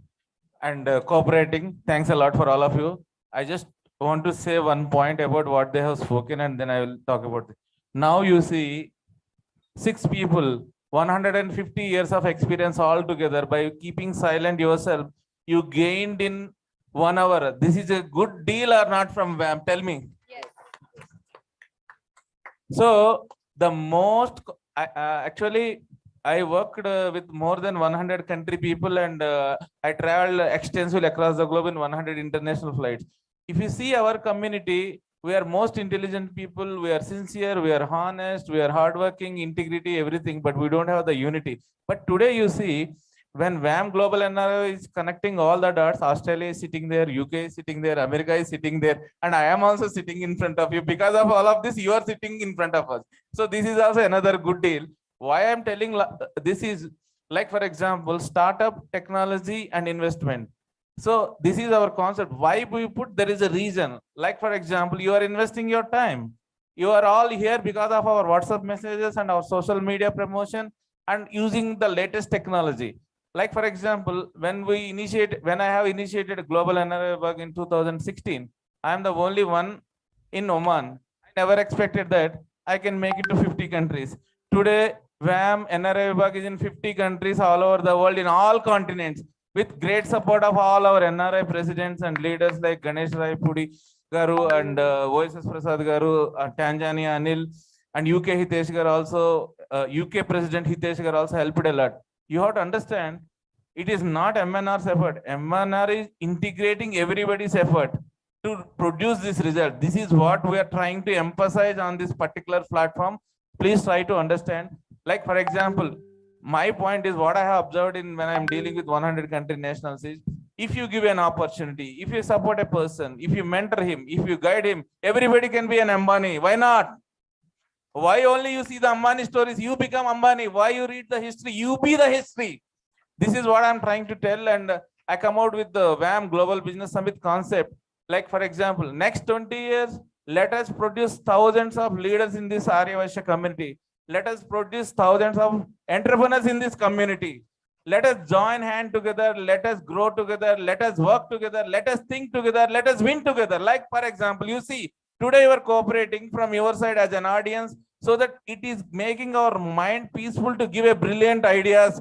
Speaker 6: and cooperating. Thanks a lot for all of you. I just want to say one point about what they have spoken and then I will talk about it. Now you see 6 people, 150 years of experience all together. By keeping silent yourself, you gained in 1 hour. This is a good deal or not from VAM? Tell me.
Speaker 2: Yes.
Speaker 6: So the most actually I worked with more than 100 country people, and I traveled extensively across the globe in 100 international flights. If you see our community, we are most intelligent people, we are sincere, we are honest, we are hardworking, integrity, everything, but we don't have the unity. But today you see, when VAM Global NRO is connecting all the dots, Australia is sitting there, UK is sitting there, America is sitting there, and I am also sitting in front of you. Because of all of this, you are sitting in front of us. So this is also another good deal. Why I'm telling this is, like, for example, startup, technology, and investment. So this is our concept. Why we put, there is a reason. Like, for example, you are investing your time. You are all here because of our WhatsApp messages and our social media promotion and using the latest technology. Like, for example, when I have initiated Global NRI Bug in 2016, I am the only one in Oman. I never expected that I can make it to 50 countries. Today, VAM NRI Bug is in 50 countries all over the world, in all continents, with great support of all our NRI presidents and leaders like Ganesh Rai Pudi Garu and Voices Prasad Garu, Tanzania Anil, and UK Hitesh Garu also, UK President Hitesh Garu also helped a lot. You have to understand, it is not MNR's effort. MNR is integrating everybody's effort to produce this result. This is what we are trying to emphasize on this particular platform. Please try to understand. Like, for example, my point is what I have observed when I'm dealing with 100 country nationals is, if you give an opportunity, if you support a person, if you mentor him, if you guide him, everybody can be an Ambani. Why not? Why only you see the Ambani stories, you become Ambani? Why you read the history? You be the history. This is what I'm trying to tell, and I come out with the VAM Global Business Summit concept. Like, for example, next 20 years, let us produce thousands of leaders in this Aryavasya community. Let us produce thousands of entrepreneurs in this community. Let us join hand together. Let us grow together. Let us work together. Let us think together. Let us win together. Like, for example, you see, today you are cooperating from your side as an audience, so that it is making our mind peaceful to give a brilliant ideas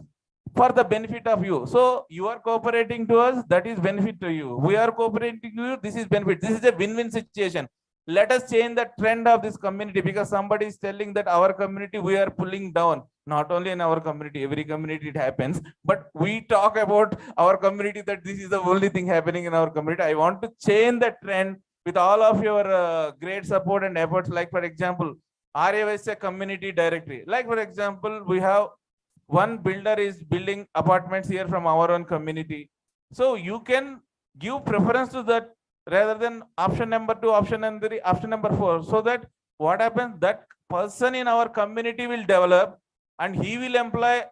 Speaker 6: for the benefit of you. So you are cooperating to us, that is benefit to you. We are cooperating to you, this is benefit. This is a win-win situation. Let us change the trend of this community, because somebody is telling that our community we are pulling down. Not only in our community, every community it happens, but we talk about our community that this is the only thing happening in our community. I want to change the trend with all of your great support and efforts. Like, for example, Aryavasya community directory. Like, for example, we have one builder is building apartments here from our own community. So you can give preference to that rather than option number 2, option number 3, option number 4. So that what happens, that person in our community will develop and he will employ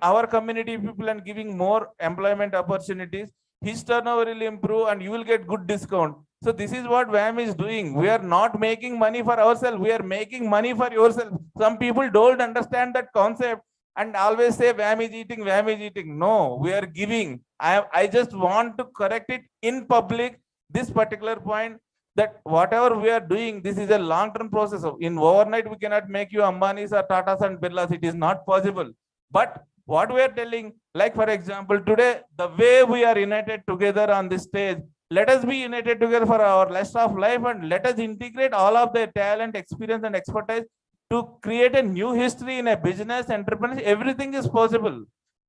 Speaker 6: our community people and giving more employment opportunities. His turnover will improve and you will get good discount. So this is what VAM is doing. We are not making money for ourselves. We are making money for yourself. Some people don't understand that concept and always say VAM is eating, VAM is eating. No, we are giving. I just want to correct it in public, this particular point, that whatever we are doing, this is a long-term process. In overnight, we cannot make you Ambanis or Tatas and Birlas. It is not possible. But what we are telling, like, for example, today, the way we are united together on this stage, let us be united together for our rest of life, and let us integrate all of their talent, experience, and expertise to create a new history in a business, entrepreneurship. Everything is possible.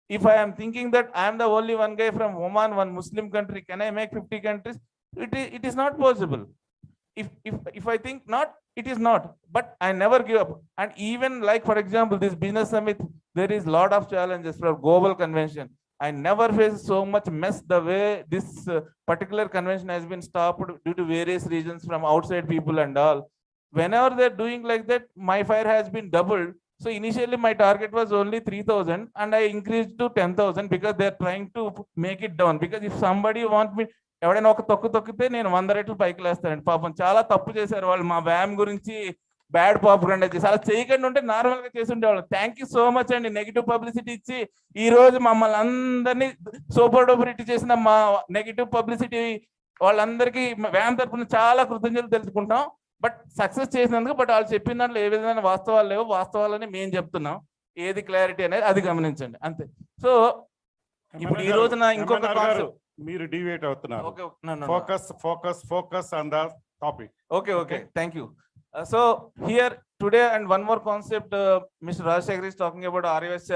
Speaker 6: If I am thinking that I am the only one guy from Oman, one Muslim country, can I make 50 countries? It is not possible. If I think not, it is not. But I never give up. And even, like, for example, this business summit, there is a lot of challenges for global convention. I never faced so much mess the way this particular convention has been stopped due to various reasons from outside people and all. Whenever they're doing like that, my fire has been doubled. So initially my target was only 3,000 and I increased to 10,000 because they're trying to make it down. Because if somebody wants me, ఎవడైనా ఒక తొక్కితే నేను 100 రెట్లు పైకి లేస్తానండి. పాపం చాలా తప్పు చేశారు వాళ్ళు. మా వ్యామ్ గురించి బ్యాడ్ పాపులండా చేసి అలా చేయకుండా ఉంటే నార్మల్గా చేసి ఉండేవాళ్ళు. థ్యాంక్ యూ సో మచ్ అండి. నెగిటివ్ పబ్లిసిటీ ఇచ్చి ఈ రోజు మమ్మల్ని అందరినీ సూపర్ డూపర్ ఇట్ చేసిన మా నెగిటివ్ పబ్లిసిటీ వాళ్ళందరికీ వ్యామ్ తరఫున చాలా కృతజ్ఞతలు తెలుసుకుంటాం. బట్ సక్సెస్ చేసినందుకు. బట్ వాళ్ళు చెప్పిన దాంట్లో ఏ విధమైన వాస్తవాలు లేవు. వాస్తవాలని మేము చెప్తున్నాం. ఏది క్లారిటీ అనేది అది గమనించండి అంతే. సో ఇప్పుడు ఈ రోజున ఇంకొక
Speaker 14: మీరు deviate అవుతున్నారు.
Speaker 6: Okay, no, no,
Speaker 14: Focus on the topic.
Speaker 6: Okay. Thank you. So here today, and one more concept, Mr. Rajshekhar is talking about ROS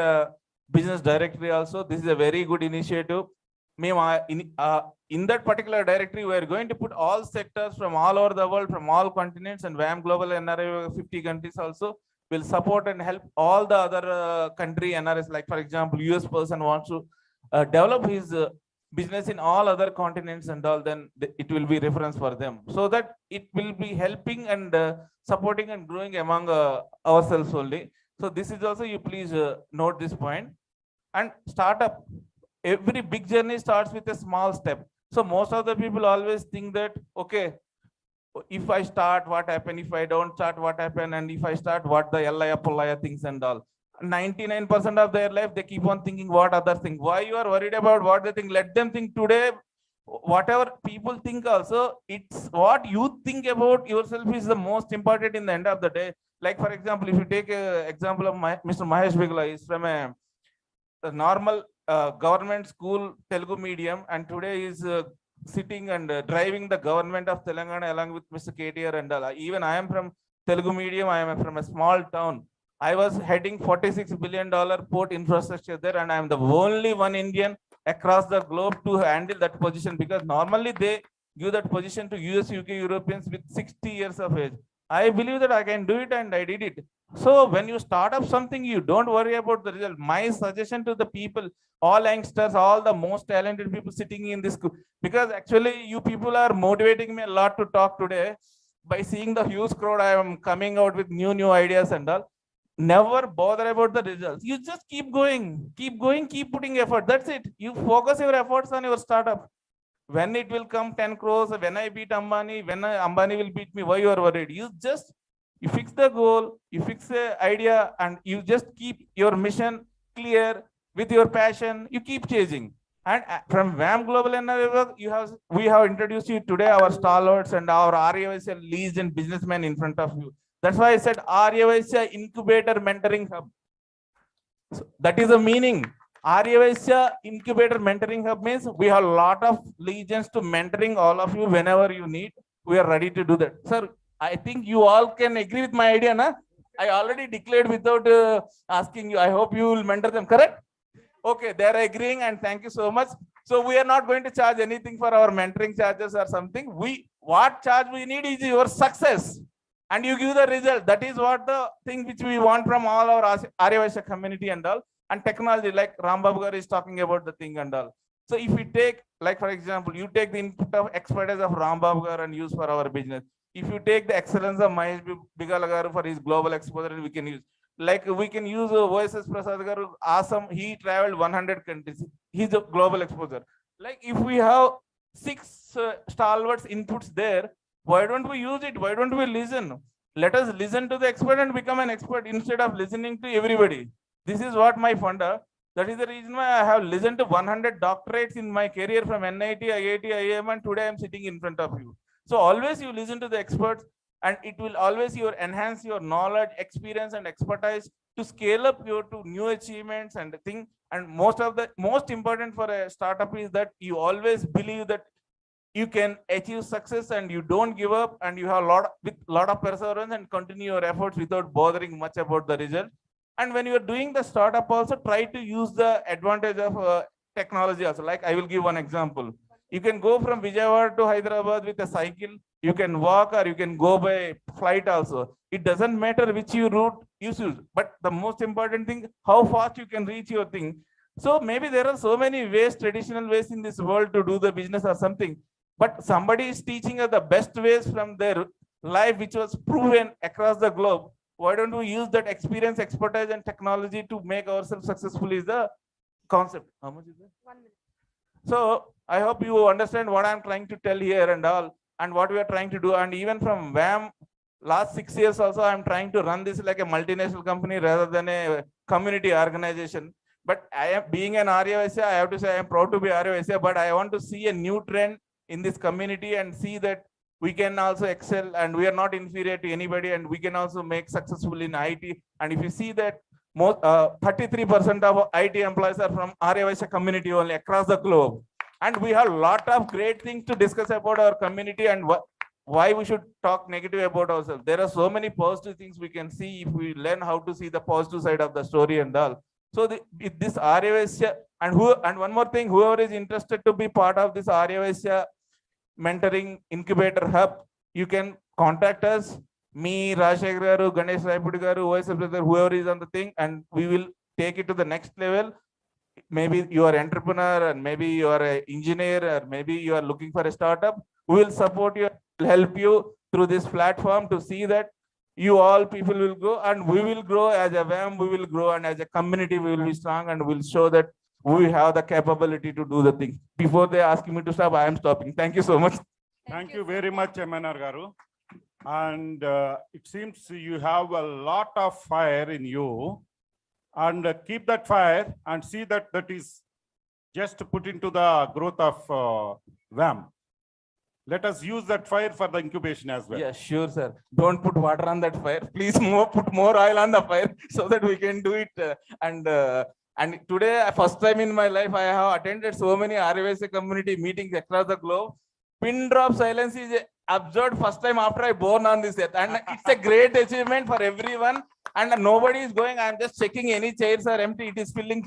Speaker 6: business directory also. This is a very good initiative. In that particular directory, we are going to put all sectors from all over the world, from all continents, and VAM Global NRI 50 countries also will support and help all the other country NRS. Like for example, US person wants to develop his business in all other continents and all, then it will be reference for them, so that it will be helping and supporting and growing among ourselves only. So this is also, you please note this point. And startup, every big journey starts with a small step. So most of the people always think that, okay, if I start, what happen? If I don't start, what happen? And if I start, what the Ellaya Pullaya things and all. 99% of their life, they keep on thinking what other thing. Why you are worried about what they think? Let them think today. Whatever people think also, it's what you think about yourself is the most important in the end of the day. Like for example, if you take an example of Mr. Mahesh Bigla, is from a normal government school Telugu medium, and today is sitting and driving the government of Telangana along with Mr. KTR and all. Even I am from Telugu medium. I am from a small town. I was heading $46 billion port infrastructure there, and I am the only one Indian across the globe to handle that position, because normally they give that position to US, UK, Europeans with 60 years of age. I believe that I can do it, and I did it. So when you start up something, you don't worry about the result. My suggestion to the people, all youngsters, all the most talented people sitting in this, because actually you people are motivating me a lot to talk today. By seeing the huge crowd, I am coming out with new ideas and all. Never bother about the results. You just keep going, keep putting effort. That's it. You focus your efforts on your startup. When it will come 10 crores, when I beat Ambani, when Ambani will beat me, why you are worried? You fix the goal, you fix the idea, and you just keep your mission clear with your passion. You keep chasing. And from VAM Global NRI, we have introduced you today our stalwarts and our RAVSL leads and businessmen in front of you. That's why I said RAVSL Incubator Mentoring Hub. So that is the meaning. RAVSL Incubator Mentoring Hub means we have a lot of legions to mentoring all of you whenever you need. We are ready to do that. Sir, I think you all can agree with my idea, na? I already declared without asking you. I hope you will mentor them, correct? Okay, they are agreeing, and thank you so much. So we are not going to charge anything for our mentoring charges or something. What charge we need is your success, and you give the result. That is what the thing which we want from all our Aryavasya community and all. And technology, like Rambabu Garu is talking about the thing and all. So if we take, like for example, you take the input of expertise of Rambabu Garu and use for our business. If you take the excellence of Mahesh Bigala Garu for his global exposure, we can use. Like we can use OSS Prasad Garu, awesome. He traveled 100 countries. He's a global exposure. Like if we have 6 stalwarts inputs there, why don't we use it? Why don't we listen? Let us listen to the expert and become an expert instead of listening to everybody. This is what my funda. That is the reason why I have listened to 100 doctorates in my career from NIT, IIT, IIM, and today I am sitting in front of you. So always you listen to the experts, and it will always enhance your knowledge, experience, and expertise to scale up to new achievements and thing. And most important for a startup is that you always believe that you can achieve success and you don't give up, and you have lot of perseverance and continue your efforts without bothering much about the result. And when you are doing the startup also, try to use the advantage of technology also. Like I will give one example. You can go from Vijayawada to Hyderabad with a cycle. You can walk, or you can go by flight also. It doesn't matter which route you choose, but the most important thing, how fast you can reach your thing. So maybe there are so many ways, traditional ways in this world to do the business or something, but somebody is teaching us the best ways from their life, which was proven across the globe. Why don't we use that experience, expertise, and technology to make ourselves successful is the concept. How much is that?
Speaker 2: 1 minute.
Speaker 6: So I hope you understand what I'm trying to tell here and all, and what we are trying to do. And even from VAM, last 6 years also, I'm trying to run this like a multinational company rather than a community organization. But I am being an RAVSA, I have to say I am proud to be RAVSA, but I want to see a new trend in this community and see that we can also excel, and we are not inferior to anybody, and we can also make successful in IT. And if you see that 33% of IT employees are from RAVSA community only across the globe. And we have a lot of great things to discuss about our community and why we should talk negative about ourselves. There are so many positive things we can see if we learn how to see the positive side of the story and all. So this Aryavasya, and one more thing, whoever is interested to be part of this Aryavasya mentoring incubator hub, you can contact us, me, Rajshekar garu, Ganesh Raipudi garu, OSF brother, whoever is on the thing, and we will take it to the next level. Maybe you are an entrepreneur, and maybe you are an engineer, or maybe you are looking for a startup. We will support you, help you through this platform to see that you all people will grow, and we will grow as a WAM, we will grow, and as a community we will be strong, and we'll show that we have the capability to do the thing. Before they ask me to stop, I am stopping. Thank you so much.
Speaker 14: Thank you very much, MNR Garu. And it seems you have a lot of fire in you, and keep that fire and see that that is just put into the growth of WAM. Let us use that fire for the incubation as well.
Speaker 6: Yeah, sure, sir. Don't put water on that fire. Please put more oil on the fire so that we can do it. And today, first time in my life, I have attended so many RVSA community meetings across the globe. Pin drop silence is observed first time after I born on this earth. And it's a great achievement for everyone. And nobody is going, I'm just checking any chairs are empty. It is filling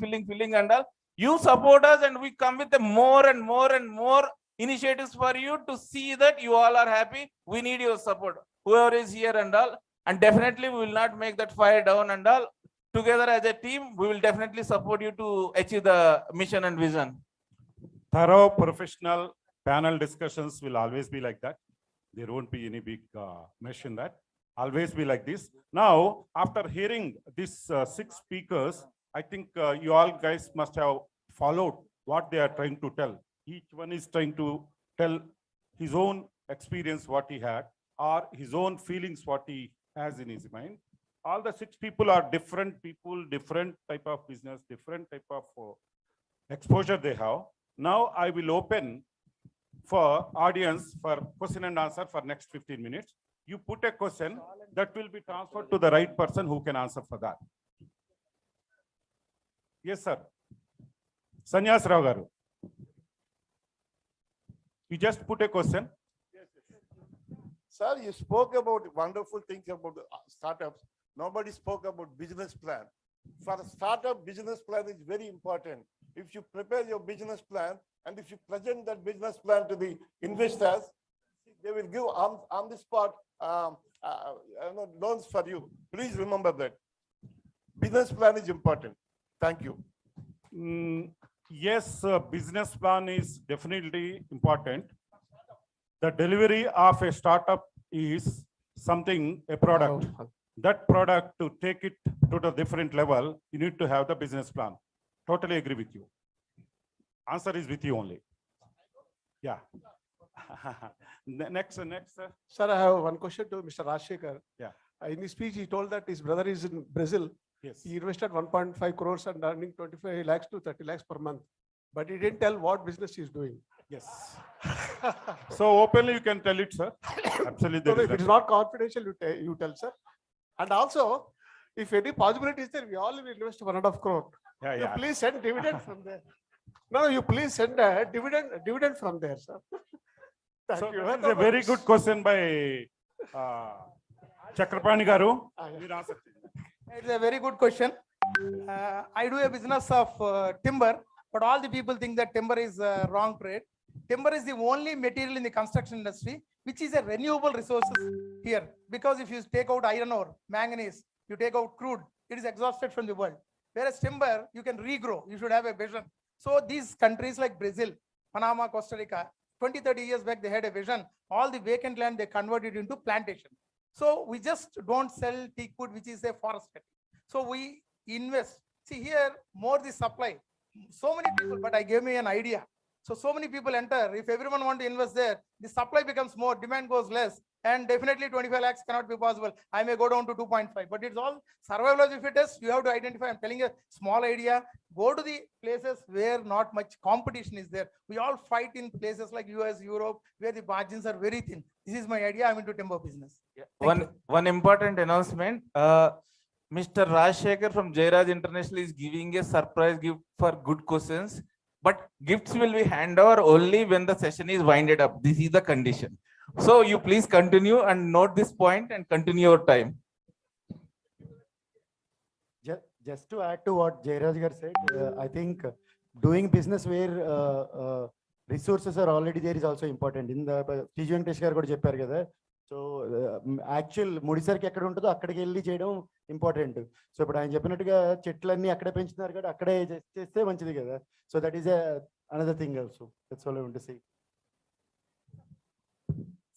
Speaker 6: and all. You support us and we come with more and more initiatives for you to see that you all are happy. We need your support, whoever is here and all. And definitely we will not make that fire down and all. Together as a team, we will definitely support you to achieve the mission and vision.
Speaker 14: Thorough professional panel discussions will always be like that. There won't be any big mesh in that. Always be like this. Now, after hearing these 6 speakers, I think you all guys must have followed what they are trying to tell. Each one is trying to tell his own experience, what he had, or his own feelings, what he has in his mind. All the 6 people are different people, different type of business, different type of exposure they have. Now I will open for audience for question and answer for next 15 minutes. You put a question that will be transferred to the right person who can answer for that. Yes, sir. Sanyas Rao garu. You just put a question.
Speaker 19: Sir, you spoke about wonderful things about startups. Nobody spoke about business plan. For a startup, business plan is very important. If you prepare your business plan and if you present that business plan to the investors, they will give on the spot loans for you. Please remember that. Business plan is important. Thank you.
Speaker 14: Yes, business plan is definitely important. The delivery of a startup is something, a product. That product, to take it to the different level, you need to have the business plan. Totally agree with you. Answer is with you only. Yeah. Next.
Speaker 21: Sir, I have one question to Mr. Rajshekar.
Speaker 14: Yeah.
Speaker 21: In his speech, he told that his brother is in Brazil.
Speaker 14: Yes.
Speaker 21: He invested 1.5 crores and earning 25 lakhs to 30 lakhs per month. But he didn't tell what business he is doing.
Speaker 14: Yes. So openly you can tell it, sir. Absolutely.
Speaker 21: So if it is not confidential, you tell, sir. And also, if any possibility is there, we all will invest 1.5 crore.
Speaker 14: Yeah.
Speaker 21: You please send dividend from there. No, you please send a dividend from there, sir. Thank you.
Speaker 14: That is a very good question by Chakrapani Garu.
Speaker 11: It's a very good question. I do a business of timber, but all the people think that timber is wrong trade. Timber is the only material in the construction industry which is a renewable resources here. Because if you take out iron ore, manganese, you take out crude, it is exhausted from the world. Whereas timber, you can regrow. You should have a vision. So these countries like Brazil, Panama, Costa Rica, 20, 30 years back, they had a vision. All the vacant land, they converted into plantation. So we just don't sell teak wood, which is a forest. So we invest. See here, more the supply. So many people, but I gave me an idea. So many people enter. If everyone want to invest there, the supply becomes more, demand goes less. And definitely 25 lakhs cannot be possible. I may go down to 2.5, but it's all survival of the fittest. You have to identify. I'm telling a small idea. Go to the places where not much competition is there. We all fight in places like US, Europe, where the margins are very thin. This is my idea. I'm into timber business.
Speaker 6: Yeah. One important announcement. Mr. Rajshekar from Jairaj International is giving a surprise gift for good questions. but gifts will be hand over only when the session is winded up. This is the condition. So you please continue and note this point and continue your time.
Speaker 20: Just to add to what Jairaj gar said, I think doing business where resources are already there is also important. In the TG Venkatesh garu kuda chepparu kada. So actual ముడిసరికి ఎక్కడ ఉంటుందో అక్కడికి వెళ్ళి చేయడం important. So ఇప్పుడు ఆయన చెప్పినట్టుగా చెట్లన్నీ అక్కడే పెంచుతున్నారు కదా, అక్కడే చేస్తే మంచిది కదా. So that is another thing also. That's all I want to say.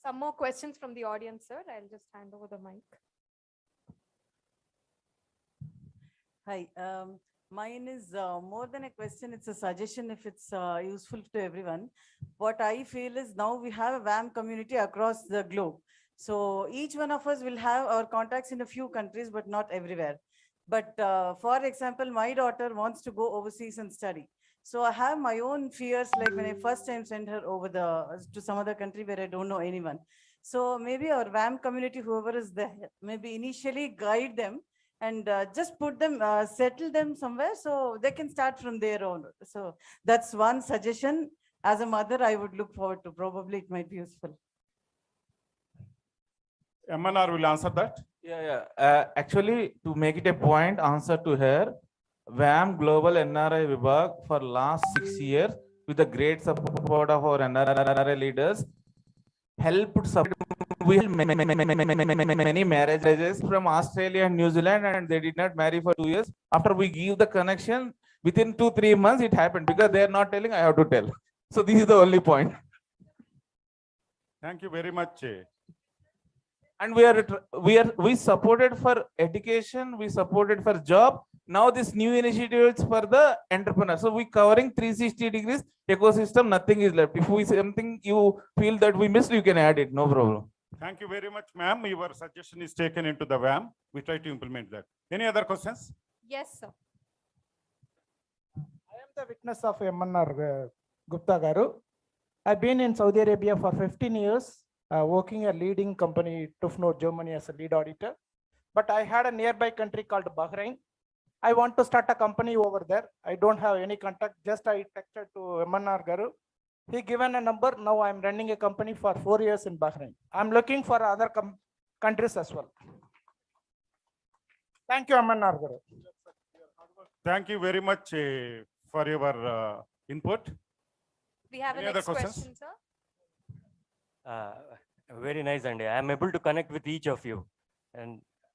Speaker 2: Some more questions from the audience, sir. I'll just hand over the mic.
Speaker 18: Hi, mine is more than a question, it's a suggestion if it's useful to everyone. What I feel is now we have a VAM community across the globe. So each one of us will have our contacts in a few countries, but not everywhere. But for example, my daughter wants to go overseas and study. So I have my own fears, like when I first time sent her over to some other country where I don't know anyone. So maybe our VAM community, whoever is there, maybe initially guide them and just put them, settle them somewhere so they can start from their own. So that's one suggestion. As a mother, I would look forward to. Probably it might be useful.
Speaker 14: MNR will answer that.
Speaker 6: Actually, to make it a point answer to her, VAM Global NRI Vibhag for last 6 years with the great support of our NRI leaders helped we had many marriages from Australia and New Zealand, and they did not marry for 2 years. After we give the connection, within 2-3 months it happened because they are not telling, I have to tell. So this is the only point.
Speaker 14: Thank you very much.
Speaker 6: And we supported for education, we supported for job. Now this new initiative is for the entrepreneur. So we covering 360 degrees ecosystem, nothing is left. If we something you feel that we missed, you can add it, no problem.
Speaker 14: Thank you very much, ma'am. Your suggestion is taken into the VAM. We try to implement that. Any other questions?
Speaker 2: Yes, sir.
Speaker 11: I am the witness of MNR Gupta garu. I've been in Saudi Arabia for 15 years, working a leading company, Tufnor, Germany, as a lead auditor. But I had a nearby country called Bahrain. I want to start a company over there. I don't have any contact. Just I texted to MNR garu. He given a number. Now I'm running a company for 4 years in Bahrain. I'm looking for other countries as well. Thank you, MNR garu.
Speaker 14: Thank you very much for your input.
Speaker 2: We have
Speaker 14: Any
Speaker 2: a
Speaker 14: other
Speaker 2: next
Speaker 14: questions?
Speaker 2: question, sir.
Speaker 22: Very nice, and I'm able to connect with each of you. And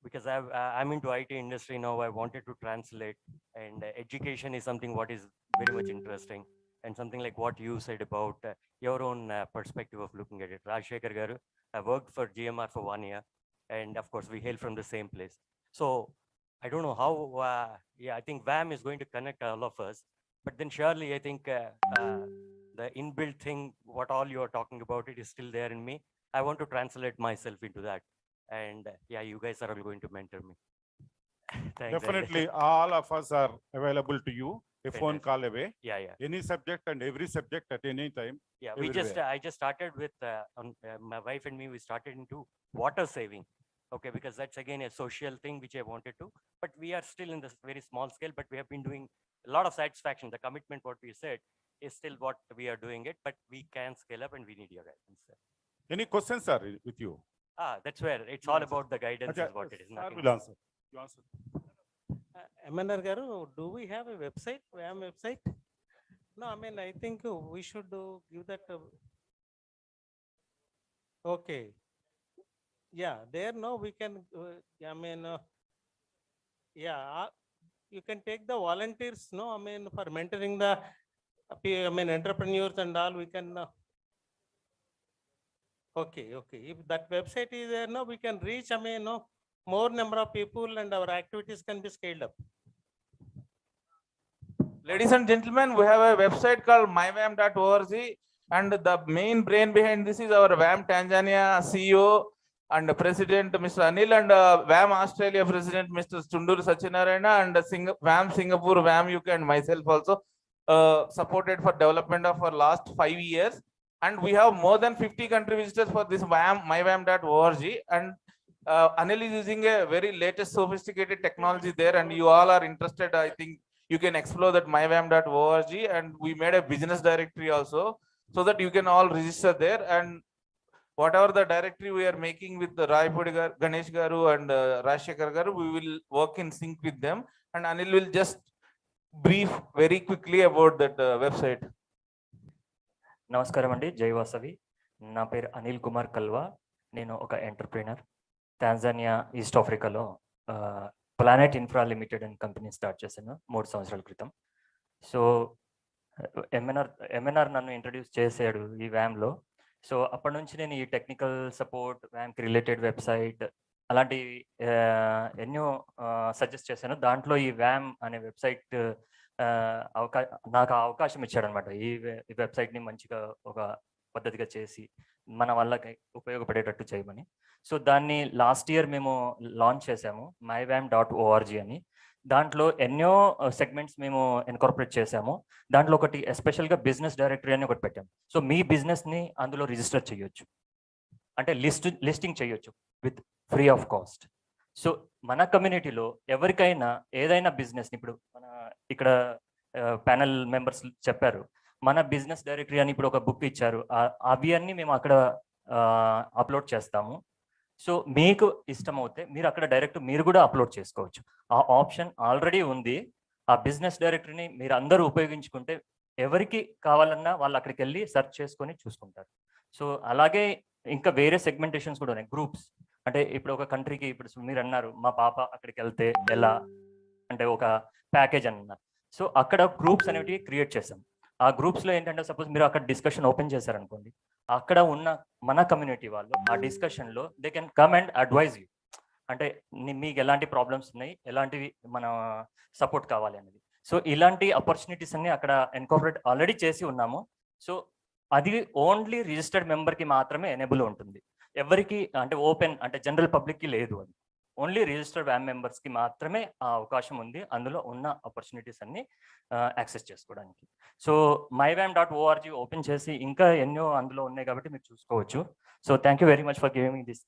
Speaker 22: because I'm into IT industry now, I wanted to translate, and education is something what is very much interesting, and something like what you said about your own perspective of looking at it. Rajshekhar garu, I worked for GMR for 1 year, and of course we hail from the same place. So I don't know how, I think VAM is going to connect all of us, but then surely I think the inbuilt thing, what all you are talking about, it is still there in me. I want to translate myself into that. And you guys are all going to mentor me. Thanks.
Speaker 14: Definitely, all of us are available to you. A phone call away. Any subject and every subject at any time.
Speaker 22: I just started with my wife and me. We started into water saving. Okay, because that's again a social thing which I wanted to. But we are still in this very small scale. But we have been doing a lot of satisfaction. The commitment, what we said, is still what we are doing it. But we can scale up, and we need your guidance.
Speaker 14: Any questions, sir, with you?
Speaker 22: That's where it's all about the guidance is what it is.
Speaker 14: Sir will answer. You answer.
Speaker 23: MNR garu, do we have a website, VAM website? No, I mean, I think we should give that. Okay. Yeah, there no, we can, I mean, you can take the volunteers, no, I mean, for mentoring the, I mean, entrepreneurs and all, we can. Okay. If that website is there, no, we can reach, I mean, no, more number of people and our activities can be scaled up.
Speaker 6: Ladies and gentlemen, we have a website called myvam.org, and the main brain behind this is our VAM Tanzania CEO and President Mr. Anil, and VAM Australia President Mr. Tundur Sachinarayana, and VAM Singapore, VAM UK, and myself also supported for development of our last 5 years. And we have more than 50 country visitors for this VAM, myvam.org. And Anil is using a very latest sophisticated technology there, and you all are interested, I think, you can explore that myvam.org, and we made a business directory also, so that you can all register there. And whatever the directory we are making with the Raipudi Ganesh Garu and Rashekar Garu, we will work in sync with them. And Anil will just brief very quickly about that website.
Speaker 22: నమస్కారం అండి, జై వాసవి. నా పేరు అనిల్ కుమార్ కల్వా. నేను ఒక entrepreneur. Tanzania, east ఆఫ్రికాలో planet infra limited and company start చేశాను 3 సంవత్సరాల క్రితం. సో ఎంఎన్ఆర్ నన్ను ఇంట్రడ్యూస్ చేశాడు ఈ వ్యామ్లో. సో అప్పటి నుంచి నేను ఈ టెక్నికల్ సపోర్ట్, వ్యామ్కి రిలేటెడ్ వెబ్సైట్ అలాంటి ఎన్నో సజెస్ట్ చేశాను. దాంట్లో ఈ వ్యామ్ అనే వెబ్సైట్ నాకు అవకాశం ఇచ్చాడనమాట. ఈ వెబ్సైట్ని మంచిగా ఒక పద్ధతిగా చేసి మన వాళ్ళకి ఉపయోగపడేటట్టు చేయమని. సో దాన్ని లాస్ట్ ఇయర్ మేము లాంచ్ చేసాము, myvam.org అని. దాంట్లో ఎన్నో సెగ్మెంట్స్ మేము ఇన్కార్పొరేట్ చేసాము. దాంట్లో ఒకటి ఎస్పెషల్గా బిజినెస్ డైరెక్టరీ అని ఒకటి పెట్టాము. సో మీ బిజినెస్ని అందులో రిజిస్టర్ చేయొచ్చు, అంటే లిస్టింగ్ చేయొచ్చు with free of cost. So మన కమ్యూనిటీలో ఎవరికైనా ఏదైనా బిజినెస్, ఇప్పుడు మన ఇక్కడ ప్యానల్ మెంబర్స్ చెప్పారు, మన బిజినెస్ డైరెక్టరీ అని ఇప్పుడు ఒక బుక్ ఇచ్చారు, అవి అన్నీ మేము అక్కడ అప్లోడ్ చేస్తాము. సో మీకు ఇష్టమవుతే మీరు అక్కడ డైరెక్ట్ మీరు కూడా అప్లోడ్ చేసుకోవచ్చు. ఆ ఆప్షన్ ఆల్రెడీ ఉంది. ఆ బిజినెస్ డైరెక్టరీని మీరు అందరూ ఉపయోగించుకుంటే ఎవరికి కావాలన్నా వాళ్ళు అక్కడికి వెళ్ళి సెర్చ్ చేసుకొని చూసుకుంటారు. సో అలాగే ఇంకా వేరే సెగ్మెంటేషన్స్ కూడా ఉన్నాయి. గ్రూప్స్ అంటే ఇప్పుడు ఒక కంట్రీకి, ఇప్పుడు మీరు అన్నారు మా పాప అక్కడికి వెళ్తే ఎలా అంటే ఒక ప్యాకేజ్ అన్నారు. సో అక్కడ గ్రూప్స్ అనేవి క్రియేట్ చేసాం. ఆ గ్రూప్స్లో ఏంటంటే సపోజ్ మీరు అక్కడ డిస్కషన్ ఓపెన్ చేశారనుకోండి, అక్కడ ఉన్న మన కమ్యూనిటీ వాళ్ళు ఆ డిస్కషన్లో they can come and advise you, అంటే మీకు ఎలాంటి ప్రాబ్లమ్స్ ఉన్నాయి, ఎలాంటివి మన సపోర్ట్ కావాలి అనేది. సో ఇలాంటి ఆపర్చునిటీస్ అన్ని అక్కడ ఇన్కార్పొరేట్ ఆల్రెడీ చేసి ఉన్నాము. సో అది ఓన్లీ రిజిస్టర్డ్ మెంబర్కి మాత్రమే ఎనేబుల్ ఉంటుంది. ఎవరికి అంటే ఓపెన్ అంటే జనరల్ పబ్లిక్కి లేదు. అది ఓన్లీ రిజిస్టర్డ్ వ్యామ్ మెంబర్స్కి మాత్రమే ఆ అవకాశం ఉంది, అందులో ఉన్న ఆపర్చునిటీస్ అన్ని యాక్సెస్ చేసుకోవడానికి. సో myvam.org ఓపెన్ చేసి ఇంకా ఎన్నో అందులో ఉన్నాయి కాబట్టి మీరు చూసుకోవచ్చు. So thank you very much for giving me this.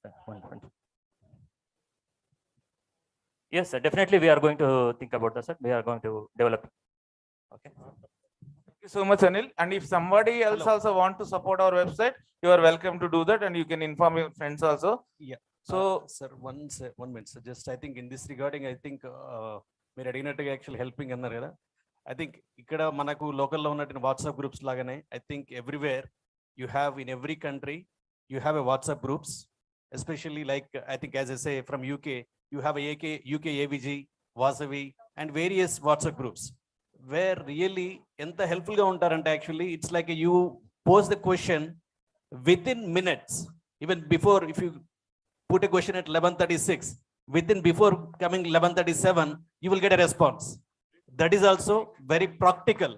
Speaker 22: Yes, sir. Definitely we are going to think about that, sir. We are going to develop. Okay.
Speaker 6: Thank you so much, Anil. And if somebody else also want to support our website, you are welcome to do that, and you can inform your friends also.
Speaker 10: Yeah.
Speaker 6: So,
Speaker 10: sir, one minute. So just I think in this regarding, I think మీరు అడిగినట్టుగా actual helping అన్నారు కదా. I think ఇక్కడ మనకు లోకల్లో ఉన్నటువంటి WhatsApp groups లాగానే I think everywhere you have, in every country you have a WhatsApp groups, especially like I think as I say from UK you have a UK AVG, Vasavi and various WhatsApp groups where really ఎంత helpful గా ఉంటారంటే actually it's like you pose the question within minutes, even before, if you put a question at 11:36, before coming 11:37 you will get a response. That is also very practical.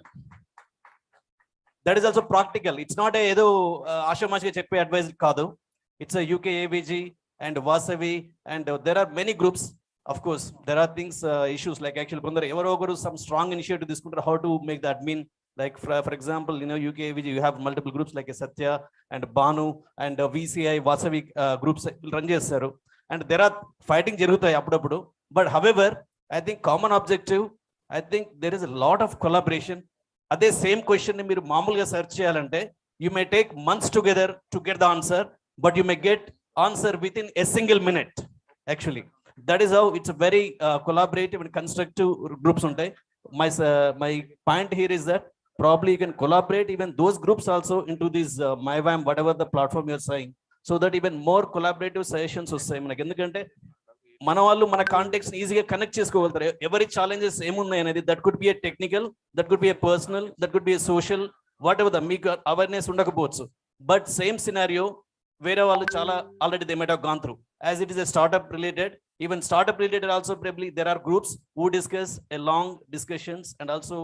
Speaker 10: It's not a ఏదో ఆషామాషిగా చెప్పే advice కాదు. It's a UK AVG and Vasavi, and there are many groups. Of course there are things, issues like actually కొందరు ఎవరో ఒకరు some strong initiative తీసుకుంటారు how to make the admin. Like for example, you know, UK AVG you have multiple groups like Satya and Banu and VCI Vasavi groups run చేస్తారు, and there are fighting జరుగుతాయి అప్పుడప్పుడు. But however I think common objective, I think there is a lot of collaboration. అదే same question ని మీరు మామూలుగా search చేయాలంటే you may take months together to get the answer, but you may get answer within a single minute. Actually that is how it's a very collaborative and constructive groups ఉంటాయి. My point here is that probably you can collaborate even those groups also into this myvam, whatever the platform you are saying, so that even more collaborative sessions వస్తాయి మనకి. ఎందుకంటే మన వాళ్ళు మన contacts ఈజీగా connect చేసుకోగలుగుతారు. ఎవరి ఛాలెంజెస్ ఏమున్నాయి అనేది, that could be a technical, that could be A personal, that could be A social, what ever the, మీకు అవేర్నెస్ ఉండకపోవచ్చు, బట్ సేమ్ సినారియో వేరే వాళ్ళు చాలా already they might have gone through. As it is a startup related, even startup related also probably there are groups who discuss a long discussions, and also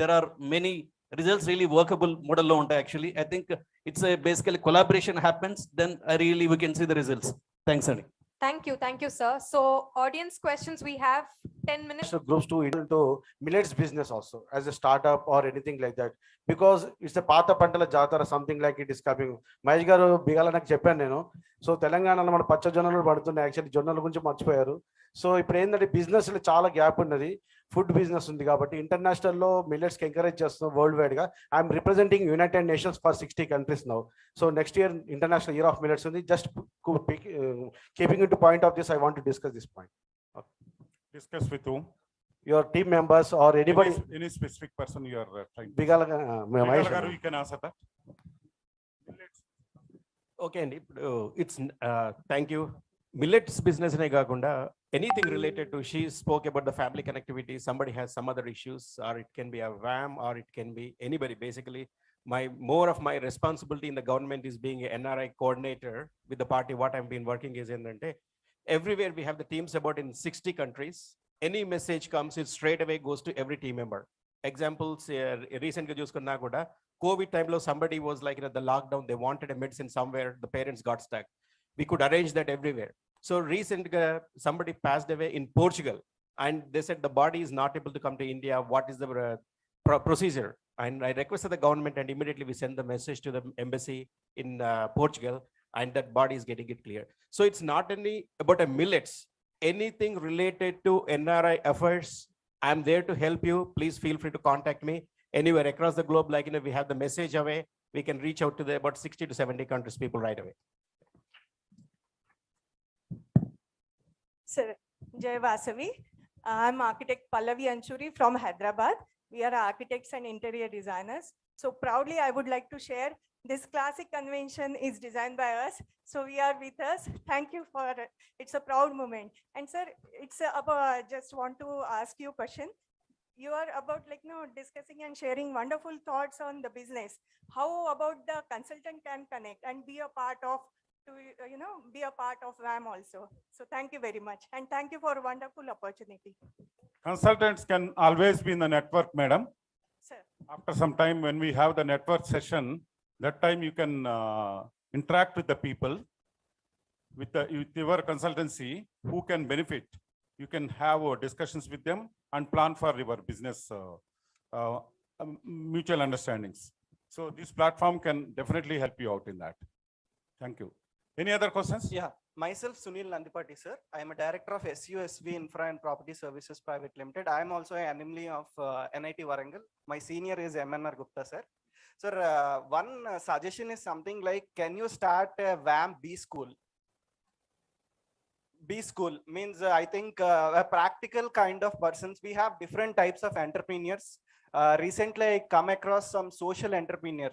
Speaker 10: there are many results really workable model lo ఉంటాయి. Actually I think it's a basically collaboration happens, then really we can see the results. Thanks Andy.
Speaker 2: Thank you, sir. So audience questions, we have 10 minutes.
Speaker 21: So groups to into millets business also as a startup or anything like that, because it's a Pata Pantala Jatara, something like it is coming. Mahesh garu bigala nak cheppan nenu. So Telangana మన పచ్చ జొన్నలు పడుతున్నాయి, actually జొన్నల గురించి మర్చిపోయారు. So ఇప్పుడు ఏంటంటే business లో చాలా గ్యాప్ ఉన్నది. ఫుడ్ బిజినెస్ ఉంది కాబట్టి ఇంటర్నేషనల్లో మిల్లెట్స్కి ఎంకరేజ్ చేస్తున్నాం వరల్డ్ వైడ్గా. I'm representing United Nations for 60 countries now. So next year international year of millets ఉంది. Just keeping in to point of this, I want to discuss this point.
Speaker 14: Discuss with whom?
Speaker 21: Your team members or anybody.
Speaker 14: Any specific person you are trying to.
Speaker 21: Bigala
Speaker 14: Garu, you can answer that.
Speaker 12: Okay అండి, ఇప్పుడు it's thank you. Millets business అనే కాకుండా anything related to she spoke about the family connectivity, somebody has some other issues, or it can be a వ్యామ్, or it can be anybody. Basically more of my responsibility in the government is being an NRI coordinator with the party. What I've been working is in the everywhere we have the teams about in 60 countries. Any message comes, it straight away goes to every team member. Examples, recently చూసుకున్నా కూడా COVID time lo somebody was like in the lockdown, they wanted a medicine somewhere, the parents got stuck. We could arrange that everywhere. So recently somebody passed away in Portugal and they said the body is not able to come to India. What is the procedure? And I requested the government and immediately we sent the message to the embassy in Portugal, and that body is getting it clear. So it's not only about a millets, anything related to NRI efforts, I'm there to help you. Please feel free to contact me anywhere across the globe. Like, we have the message away, we can reach out to the about 60 to 70 countries people right away.
Speaker 5: Sir, Jai Vasavi. I'm architect Pallavi Anchuri from Hyderabad. We are architects and interior designers. So proudly, I would like to share this classic convention is designed by us. So we are with us. Thank you for it. It's a proud moment. And sir, it's about, just want to ask you a question. You are about discussing and sharing wonderful thoughts on the business. How about the consultant can connect and be a part of, be a part of WAM also. So thank you very much. And thank you for a wonderful opportunity.
Speaker 14: Consultants can always be in the network, madam.
Speaker 5: Sir.
Speaker 14: After some time, when we have the network session, that time you can interact with the people, with your consultancy, who can benefit. You can have discussions with them and plan for your business mutual understandings. So this platform can definitely help you out in that. Thank you. Any other questions?
Speaker 15: Yeah, myself Sunil Nandipati, sir. I am a director of SUSV Infra and Property Services Private Limited. I am also an alumni of NIT Warangal. My senior is MNR Gupta, sir. Sir, one suggestion is something like, can you start a WAM B school? B school means I think a practical kind of persons. We have different types of entrepreneurs. Recently, I come across some social entrepreneur.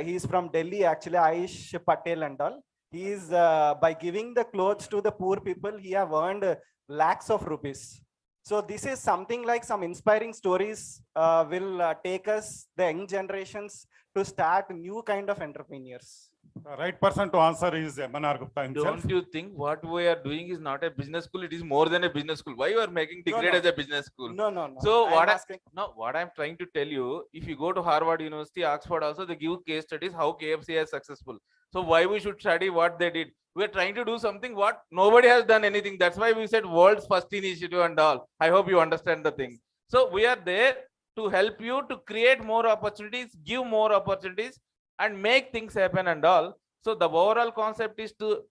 Speaker 15: He is from Delhi, actually, Aish Patel and all. He is, by giving the clothes to the poor people, he have earned lakhs of rupees. So this is something like some inspiring stories will take us, the young generations, to start new kind of entrepreneurs.
Speaker 14: The right person to answer is MNR Gupta himself.
Speaker 6: Don't you think what we are doing is not a business school? It is more than a business school. Why you are making degrade as a business school?
Speaker 15: No.
Speaker 6: So
Speaker 15: I'm
Speaker 6: what I'm trying to tell you, if you go to Harvard University, Oxford also, they give case studies how KFC is successful. So why we should study what they did? We are trying to do something what nobody has done anything. That's why we said world's first initiative and all. I hope you understand the thing. So we are there to help you to create more opportunities, give more opportunities, and make things happen and all. So the overall concept is to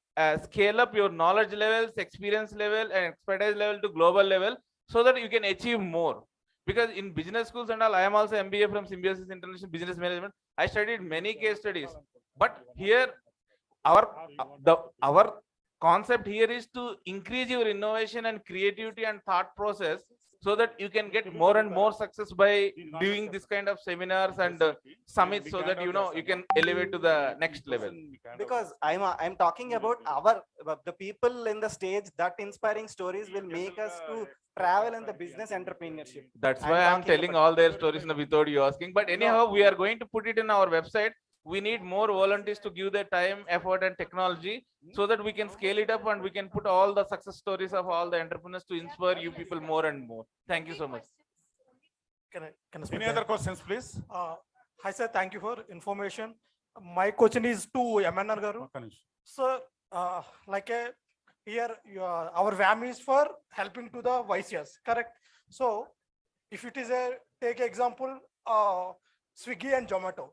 Speaker 6: scale up your knowledge levels, experience level, and expertise level to global level, so that you can achieve more. Because in business schools and all, I am also MBA from Symbiosis International Business Management. I studied many case studies, but here our concept here is to increase your innovation and creativity and thought process, so that you can get more and more success by doing this kind of seminars and summits, so that you can elevate to the next level.
Speaker 15: Because I'm talking about the people in the stage. That inspiring stories will make us to travel in the business entrepreneurship.
Speaker 6: That's why I'm telling all their stories without you asking. But anyhow, we are going to put it in our website. We need more volunteers to give their time, effort, and technology, so that we can scale it up and we can put all the success stories of all the entrepreneurs to inspire you people more and more. Thank you so much.
Speaker 11: Can I
Speaker 14: Any other questions, please?
Speaker 11: Hi sir, thank you for information. My question is to MNR Garu. So here our WAM is for helping to the YCS, correct? So if it is take example Swiggy and Zomato.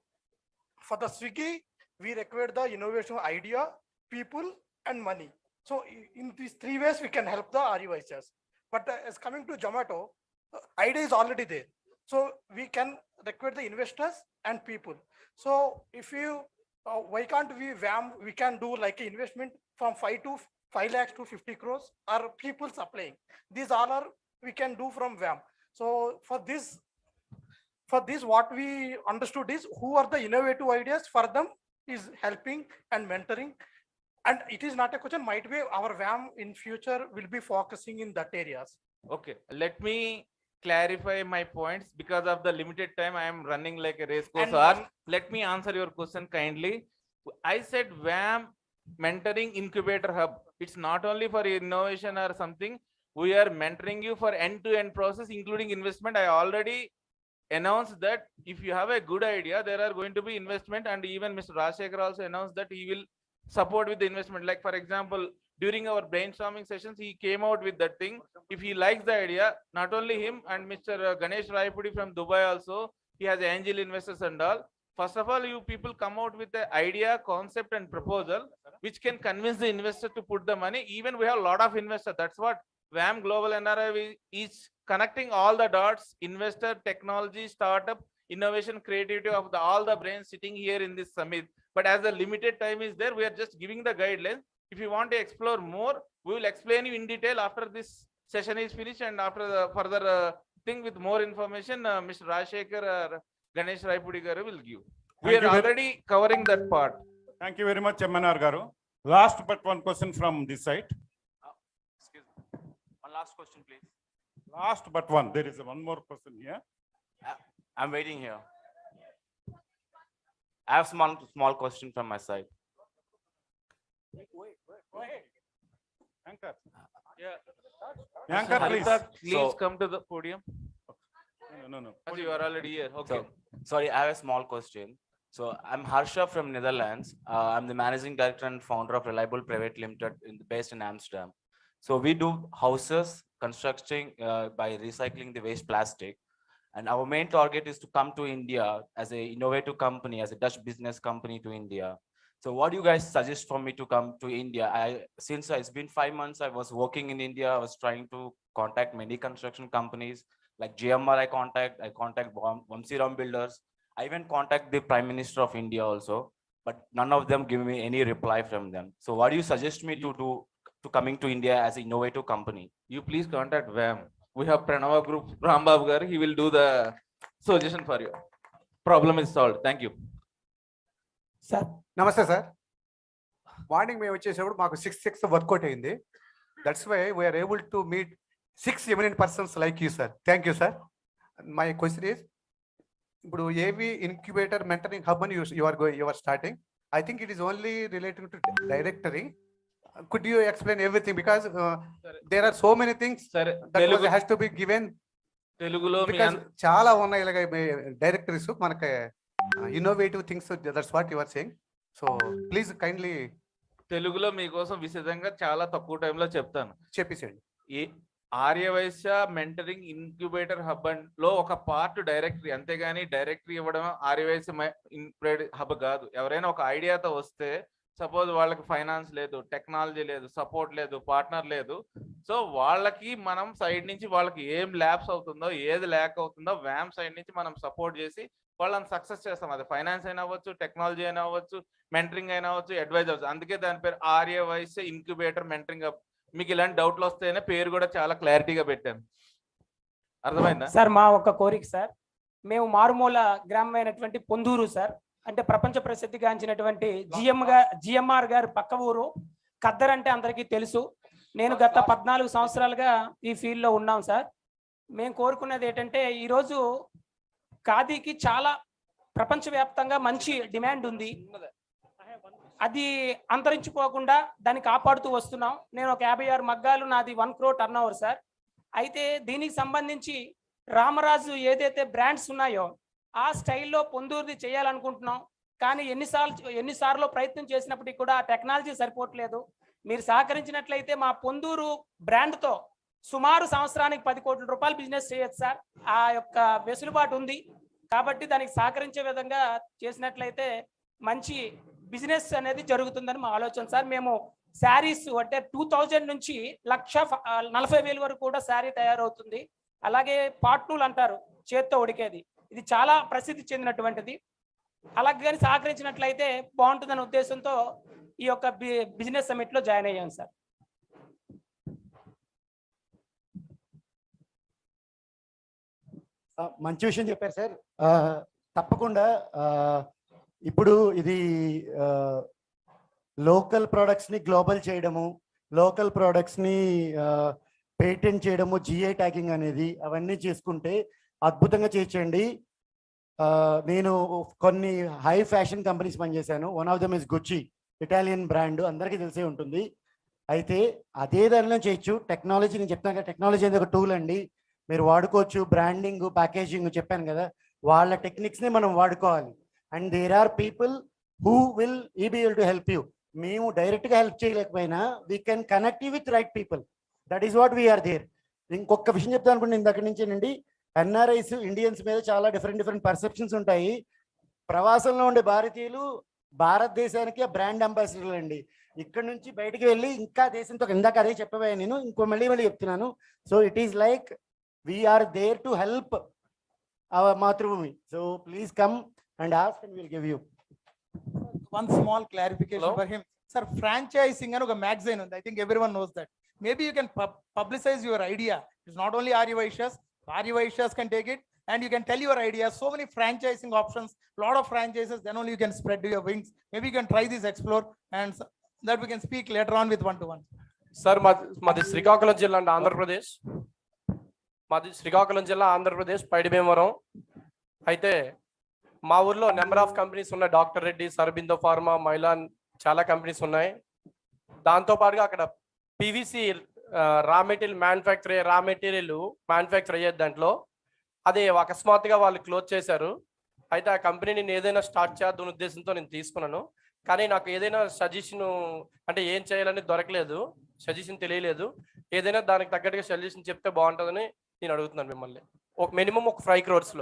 Speaker 11: For the Swiggy, we require the innovation idea, people, and money. So in these three ways, we can help the RUICS. But as coming to Zomato, idea is already there. So we can recruit the investors and people. So if you, why can't we VAM, we can do like an investment from 5 lakhs to 50 crores or people supplying. These all are, we can do from VAM. So for this, what we understood is who are the innovative ideas for them is helping and mentoring. And it is not a question, might be our VAM in future will be focusing in that areas.
Speaker 6: Okay, let me clarify my points. Because of the limited time, I am running like a race course.
Speaker 11: And
Speaker 6: Let me answer your question kindly. I said VAM mentoring incubator hub. It's not only for innovation or something. We are mentoring you for end-to-end process, including investment. I already announced that if you have a good idea, there are going to be investment, and even Mr. Rajshekhar also announced that he will support with the investment. Like for example, during our brainstorming sessions, he came out with that thing. If he likes the idea, not only him and Mr. Ganesh Raipudi from Dubai also, he has angel investors and all. First of all, you people come out with the idea, concept and proposal, which can convince the investor to put the money. Even we have a lot of investors. That's what VAM Global NRI is connecting all the dots, investor, technology, startup, innovation, creativity of all the brains sitting here in this summit. But as the limited time is there, we are just giving the guidelines. If you want to explore more, we will explain you in detail after this session is finished, and after the further thing with more information, Mr. Rajshekhar or Ganesh Raipudi garu will give. We are already covering that part.
Speaker 14: Thank you very much, MNR garu. Last but one question from this side.
Speaker 9: Excuse me. One last question, please.
Speaker 14: Last but one. There is one more person here.
Speaker 9: I'm waiting here. I have small question from my side.
Speaker 14: Anchor.
Speaker 6: Yeah.
Speaker 14: Anchor, please.
Speaker 6: Please come to the podium.
Speaker 14: No.
Speaker 6: You are already here. Okay.
Speaker 9: Sorry, I have a small question. So I'm Harsha from Netherlands. I'm the managing director and founder of Reliable Private Limited, based in Amsterdam. So we do houses, constructing by recycling the waste plastic. And our main target is to come to India as an innovative company, as a Dutch business company to India. So what do you guys suggest for me to come to India? Since it's been 5 months, I was working in India. I was trying to contact many construction companies like GMR. I contact Vamsiram Builders. I even contact the Prime Minister of India also, but none of them give me any reply from them. So what do you suggest me to do to coming to India as an innovative company?
Speaker 6: You please contact VAM. We have Pranava Group, Rambab Gar. He will do the suggestion for you. Problem is solved. Thank you.
Speaker 16: Sir, namaste, sir. Morning మేము వచ్చేసేప్పుడు మాకు 6 work out అయింది. That's why we are able to meet 6 eminent persons like you, sir. Thank you, sir. My question is, ఇప్పుడు ఏవి incubator mentoring hub అని you are starting. I think it is only related to directory. Could you explain everything, because there are so many things that has to be given.
Speaker 6: Telugulo
Speaker 16: because చాలా ఉన్నాయి ఇలాగ directories మనకి innovative things. That's what you are saying. So please kindly
Speaker 6: తెలుగులో మీకోసం విశదంగా చాలా తక్కువ టైంలో చెప్తాను.
Speaker 16: చెప్పేసేయండి.
Speaker 6: ఈ ఆర్యవైశ్య మెంటరింగ్ ఇన్క్యుబేటర్ హబ్ లో ఒక పార్ట్ డైరెక్టరీ, అంతేగాని డైరెక్టరీ ఇవ్వడం ఆర్యవైశ్య హబ్ కాదు. ఎవరైనా ఒక ఐడియాతో వస్తే, సపోజ్ వాళ్ళకి ఫైనాన్స్ లేదు, టెక్నాలజీ లేదు, సపోర్ట్ లేదు, పార్ట్నర్ లేదు, సో వాళ్ళకి మనం సైడ్ నుంచి వాళ్ళకి ఏం ల్యాబ్స్ అవుతుందో, ఏది ల్యాక్ అవుతుందో వ్యామ్ సైడ్ నుంచి మనం సపోర్ట్ చేసి వాళ్ళని సక్సెస్ చేస్తాం. అది ఫైనాన్స్ అయినా అవ్వచ్చు, టెక్నాలజీ అయినా అవ్వచ్చు, మెంటరింగ్ అయినా అవ్వచ్చు, అడ్వైజ్ అవ్వచ్చు. అందుకే దాని పేరు ఆర్యవైశ్య ఇన్క్యుబేటర్ మెంటరింగ్ హబ్. మీకు ఇలాంటి డౌట్లు వస్తేనే పేరు కూడా చాలా క్లారిటీగా పెట్టాను. అర్థమైందా
Speaker 17: సార్? మా ఒక కోరిక సార్, మేము మారుమూల గ్రామమైనటువంటి పొందూరు సార్, అంటే ప్రపంచ ప్రసిద్ధిగాంచినటువంటి జిఎంఆర్ గారు పక్క ఊరు. ఖద్దర్ అంటే అందరికీ తెలుసు. నేను గత 14 సంవత్సరాలుగా ఈ ఫీల్డ్లో ఉన్నాం సార్. మేము కోరుకున్నది ఏంటంటే, ఈరోజు ఖాదీకి చాలా ప్రపంచవ్యాప్తంగా మంచి డిమాండ్ ఉంది. అది అంతరించిపోకుండా దాన్ని కాపాడుతూ వస్తున్నాం. నేను ఒక 56 మగ్గాలు, నాది 1 crore టర్నోవర్ సార్. అయితే దీనికి సంబంధించి రామరాజు ఏదైతే బ్రాండ్స్ ఉన్నాయో ఆ స్టైల్లో పొందూరుది చేయాలనుకుంటున్నాం. కానీ ఎన్నిసార్లు ప్రయత్నం చేసినప్పటికీ కూడా టెక్నాలజీ సరిపోవట్లేదు. మీరు సహకరించినట్లయితే మా పొందూరు బ్రాండ్తో సుమారు సంవత్సరానికి 10 కోట్ల రూపాయలు బిజినెస్ చేయొచ్చు సార్. ఆ యొక్క వెసులుబాటు ఉంది కాబట్టి దానికి సహకరించే విధంగా చేసినట్లయితే మంచి బిజినెస్ అనేది జరుగుతుందని మా ఆలోచన సార్. మేము శారీస్ అంటే 2000 నుంచి 1,40,000 వరకు కూడా శారీ తయారవుతుంది. అలాగే పాట్నూలు అంటారు, చేత్తో ఉడికేది. ఇది చాలా ప్రసిద్ధి చెందినటువంటిది. అలాగే కానీ సహకరించినట్లయితే బాగుంటుందనే ఉద్దేశంతో ఈ యొక్క బిజినెస్ సమిట్లో జాయిన్ అయ్యాను సార్.
Speaker 20: మంచి విషయం చెప్పారు సార్. తప్పకుండా ఇప్పుడు ఇది లోకల్ ప్రోడక్ట్స్ని గ్లోబల్ చేయడము, లోకల్ ప్రోడక్ట్స్ని పేటెంట్ చేయడము, జిఐ ట్యాగింగ్ అనేది అవన్నీ చేసుకుంటే అద్భుతంగా చేయండి. నేను కొన్ని హై ఫ్యాషన్ కంపెనీస్ పనిచేశాను. వన్ ఆఫ్ దమ్ ఇస్ గుచ్చి, ఇటాలియన్ బ్రాండ్, అందరికీ తెలిసే ఉంటుంది. అయితే అదే దానిలో చేయొచ్చు. టెక్నాలజీ నేను చెప్తాను కదా, టెక్నాలజీ అనేది ఒక టూల్ అండి, మీరు వాడుకోవచ్చు. బ్రాండింగ్, ప్యాకేజింగ్ చెప్పాను కదా, వాళ్ళ టెక్నిక్స్ని మనం వాడుకోవాలి. And there are people who will be able to help you. మేము డైరెక్ట్గా హెల్ప్ చేయలేకపోయినా we can connect you with right people. That is what we're there. ఇంకొక విషయం చెప్తాను అనుకోండి, ఇందాక నుంచేనండి, ఎన్ఆర్ఐస్ ఇండియన్స్ మీద చాలా డిఫరెంట్ పర్సెప్షన్స్ ఉంటాయి. ప్రవాసంలో ఉండే భారతీయులు భారతదేశానికి బ్రాండ్ అంబాసిడర్లు అండి. ఇక్కడ నుంచి బయటికి వెళ్ళి ఇంకా దేశంతో, ఇందాక అదే చెప్పబోయాను నేను, ఇంకో మళ్ళీ చెప్తున్నాను. So it is like we're there to help our మాతృభూమి. So please come and ask and we'll give you.
Speaker 11: One small clarification for him. Sir, franchising and a magazine, I think everyone knows that. Maybe you can publicize your idea. It's not only Arya Vaishyas can take it, and you can tell your idea. So many franchising options, lot of franchises, then only you can spread your wings. Maybe you can try this, explore, and that we can speak later on with one-to-one.
Speaker 1: Sir, madi Srikakulam Jilla and Andhra Pradesh. Madi Srikakulam Jilla, Andhra Pradesh, Paidibemaram. Aithe మా ఊర్లో number of companies ఉన్నాయి. Doctor Reddy, సర్బిందో pharma, Mylan, చాలా companies ఉన్నాయి. దాంతోపాటుగా అక్కడ PVC raw material manufacture అయ్యేది దాంట్లో. అది అకస్మాత్తుగా వాళ్ళు క్లోజ్ చేశారు. అయితే ఆ కంపెనీని నేను ఏదైనా స్టార్ట్ చేద్దాం ఉద్దేశంతో నేను తీసుకున్నాను. కానీ నాకు ఏదైనా సజెషన్ అంటే ఏం చేయాలని దొరకలేదు, సజెషన్ తెలియలేదు. ఏదైనా దానికి తగ్గట్టుగా సజెషన్ చెప్తే బాగుంటుందని నేను అడుగుతున్నాను మిమ్మల్ని. ఒక మినిమం ఒక 5 crores.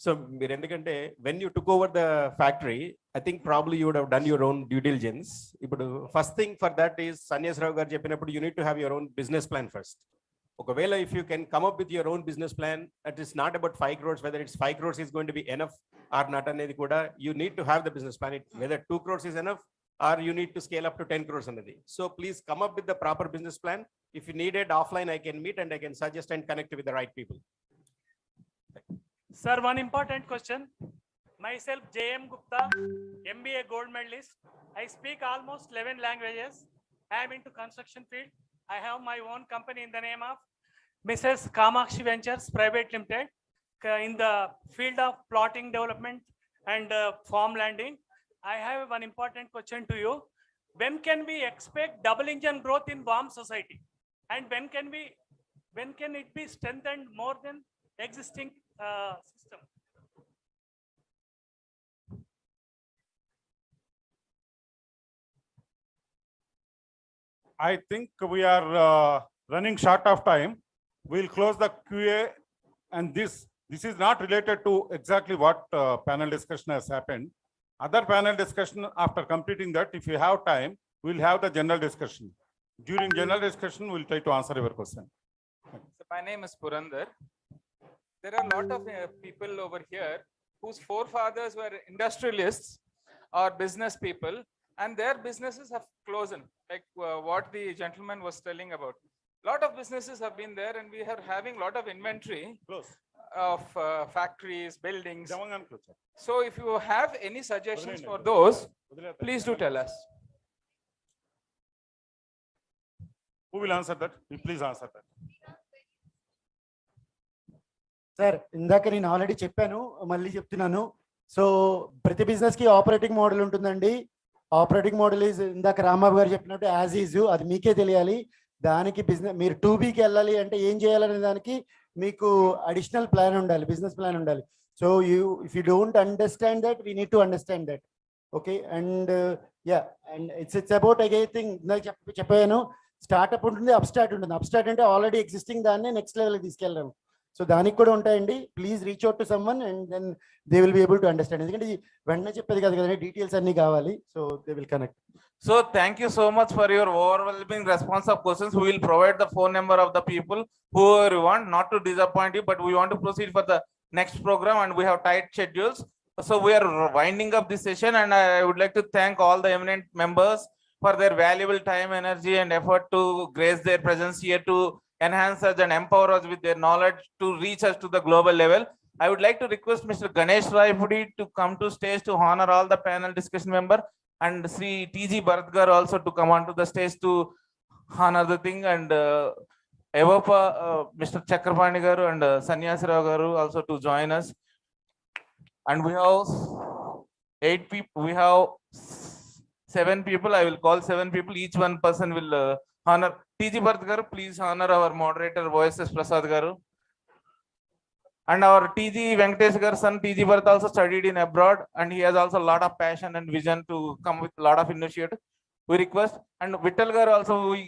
Speaker 12: So, when you took over the factory, I think probably you would have done your own due diligence. First thing for that is, Sanyas Rao garu cheppinappudu, you need to have your own business plan first. Okavela, if you can come up with your own business plan, that is not about 5 crores, whether it's 5 crores is going to be enough or not anedi kuda, you need to have the business plan. Whether 2 crores is enough or you need to scale up to 10 crores anedi. So please come up with the proper business plan. If you need it offline, I can meet and I can suggest and connect with the right people.
Speaker 7: Sir, one important question. Myself, J.M. Gupta, MBA gold medalist. I speak almost 11 languages. I am into construction field. I have my own company in the name of Mrs. Kamakshi Ventures Private Limited in the field of plotting development and farm landing. I have one important question to you. When can we expect double engine growth in warm society? And when can it be strengthened more than existing system?
Speaker 14: I think we are running short of time. We'll close the QA, and this is not related to exactly what panel discussion has happened. Other panel discussion, after completing that, if you have time, we'll have the general discussion. During general discussion, we'll try to answer your question.
Speaker 8: So my name is Purandar. There are a lot of people over here whose forefathers were industrialists or business people, and their businesses have closed, like what the gentleman was telling about. A lot of businesses have been there, and we are having a lot of inventory of factories, buildings. So if you have any suggestions for those, please do tell us.
Speaker 14: Who will answer that? Please answer that.
Speaker 20: Sir, ఇందాక నేను already చెప్పాను, మళ్ళీ చెప్తున్నాను. So ప్రతి బిజినెస్కి operating model ఉంటుందండి. Operating model is, ఇందాక రాంబాబు గారు చెప్పినట్టు యాజ్ ఈజ్, అది మీకే తెలియాలి. దానికి బిజినెస్, మీరు 2Bకి వెళ్ళాలి అంటే ఏం చేయాలనే దానికి మీకు అడిషనల్ ప్లాన్ ఉండాలి, బిజినెస్ ప్లాన్ ఉండాలి. So if you don't understand that, we need to understand that. Okay, and and it's about again ఇందాక చెప్పాను, స్టార్ట్అప్ ఉంటుంది, అప్ స్టార్ట్ ఉంటుంది. అప్ స్టార్ట్ అంటే ఆల్రెడీ ఎగ్జిస్టింగ్ దాన్ని నెక్స్ట్ లెవెల్కి తీసుకెళ్ళడం. సో దానికి కూడా ఉంటాయండి. Please reach out to someone and then they will be able to understand. ఎందుకంటే ఇది వెంటనే చెప్పేది కాదు కదండి, డీటెయిల్స్ అన్ని కావాలి. So they will connect.
Speaker 6: So thank you so much for your overwhelming response of questions. We will provide the phone number of the people whoever you want, not to disappoint you, but we want to proceed for the next program and we have tight schedules. So we are winding up this session and I would like to thank all the eminent members for their valuable time, energy and effort to grace their presence here to enhance us and empower us with their knowledge to reach us to the global level. I would like to request Mr. Ganesh Raipudi to come to stage to honor all the panel discussion member, and Sri T.G. Bharatgar also to come onto the stage to honor the thing, and Evopa, Mr. Chakrapani garu and Sanyasi Rao garu also to join us. And we have 8 people, we have 7 people. I will call 7 people. Each one person will honor. T.G. Bharatgar, please honor our moderator voices, Prasad garu. And our T.G. Venkatesh gar son T.G. Bharat also studied in abroad and he has also a lot of passion and vision to come with a lot of initiative. We request, and Vittal gar also we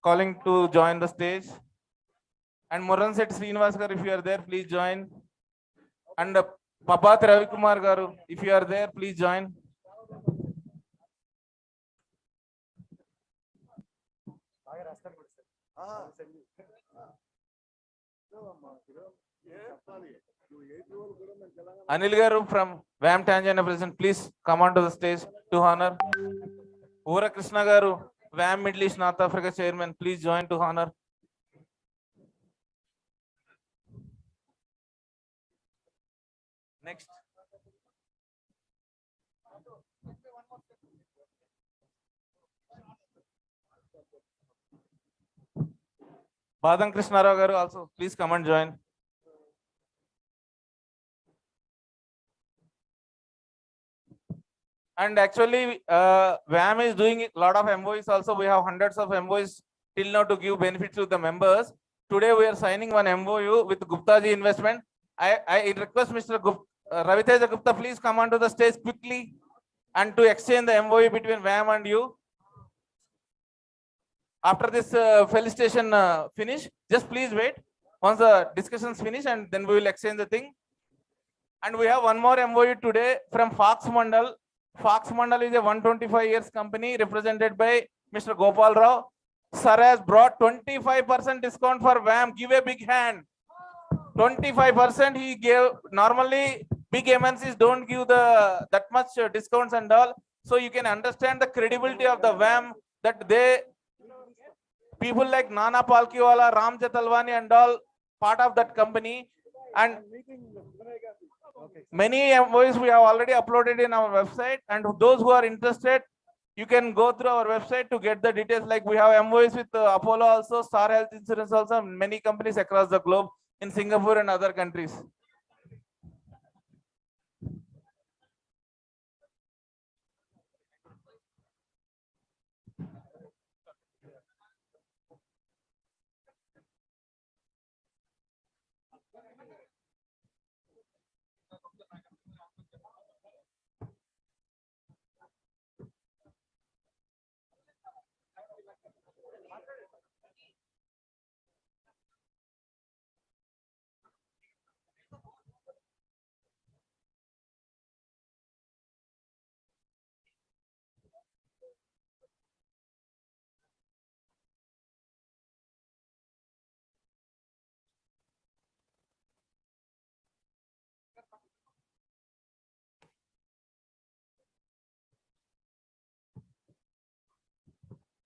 Speaker 6: calling to join the stage. And Moran Set Srinivas gar, if you are there, please join. And Papat Ravi Kumar garu, if you are there, please join. Anil garu from VAM Tanjana present, please come onto the stage to honor. Ura Krishna garu, VAM Middle East North Africa chairman, please join to honor. Next. Badam Krishna Rao garu also, please come and join. And actually, VAM is doing a lot of MOUs also. We have hundreds of MOUs till now to give benefits to the members. Today we are signing one MOU with Gupta ji Investment. I request Mr. Raviteja Gupta, please come onto the stage quickly and to exchange the MOU between VAM and you. After this felicitation finish, just please wait. Once the discussions finish and then we will exchange the thing. And we have one more MOU today from Fox Mandal. Fox Mandal is a 125 years company represented by Mr. Gopal Rao. Sir has brought 25% discount for VAM. Give a big hand. 25% he gave. Normally big MNCs don't give that much discounts and all. So you can understand the credibility of the VAM, that they, people like Nana Palkiwala, Ram Jetalwani and all part of that company. And many MOUs we have already uploaded in our website, and those who are interested, you can go through our website to get the details. Like we have MOUs with Apollo also, Star Health Insurance also, many companies across the globe in Singapore and other countries.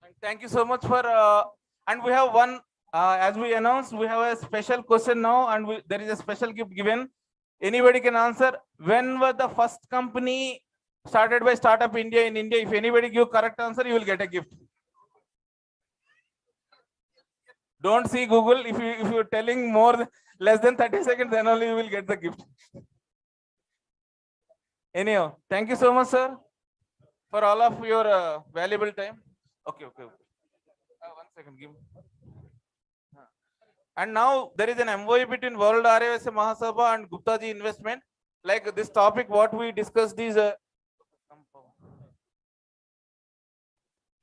Speaker 6: And thank you so much for, and we have one, as we announced, we have a special question now, and there is a special gift given. Anybody can answer. When was the first company started by Startup India in India? If anybody give correct answer, you will get a gift. Don't see Google. If you're telling less than 30 seconds, then only you will get the gift. Anyhow, thank you so much, sir, for all of your valuable time. Okay. 1 second, give me. And now there is an MOU between World RAVSA Mahasabha and Gupta ji Investment. Like this topic, what we discussed is,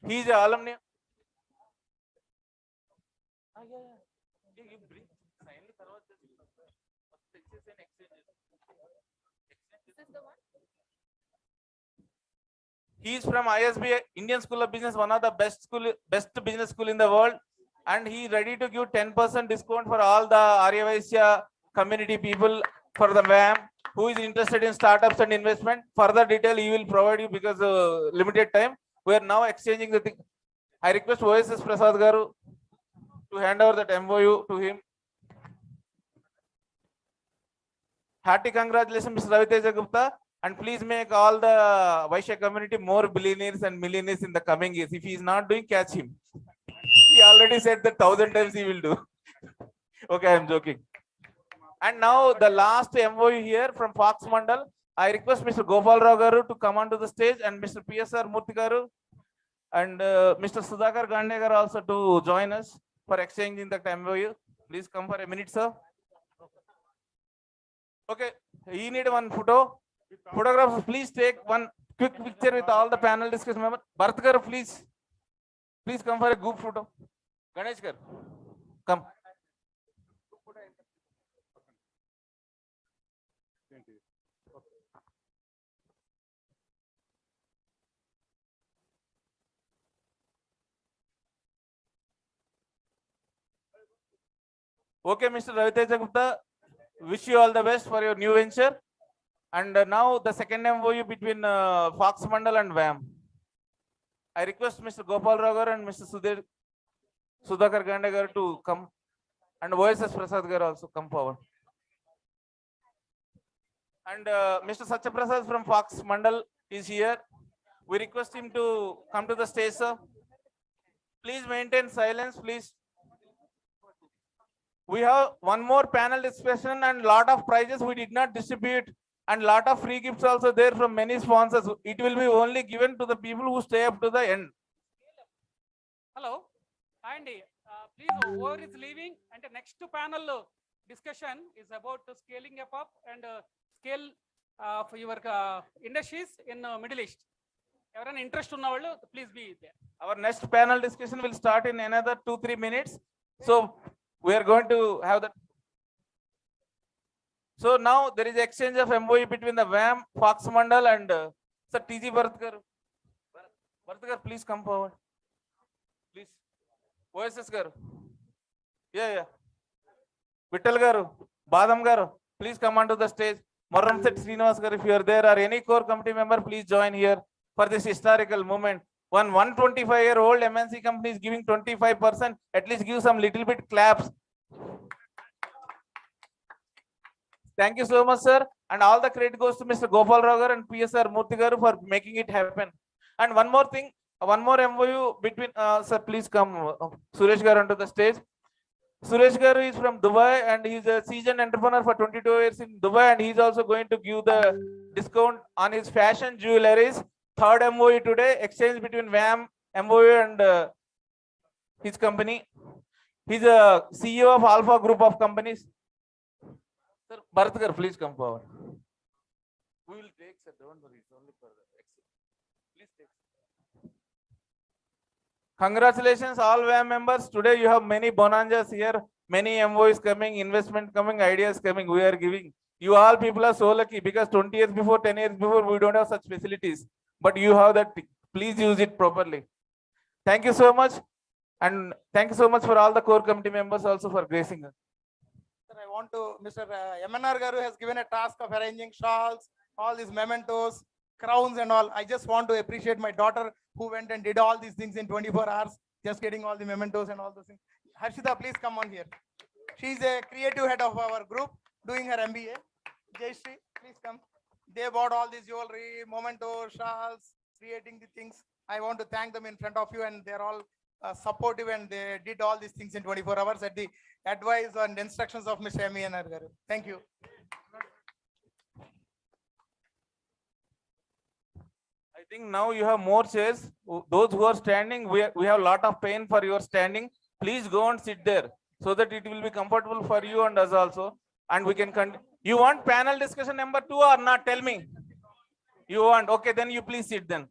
Speaker 6: he is an alumni. He is from ISB, Indian School of Business, one of the best business school in the world. And he is ready to give 10% discount for all the Aryavaisya community people for the VAM who is interested in startups and investment. Further detail he will provide you because limited time. We are now exchanging the thing. I request OSS Prasad Garu to hand over that MOU to him. Hearty congratulations, Mr. Raviteja Gupta. And please make all the Vaishya community more billionaires and millionaires in the coming years. If he is not doing, catch him. He already said that 1,000 times he will do. Okay, I am joking. And now the last MOU here from Fox Mandal. I request Mr. Gopal Rao Garu to come onto the stage and Mr. PSR Murthy Garu and Mr. Sudhakar Gande Garu also to join us for exchanging the MOU. Please come for a minute, sir. Okay, you need one photo. Photographers, please take one quick picture with all the panel discussion members. Bharat Garu, please come for a group photo. Ganesh Garu, come. Okay, Mr. Raviteja Gupta, wish you all the best for your new venture. And now the second MOU between Fox Mandal and VAM. I request Mr. Gopal Rao and Mr. Sudhakar Gande Garu to come, and OSS Prasad Garu also come forward. And Mr. Satya Prasad from Fox Mandal is here. We request him to come to the stage, sir. Please maintain silence, please. We have one more panel discussion and lot of prizes we did not distribute, and lot of free gifts also there from many sponsors. It will be only given to the people who stay up to the end.
Speaker 3: Hello, Andy. Please, whoever is leaving, and the next panel discussion is about scaling up and scale for your industries in Middle East. Everyone interest in our please be there.
Speaker 6: Our next panel discussion will start in another 2-3 minutes. So we are going to have that. So now there is exchange of MOU between the VAM, Fox Mandal and Sir TG Bharatkar. Bharatkar, please come forward. Please. OSS Garu. Yeah. Vittal Garu, Badam Garu, please come onto the stage. Moram Set Srinivas Garu, if you are there or any core committee member, please join here for this historical moment. One 125-year-old MNC company is giving 25%. At least give some little bit claps. Thank you so much, sir. And all the credit goes to Mr. Gopal Rao and PSR Murthy Garu for making it happen. And one more thing, one more MOU between, sir, please come, Suresh Garu onto the stage. Suresh Garu is from Dubai and he's a seasoned entrepreneur for 22 years in Dubai, and he's also going to give the discount on his fashion jewelries. Third MOU today, exchange between VAM, MOU and his company. He's a CEO of Alpha Group of companies. Sir, Bharatkar, please come forward. We will take, sir, don't worry, it's only for the exit. Please take. Congratulations, all VAM members. Today you have many bonanzas here, many MOUs coming, investment coming, ideas coming. We are giving. You all people are so lucky because 20 years before, 10 years before, we don't have such facilities. But you have that. Please use it properly. Thank you so much. And thank you so much for all the core committee members also for gracing us.
Speaker 11: I want to, Mr. MNR Garu has given a task of arranging shawls, all these mementos, crowns and all. I just want to appreciate my daughter who went and did all these things in 24 hours, just getting all the mementos and all those things. Harshita, please come on here. She's a creative head of our group doing her MBA. Jayashree, please come. They bought all these jewelry, mementos, shawls, creating the things. I want to thank them in front of you, and they're all supportive, and they did all these things in 24 hours at the advice and instructions of Mr. MNR Garu. Thank you.
Speaker 6: I think now you have more chairs. Those who are standing, we have a lot of pain for your standing. Please go and sit there so that it will be comfortable for you and us also. And we can continue. You want panel discussion number 2 or not? Tell me. You want? Okay, then you please sit then.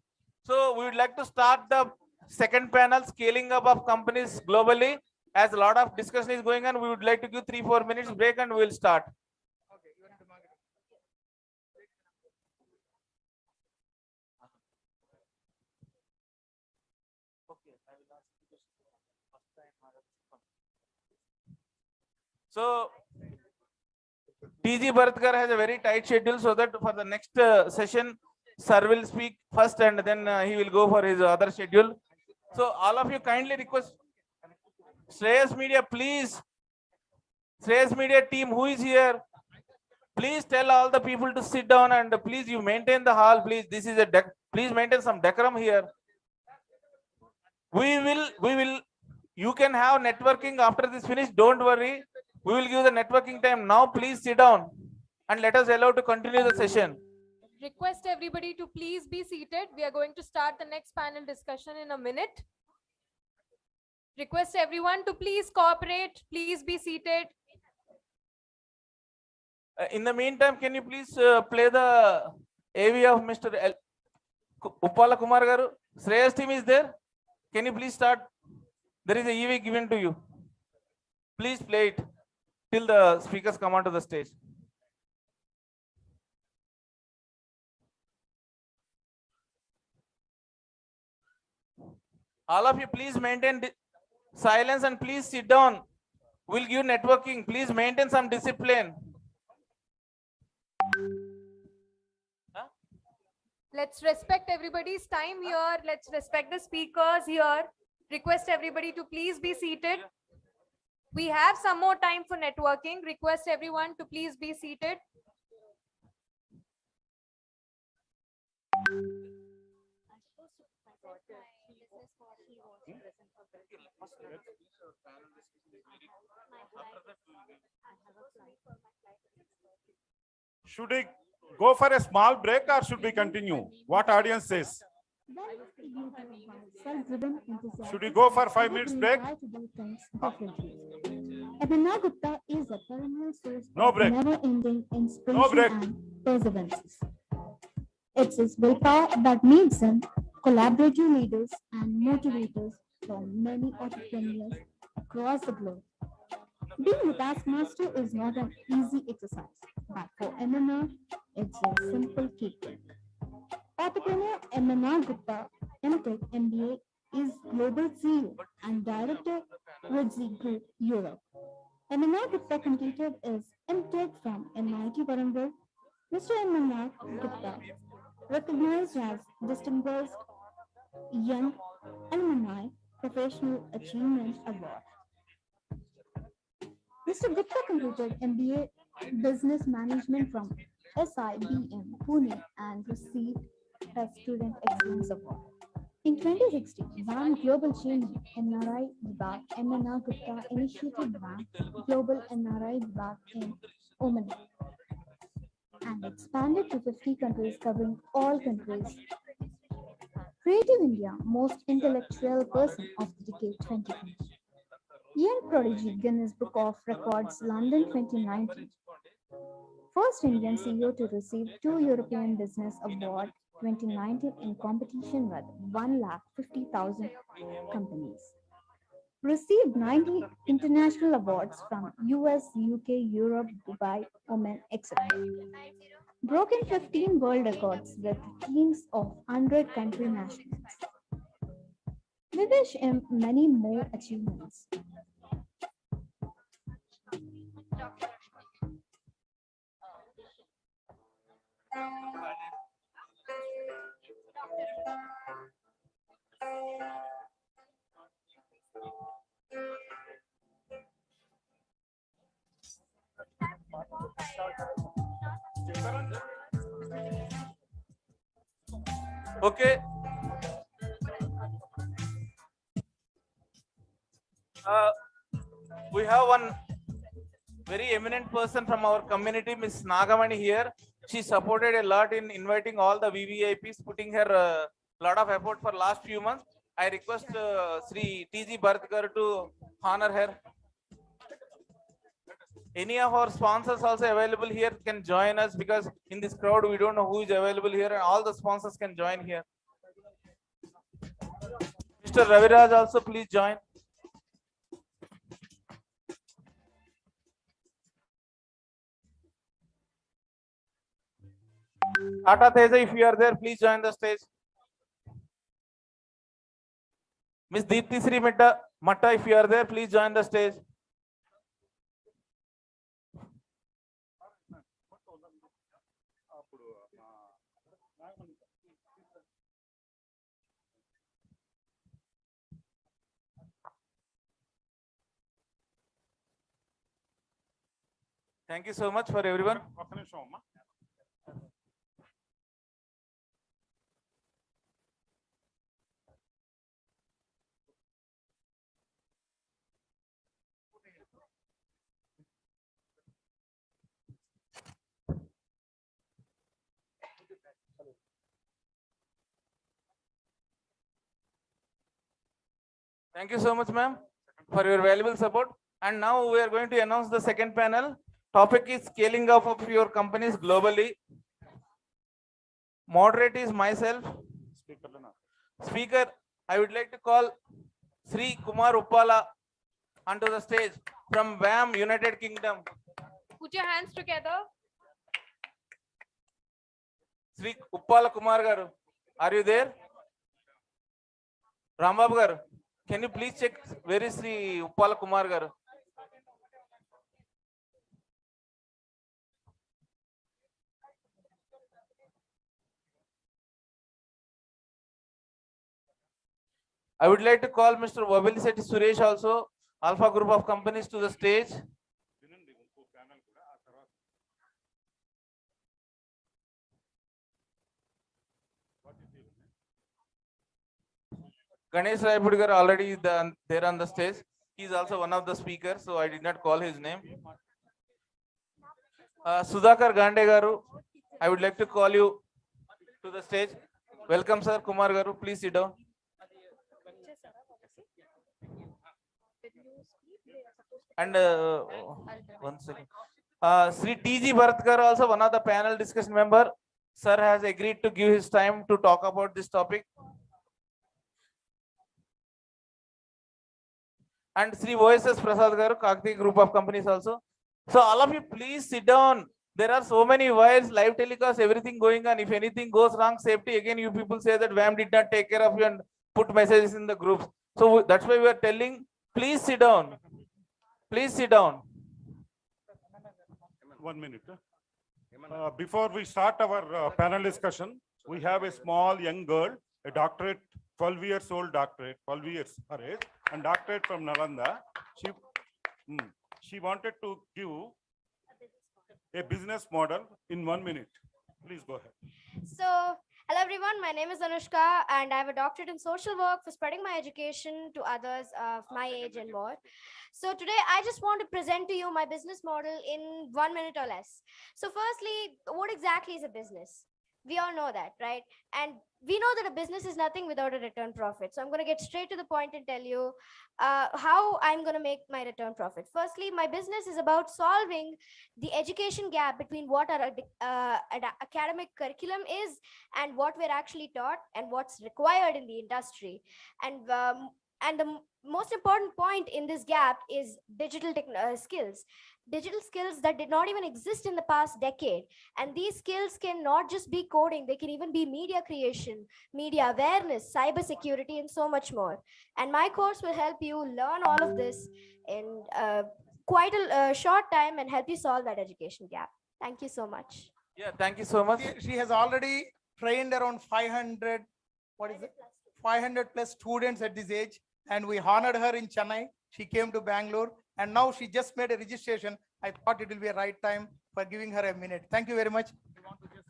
Speaker 6: So we would like to start the second panel, scaling up of companies globally. As a lot of discussion is going on, we would like to give 3-4 minutes break and we will start. So TG Bharatkar has a very tight schedule, so that for the next session, sir will speak first and then he will go for his other schedule. So all of you kindly request Shreyas Media, please. Shreyas Media team, who is here? Please tell all the people to sit down and please you maintain the hall. Please, this is a please maintain some decorum here. We will. You can have networking after this finish. Don't worry. We will give the networking time now. Please sit down and let us allow to continue the session.
Speaker 2: Request everybody to please be seated. We are going to start the next panel discussion in a minute. Request everyone to please cooperate. Please be seated.
Speaker 6: In the meantime, can you please play the AV of Mr. Uppala Kumar Garu? Shreyas team is there. Can you please start? There is a EV given to you. Please play it till the speakers come onto the stage. All of you, please maintain silence and please sit down. We'll give networking. Please maintain some discipline.
Speaker 2: Let's respect everybody's time here. Let's respect the speakers here. Request everybody to please be seated. We have some more time for networking. Request everyone to please be seated.
Speaker 14: Should we go for a small break or should we continue? What audience says? Should we go for 5 minutes break?
Speaker 4: Abhinav Gupta is a perennial source
Speaker 14: No
Speaker 4: of
Speaker 14: break.
Speaker 4: never-ending
Speaker 14: No
Speaker 4: inspiration
Speaker 14: break.
Speaker 4: and perseverance. It's his willpower that makes him collaborative leaders and motivators for many entrepreneurs across the globe. Being a taskmaster is not an easy exercise, but for MNR, it's a simple kick. Entrepreneur MNR Gupta, MTech MBA, is Global CEO and Director, Ridzi Group, Europe. MNR Gupta completed his MTech from MIT Warangal. Mr. MNR Gupta, recognized as Distinguished Young Alumni Professional Achievement Award. Mr. Gupta completed MBA Business Management from SIBM Pune and received a Student Excellence Award. In 2016, WAM Global Chairman NRI Vibhag MNR Gupta initiated WAM Global NRI Vibhag in Oman and expanded to 50 countries covering all countries. Creative India Most Intellectual Person of the Decade 2020. Young Prodigy Guinness Book of Records London 2019. First Indian CEO to receive 2 European Business Award 2019 in competition with 150,000 companies. Received 90 international awards from US, UK, Europe, Dubai, Oman, etc. Broken 15 world records with teams of 100 country nationals. We wish him many more achievements.
Speaker 6: Okay. We have one very eminent person from our community, Miss Nagamani here. She supported a lot in inviting all the VVIPs, putting her lot of effort for last few months. I request Sri TG Bharatkar to honor her. Any of our sponsors also available here can join us, because in this crowd we don't know who is available here, and all the sponsors can join here. Mr. Raviraj also please join. Tata Teja, if you are there, please join the stage. Miss Deepthi Sri Matta, if you are there, please join the stage. Thank you so much for everyone. Thank you so much, ma'am, for your valuable support. And now we are going to announce the second panel. Topic is scaling up of your companies globally. Moderate is myself. Speaker, I would like to call Sri Kumar Uppala onto the stage from VAM, United Kingdom.
Speaker 2: Put your hands together.
Speaker 6: Sri Uppala Kumar garu, are you there? Rambabu garu, can you please check where is Sri Uppala Kumar garu? I would like to call Mr. Wabilisetti Suresh also, Alpha Group of Companies, to the stage. Ganesh Raipudi garu already there on the stage. He is also one of the speakers, so I did not call his name. Sudhakar Gande garu, I would like to call you to the stage. Welcome, sir. Kumar garu, please sit down. And one second. Sri T.G. Bharatkar, also one of the panel discussion member. Sir has agreed to give his time to talk about this topic. And Sri OSS Prasad garu, Kakti Group of Companies also. So all of you, please sit down. There are so many wires, live telecast, everything going on. If anything goes wrong, safety, again, you people say that VAM did not take care of you and put messages in the groups. So that's why we are telling, please sit down. Please sit down.
Speaker 14: 1 minute. Before we start our panel discussion, we have a small young girl, a doctorate, 12 years old doctorate, 12 years her age, and doctorate from Nalanda. She wanted to give a business model in 1 minute. Please go ahead.
Speaker 13: So, hello everyone, my name is Anushka and I have a doctorate in social work for spreading my education to others of my age and more. So today I just want to present to you my business model in 1 minute or less. So firstly, what exactly is a business? We all know that, right? And we know that a business is nothing without a return profit. So I'm going to get straight to the point and tell you how I'm going to make my return profit. Firstly, my business is about solving the education gap between what our academic curriculum is and what we're actually taught and what's required in the industry. And the most important point in this gap is digital skills. Digital skills that did not even exist in the past decade. And these skills can not just be coding, they can even be media creation, media awareness, cyber security, and so much more. And my course will help you learn all of this in quite a short time and help you solve that education gap. Thank you so much.
Speaker 6: Yeah, thank you so much.
Speaker 11: She has already trained around 500, 500 plus students at this age. And we honored her in Chennai. She came to Bangalore and now she just made a registration. I thought it will be a right time for giving her a minute. Thank you very much. We want to just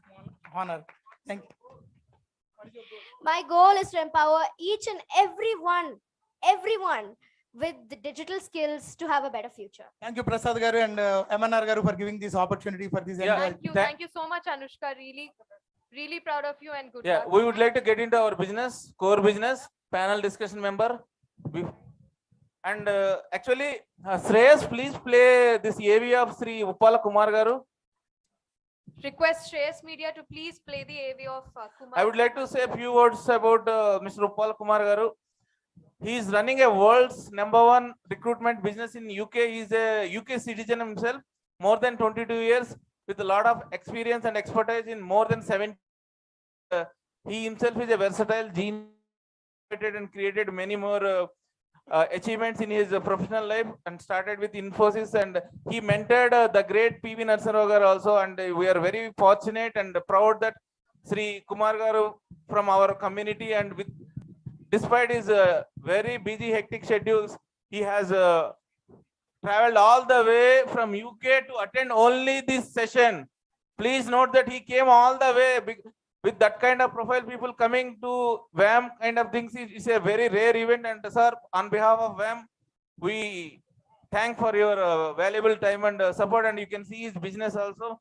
Speaker 11: honor. Thank you.
Speaker 13: My goal is to empower each and everyone with the digital skills to have a better future.
Speaker 11: Thank you, Prasad Garu and MNR Garu, for giving this opportunity for this.
Speaker 2: Thank you so much, Anushka. Really proud of you and good
Speaker 6: Yeah,
Speaker 2: luck.
Speaker 6: we would like to get into our business, core business, panel discussion member. And actually, Shreyas, please play this AV of Sri Uppala Kumar Garu.
Speaker 2: Request Shreyas Media to please play the AV of Kumar.
Speaker 6: I would like to say a few words about Mr. Uppala Kumar Garu. He is running a world's #1 recruitment business in UK. He is a UK citizen himself, more than 22 years, with a lot of experience and expertise in more than 70. He himself is a versatile genius. and created many more achievements in his professional life, and started with Infosys, and he mentored the great PV Narsarao garu also, and we are very fortunate and proud that Sri Kumar garu from our community, and with despite his very busy hectic schedules, he has traveled all the way from UK to attend only this session. Please note that he came all the way with that kind of profile. People coming to VAM kind of things is a very rare event. And sir, on behalf of VAM, we thank for your valuable time and support. And you can see his business also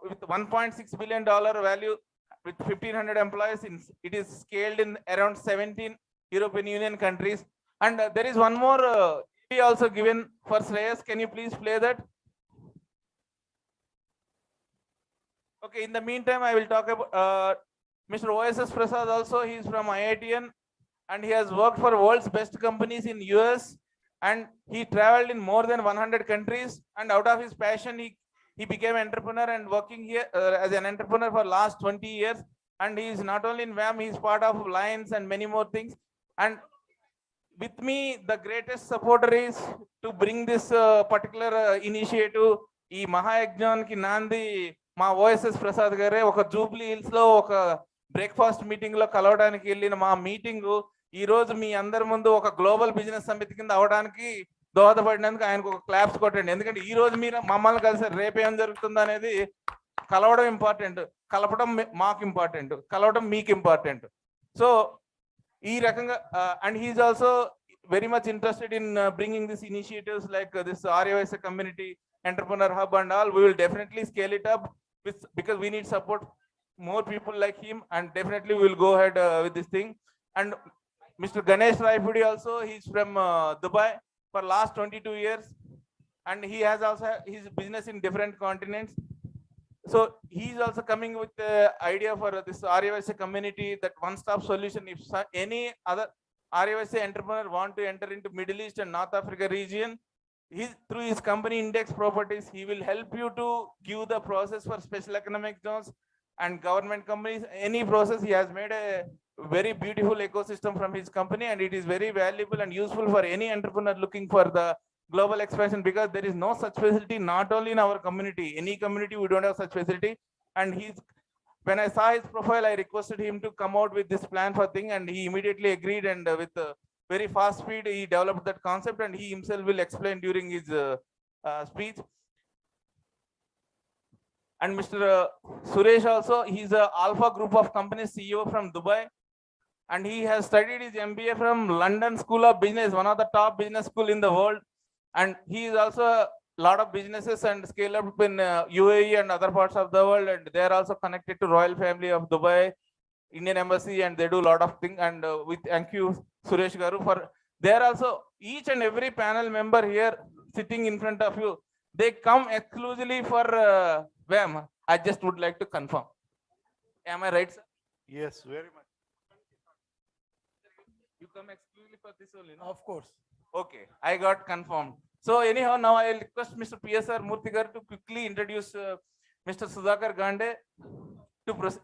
Speaker 6: with $1.6 billion value with 1,500 employees. It is scaled in around 17 European Union countries. And there is one more also given for Shreyas. Can you please play that? Okay, in the meantime, I will talk about Mr. OSS Prasad also. He is from IITN and he has worked for world's best companies in US, and he traveled in more than 100 countries, and out of his passion, he became an entrepreneur and working here as an entrepreneur for last 20 years. And he is not only in VAM, he is part of Lions and many more things. And with me, the greatest supporter is to bring this particular initiative. ఈ మహాయజ్ఞానికి నాంది మా OSS Prasad గారే. ఒక Jubilee hills లో ఒక breakfast meeting లో కలవడానికి వెళ్ళిన మా మీటింగ్ ఈ రోజు మీ అందరి ముందు ఒక గ్లోబల్ బిజినెస్ సమితి కింద అవడానికి దోహదపడినందుకు ఆయనకు ఒక క్లాప్స్ కొట్టండి. ఎందుకంటే ఈ రోజు మీరు మమ్మల్ని కలిసి రేపు ఏం జరుగుతుంది అనేది కలవడం ఇంపార్టెంట్, కలపడం మాకు ఇంపార్టెంట్, కలవడం మీకు ఇంపార్టెంట్. సో ఈ రకంగా and he is also very much interested in bringing these initiatives like this ROS community entrepreneur hub and all. We will definitely scale it up because we need support more people like him, and definitely we will go ahead with this thing. And Mr. Ganesh Raipudi also, he is from Dubai for last 22 years, and he has also his business in different continents. So he is also coming with the idea for this ROSA community, that one-stop solution. If any other ROSA entrepreneur want to enter into Middle East and North Africa region, through his company Index Properties, he will help you to give the process for special economic zones and government companies. Any process, he has made a very beautiful ecosystem from his company, and it is very valuable and useful for any entrepreneur looking for the global expansion, because there is no such facility, not only in our community, any community we don't have such facility. And when I saw his profile, I requested him to come out with this plan for thing, and he immediately agreed, and with very fast speed he developed that concept, and he himself will explain during his speech. And Mr. Suresh also, he's a Alpha Group of Companies CEO from Dubai, and he has studied his MBA from London School of Business, one of the top business school in the world. And he is also a lot of businesses and scale up in UAE and other parts of the world, and they are also connected to Royal Family of Dubai, Indian Embassy, and they do a lot of things. And with thank you Suresh Garu for there also, each and every panel member here sitting in front of you, they come exclusively for VAM. I just would like to confirm. Am I right, sir?
Speaker 14: Yes, very much.
Speaker 6: You come exclusively for this only, no?
Speaker 11: Of course.
Speaker 6: Okay, I got confirmed. So anyhow, now I will request Mr. PSR Murthy garu to quickly introduce Mr. Sudhakar Gande to proceed.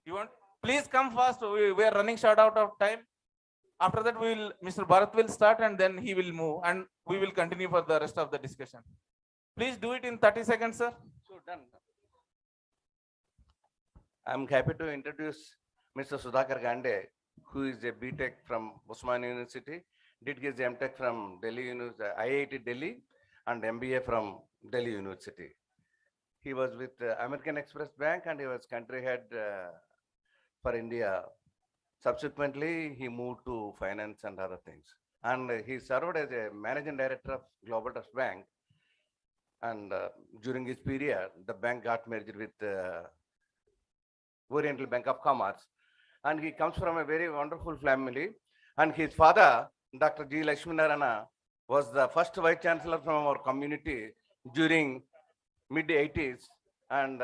Speaker 6: You want? Please come fast. We are running short out of time. After that, Mr. Bharat will start, and then he will move, and we will continue for the rest of the discussion. Please do it in 30 seconds, sir.
Speaker 18: So done. I'm happy to introduce Mr. Sudhakar Gande, who is a BTech from Osmania University, did his MTech from IIT Delhi, and MBA from Delhi University. He was with American Express Bank, and he was country head for India. Subsequently, he moved to finance and other things. And he served as a managing director of Global Trust Bank. And during his period, the bank got merged with Oriental Bank of Commerce. And he comes from a very wonderful family. And his father, Dr. G. Lakshminarana, was the first vice chancellor from our community during mid-80s. And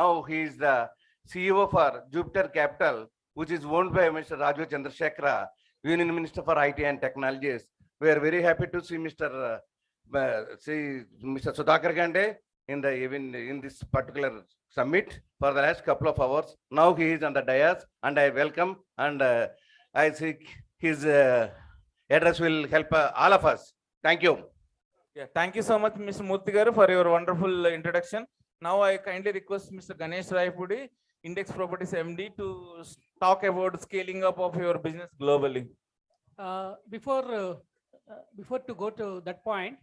Speaker 18: now he is the CEO for Jupiter Capital, which is owned by Mr. Raju Chandrasekhara, Union Minister for IT and Technologies. We are very happy to see Mr. Sudhakar Gande. in the even in this particular summit for the last couple of hours. Now he is on the dais, and I welcome, and I think his address will help all of us. Thank you.
Speaker 6: Yeah, thank you so much, Mr. Murthy garu, for your wonderful introduction. Now I kindly request Mr. Ganesh Raipudi, Index Properties MD, to talk about scaling up of your business globally.
Speaker 3: Before to go to that point,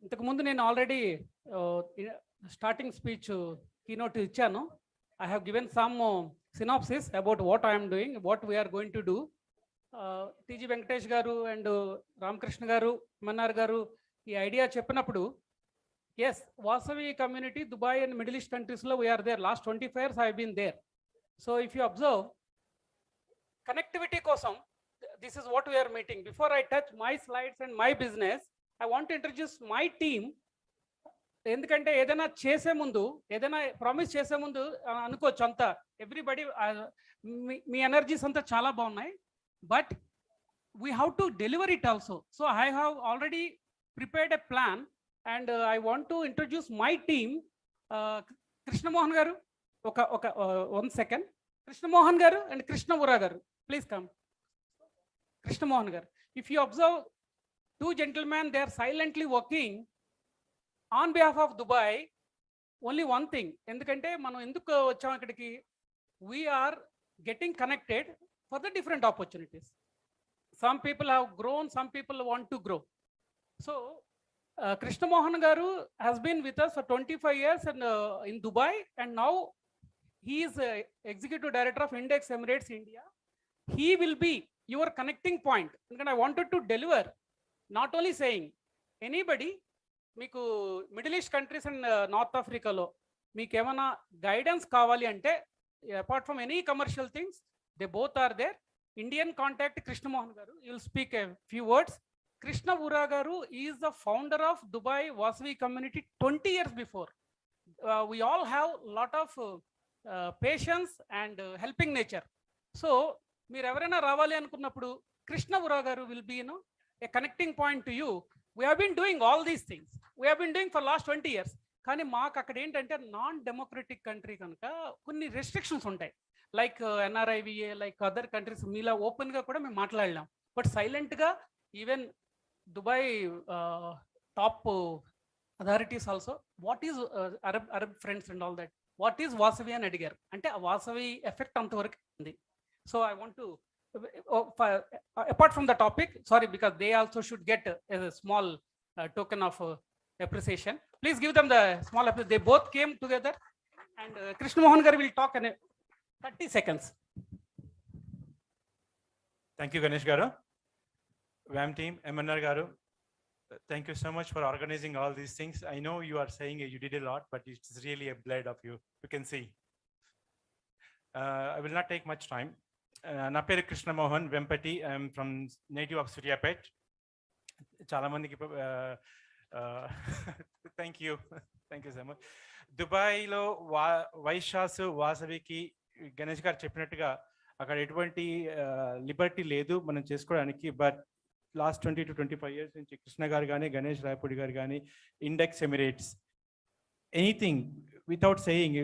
Speaker 3: ఇంతకు ముందు నేను already starting speech keynote ఇచ్చాను. I have given some synopsis about what I am doing, what we are going to do. TG Venkatesh garu and Ramakrishna garu, Manar garu ఈ idea చెప్పినప్పుడు, yes, Vasavi community, Dubai and Middle East countries lo we are there. Last 25 years I have been there. So if you observe, connectivity kosam, this is what we are meeting. Before I touch my slides and my business, I want to introduce my team. ఎందుకంటే ఏదైనా చేసే ముందు, ఏదైనా promise చేసే ముందు అనుకోవచ్చు అంతా everybody మీ energies అంతా చాలా బాగున్నాయి, but we have to deliver it also. So I have already prepared a plan and I want to introduce my team. Krishnamohan గారు, ఒక 1 సెకండ్. కృష్ణమోహన్ గారు అండ్ కృష్ణ ఉరా గారు, ప్లీజ్ కమ్. కృష్ణమోహన్ గారు, if you observe, 2 gentlemen, they are silently working on behalf of Dubai. Only one thing, ఎందుకంటే మనం ఎందుకు వచ్చాం ఇక్కడికి, we are getting connected for the different opportunities. Some people have grown, some people want to grow. So Krishna Mohan garu has been with us for 25 years and in Dubai, and now he is executive director of Index Emirates India. He will be your connecting point, and I wanted to deliver, not only saying anybody, మీకు middle east countries and north ఆఫ్రికాలో మీకు ఏమైనా guidance కావాలి అంటే, apart from any commercial things, they both are there. Indian contact Krishnamohan గారు, you will speak a few words. Krishna Ura గారు is the founder of Dubai Vasavi community 20 years before. We all have lot of patience and helping nature. So మీరు ఎవరైనా రావాలి అనుకున్నప్పుడు కృష్ణ ఉరా గారు will be a connecting point to you. We have been doing all these things. We have been doing for last 20 years. కానీ మాకు అక్కడ ఏంటంటే non democratic country కనుక కొన్ని రెస్ట్రిక్షన్స్ ఉంటాయి, like NRIVA, like other countries. మీలా ఓపెన్గా కూడా మేము మాట్లాడలేం, బట్ సైలెంట్గా even Dubai top authorities also, what is Arab friends and all that, what is Vasavi అని అడిగారు. అంటే ఆ వాసవి ఎఫెక్ట్ అంతవరకు ఉంది. So I want to, apart from the topic, sorry, because they also should get a small token of appreciation. Please give them the small appreciation. They both came together, and Krishna Mohan garu will talk in 30 seconds.
Speaker 14: Thank you, Ganesh garu. WAM team, MNR garu, thank you so much for organizing all these things. I know you are saying you did a lot, but it's really a blend of you. You can see. I will not take much time. నా పేరు Krishnamohan Vempati. I'm from native of Suryapet. చాలా మందికి thank you so much. దుబాయ్లో వైశాస్ వాసవికి గణేష్ గారు చెప్పినట్టుగా అక్కడ ఎటువంటి Liberty లేదు మనం చేసుకోవడానికి. బట్ లాస్ట్ 20 to 25 years నుంచి కృష్ణ గారు కానీ గణేష్ రాయపూడి గారు కానీ index Emirates, anything without saying,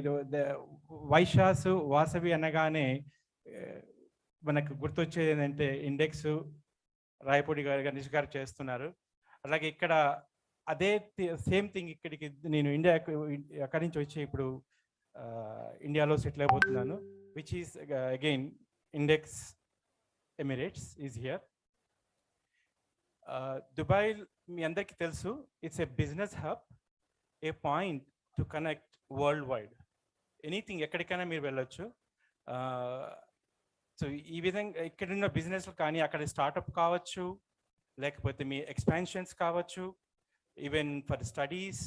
Speaker 14: Vaishyas Vasavi అనగానే మనకు గుర్తొచ్చేది ఏంటంటే ఇండెక్స్, రాయపూడి గారు గణేష్ గారు చేస్తున్నారు. అలాగే ఇక్కడ అదే సేమ్ థింగ్ ఇక్కడికి నేను అక్కడి నుంచి వచ్చి ఇప్పుడు ఇండియాలో సెటిల్ అయిపోతున్నాను, which is again index Emirates is here. Dubai మీ అందరికీ తెలుసు, it's a business hub, a point to connect world wide. Anything ఎక్కడికైనా మీరు వెళ్ళొచ్చు. సో ఈ విధంగా ఇక్కడున్న బిజినెస్లు కానీ అక్కడ స్టార్టప్ కావచ్చు, లేకపోతే మీ ఎక్స్పాన్షన్స్ కావచ్చు, even for studies,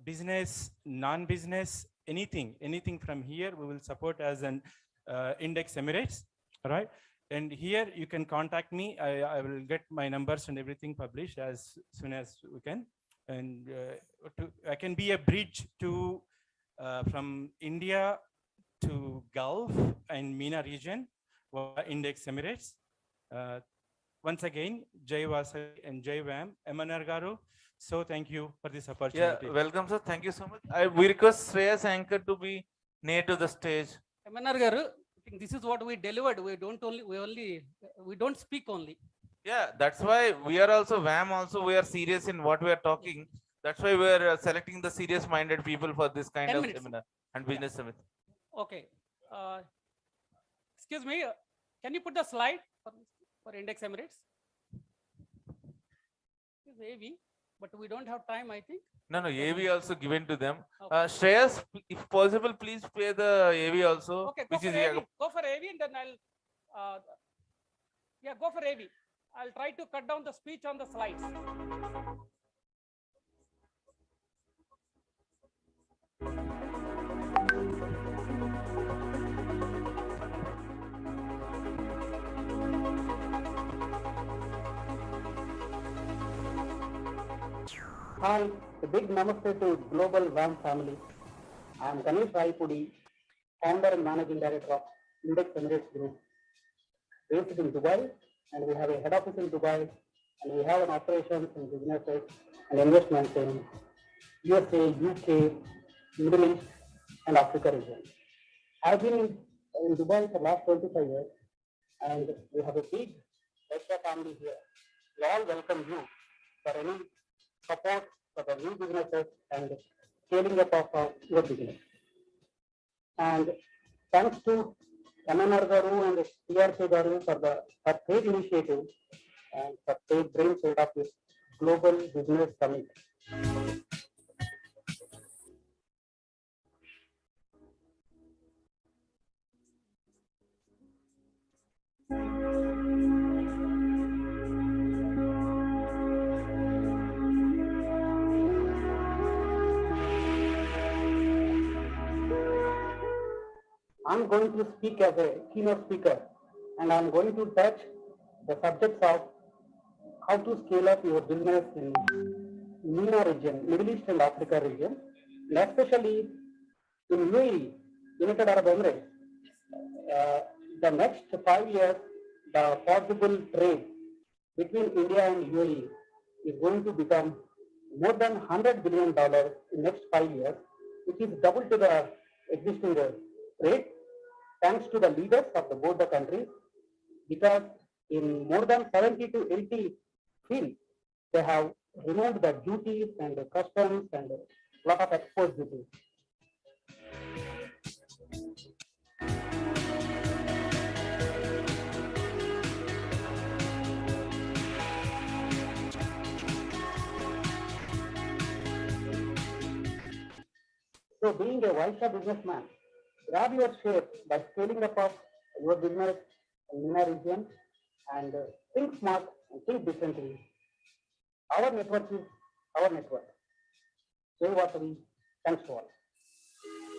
Speaker 14: business, non business, anything from here we will support as an index Emirates, right? And here you can contact me. I will get my numbers and everything published as soon as we can. And I can be a bridge to from India to Gulf and MENA region, Index Emirates. Once again, Jai Vasavi and Jai WAM. MNR garu, So thank you for this
Speaker 6: Yeah,
Speaker 14: opportunity.
Speaker 6: welcome, sir. Thank you so much. We request Shreyas anchor to be near to the stage.
Speaker 3: MNR garu, I think this is what we delivered. We don't speak only.
Speaker 6: Yeah, that's why we are also VAM also we are serious in what we are talking. That's why we are selecting the serious minded people for this kind
Speaker 3: 10
Speaker 6: of
Speaker 3: minutes.
Speaker 6: seminar and business summit.
Speaker 3: Okay. Excuse me, can you put the slide for Index Emirates? This is AV, but we don't have time, I think.
Speaker 6: No, AV also given to them.
Speaker 3: Okay.
Speaker 6: Shreyas, if possible, please pay the AV also.
Speaker 3: Okay, go for AV. Go for AV and then I'll, yeah, go for AV. I'll try to cut down the speech on the slides.
Speaker 19: Hi, a big namaste to Global VAM family. I am Ganesh Raipudi, founder and managing director of Index Emirates Group, based in Dubai, and we have a head office in Dubai, and we have an operations and businesses and investments in USA, UK, Middle East, and Africa region. I've been in Dubai for the last 25 years, and we have a big extra family here. We all welcome you for any support for the new businesses and scaling up of your business. And thanks to MNR Garu and TRK Garu for paid initiative and for paid brainchild of this Global Business Summit. I'm going to speak as a keynote speaker, and I'm going to touch the subjects of how to scale up your business in MENA region, Middle East and Africa region, and especially in UAE, United Arab Emirates. The next 5 years, the possible trade between India and UAE is going to become more than $100 billion in next 5 years, which is double to the existing rate, thanks to the leaders of both the countries, because in more than 70 to 80 fields, they have removed the duties and the customs and a lot of export duties. So being a wise businessman, grab your share by scaling up of your business in MENA region and think smart and think differently. Our network is our network. Jai Vasavi, thanks to all.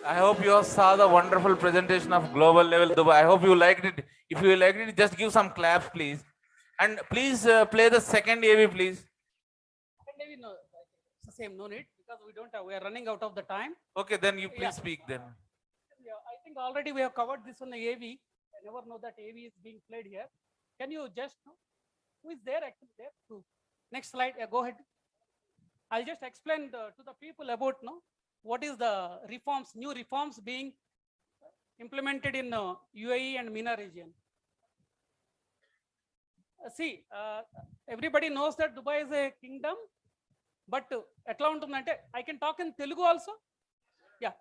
Speaker 6: I hope you all saw the wonderful presentation of global level Dubai. I hope you liked it. If you liked it, just give some claps, please. And please play the second AV, please.
Speaker 3: Maybe no, it's the same, no need, because we are running out of the time.
Speaker 6: Okay, then you please speak then.
Speaker 3: Yeah, I think already we have covered this on the AV. I never know that AV is being played here. Can you just know who is there actually there? Next slide, yeah, go ahead. I'll just explain to the people about what is the reforms, new reforms being implemented in UAE and MENA region. See, everybody knows that Dubai is a kingdom, but etla untundante, I can talk in Telugu also. Yeah,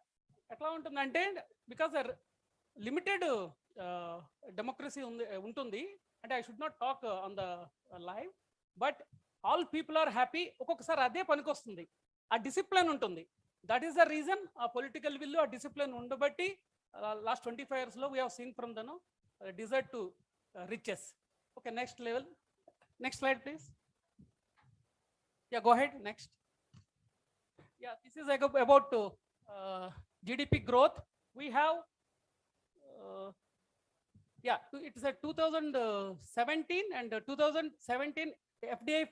Speaker 3: etla untundante, because a limited democracy untundi, and I should not talk on the live, but all people are happy. ఒక్కొక్కసారి అదే పనికొస్తుంది, ఆ discipline ఉంటుంది. That is the reason a political will, a discipline ఉండబట్టి last 25 years we have seen from the desert to riches. Okay, next level. Next slide, please. Yeah, go ahead. Next. Yeah, this is about GDP growth. We have, yeah, it's a 2017 and 2017 FDI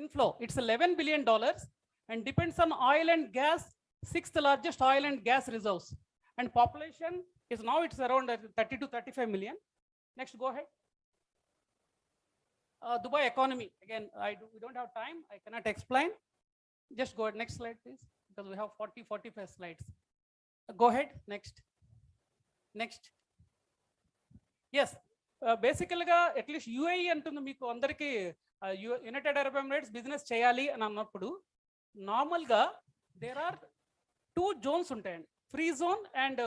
Speaker 3: inflow. It's $11 billion and depends on oil and gas, 6th largest oil and gas reserves. And population is now it's around 30 to 35 million. Next, go ahead. Dubai economy, again, we don't have time, I cannot explain. Just go ahead, next slide, please, because we have 45 slides. Go ahead, next. Next. Yes, బేసికల్గా at least UAE అంటుంది మీకు అందరికీ United Arab Emirates business చేయాలి అని అన్నప్పుడు నార్మల్గా there are 2 zones ఉంటాయండి, free zone and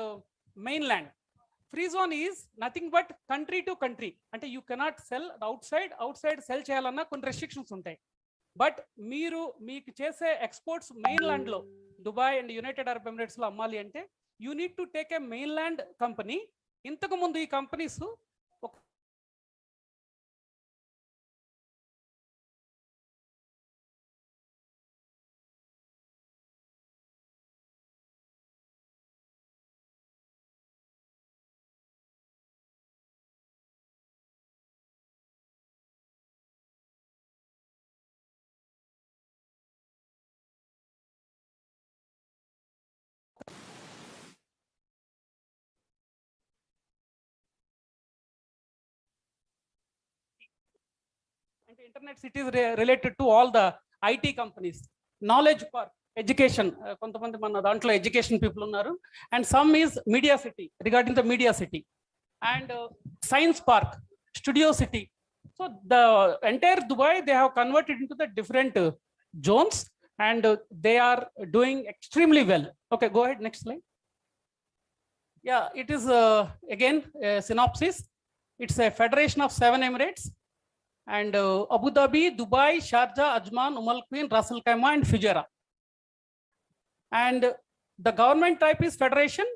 Speaker 3: mainland. Free zone is nothing but country to country, అంటే you cannot sell outside sell చేయాలన్నా కొన్ని రెస్ట్రిక్షన్స్ ఉంటాయి. బట్ మీకు చేసే ఎక్స్పోర్ట్స్ మెయిన్ ల్యాండ్లో దుబాయ్ అండ్ యునైటెడ్ అరబ్ ఎమిరేట్స్లో అమ్మాలి అంటే you need to take a mainland company. ఇంతకు ముందు ఈ కంపెనీస్ అంటే internet cities related to all the IT companies, knowledge park, education, కొంతమంది మన దాంట్లో ఎడ్యుకేషన్ పీపుల్ ఉన్నారు, and some is media city regarding the media city, and science park, studio city. So the entire Dubai they have converted into the different Jones and they are doing extremely well. Okay, go ahead, next slide. Yeah, it is again a synopsis. It's a federation of 7 emirates, and Abu Dhabi, Dubai, Sharjah, Ajman, Al Quwain, Ras Al Khaimah, and Fujairah. And the government type is federation,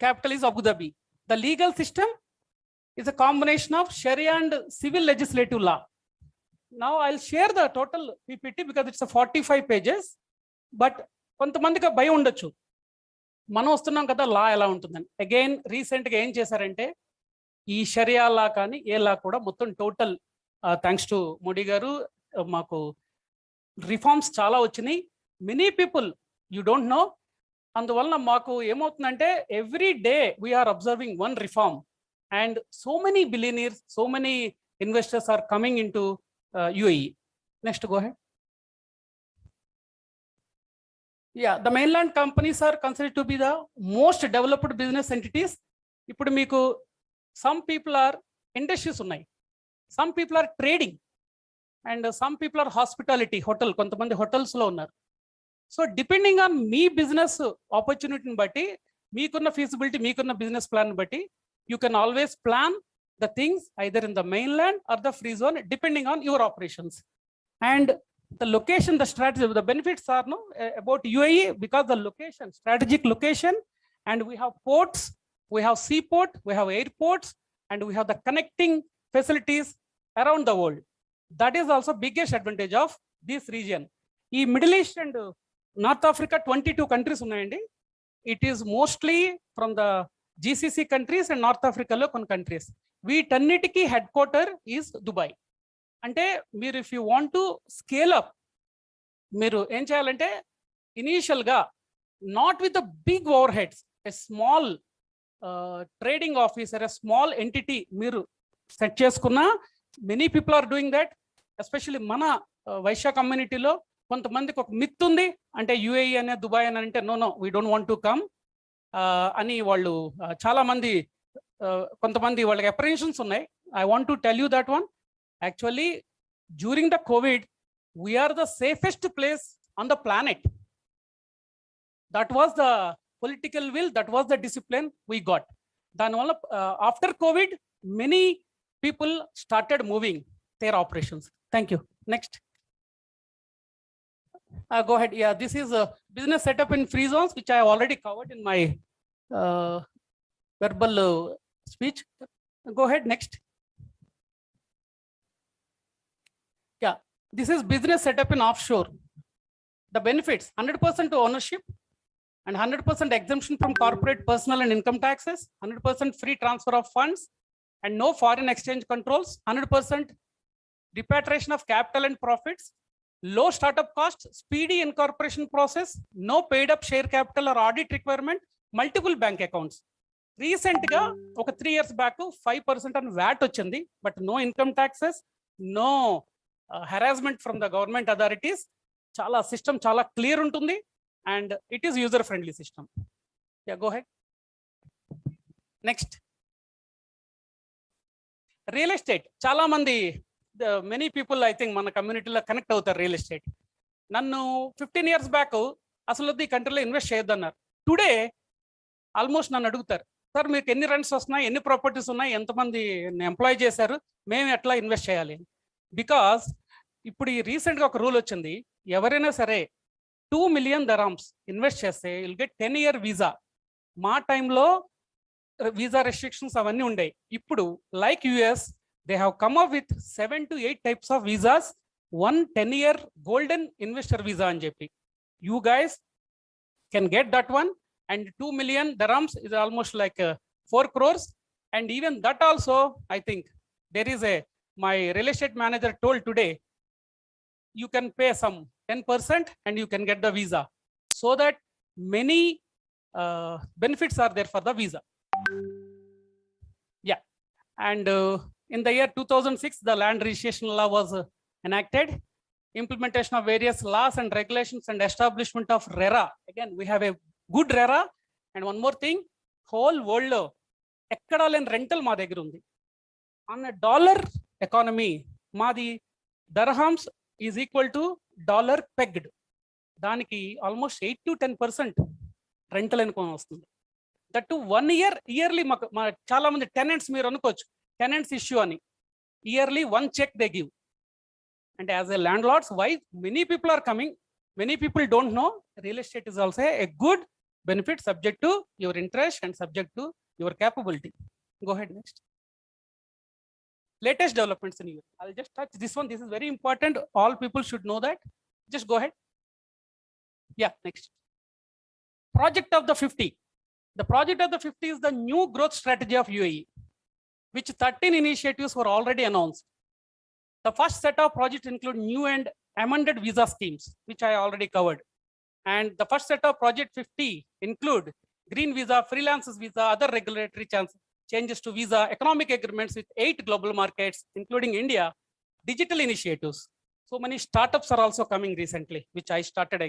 Speaker 3: capital is Abu Dhabi. The legal system is a combination of Sharia and civil legislative law. Now I'll share the total PPT because it's a 45 pages, but కొంతమందికి భయం ఉండొచ్చు, మనం వస్తున్నాం కదా లా ఎలా ఉంటుందని. Again రీసెంట్గా ఏం చేశారంటే ఈ షరియా లా కానీ ఏ లా కూడా మొత్తం టోటల్ థ్యాంక్స్ టు మోడీ గారు మాకు రిఫార్మ్స్ చాలా వచ్చినాయి. Many people you don't know. అందువలన మాకు ఏమవుతుందంటే every day we're observing one reform, and so many billionaires, so many investors are coming into UAE. Next, go ahead. Yeah, the mainland companies are considered to be the most developed business entities. ఇప్పుడు మీకు some people are industries ఉన్నాయి, some people are trading, and some people are hospitality, hotel, కొంతమంది హోటల్స్లో ఉన్నారు. So depending on మీ business ఆపర్చునిటీని బట్టి, మీకున్న ఫీజిబిలిటీ, మీకున్న బిజినెస్ ప్లాన్ బట్టి you can always plan the things either in the mainland or the free zone depending on your operations. And the location, the strategy, the benefits are no about UAE because the location, strategic location, and we have ports, we have seaport, we have airports, and we have the connecting facilities around the world. That is also biggest advantage of this region. ఈ Middle east and north Africa 22 countries ఉన్నాయండి. It is mostly from the GCC countries and north ఆఫ్రికాలో కొన్ని countries. వీటన్నిటికీ head quarter is Dubai. అంటే మీరు if you want to scale up, మీరు ఏం చేయాలంటే ఇనీషియల్గా not with the big overheads, a small trading officer, a small entity మీరు సెట్ చేసుకున్న, many people are doing that. Especially మన వైశ్య కమ్యూనిటీలో కొంతమందికి ఒక మిత్ ఉంది, అంటే UAE అనే దుబాయ్ అని అంటే no we don't want to come అని వాళ్ళు చాలామంది, కొంతమంది వాళ్ళకి అప్రహెన్షన్స్ ఉన్నాయి. I want to tell you that one. Actually during the COVID we're the safest place on the planet. That was the political will, that was the discipline we got. దానివల్ల after COVID many people started moving their operations. Thank you. Next. Go ahead. Yeah, this is a business setup in free zones, which I have already covered in my verbal speech. Go ahead, next. Yeah, this is business setup in offshore. The benefits: 100% to ownership and 100% exemption from corporate, personal and income taxes, 100% free transfer of funds and no foreign exchange controls, 100% repatriation of capital and profits, low startup cost, speedy incorporation process, no paid up share capital or audit requirement, multiple bank accounts. రీసెంట్గా ఒక 3 years back 5% అని VAT వచ్చింది, but no income taxes, no harassment from the government authorities. చాలా system చాలా clear ఉంటుంది and it is user friendly system. Yeah, go head. Next, real estate. చాలా మంది, many people I think మన కమ్యూనిటీలో connect అవుతారు రియల్ ఎస్టేట్. నన్ను 15 years back అసలు ఈ కంట్రీలో ఇన్వెస్ట్ చేయొద్దన్నారు. టుడే ఆల్మోస్ట్ నన్ను అడుగుతారు, సార్ మీకు ఎన్ని రెంట్స్ వస్తున్నాయి, ఎన్ని ప్రాపర్టీస్ ఉన్నాయి, ఎంతమంది ఎంప్లాయ్ చేశారు, మేము ఎట్లా ఇన్వెస్ట్ చేయాలి? బికాస్ ఇప్పుడు ఈ రీసెంట్గా ఒక రూల్ వచ్చింది, ఎవరైనా సరే 2 million dirhams ఇన్వెస్ట్ చేస్తే విల్ గెట్ 10-year వీసా. మా టైంలో వీసా రెస్ట్రిక్షన్స్ అవన్నీ ఉండేవి. ఇప్పుడు like US, they have come up with 7 to 8 types of visas, 1 10-year golden investor visa అని చెప్పి. You guys can get that one, and 2 million dirhams is almost like 4 crores. And even that also, I think there is my real estate manager told today, you can pay some 10% and you can get the visa, so that many benefits are there for the visa. Yeah. And in the year 2006, the land registration law was enacted. Implementation of various laws and regulations and establishment of RERA. Again, we have a good RERA. And one more thing, whole world lo ekkada len rental ma దగ్గర ఉంది. On a dollar economy, మాది dirhams is equal to dollar pegged. దానికి almost 8 to 10% rental income వస్తుంది. That to 1 year yearly. మా చాలా మంది tenants, మీరు అనుకోవచ్చు టెనెంట్స్ ఇష్యూ అని, yearly 1 check they give. And as a landlords, why many people are coming, many people don't know real estate is also a good benefit, subject to your interest and subject to your capability. Go ahead, next. Latest developments in Europe. I'll just touch this one. This is very important. All people should know that. Just go ahead. Yeah, next. Project of the 50. The project of the 50 is the new growth strategy of UAE, which 13 initiatives were already announced. The first set of projects include new and amended visa schemes, which I already covered. And the first set of project 50 include green visa, freelancers visa, other regulatory changes to visa, economic agreements with 8 global markets, including India, digital initiatives. So many startups are also coming recently, which I started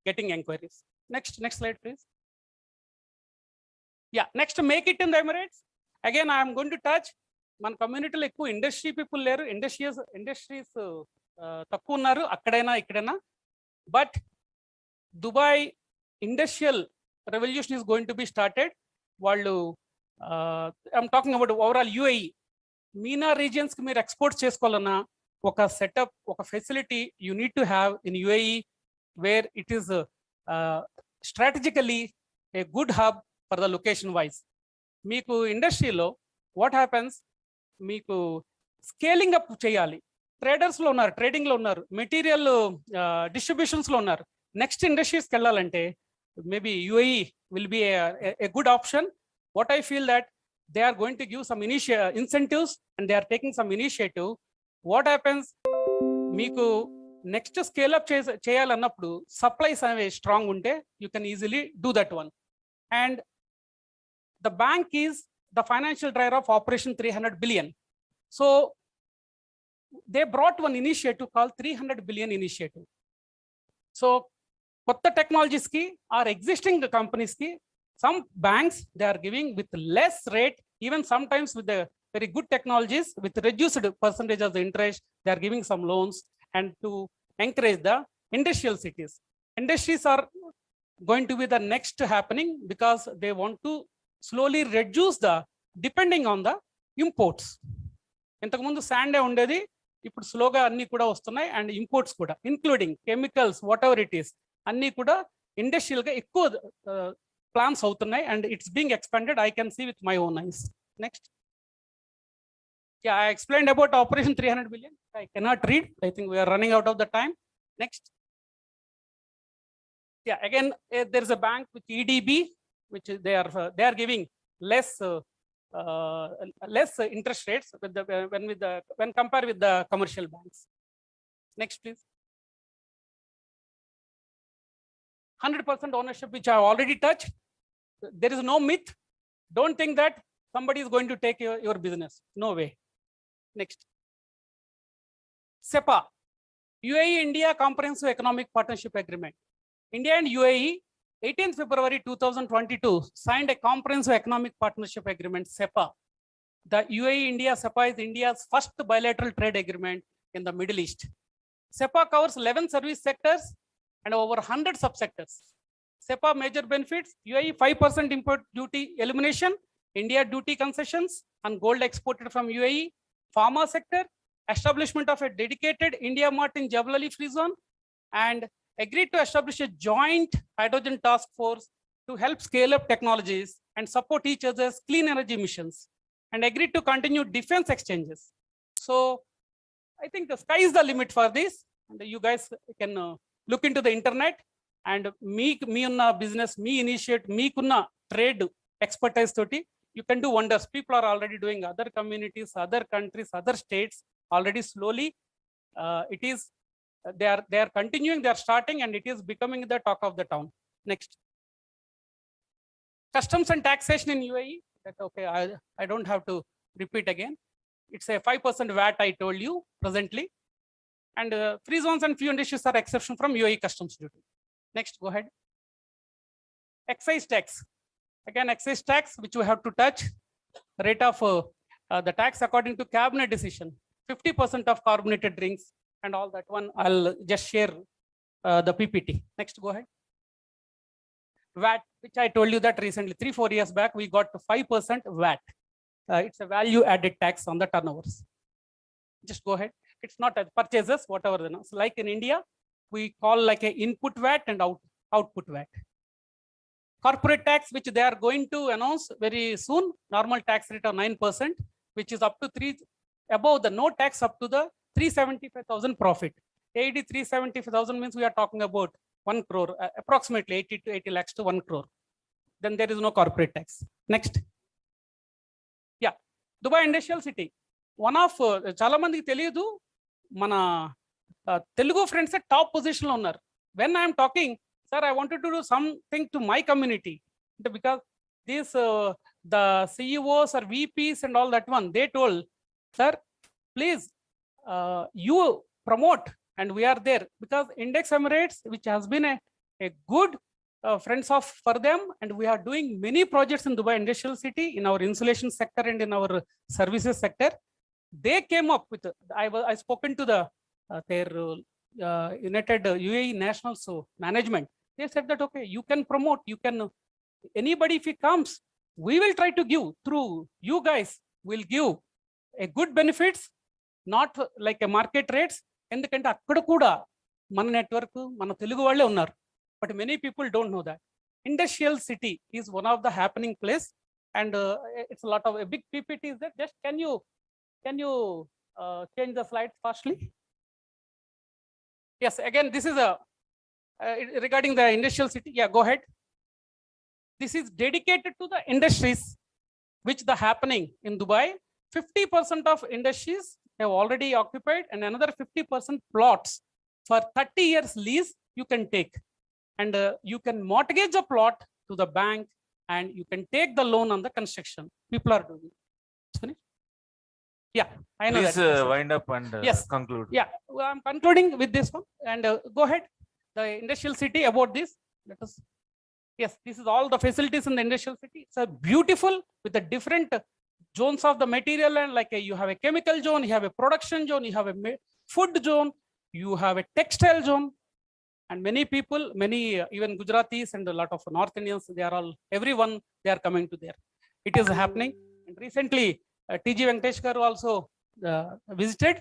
Speaker 3: getting inquiries. Next slide, please. Yeah, next, make it in the Emirates. Again, I am going to touch, మన కమ్యూనిటీలో ఎక్కువ industry people లేరు, industries తక్కువ ఉన్నారు అక్కడైనా ఇక్కడైనా. But Dubai industrial revolution is going to be started. వాళ్ళు I'm talking about overall UAE. MENA రీజియన్స్కి మీరు ఎక్స్పోర్ట్ చేసుకోవాలన్నా ఒక సెటప్, ఒక facility you need to have in UAE, where it is strategically a good hub for the location wise. మీకు ఇండస్ట్రీలో what happens, మీకు scaling up చేయాలి. ట్రేడర్స్లో ఉన్నారు, ట్రేడింగ్లో ఉన్నారు, మెటీరియల్ డిస్ట్రిబ్యూషన్స్లో ఉన్నారు. నెక్స్ట్ ఇండస్ట్రీస్కి వెళ్ళాలంటే maybe UAE will be a good option. What I feel that they are going to give some incentives and they are taking some initiative. What happens, మీకు next scale up చేయాలన్నప్పుడు supplies అనేవి strong ఉంటే you can easily do that one. And the bank is the financial driver of Operation 300 billion. So they brought one initiative called 300 billion initiative. So kotta technologies ki or existing companies ki, some banks they are giving with less rate, even sometimes with the very good technologies with reduced percentage of the interest, they are giving some loans and to encourage the industrial cities. Industries are going to be the next happening because they want to slowly reduce the depending on the imports. ఇంతకుముందు శాండే ఉండేది, ఇప్పుడు స్లోగా అన్ని కూడా వస్తున్నాయి. And imports కూడా including chemicals, whatever it is, అన్నీ కూడా ఇండస్ట్రియల్గా ఎక్కువ ప్లాన్స్ అవుతున్నాయి. And it's being expanded, I can see with my own eyes. Next, yeah, I explained about Operation 300 billion. I cannot read, I think we are running out of the time. Next. Yeah, again, there is a bank with EDB, which is they are giving less interest rates when compared with the commercial banks. Next, please. 100% ownership, which I have already touched. There is no myth. Don't think that somebody is going to take your business. No way. Next. SEPA. UAE India Comprehensive Economic Partnership Agreement. India and UAE, 18th February 2022, signed a Comprehensive Economic Partnership Agreement, SEPA. The UAE India SEPA is India's first bilateral trade agreement in the Middle East. SEPA covers 11 service sectors and over 100 subsectors. SEPA major benefits: UAE 5% import duty elimination, India duty concessions on gold exported from UAE, pharma sector, establishment of a dedicated India Mart in Jebel Ali Free Zone, and agreed to establish a joint hydrogen task force to help scale up technologies and support each other's clean energy missions, and agreed to continue defense exchanges. So I think the sky is the limit for this, and you guys can look into the internet and me unna business, me initiate, me kunna trade expertise toti, you can do wonders. People are already doing, other communities, other countries, other states already slowly. They are continuing, they are starting, and it is becoming the talk of the town. Next. Customs and taxation in UAE. Okay, I don't have to repeat again. It's a 5% VAT, I told you presently. And free zones and few industries are exception from UAE customs duty. Next, go ahead. Excise tax. Again, excise tax, which we have to touch. Rate of the tax according to cabinet decision. 50% of carbonated drinks and all that one. I'll just share the PPT. Next, go ahead. VAT, which I told you that recently, 3-4 years back, we got 5% VAT. It's a value added tax on the turnovers. Just go ahead. It's not as purchases, whatever. So like in India, we call like a input VAT and output VAT. Corporate tax, which they are going to announce very soon, normal tax rate of 9%, which is up to above the no tax up to the 375,000 profit. 375,000 means we are talking about 1 crore, approximately 80 to 80 lakhs to 1 crore. Then there is no corporate tax. Next. Yeah, Dubai Industrial City. One of చాలా మందికి తెలియదు మన Telugu friends top position లో ఉన్నారు. When I am talking, sir, I wanted to do something to my community, because these the CEOs or VPs and all that one, they told, sir, please you promote, and we are there because Index Emirates, which has been a good friends of for them, and we are doing many projects in Dubai Industrial City in our insulation sector and in our services sector. They came up with, I spoken to the their United UAE National management. They said that, okay, you can promote, you can, anybody if he comes, we will try to give through you guys, will give a good benefits, not like a market rates. ఎందుకంటే అక్కడ కూడా మన network మన తెలుగు వాళ్ళే ఉన్నారు, but many people don't know that. Industrial city is one of the happening place, and it's lot of big PPT is that. Just can you change the slide fastly? Yes, again, this is regarding the industrial city. Yeah, go ahead. This is dedicated to the industries which the happening in Dubai. 50% of industries have already occupied, and another 50% plots for 30 years lease you can take, and you can mortgage a plot to the bank, and you can take the loan on the construction. People are doing it. Yeah, I know.
Speaker 6: Please
Speaker 3: that.
Speaker 6: Wind up and
Speaker 3: Yes.
Speaker 6: Conclude.
Speaker 3: Yeah, well, I'm concluding with this one, and go ahead. The industrial city, about this, let us. Yes, this is all the facilities in the industrial city. It's a beautiful with the different zones of the material, and like you have a chemical zone, you have a production zone, you have a food zone, you have a textile zone, and many people, many even Gujaratis and a lot of North Indians, they are all, everyone, they are coming to there. It is happening, and recently TG Venkatesh garu also visited.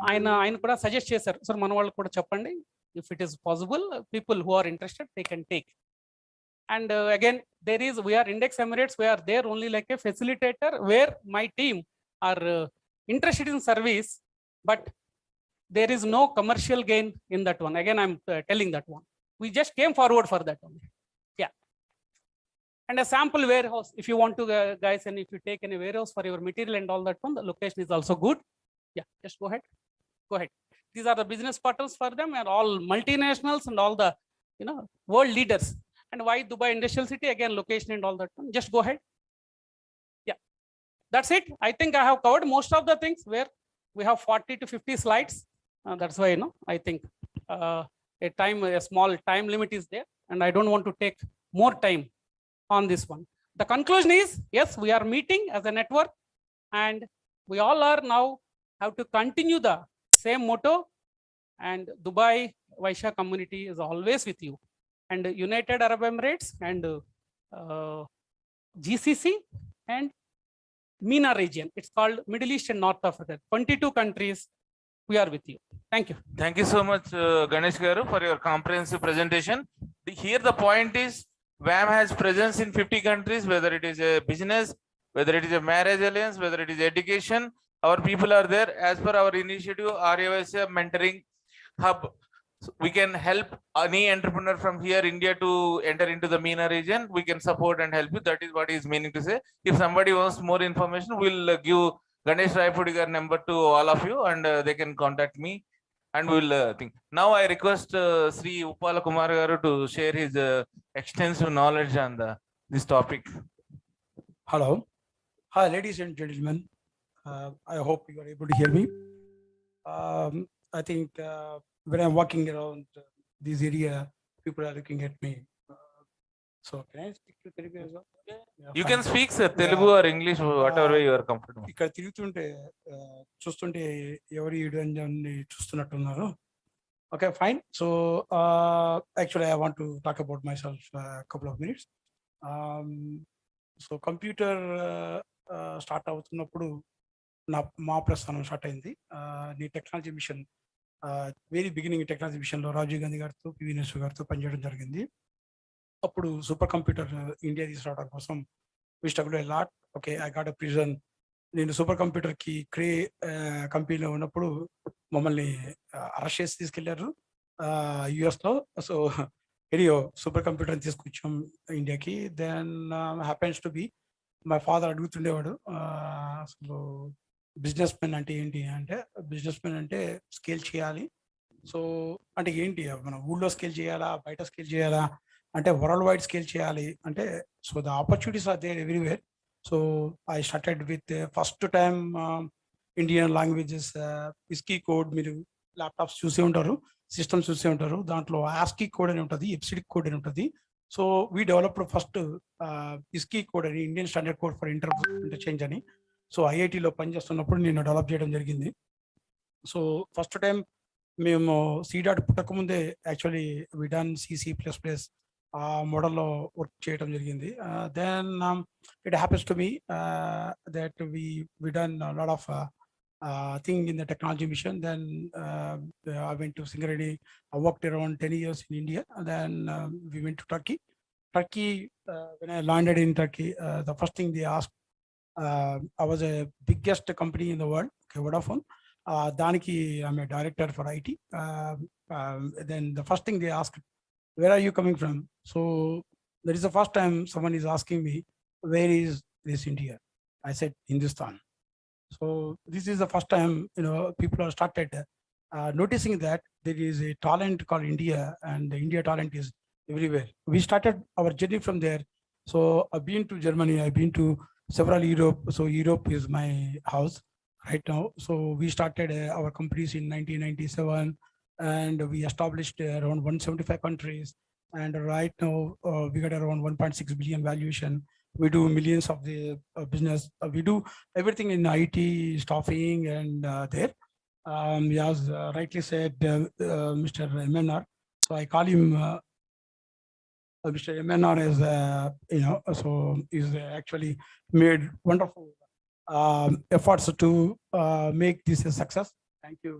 Speaker 3: ఆయన కూడా suggest చేశారు, sir మన వాళ్ళు కూడా చెప్పండి, if it is possible, people who are interested, they can take. And again, we are Index Emirates, we are there only like a facilitator, where my team are interested in service, but there is no commercial gain in that one. Again, I'm telling that one. We just came forward for that only. Yeah. And a sample warehouse, if you want to guys, and if you take any warehouse for your material and all that one, the location is also good. Yeah, just go ahead. Go ahead. These are the business partners for them, and all multinationals and all the world leaders. And why Dubai Industrial City? Again, location and all that one. Just go ahead. Yeah, that's it. I think I have covered most of the things, where we have 40 to 50 slides. That's why, I think a small time limit is there, and I don't want to take more time on this one. The conclusion is, yes, we are meeting as a network, and we all are now have to continue the same motto, and Dubai Vaishya community is always with you, and United Arab Emirates and GCC and MENA region. It's called Middle East and North Africa. 22 countries, we are with you. Thank you.
Speaker 6: Thank you so much, Ganesh Garu, for your comprehensive presentation. Here the point is, WAM has presence in 50 countries, whether it is a business, whether it is a marriage alliance, whether it is education. Our people are there. As per our initiative, RAVSA mentoring hub, so we can help any entrepreneur from here, India, to enter into the MENA region. We can support and help you. That is what he is meaning to say. If somebody wants more information, we'll give Ganesh Raipudi number to all of you, and they can contact me, and we'll think. Now I request Sri Uppala Kumar Garu to share his extensive knowledge on this topic.
Speaker 10: Hello. Hi, ladies and gentlemen. I hope you are able to hear me. I think when I'm walking around this area, people are looking at me. So can I speak to Telugu as well? Yeah,
Speaker 6: You
Speaker 10: fine.
Speaker 6: can speak Telugu or English, whatever way you are comfortable.
Speaker 10: ఇక్కడ తిరుగుతుంటే చూస్తుంటే ఎవరు ఈడని చూస్తున్నట్టున్నారు. Okay, fine. So actually I want to talk about myself a couple of minutes. So computer start అవుతున్నప్పుడు మా ప్రస్థానం start అయింది. నీ technology mission very beginning technology మిషన్లో రాజీవ్ గాంధీ గారితో పివి నరసింహ గారితో పనిచేయడం జరిగింది. అప్పుడు సూపర్ కంప్యూటర్ ఇండియా తీసుకురావడం కోసం we struggled a lot. Okay, I got a prison. నేను సూపర్ కంప్యూటర్కి కంపెనీలో ఉన్నప్పుడు మమ్మల్ని అరెస్ట్ చేసి తీసుకెళ్లారు యుఎస్లో. సో ఎనియో సూపర్ కంప్యూటర్ తీసుకొచ్చాం ఇండియాకి. Then happens to be my father అడుగుతుండేవాడు, అసలు బిజినెస్ మెన్ అంటే ఏంటి అంటే, బిజినెస్ మెన్ అంటే స్కేల్ చేయాలి. సో అంటే ఏంటి, మన ఊళ్ళో స్కేల్ చేయాలా, బయట స్కేల్ చేయాలా అంటే, వరల్డ్ వైడ్ స్కేల్ చేయాలి అంటే, so the opportunities are there everywhere. So I started with first time Indian languages ISCII code. మీరు ల్యాప్టాప్స్ చూసే ఉంటారు, సిస్టమ్స్ చూసే ఉంటారు. దాంట్లో ఆస్కీ కోడ్ అని ఉంటుంది, ఎప్సిడిక్ కోడ్ అని ఉంటుంది. So we developed first ISCII code అని, Indian standard code for interchange అని. సో ఐఐటిలో పనిచేస్తున్నప్పుడు నేను డెవలప్ చేయడం జరిగింది. సో ఫస్ట్ టైం మేము సీడాట్ పుట్టకముందే యాక్చువల్లీ వి డన్ C++ ఆ మోడల్లో వర్క్ చేయడం జరిగింది. Then it happens to me that we done lot of thing in the technology mission. Then I went to Singareni. I worked around 10 years in India. And then we went to Turkey. When I landed in Turkey, the first thing they asked, I was a biggest company in the world, okay, Vodafone. Daniki, I'm a director for IT. Then the first thing they asked, where are you coming from? So that is the first time someone is asking me, where is this India? I said, Hindustan. So this is the first time, people have started noticing that there is a talent called India, and the India talent is everywhere. We started our journey from there. So I've been to Germany, I've been to several Europe. So Europe is my house right now. So we started our companies in 1997, and we established around 175 countries. And right now we got around 1.6 billion valuation. We do millions of the business. We do everything in IT, staffing, and there. As rightly said, Mr. MNR. So I call him Mr. MNR is, so he's actually made wonderful efforts to make this a success. Thank you.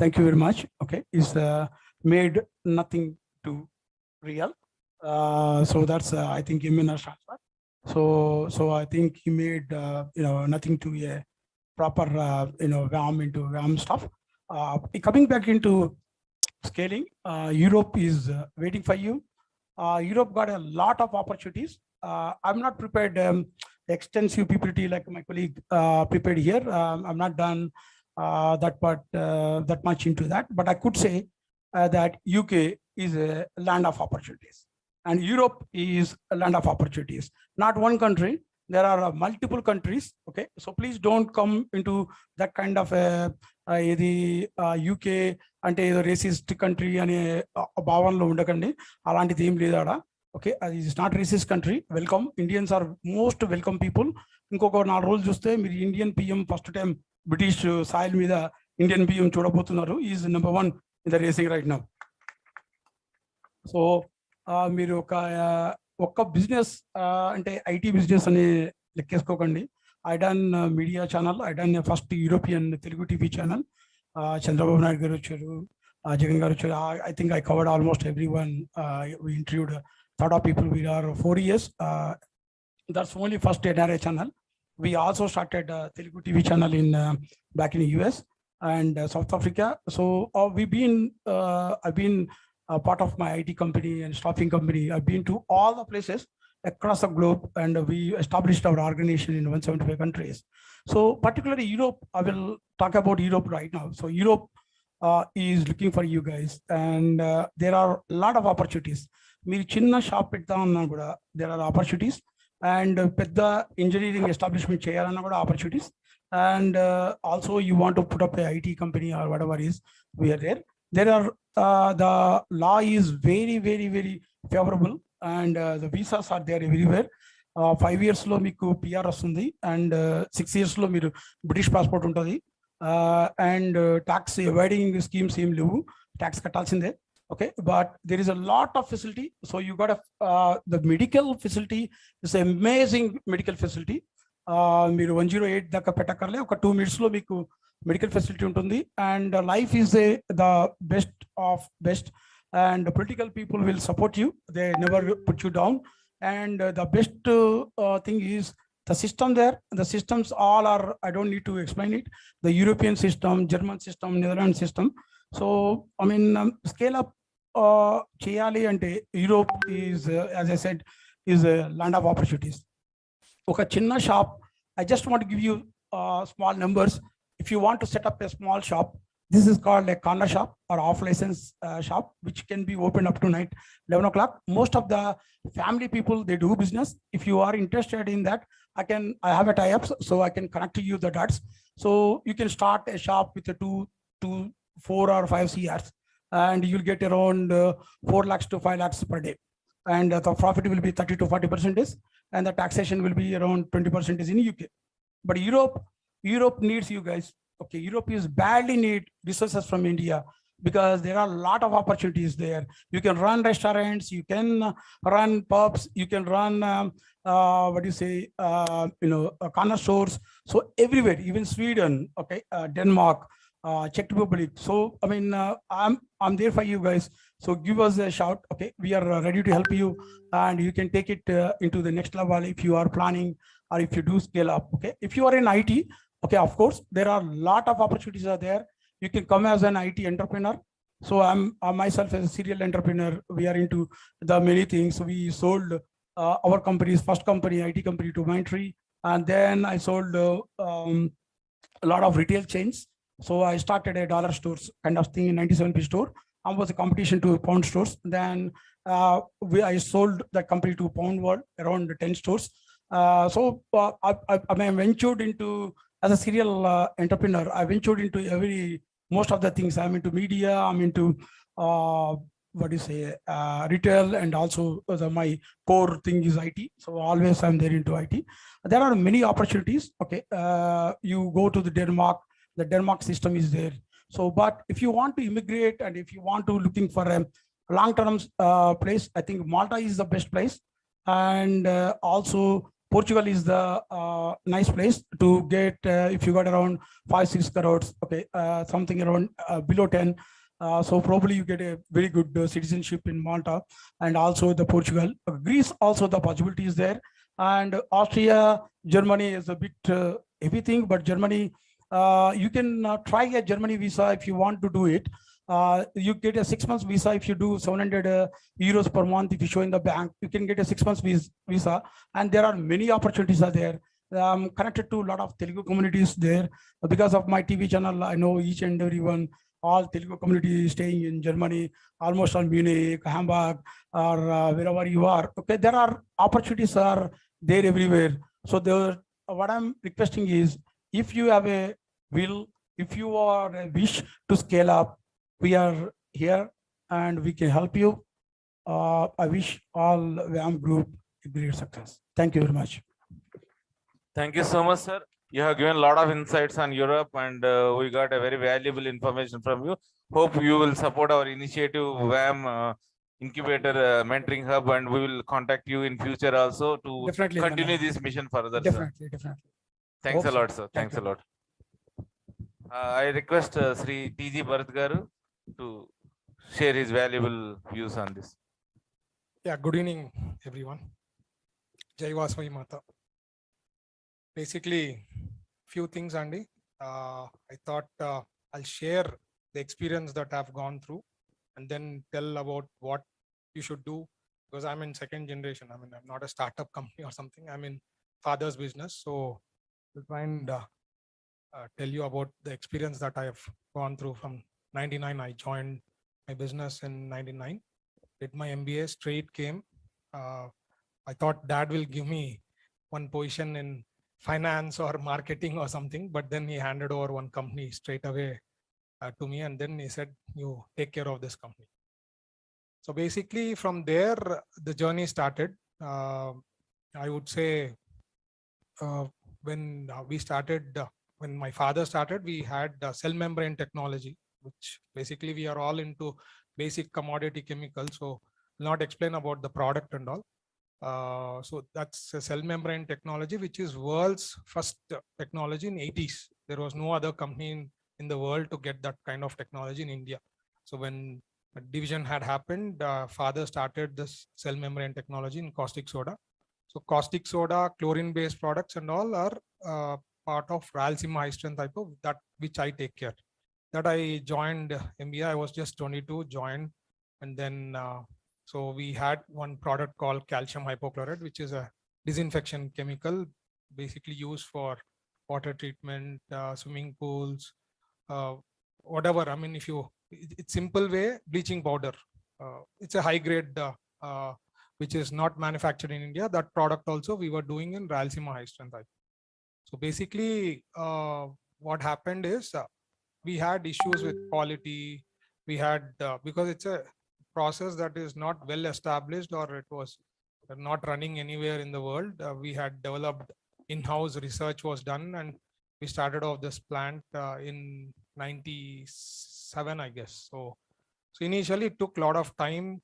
Speaker 10: Thank you very much. Okay, he's made nothing to real. So that's I think MNR transfer. So I think he made nothing to a proper WAM into WAM stuff. Coming back into scaling, Europe is waiting for you. Europe got a lot of opportunities. I'm not prepared extensive PPT like my colleague prepared here. I'm not done that much into that, but I could say that UK is a land of opportunities. And Europe is a land of opportunities. Not one country, there are multiple countries. Okay, so please don't come into that kind of ఇది UK అంటే ఏదో racist country అనే భావనలో ఉండకండి. అలాంటిది ఏం లేదు ఆడ. ఓకే, అది is not racist country. Welcome, Indians are most welcome people. ఇంకొక 4 రోజులు చూస్తే మీరు Indian PM first time British soil మీద ఇండియన్ పిఎం చూడబోతున్నారు. Is number 1 in the racing right now. So మీరు ఒక్క బిజినెస్ అంటే ఐటీ బిజినెస్ అని లెక్కేసుకోకండి. I done media channel, I done first European Telugu TV channel. Chandrababu Naidu గారు వచ్చారు, జగన్ గారు వచ్చారు. I think I covered almost every one. We interviewed a lot of people. We are 4 years. That's only first NRA channel. We also started Telugu TV channel in back in the US and South Africa. So I've been part of my IT company and staffing company. I've been to all the places across the globe, and we established our organization in 175 countries. So particularly Europe, I will talk about Europe right now. So Europe is looking for you guys, and there are a lot of opportunities. మీరు చిన్న shop పెడతామన్నా కూడా there are opportunities, and పెద్ద engineering establishment చేయాలన్నా కూడా opportunities, and also you want to put up a IT company or whatever is, we are there. There are the law is very, very, very favorable, and the visas are there everywhere. 5 years లో మీకు PR వస్తుంది, and 6 years లో మీరు British passport ఉంటుంది, and tax avoiding schemes ఏం లేవు, tax కట్టాల్సిందే. Okay, but there is a lot of facility. So you got the medical facility is amazing medical facility. మీరు 108 దాకా పెట్టక్కర్లే, ఒక 2 minutes లో మీకు మెడికల్ ఫెసిలిటీ ఉంటుంది. And life is the best of best, and political people will support you, they never put you down. And the best thing is the system there. The systems all are, I don't need to explain it, the European system, German system, Netherlands system. So I mean, scale up cheyali ante Europe is, as I said, is a land of opportunities. Oka chinna shop, I just want to give you small numbers. If you want to set up a small shop, this is called a corner shop or off license shop, which can be opened up to night 11 o'clock. Most of the family people, they do business. If you are interested in that, I have a tie-ups, so I can connect to you the dots. So you can start a shop with a 2, 4 or 5 CRs, and you'll get around 4 lakhs to 5 lakhs per day. And the profit will be 30 to 40%, and the taxation will be around 20% in UK. But Europe needs you guys. Okay, Europe is badly need resources from India, because there are a lot of opportunities there. You can run restaurants, you can run pubs, you can run corner stores. So everywhere, even Sweden, okay, Denmark, Czech Republic. So I mean, I'm there for you guys. So give us a shout. Okay, we are ready to help you, and you can take it into the next level if you are planning, or if you do scale up. Okay, if you are in IT, okay, of course, there are a lot of opportunities are there. You can come as an IT entrepreneur. So I'm myself as a serial entrepreneur. We are into the many things. We sold our company's first company, IT company, to Mindtree, and then I sold a lot of retail chains. So I started a dollar stores kind of thing in 97p store. I was a competition to pound stores. Then I sold that company to Pound World, around 10 stores. So I ventured into, as a serial entrepreneur, I ventured into most of the things. I'm into media, I'm into retail, and also my core thing is IT. So always I'm there into IT. There are many opportunities. Okay, you go to the Denmark system is there. So, but if you want to immigrate, and if you want to looking for a long-term place, I think Malta is the best place, and also Portugal is the nice place to get, if you got around 5-6 crores, okay, something around below 10. So probably you get a very good citizenship in Malta, and also the Portugal. Greece also, the possibility is there, and Austria, Germany is a bit everything, but Germany, you can try a Germany visa if you want to do it. You get a 6 months visa if you do 700 euros per month. If you show in the bank, you can get a 6 months visa, and there are many opportunities are there. I'm connected to a lot of Telugu communities there. Because of my TV channel, I know each and everyone, all Telugu community staying in Germany, almost on Munich, Hamburg, or wherever you are. Okay, there are opportunities are there everywhere. So what I'm requesting is, if you have a will, if you are a wish to scale up, we are here and we can help you. I wish all VAM group a great success. Thank you very much.
Speaker 6: Thank you so much, sir. You have given a lot of insights on Europe, and we got a very valuable information from you. Hope you will support our initiative, VAM Incubator Mentoring Hub, and we will contact you in future also to
Speaker 10: Definitely,
Speaker 6: continue
Speaker 10: Manoj.
Speaker 6: this mission further,
Speaker 10: Definitely, definitely.
Speaker 6: sir. Thanks
Speaker 10: Hope
Speaker 6: a
Speaker 10: so.
Speaker 6: lot, sir.
Speaker 10: Thank
Speaker 6: Thanks
Speaker 10: you.
Speaker 6: a lot. I request Sri T.G. Bharat Garu to share his valuable views on this.
Speaker 21: Yeah, good evening, everyone. Jai Vasavi Mata. Basically, few things, Andy. I thought I'll share the experience that I've gone through and then tell about what you should do, because I'm in second generation. I mean, I'm not a startup company or something. I'm in father's business. So I'll try and tell you about the experience that I have gone through from 99. I joined my business in 99, did my MBA, straight came. I thought dad will give me one position in finance or marketing or something, but then he handed over one company straight away to me, and then he said, you take care of this company. So basically from there, the journey started. I would say when we started, when my father started, we had cell membrane technology, which basically we are all into basic commodity chemicals. So I'll not explain about the product and all. So that's a cell membrane technology, which is world's first technology in 80s. There was no other company in the world to get that kind of technology in India. So when a division had happened, father started this cell membrane technology in caustic soda. So caustic soda, chlorine-based products and all are part of Rayalaseema high strength type of that, which I take care. That I joined MBA, I was just 22, joined, and then so we had one product called calcium hypochlorite, which is a disinfection chemical, basically used for water treatment, swimming pools, whatever. I mean, if you, it's simple way, bleaching powder. It's a high grade, which is not manufactured in India. That product also we were doing in Rayalaseema high strength type. So basically, what happened is we had issues with quality. We had, because it's a process that is not well established, or it was not running anywhere in the world. We had developed in-house research was done, and we started off this plant in 97, I guess. So initially it took a lot of time.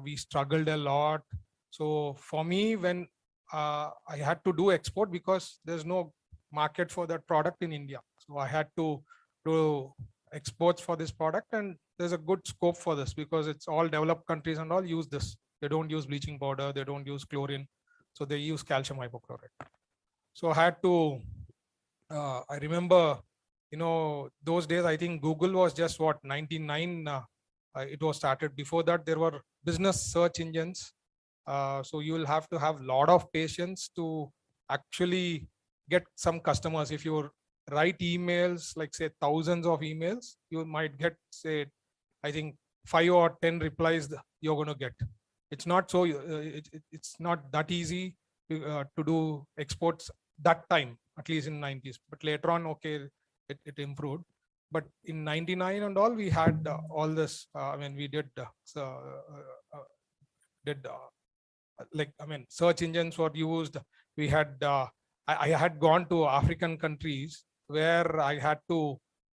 Speaker 21: We struggled a lot. So for me, when I had to do export, because there's no market for that product in India. So I had to do exports for this product, and there's a good scope for this because it's all developed countries and all use this. They don't use bleaching powder, they don't use chlorine, so they use calcium hypochlorite. So I had to, I remember, you know, those days, I think Google was just what, 99, it was started. Before that, there were business search engines. So you will have to have a lot of patience to actually get some customers. If you write emails, like say thousands of emails, you might get, say, I think 5 or 10 replies you're going to get. It's not so, it's not that easy to do exports that time, at least in 90s. But later on, okay, it improved. But in 99 and all, we had all this, I mean, we did, like, I mean, search engines were used. We had, I had gone to African countries where I had to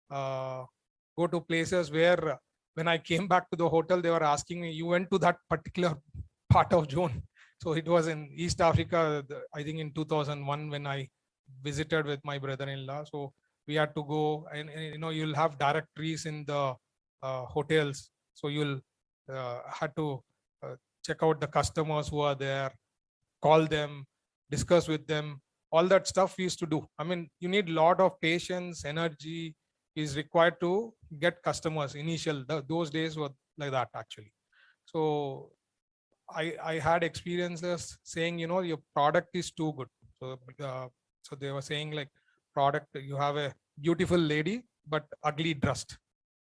Speaker 21: go to places where when I came back to the hotel, they were asking me, you went to that particular part of zone. So it was in East Africa, I think in 2001, when I visited with my brother-in-law. So we had to go, and you know, you'll have directories in the hotels. So you'll had to check out the customers who are there, call them, discuss with them. All that stuff we used to do. I mean, you need a lot of patience, energy is required to get customers. Those days were like that actually. So I had experiences saying, you know, your product is too good. So they were saying like, product, you have a beautiful lady, but ugly dressed.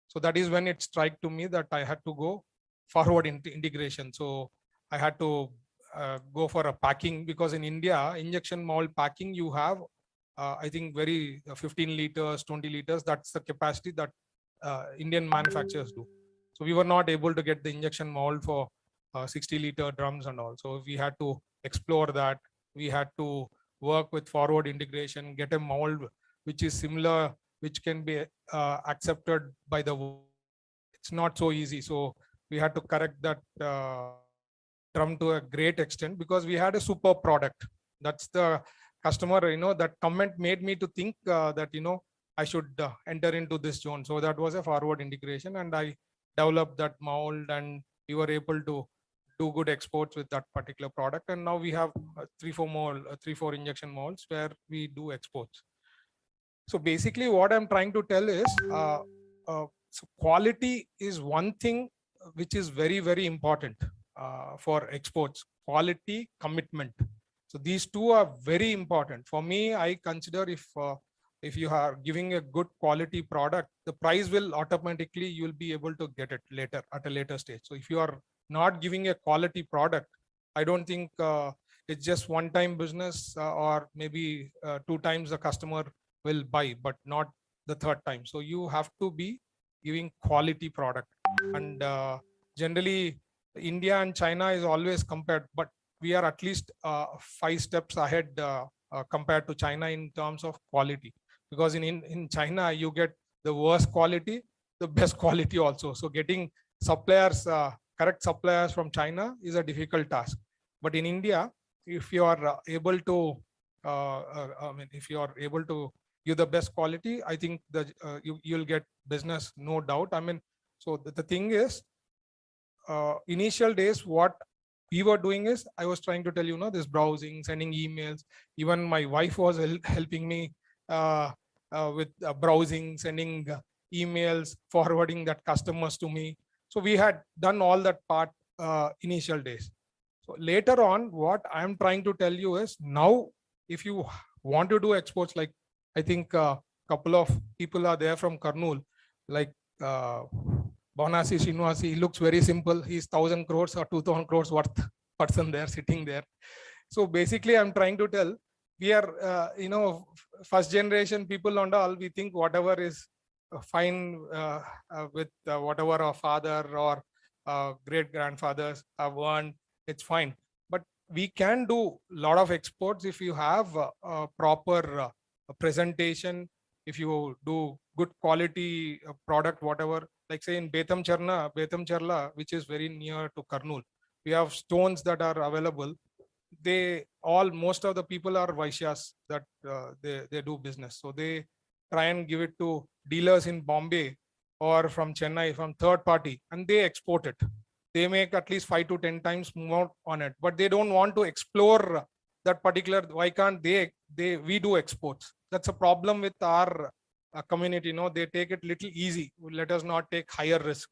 Speaker 21: So that is when it struck to me that I had to go forward into integration. So I had to go for a packing, because in India, injection mold packing, you have I think very 15 liters, 20 liters. That's the capacity that Indian manufacturers do. So we were not able to get the injection mold for 60-liter drums and all. So we had to explore that. We had to work with forward integration, get a mold which is similar, which can be accepted by the world. It's not so easy. So we had to correct that drum to a great extent because we had a super product. That's the customer, that comment made me to think that, I should enter into this zone. So that was a forward integration, and I developed that mold, and we were able to do good exports with that particular product. And now we have 3-4 injection molds where we do exports. So basically what I'm trying to tell is so quality is one thing which is very, very important for exports. Quality, commitment. So these two are very important. For me, I consider if you are giving a good quality product, the price will automatically, you'll be able to get it later at a later stage. So if you are not giving a quality product, I don't think it's just one-time business or maybe 2 times the customer will buy, but not the 3rd time. So you have to be giving quality product. And generally, India and China is always compared, but we are at least 5 steps ahead compared to China in terms of quality. Because in China, you get the worst quality, the best quality also. So getting suppliers, correct suppliers from China is a difficult task. But in India, if you are able to, if you are able to give the best quality, I think you'll get business, no doubt. So the thing is, initial days, what we were doing is, I was trying to tell this browsing, sending emails. Even my wife was helping me with browsing, sending emails, forwarding that customers to me. So we had done all that part initial days. So later on, what I'm trying to tell you is, now if you want to do exports, like I think a couple of people are there from Kurnool, like Bonasi Srinivasi, he looks very simple. He's 1,000 crores or 2,000 crores worth person there, sitting there. So basically, I'm trying to tell, we are, first generation people and all, we think whatever is fine with whatever our father or great grandfathers have earned, it's fine. But we can do a lot of exports if you have a proper presentation, if you do good quality product, whatever. Like say in Betam Charla, which is very near to Kurnool, we have stones that are available. Most of the people are Vaishyas that they do business. So they try and give it to dealers in Bombay or from Chennai, from third party, and they export it. They make at least 5 to 10 times more on it, but they don't want to explore that particular. Why can't we do exports? That's a problem with our community. They take it little easy. Let us not take higher risk.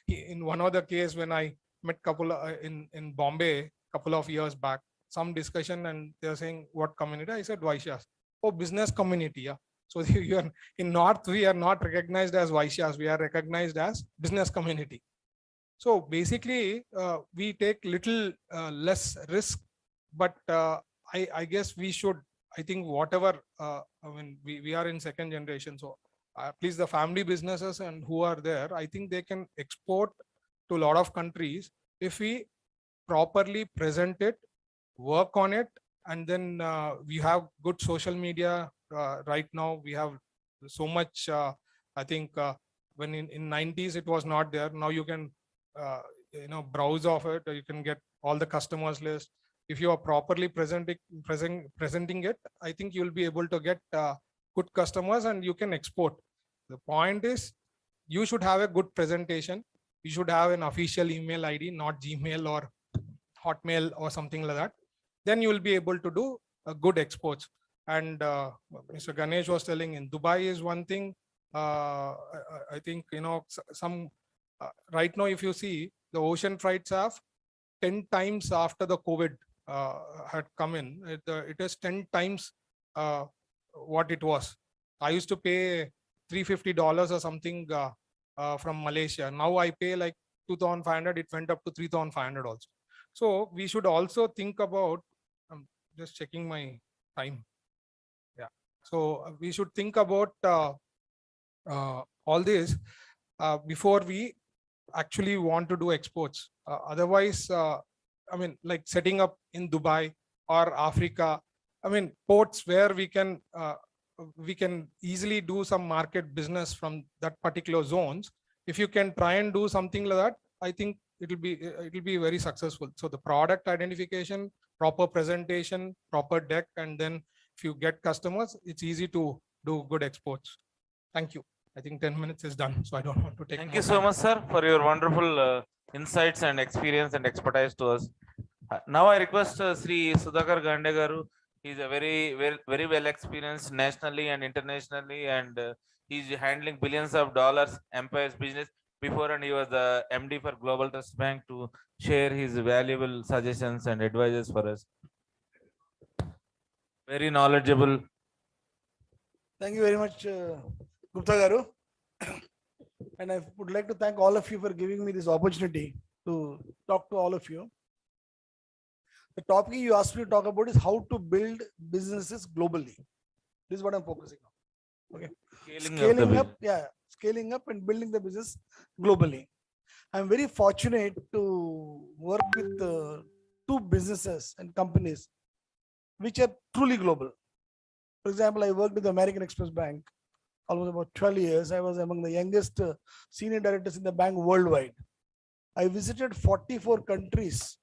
Speaker 21: In one other case, when I met couple in Bombay couple of years back, some discussion, and they're saying, what community? I said Vaishyas. Oh, business community. Yeah. So in North, we are not recognized as Vaishyas. We are recognized as business community. So basically, we take little less risk, but I guess we should. I think whatever, we are in 2nd generation. So at least the family businesses and who are there, I think they can export to a lot of countries if we properly present it, work on it, and then we have good social media. Right now we have so much. I think when in 90s it was not there. Now you can browse of it. You can get all the customers list. If you are properly presenting it, I think you'll be able to get good customers and you can export. The point is, you should have a good presentation. You should have an official email ID, not Gmail or Hotmail or something like that. Then you will be able to do good exports. And Mr. Ganesh was telling, in Dubai is one thing. I think, some right now, if you see, the ocean freights have 10 times after the COVID had come in. It is 10 times what it was. I used to pay $350 or something from Malaysia. Now I pay like 2,500. It went up to 3,500 also. So we should also think about, I'm just checking my time. So we should think about all this before we actually want to do exports. Otherwise, I mean, like setting up in Dubai or Africa, I mean, ports where we can easily do some market business from that particular zones. If you can try and do something like that, I think it will be very successful. So the product identification, proper presentation, proper deck, and then if you get customers, it's easy to do good exports. Thank you. I think 10 minutes is done, so I don't want to take.
Speaker 6: Thank
Speaker 21: more
Speaker 6: you so
Speaker 21: time.
Speaker 6: much, sir, for your wonderful insights and experience and expertise to us. Now I request Sri Sudhakar Gande garu. He's a very well experienced nationally and internationally, and he's handling billions of dollars Empire's business before, and he was the MD for Global Trust Bank, to share his valuable suggestions and advices for us. Very knowledgeable.
Speaker 5: Thank you very much, Gupta Garu. And I would like to thank all of you for giving me this opportunity to talk to all of you. The topic you asked me to talk about is how to build businesses globally. This is what I'm focusing on. Okay. Scaling up and building the business globally. I'm very fortunate to work with two businesses and companies which are truly global. For example, I worked with the American Express Bank almost about 12 years. I was among the youngest senior directors in the bank worldwide. I visited 44 countries.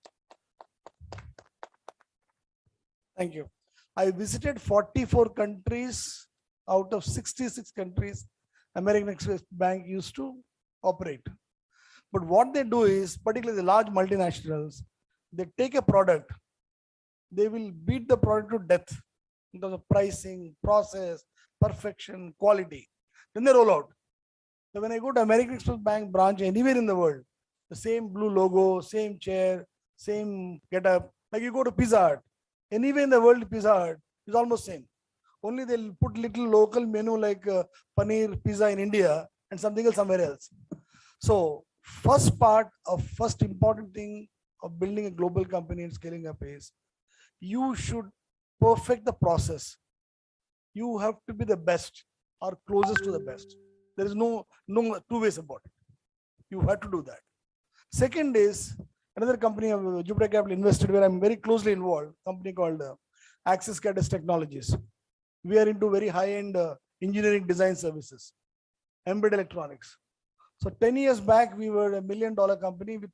Speaker 5: Thank you. I visited 44 countries out of 66 countries American Express Bank used to operate. But what they do is, particularly the large multinationals, they take a product, they will beat the product to death in terms of pricing, process, perfection, quality. Then they roll out. So when I go to American Express Bank branch anywhere in the world, the same blue logo, same chair, same getup. Like you go to Pizza Hut, anywhere in the world, Pizza Hut is almost same. Only they'll put little local menu like paneer pizza in India and something else somewhere else. So first important thing of building a global company and scaling up is you should perfect the process. You have to be the best or closest to the best. There is no two ways about it. You have to do that. Second is another company of Jupiter Capital invested where I'm very closely involved, company called Access Catalyst Technologies. We are into very high-end engineering design services, embedded electronics. So 10 years back, we were $1 million company with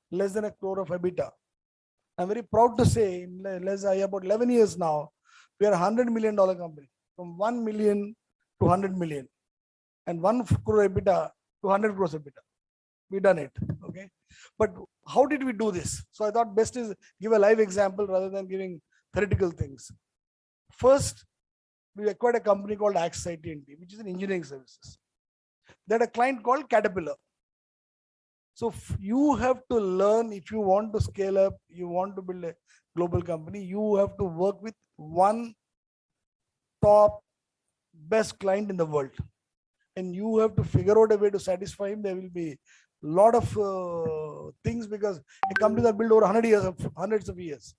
Speaker 5: less than 1 crore of EBITDA. I'm very proud to say in about 11 years now, we are a $100 million company, from 1 million to 100 million, and 1 crore EBITDA to 100 crores EBITDA. We done it, okay? But how did we do this? So I thought best is give a live example rather than giving theoretical things. First, we acquired a company called Access IT&T, which is an engineering services. They had a client called Caterpillar. So you have to learn, if you want to scale up, you want to build a global company, you have to work with one top best client in the world. And you have to figure out a way to satisfy him. There will be a lot of things because a company that built over 100 years, hundreds of years.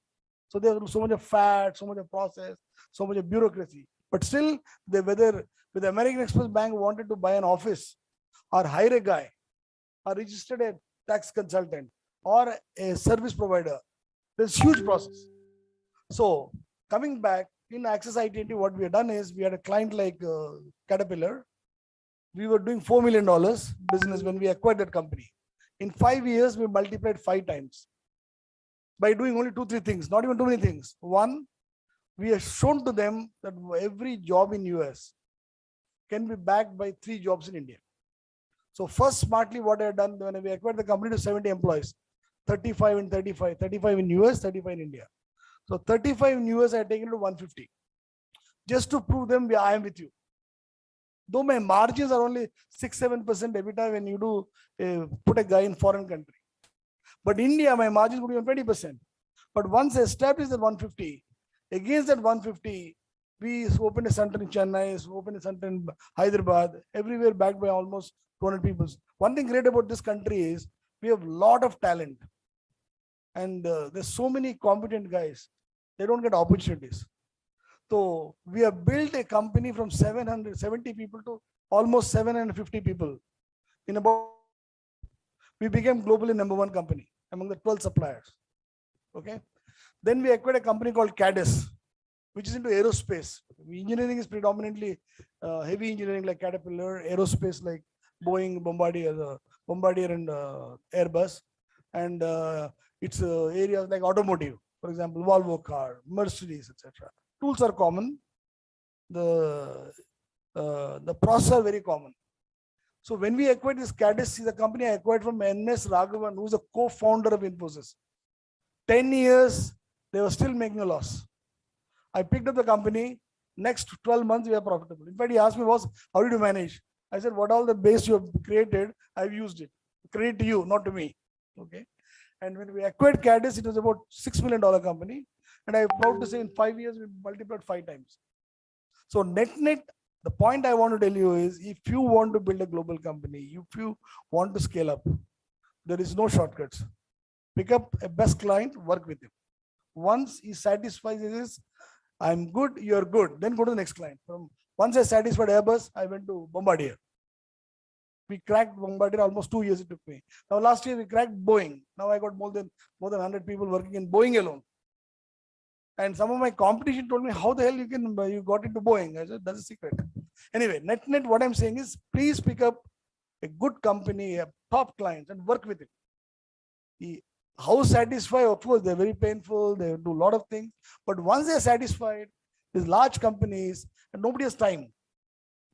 Speaker 5: So there's so much of fat, so much of process, so much of bureaucracy. But still, whether the American Express Bank wanted to buy an office or hire a guy or registered a tax consultant or a service provider, there's huge process. So coming back in Access IT&T, what we have done is we had a client like Caterpillar. We were doing $4 million business when we acquired that company. In 5 years, we multiplied 5 times by doing only 2-3 things, not even too many things. One, we have shown to them that every job in US can be backed by 3 jobs in India. So first, smartly, what I have done when we acquired the company to 70 employees, 35 and 35, 35 in US, 35 in India. So 35 in US, I have taken to 150, just to prove them I am with you. Though my margins are only 6-7% EBITDA when you do put a guy in foreign country. But India, my margins would be on 20%. But once I established at 150, against that 150, we opened a center in Chennai, opened a center in Hyderabad, everywhere backed by almost 200 people. One thing great about this country is we have a lot of talent. And there's so many competent guys. They don't get opportunities. So we have built a company from 770 people to almost 750 people. In about, we became globally #1 company among the 12 suppliers. Okay. Then we acquired a company called Cadis, which is into aerospace. Engineering is predominantly heavy engineering like Caterpillar, aerospace like Boeing, Bombardier and Airbus. And it's areas like automotive, for example, Volvo car, Mercedes, etc. Tools are common. The process are very common. So when we acquired this Cadis, is a company I acquired from N.S. Raghavan, who is a co-founder of Infosys. 10 years, they were still making a loss. I picked up the company. Next 12 months, we are profitable. In fact, he asked me, how did you manage? I said, what all the base you have created, I've used it. Credit to you, not to me. Okay. And when we acquired Cadis, it was about $6 million company. And I'm proud to say in 5 years, we multiplied 5 times. So net, the point I want to tell you is, if you want to build a global company, if you want to scale up, there is no shortcuts. Pick up a best client, work with him. Once he satisfies his, I'm good, you're good, then go to the next client. Once I satisfied Airbus, I went to Bombardier. We cracked Bombardier, almost 2 years it took me. Now last year we cracked Boeing. Now I got more than 100 people working in Boeing alone. And some of my competition told me, how the hell you got into Boeing? I said, that's a secret. Anyway, net, what I'm saying is, please pick up a good company, a top client, and work with it. How satisfied? Of course, they're very painful. They do a lot of things. But once they're satisfied, these large companies, and nobody has time.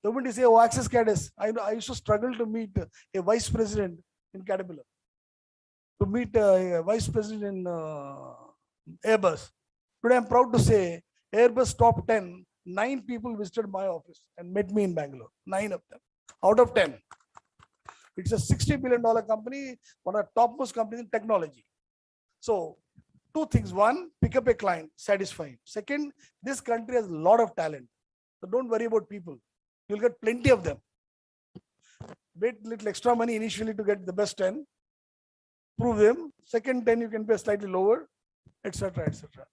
Speaker 5: Nobody say, oh, Access Cadis. I used to struggle to meet a vice president in Caterpillar, to meet a vice president in Airbus. Today, I'm proud to say, Airbus top 10, 9 people visited my office and met me in Bangalore. 9 of them out of 10. It's a $60 billion company, one of the topmost companies in technology. So 2 things. 1, pick up a client, satisfy him. Second, this country has a lot of talent. So don't worry about people. You'll get plenty of them. Wait little extra money initially to get the best 10. Prove them. Second 10, you can pay slightly lower, etc., etc.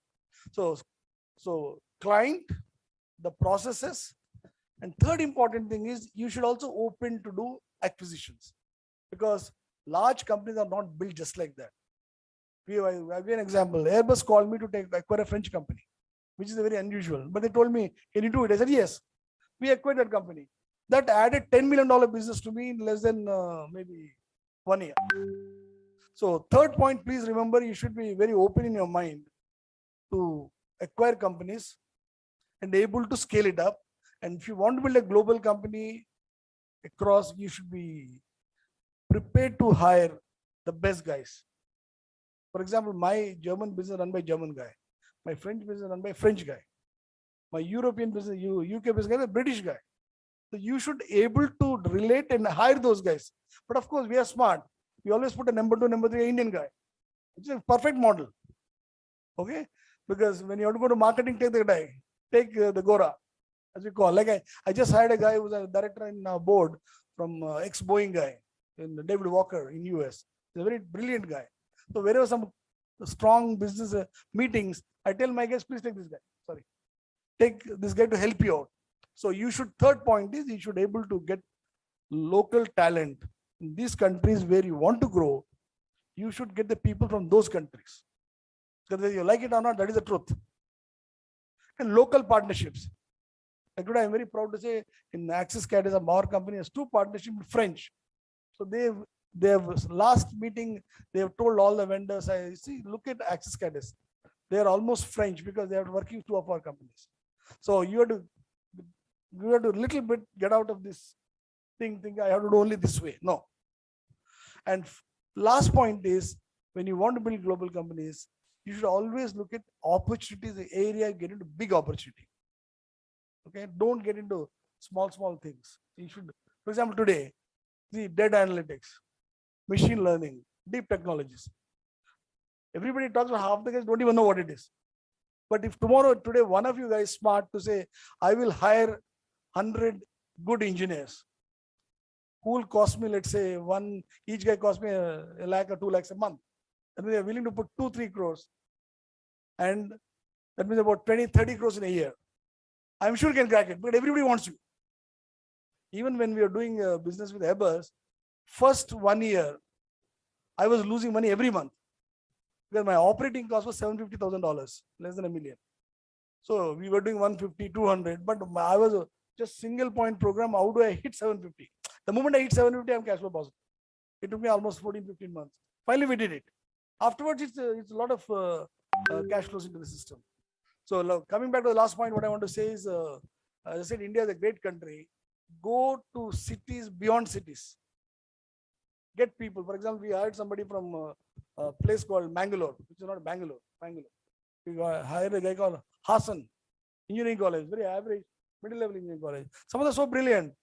Speaker 5: So client, the processes, and third important thing is you should also open to do acquisitions, because large companies are not built just like that. I'll give an example. Airbus called me to acquire a French company, which is very unusual. But they told me, can you do it? I said, yes. We acquired that company. That added $10 million business to me in less than maybe 1 year. So third point, please remember, you should be very open in your mind to acquire companies and able to scale it up. And if you want to build a global company across, you should be prepared to hire the best guys. For example, my German business run by German guy. My French business run by French guy. My European business, UK business guy, a British guy. So you should able to relate and hire those guys. But of course, we are smart. We always put a number 2, number 3 Indian guy. It's a perfect model. Okay? Because when you have to go to marketing, take the guy. Take the Gora, as we call. Like I just hired a guy who was a director in board from ex-Boeing guy, in David Walker in US. He's a very brilliant guy. So wherever some strong business meetings, I tell my guys, please take this guy. Sorry. Take this guy to help you out. So you should, third point is, you should able to get local talent in these countries where you want to grow. You should get the people from those countries. Because whether you like it or not, that is the truth. And local partnerships. Like today, I'm very proud to say in Access Cadis, our company has 2 partnerships with French. So they have last meeting, they have told all the vendors, I see, look at Access Cadis. They are almost French because they are working 2 of our companies. So you have to little bit get out of this thing I have to do only this way. No. And last point is, when you want to build global companies, you should always look at opportunities, the area, get into big opportunity. Okay, don't get into small things. You should, for example, today, the data analytics, machine learning, deep technologies. Everybody talks about, half the guys don't even know what it is. But if today, one of you guys smart to say, I will hire 100 good engineers who will cost me, let's say, each guy cost me a lakh or 2 lakhs a month. And we are willing to put 2-3 crores. And that means about 20-30 crores in a year. I'm sure you can crack it, but everybody wants you. Even when we are doing business with Ebers, first 1 year, I was losing money every month because my operating cost was $750,000, less than $1 million. So we were doing 150, 200, but I was just single point program. How do I hit 750? The moment I hit 750, I'm cash flow positive. It took me almost 14, 15 months. Finally, we did it. Afterwards, it's a lot of cash flows into the system. So coming back to the last point, what I want to say is, as I said, India is a great country. Go to cities beyond cities. Get people. For example, we hired somebody from a place called Mangalore, which is not Bangalore. We hired a guy called Hassan, engineering college, very average, middle level engineering college. Some of them are so brilliant.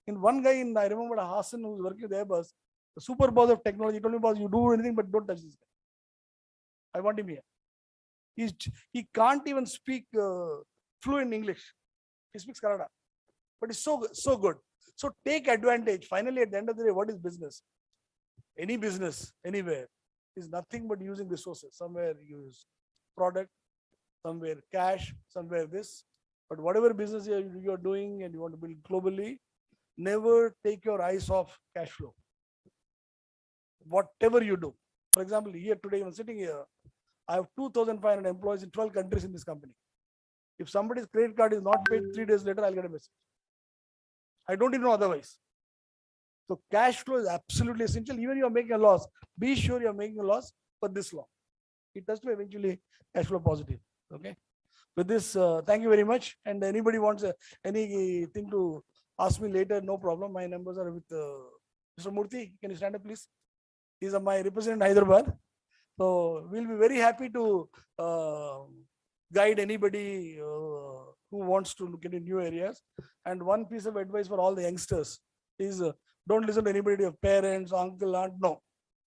Speaker 5: In one guy, I remember Hassan, who was working with Airbus, the super boss of technology, told me, boss, you do anything, but don't touch this guy. I want him here. He can't even speak fluent English. He speaks Kannada, but it's so good. So take advantage. Finally, at the end of the day, what is business? Any business, anywhere, is nothing but using resources. Somewhere you use product, somewhere cash, somewhere this. But whatever business you're doing and you want to build globally, never take your eyes off cash flow. Whatever you do. For example, here today, I'm sitting here, I have 2,500 employees in 12 countries in this company. If somebody's credit card is not paid 3 days later, I'll get a message. I don't even know otherwise. So cash flow is absolutely essential. Even if you're making a loss, be sure you're making a loss for this long. It has to be eventually cash flow positive. Okay. With this, thank you very much. And anybody wants anything to ask me later, no problem. My numbers are with Mr. Murthy. Can you stand up, please? He's my representative in Hyderabad. So we'll be very happy to guide anybody who wants to look into new areas. And one piece of advice for all the youngsters is don't listen to anybody, your parents, uncle, aunt. No,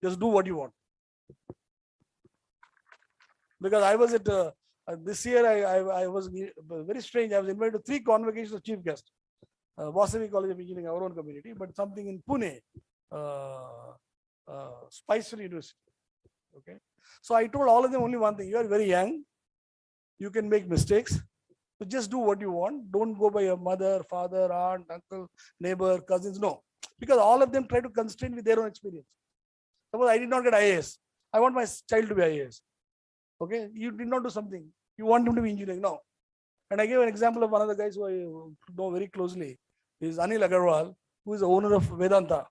Speaker 5: just do what you want. Because I was at this year, I was very strange. I was invited to 3 convocations of chief guest. Vasavi College of Engineering, our own community, but something in Pune, Spicer University. Okay. So I told all of them only one thing: you are very young, you can make mistakes. So just do what you want. Don't go by your mother, father, aunt, uncle, neighbor, cousins. No, because all of them try to constrain with their own experience. Suppose I did not get IAS. I want my child to be IAS. Okay, you did not do something. You want him to be engineering. No. And I gave an example of one of the guys who I know very closely. Is Anil Agarwal, who is the owner of Vedanta.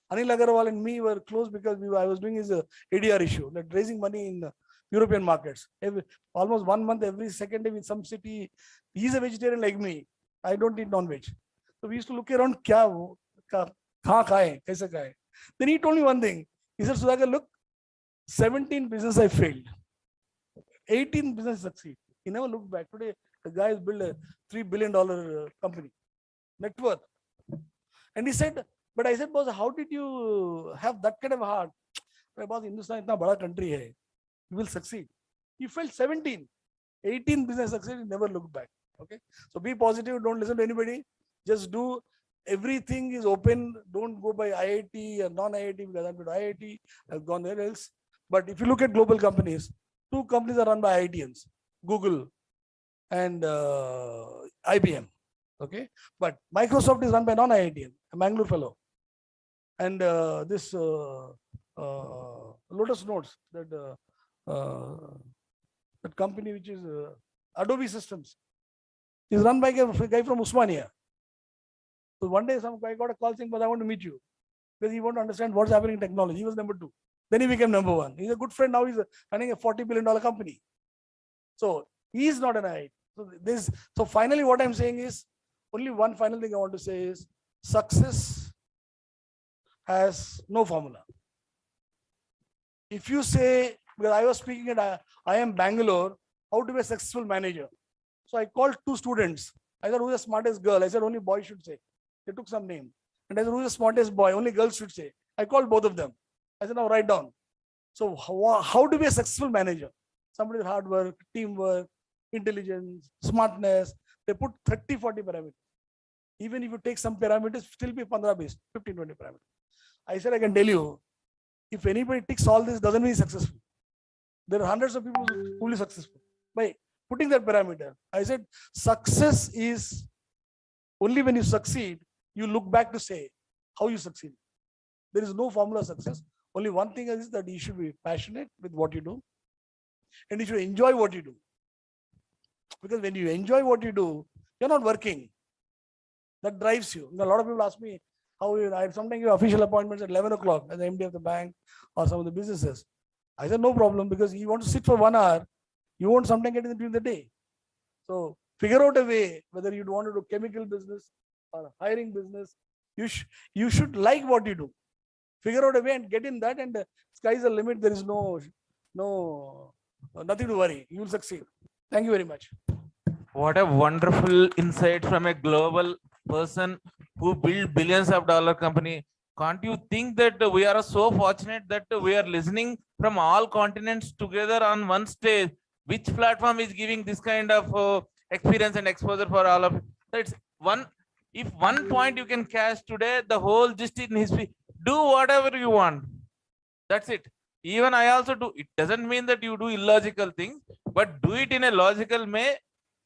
Speaker 5: Anil Agarwal and me were close because I was doing his ADR issue, like raising money in European markets. Almost 1 month, every second day in some city. He's a vegetarian like me. I don't eat non-veg. So we used to look around, then he told me one thing. He said, Sudhakar, look, 17 business I failed. 18 business succeed. He never looked back. Today, the guy has built a $3 billion company, net worth. And he said, but I said, boss, how did you have that kind of heart? Boss, Hindustan is a big country. Hai. You will succeed. He failed 17. 18 business succeed, never looked back. Okay. So be positive. Don't listen to anybody. Just do. Everything is open. Don't go by IIT or non-IIT because I've been to IIT. I've gone there else. But if you look at global companies, 2 companies are run by IITians, Google and IBM. Okay. But Microsoft is run by non-IITian, a Mangalore fellow. And this Lotus Notes, that company which is Adobe Systems, is run by a guy from Usmania. So one day some guy got a call saying, but I want to meet you. Because he want to understand what's happening in technology. He was number 2. Then he became number 1. He's a good friend. Now he's running a $40 billion company. So he's not an IIT. So finally what I'm saying is, only one final thing I want to say is, success has no formula. If you say, because I was speaking at IIM Bangalore, how to be a successful manager. So I called 2 students. I said, who's the smartest girl? I said, only boys should say. They took some name. And I said, who's the smartest boy? Only girls should say. I called both of them. I said, now write down. So how to be a successful manager? Somebody with hard work, teamwork, intelligence, smartness. They put 30, 40 parameters. Even if you take some parameters, still be 15 based, 15, 20 parameters. I said, I can tell you, if anybody ticks all this, doesn't mean he's successful. There are hundreds of people who will be successful. But putting that parameter. I said, success is only when you succeed, you look back to say how you succeed. There is no formula of success. Only one thing is that you should be passionate with what you do and you should enjoy what you do. Because when you enjoy what you do, you're not working. That drives you. A lot of people ask me how I sometimes give official appointments at 11 o'clock as the MD of the bank or some of the businesses. I said, no problem, because you want to sit for 1 hour, you won't sometimes get in during the day. So figure out a way, whether you want to do chemical business or hiring business, you should like what you do. Figure out a way and get in that, and sky's the limit. There is nothing to worry. You will succeed. Thank you very much.
Speaker 6: What a wonderful insight from a global person who built billions of dollar company. Can't you think that we are so fortunate that we are listening from all continents together on one stage? Which platform is giving this kind of experience and exposure for all of it? So it's one. If one point you can catch today, the whole gist in history. Do whatever you want. That's it. Even I also do. It doesn't mean that you do illogical things, but do it in a logical way,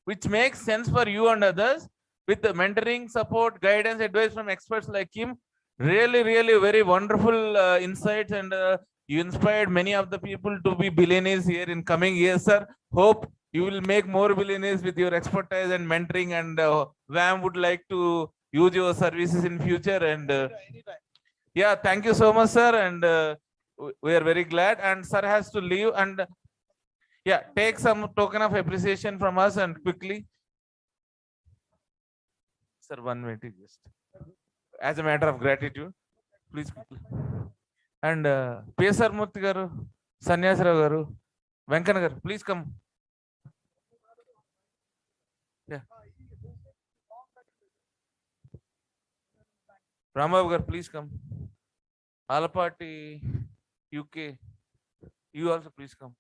Speaker 6: which makes sense for you and others, with the mentoring, support, guidance, advice from experts like him. Really, really very wonderful insights, and you inspired many of the people to be billionaires here in coming years, sir. Hope you will make more billionaires with your expertise and mentoring, and WAM would like to use your services in future. And yeah, thank you so much, sir. And we are very glad. And sir has to leave, and yeah, take some token of appreciation from us and quickly. Sir, 1 minute just. As a matter of gratitude, please quickly. And PSR Murthy garu, Sanyasrao garu, Venkana garu, please come. Yeah. Ramababu garu, please come. Alapati, UK, you also please come.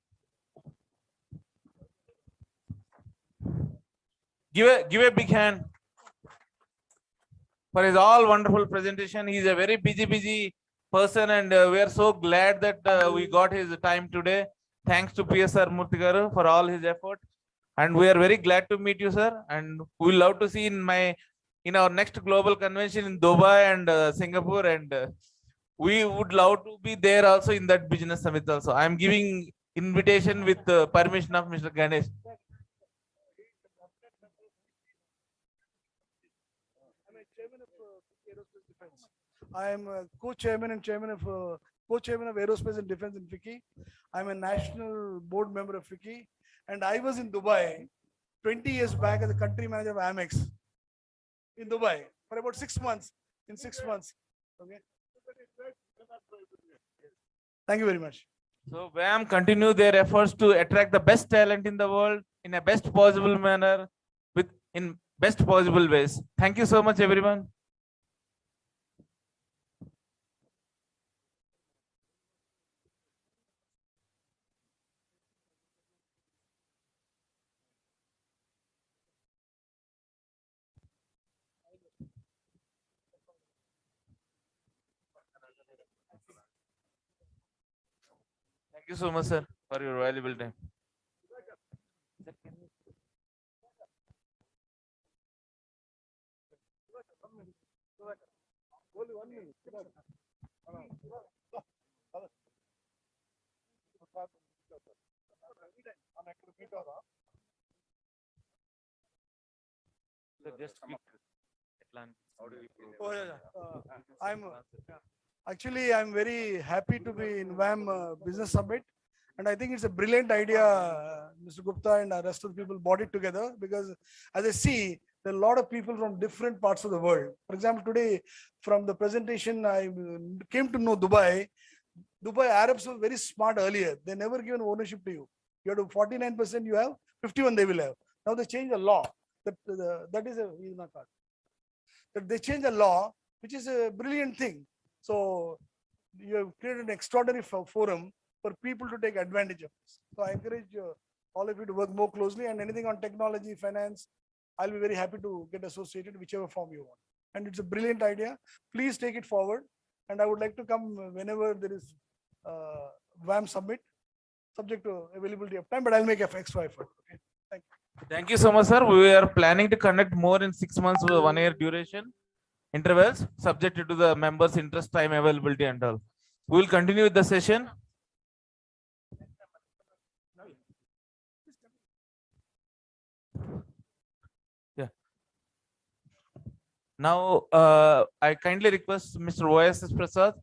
Speaker 6: Give a big hand for his all wonderful presentation. He's a very busy person, and we are so glad that we got his time today. Thanks to PSR Murthy garu for all his effort, and we are very glad to meet you, sir. And we love to see in our next global convention in Dubai and Singapore, and we would love to be there also in that business summit also. I am giving invitation with permission of Mr. Ganesh.
Speaker 5: I am co-chairman and chairman of Aerospace and Defense in FICCI. I'm a national board member of FICCI, and I was in Dubai 20 years back as a country manager of Amex in Dubai for about 6 months. In 6 months, okay. Thank you very much.
Speaker 6: So WAM continue their efforts to attract the best talent in the world in a best possible manner, in best possible ways. Thank you so much, everyone. Thank you so much, sir, for your valuable time. Just quick.
Speaker 5: Oh, yeah. I'm very happy to be in WAM Business Summit, and I think it's a brilliant idea. Mr. Gupta and the rest of the people brought it together, because as I see, there are a lot of people from different parts of the world. For example, today from the presentation, I came to know Dubai. Dubai Arabs were very smart earlier. They never given ownership to you. You have to 49% you have, 51 they will have. Now they change the law. That is that they change the law, which is a brilliant thing. So you have created an extraordinary forum for people to take advantage of this. So I encourage all of you to work more closely, and anything on technology, finance, I'll be very happy to get associated, whichever form you want. And it's a brilliant idea. Please take it forward. And I would like to come whenever there is WAM Summit, subject to availability of time, but I'll make an extra effort. Okay. Thank you.
Speaker 6: Thank you so much, sir. We are planning to conduct more in 6 months, 1 year duration intervals, subject to the members' interest, time availability, and all. We will continue with the session. Yeah. Now, I kindly request Mr. OSS Prasad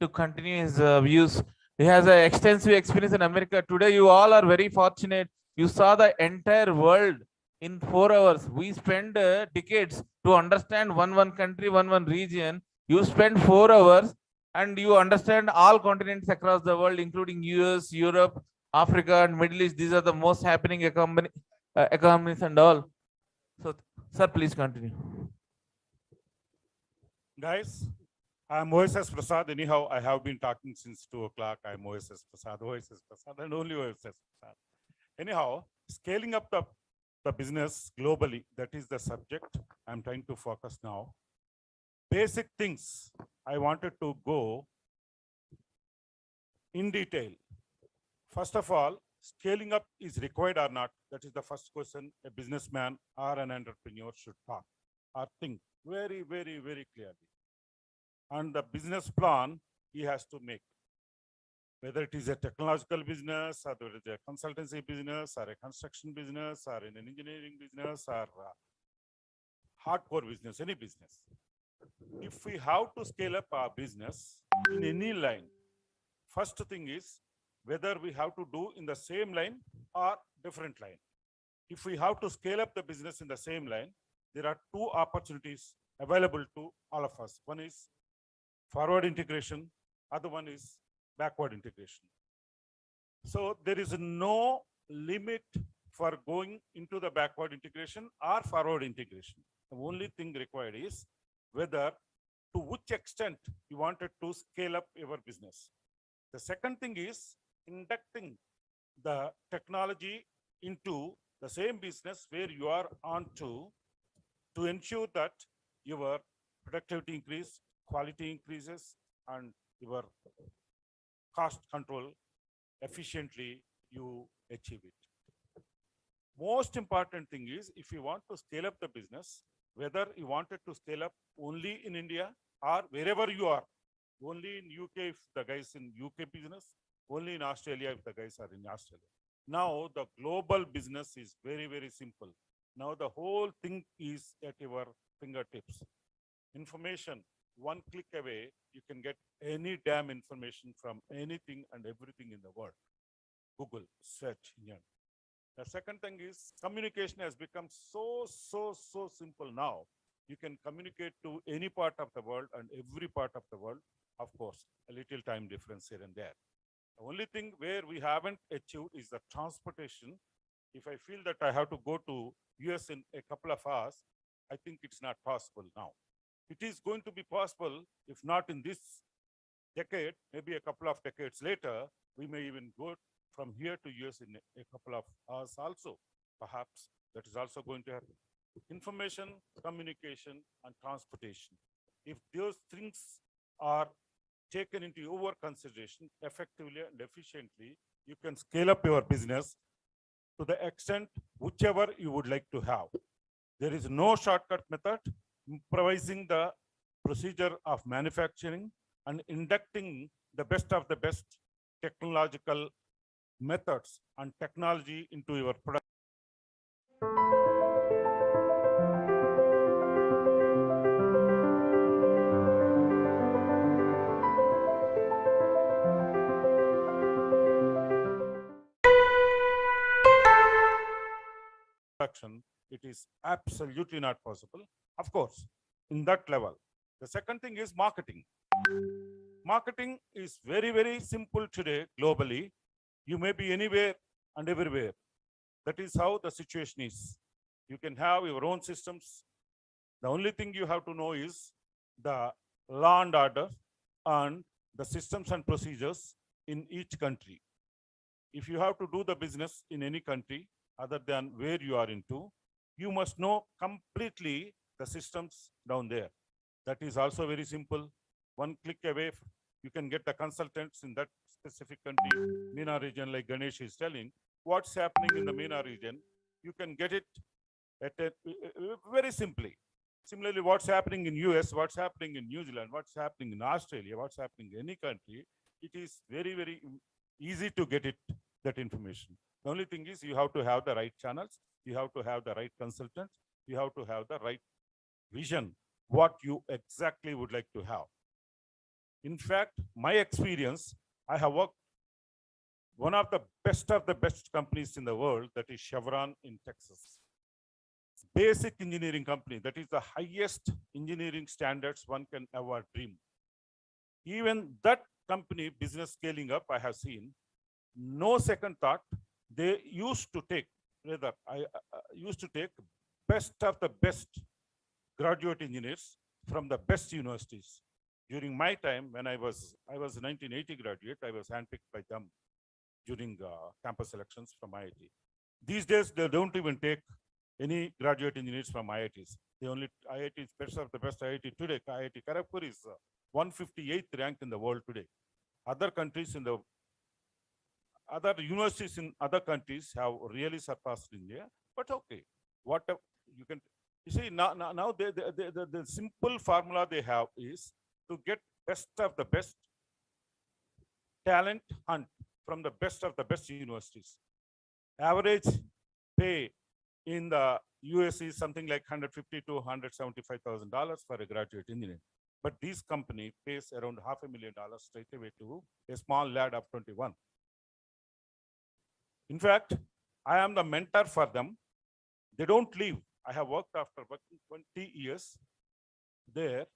Speaker 6: to continue his views. He has an extensive experience in America. Today, you all are very fortunate. You saw the entire world in 4 hours. We spend decades to understand one country, one region. You spend 4 hours and you understand all continents across the world, including US, Europe, Africa, and Middle East. These are the most happening economies and all. So, sir, please continue.
Speaker 14: Guys, I'm OSS Prasad. Anyhow, I have been talking since 2 o'clock. I'm OSS Prasad, and only OSS Prasad. Anyhow, scaling up the business globally, that is the subject I'm trying to focus now. Basic things I wanted to go in detail. First of all, scaling up is required or not? That is the first question a businessman or an entrepreneur should talk or think very, very, very clearly. And the business plan he has to make, whether it is a technological business or whether it is a consultancy business or a construction business or in an engineering business or hardcore business, any business. If we have to scale up our business in any line, first thing is whether we have to do in the same line or different line. If we have to scale up the business in the same line, there are 2 opportunities available to all of us. One is forward integration, other one is backward integration. So there is no limit for going into the backward integration or forward integration. The only thing required is whether to which extent you wanted to scale up your business. The second thing is inducting the technology into the same business where you are on to ensure that your productivity increase, quality increases, and your cost control efficiently you achieve it. Most important thing is if you want to scale up the business, whether you wanted to scale up only in India or wherever you are, only in UK if the guys in UK business, only in Australia if the guys are in Australia. Now the global business is very, very simple. Now the whole thing is at your fingertips. Information, one click away, you can get any damn information from anything and everything in the world. Google, search engine. The second thing is communication has become so simple now. You can communicate to any part of the world and every part of the world. Of course, a little time difference here and there. The only thing where we haven't achieved is the transportation. If I feel that I have to go to US in a couple of hours, I think it's not possible now. It is going to be possible, if not in this decade, maybe a couple of decades later, we may even go from here to US in a couple of hours also. Perhaps that is also going to happen. Information, communication, and transportation. If those things are taken into your consideration effectively and efficiently, you can scale up your business to the extent whichever you would like to have. There is no shortcut method. Improvising the procedure of manufacturing and inducting the best of the best technological methods and technology into your product. It is absolutely not possible. Of course, in that level. The second thing is marketing. Marketing is very, very simple today globally. You may be anywhere and everywhere. That is how the situation is. You can have your own systems. The only thing you have to know is the law and order and the systems and procedures in each country. If you have to do the business in any country other than where you are into, you must know completely the systems down there. That is also very simple. One click away, you can get the consultants in that specific country, MENA region, like Ganesh is telling. What's happening in the MENA region you can get it at very simply. Similarly, what's happening in US, what's happening in New Zealand, what's happening in Australia, what's happening in any country, it is very, very easy to get it, that information. The only thing is you have to have the right channels, you have to have the right consultants, you have to have the right vision, what you exactly would like to have. In fact, my experience, I have worked one of the best companies in the world, that is Chevron in Texas. Basic engineering company, that is the highest engineering standards one can ever dream. Even that company, business scaling up, I have seen, no second thought, they used to take, rather, I used to take best of the best graduate engineers from the best universities. During my time, when I was 1980 graduate, I was handpicked by them during campus selections from IIT. These days, they don't even take any graduate engineers from IITs. They only, IIT is best of the best IIT today. IIT Kharagpur is 158th ranked in the world today. Other countries in the, other universities in other countries have really surpassed India, but okay, whatever you can, you see, now the simple formula they have is to get best of the best talent hunt from the best of the best universities. Average pay in the US is something like $150,000 to $175,000 for a graduate engineer. But this company pays around $500,000 straight away to a small lad of 21. In fact, I am the mentor for them. They don't leave. I have worked after working 20 years there.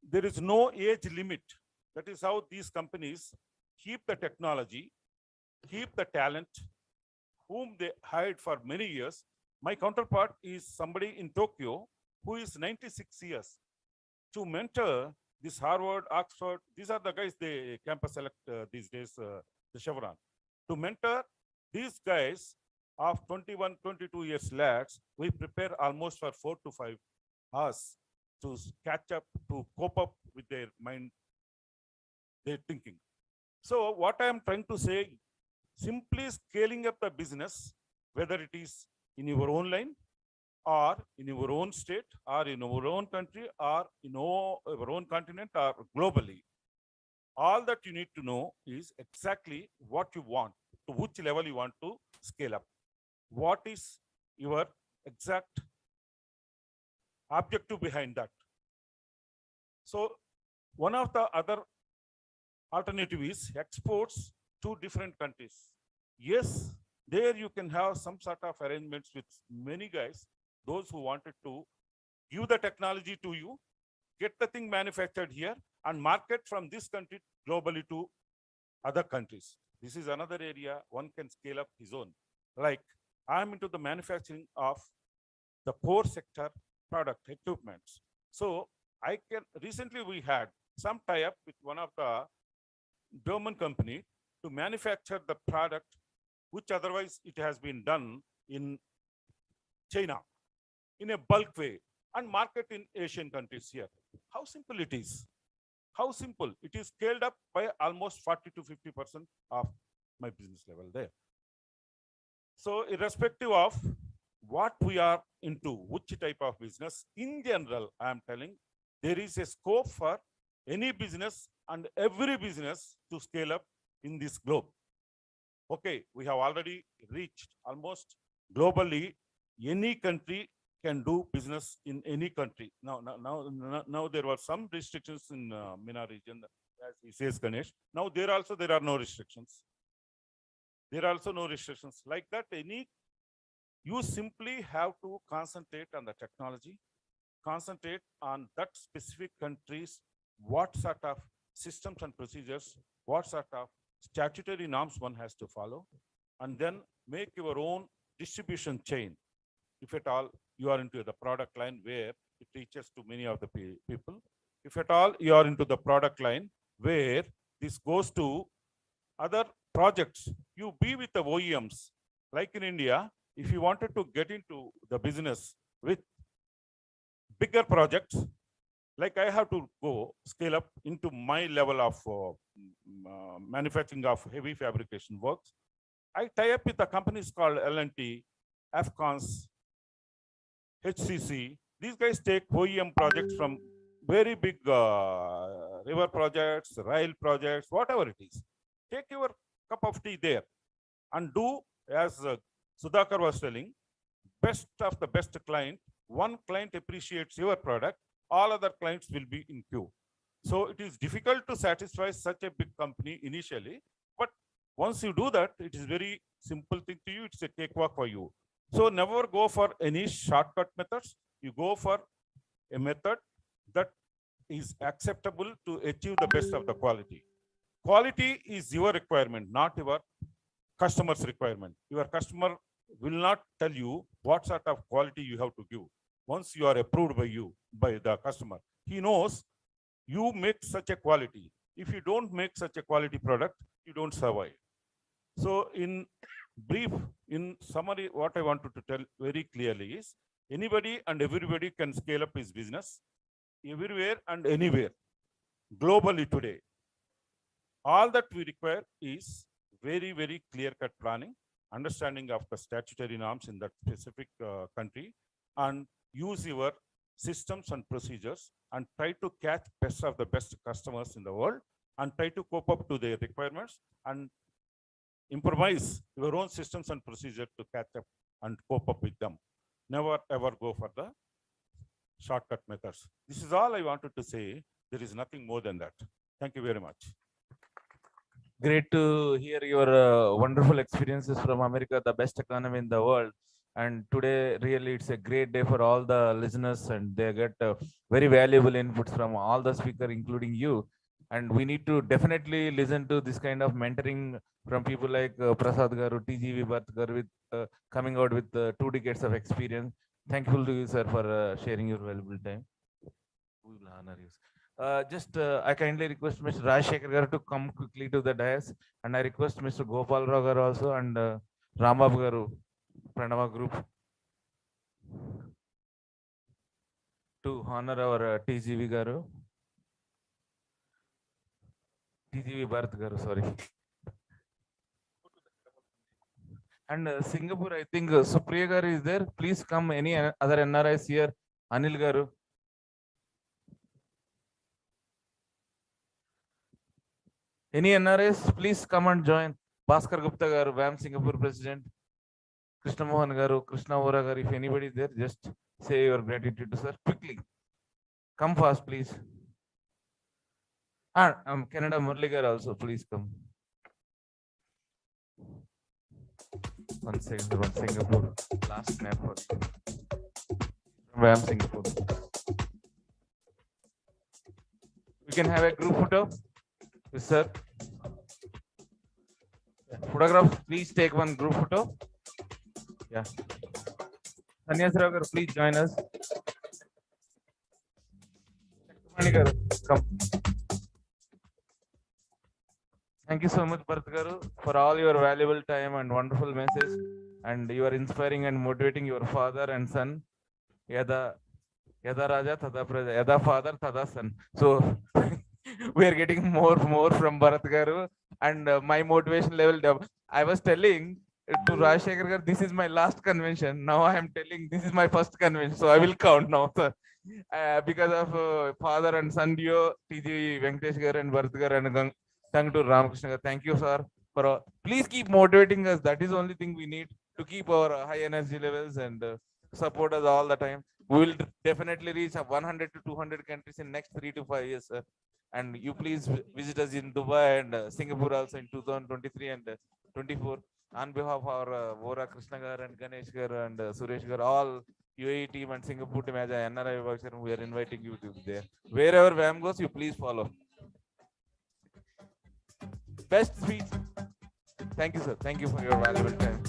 Speaker 14: There is no age limit. That is how these companies keep the technology, keep the talent, whom they hired for many years. My counterpart is somebody in Tokyo who is 96 years. To mentor this Harvard, Oxford, these are the guys they campus select these days, the Chevron. To mentor these guys of 21, 22 years lads, we prepare almost for 4 to 5 hours to catch up, to cope up with their mind, their thinking. So what I am trying to say, simply scaling up the business, whether it is in your own line or in your own state or in your own country or in your own continent or globally, all that you need to know is exactly what you want, to which level you want to scale up. What is your exact objective behind that? So one of the other alternative is exports to different countries. Yes, there you can have some sort of arrangements with many guys, those who wanted to give the technology to you, get the thing manufactured here and market from this country globally to other countries. This is another area one can scale up his own. Like I'm into the manufacturing of the core sector product equipments. So I can, recently we had some tie-up with one of the German company to manufacture the product, which otherwise it has been done in China in a bulk way and market in Asian countries here. How simple it is. How simple. It is scaled up by almost 40 to 50% of my business level there. So irrespective of what we are into, which type of business, in general, I am telling, there is a scope for any business and every business to scale up in this globe. Okay, we have already reached almost globally, any country can do business in any country. Now there were some restrictions in MENA region, as he says, Ganesh. Now there are no restrictions. There are also no restrictions like that. You simply have to concentrate on the technology, concentrate on that specific countries, what sort of systems and procedures, what sort of statutory norms one has to follow, and then make your own distribution chain. If at all you are into the product line where it reaches to many of the people, if at all you are into the product line where this goes to other projects, you be with the OEMs. Like in India, if you wanted to get into the business with bigger projects, like I have to go scale up into my level of manufacturing of heavy fabrication works. I tie up with the companies called L&T, Afcons, HCC. These guys take OEM projects from very big river projects, rail projects, whatever it is. Take your cup of tea there and do as Sudhakar was telling, best of the best client. One client appreciates your product, all other clients will be in queue. So it is difficult to satisfy such a big company initially, but once you do that, it is very simple thing to you. It's a cakewalk for you. So never go for any shortcut methods. You go for a method that is acceptable to achieve the best of the quality. Quality is your requirement, not your customer's requirement. Your customer will not tell you what sort of quality you have to give. Once you are approved by the customer, he knows you make such a quality. If you don't make such a quality product, you don't survive. So in brief, in summary, what I wanted to tell very clearly is anybody and everybody can scale up his business everywhere and anywhere globally today. All that we require is very, very clear-cut planning, understanding of the statutory norms in that specific country, and use your systems and procedures and try to catch best of the best customers in the world and try to cope up to their requirements and improvise your own systems and procedure to catch up and cope up with them. Never ever go for the shortcut methods. This is all I wanted to say. There is nothing more than that. Thank you very much.
Speaker 6: Great to hear your wonderful experiences from America, the best economy in the world. And today, really, it's a great day for all the listeners, and they get very valuable inputs from all the speakers, including you. And we need to definitely listen to this kind of mentoring from people like Prasad Garu, TGV Bhatt Garu, with coming out with 2 decades of experience. Thankful to you, sir, for sharing your valuable time. We will honor you. I kindly request Mr. Rajshekhar Garu to come quickly to the dais, and I request Mr. Gopal Rao Garu also and Rambabu Garu, Pranava Group, to honor our TGV Garu, TGV Bharat Garu, sorry. And Singapore, I think Supriya Garu is there. Please come. Any other NRIs here? Anil Garu. Any NRIs, please come and join. Bhaskar Gupta Garu, VAM Singapore President. Krishna Mohan Garu, Krishna Vora Garu, if anybody is there, just say your gratitude to sir quickly. Come fast, please. And Canada Murli Garu also, please come. One second, one Singapore. Last snap for VAM Singapore. We can have a group photo. Yes, sir. Photograph, please take one group photo. Yeah. Sanyas Rao Garu, please join us. Mani Garu, come. Thank you so much, Bharat Garu, for all your valuable time and wonderful message. And you are inspiring and motivating your father and son. Yada Raja, Tada Praja. Yada father, Tada son. So we are getting more from Bharat Garu, and my motivation level. I was telling to Rajshekhar Garu, this is my last convention. Now I am telling this is my first convention, so I will count now, sir. Because of father and son duo, TG Venkatesh Garu and Bharat Garu and thank to Ramakrishna Garu. Thank you, sir. Please keep motivating us. That is the only thing we need to keep our high energy levels and support us all the time. We will definitely reach 100 to 200 countries in next 3 to 5 years, sir. And you please visit us in Dubai and Singapore also in 2023 and 24. On behalf of our Vora Krishna Garu and Ganesh Garu and Suresh Garu, all UAE team and Singapore team as a NRI worker, we are inviting you to be there. Wherever VAM goes, you please follow. Best speech. Thank you, sir. Thank you for your valuable time.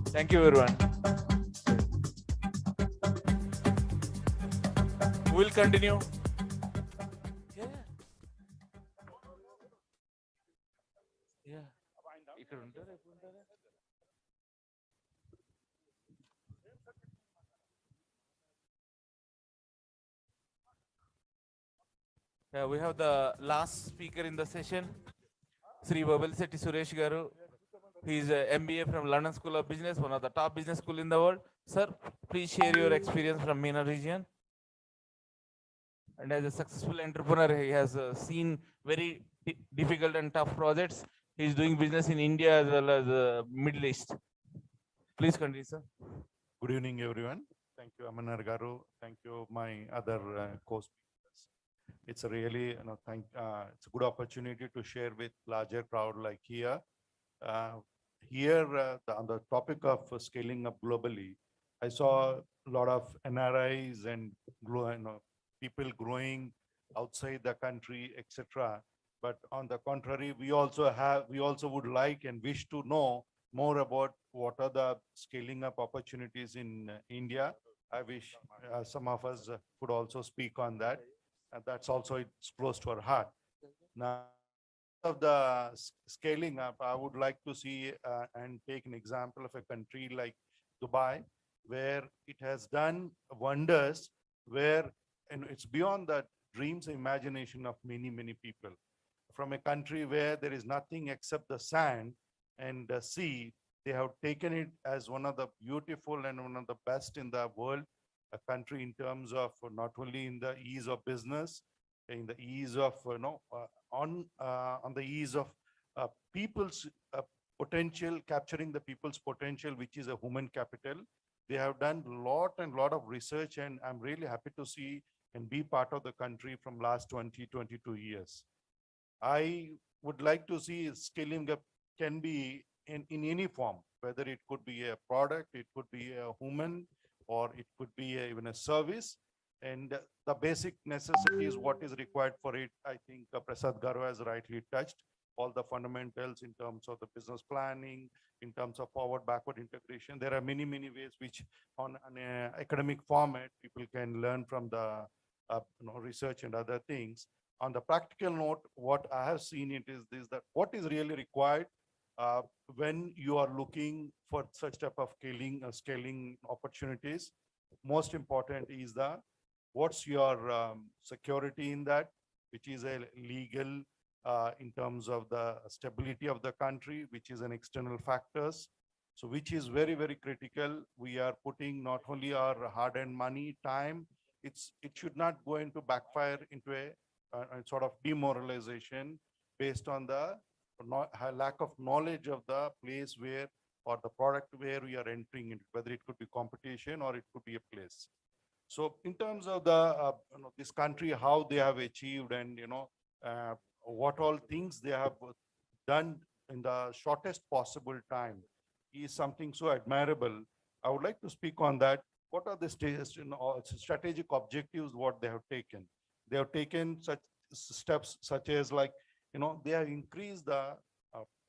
Speaker 6: Thank you, everyone. We will continue. Yeah, we have the last speaker in the session, Sri Babalisetti Suresh Garu, He's a MBA from London School of Business, one of the top business school in the world. Sir, please share your experience from MENA region. And as a successful entrepreneur, he has seen very difficult and tough projects. He's doing business in India as well as Middle East. Please continue, sir.
Speaker 15: Good evening, everyone. Thank you, Amanar Garu. Thank you, my other co-speakers. It's a really, it's a good opportunity to share with larger crowd like here. On the topic of scaling up globally, I saw a lot of NRIs and people growing outside the country, etc. But on the contrary, we also would like and wish to know more about what are the scaling up opportunities in India. I wish some of us could also speak on that. And that's also, it's close to our heart. Now, of the scaling up, I would like to see and take an example of a country like Dubai, where it has done wonders, where and it's beyond the dreams and imagination of many, many people. From a country where there is nothing except the sand and the sea, they have taken it as one of the beautiful and one of the best in the world, a country in terms of not only in the ease of business, in the ease of, on the ease of people's potential, capturing the people's potential, which is a human capital. They have done lot of research, and I'm really happy to see and be part of the country from last 22 years. I would like to see scaling up can be in any form, whether it could be a product, it could be a human, or it could be even a service. And the basic necessities, what is required for it, I think Prasad Garu has rightly touched all the fundamentals in terms of the business planning, in terms of forward backward integration. There are many ways which on an academic format people can learn from the research and other things. On the practical note, what I have seen it is this, that what is really required when you are looking for such type of scaling opportunities. Most important is what's your security in that, which is a legal in terms of the stability of the country, which is an external factors. So which is very critical. We are putting not only our hard-earned money, time, it should not go into backfire into a sort of demoralization based on the lack of knowledge of the place where or the product where we are entering into, whether it could be competition or it could be a place. So in terms of the this country, how they have achieved and what all things they have done in the shortest possible time is something so admirable. I would like to speak on that. What are the strategic objectives what they have taken? They have taken such steps such as like, they have increased the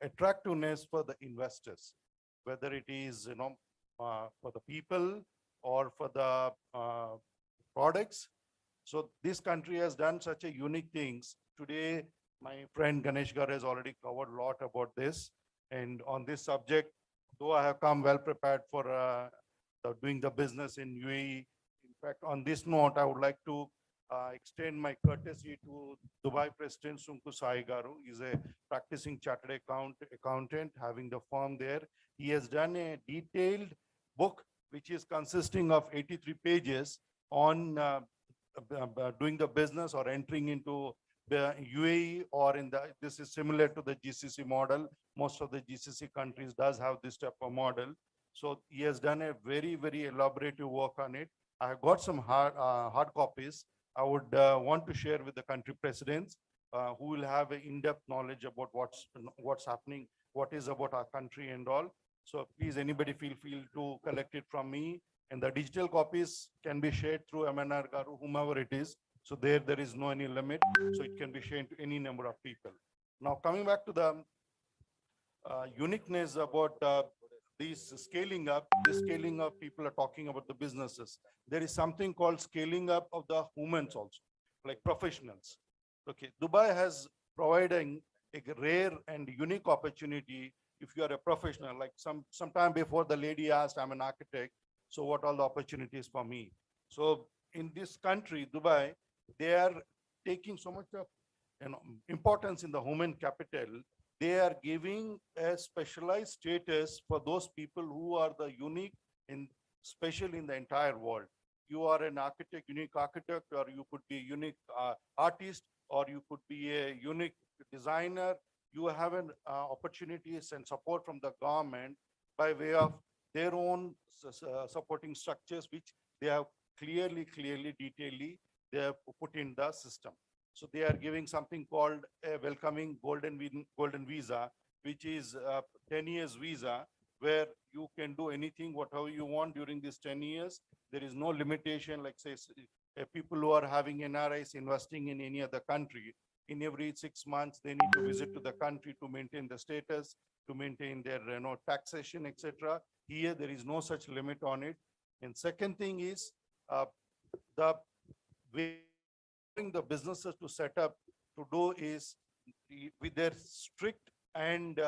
Speaker 15: attractiveness for the investors, whether it is, for the people or for the products. So this country has done such a unique things. Today, my friend Ganesh Gar has already covered a lot about this. And on this subject, though I have come well prepared for doing the business in UAE. In fact, on this note, I would like to extend my courtesy to Dubai President Sunku Sai Garu. He's a practicing chartered accountant having the firm there. He has done a detailed book, which is consisting of 83 pages on doing the business or entering into the UAE or this is similar to the GCC model. Most of the GCC countries does have this type of model. So he has done a very elaborative work on it. I have got some hard copies. I would want to share with the country presidents who will have an in-depth knowledge about what's happening, what is about our country and all. So please, anybody feel to collect it from me. And the digital copies can be shared through MNR Garu, whomever it is. So there is no any limit. So it can be shared to any number of people. Now coming back to the uniqueness about this scaling up, people are talking about the businesses. There is something called scaling up of the humans also, like professionals. Okay, Dubai has providing a rare and unique opportunity if you are a professional. Like some time before, the lady asked, I'm an architect, so what are the opportunities for me? So in this country, Dubai, they are taking so much of importance in the human capital they are giving a specialized status for those people who are the unique in special in the entire world. You are an architect, unique architect, or you could be a unique artist, or you could be a unique designer. You have an opportunities and support from the government by way of their own supporting structures, which they have clearly, detailedly, they have put in the system. So they are giving something called a welcoming golden visa, which is a 10 years visa, where you can do anything, whatever you want during these 10 years. There is no limitation, like say, people who are having NRIs investing in any other country, in every 6 months, they need to visit to the country to maintain the status, to maintain their taxation, etc. Here, there is no such limit on it. And second thing is the way the businesses to set up to do is with their strict and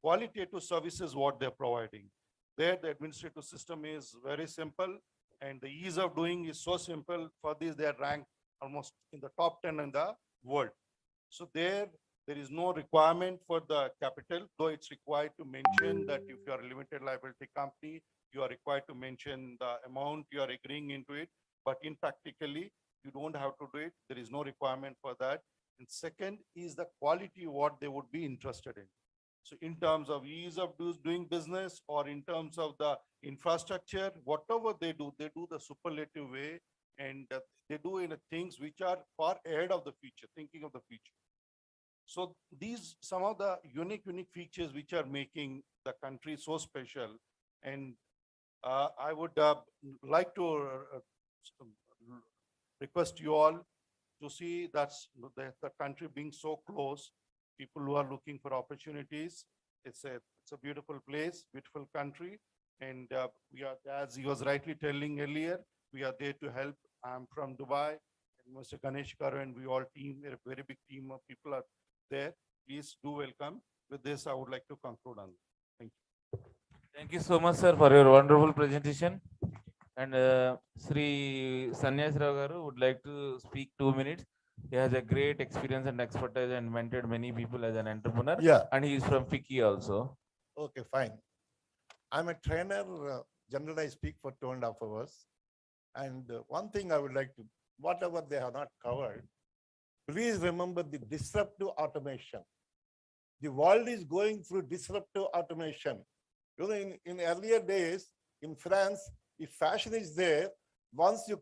Speaker 15: qualitative services what they're providing. There, the administrative system is very simple, and the ease of doing is so simple. For this, they are ranked almost in the top 10 in the world. So there is no requirement for the capital, though it's required to mention that if you are a limited liability company, you are required to mention the amount you are agreeing into it. But in practically, you don't have to do it. There is no requirement for that. And second is the quality what they would be interested in. So in terms of ease of doing business, or in terms of the infrastructure, whatever they do the superlative way, and they do in things which are far ahead of the future, thinking of the future. So these some of the unique features which are making the country so special. And I would like to request you all to see that's the country being so close. People who are looking for opportunities. It's a beautiful place, beautiful country, and we are, as he was rightly telling earlier, we are there to help. I'm from Dubai, and Mr. Ganesh Karu, and we all team, a very big team of people are there. Please do welcome. With this, I would like to conclude on. Thank you.
Speaker 6: Thank you so much, sir, for your wonderful presentation. And Sri Sanyas Rao Garu would like to speak 2 minutes. He has a great experience and expertise and mentored many people as an entrepreneur.
Speaker 9: Yeah.
Speaker 6: And he is from FICCI also.
Speaker 9: Okay, fine. I'm a trainer. Generally, I speak for 2.5 hours. And one thing I would like to, whatever they have not covered, please remember the disruptive automation. The world is going through disruptive automation. You know, in earlier days, in France, if fashion is there, once you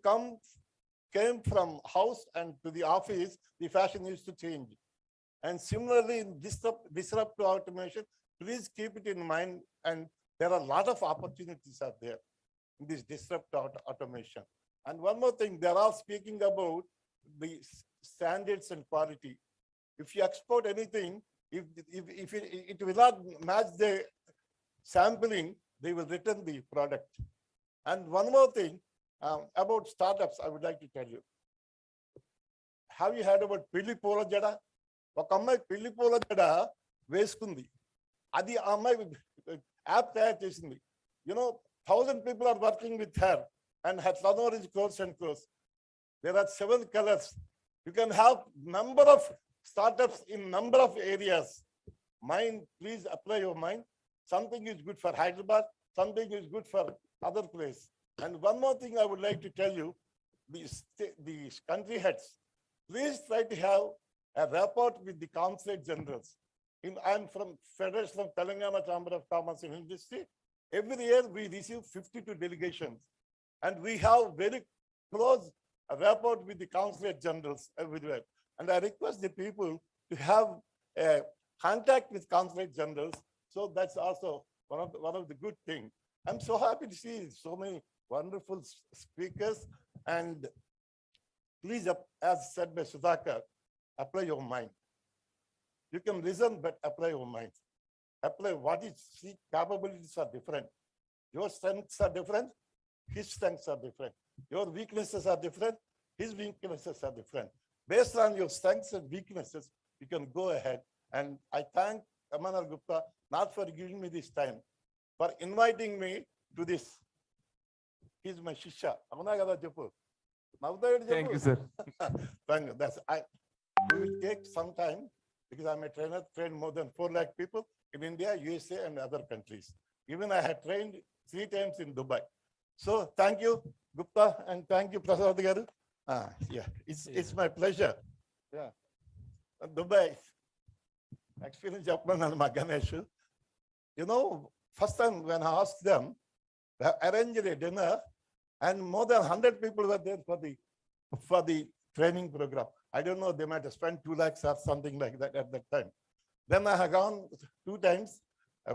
Speaker 9: came from house and to the office, the fashion used to change. And similarly, in disruptive automation, please keep it in mind. And there are a lot of opportunities out there in this disruptive automation. And one more thing, they are all speaking about the standards and quality. If you export anything, if it will not match the sampling, they will return the product. And one more thing about startups, I would like to tell you. Have you heard about Pilli Pola Jada? ఒక అమ్మాయి పెళ్లి పూల జడ వేసుకుంది. అది ఆ అమ్మాయి app తయారు చేసింది. You know, 1,000 people are working with her, and her turnover is crores and crores. There are 7 colors. You can have number of startups in number of areas. Mind, please apply your mind. Something is good for Hyderabad, something is good for other place. And one more thing I would like to tell you, the country heads, please try to have a rapport with the consulate generals. I'm from Federation of Telangana Chamber of Commerce and Industry. Every year we receive 52 delegations, and we have very close rapport with the consulate generals everywhere. And I request the people to have a contact with consulate generals. So that's also one of the good things. I'm so happy to see so many wonderful speakers. And please, as said by Sudhakar, apply your mind. You can listen, but apply your mind. Apply what is, see, capabilities are different. Your strengths are different. His strengths are different. Your weaknesses are different. His weaknesses are different. Based on your strengths and weaknesses, you can go ahead. And I thank Amanar Gupta not for giving me this time, for inviting me to this. He's my Shisha.
Speaker 6: Thank you, sir.
Speaker 9: Thank you. We will take some time because I'm a trainer, trained more than 4 lakh people in India, USA, and other countries. Even I had trained 3 times in Dubai. So thank you, Gupta, and thank you, Prasad Garu. Yeah, it's my pleasure. Yeah. Dubai, experience Japan and Ganesh. You know, first time when I asked them, they arranged a dinner, and more than 100 people were there for the training program. I don't know, they might have spent 2 lakhs or something like that at that time. Then I have gone 2 times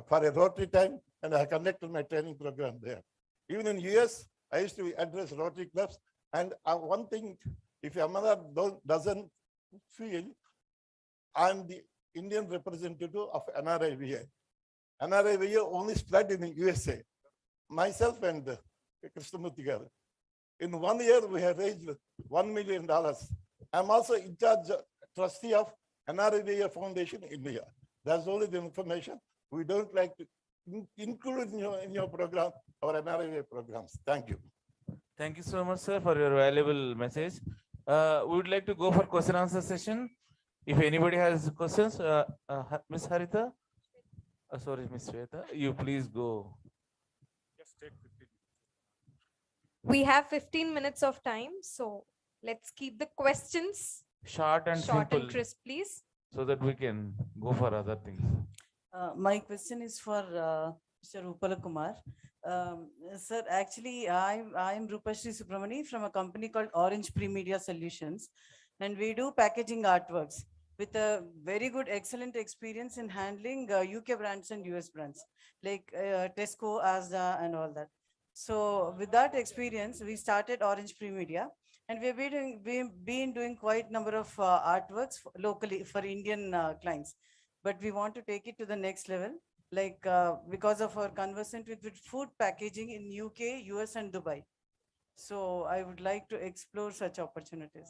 Speaker 9: for a Rotary time, and I conducted my training program there. Even in US, I used to address Rotary clubs. And one thing, if Amana doesn't feel, I'm the Indian representative of NRIVA. NRIVA only spread in the USA. Myself and Krishnamurthy garu. In 1 year, we have raised $1 million. I'm also in charge trustee of NRIVA Foundation India. That's only the information. We don't like to include in your program or NRIVA programs. Thank you.
Speaker 6: Thank you so much, sir, for your valuable message. We would like to go for question answer session. If anybody has questions, Ms. Harita, sorry, Ms. Shweta, you please go.
Speaker 14: Just take 15.
Speaker 2: We have 15 minutes of time, so let's keep the questions
Speaker 6: Short and simple,
Speaker 2: crisp, please.
Speaker 6: so that we can go for other things.
Speaker 16: My question is for Mr. Upala Kumar. Sir, actually, I'm Rupashri Subramani from a company called Orange Pre-Media Solutions, and we do packaging artworks with a very good, excellent experience in handling UK brands and US brands like Tesco, Asda, and all that. So with that experience, we started Orange Pre-Media, and we've been doing quite number of artworks locally for Indian clients. But we want to take it to the next level, like because of our conversation with food packaging in UK, US, and Dubai. So I would like to explore such opportunities.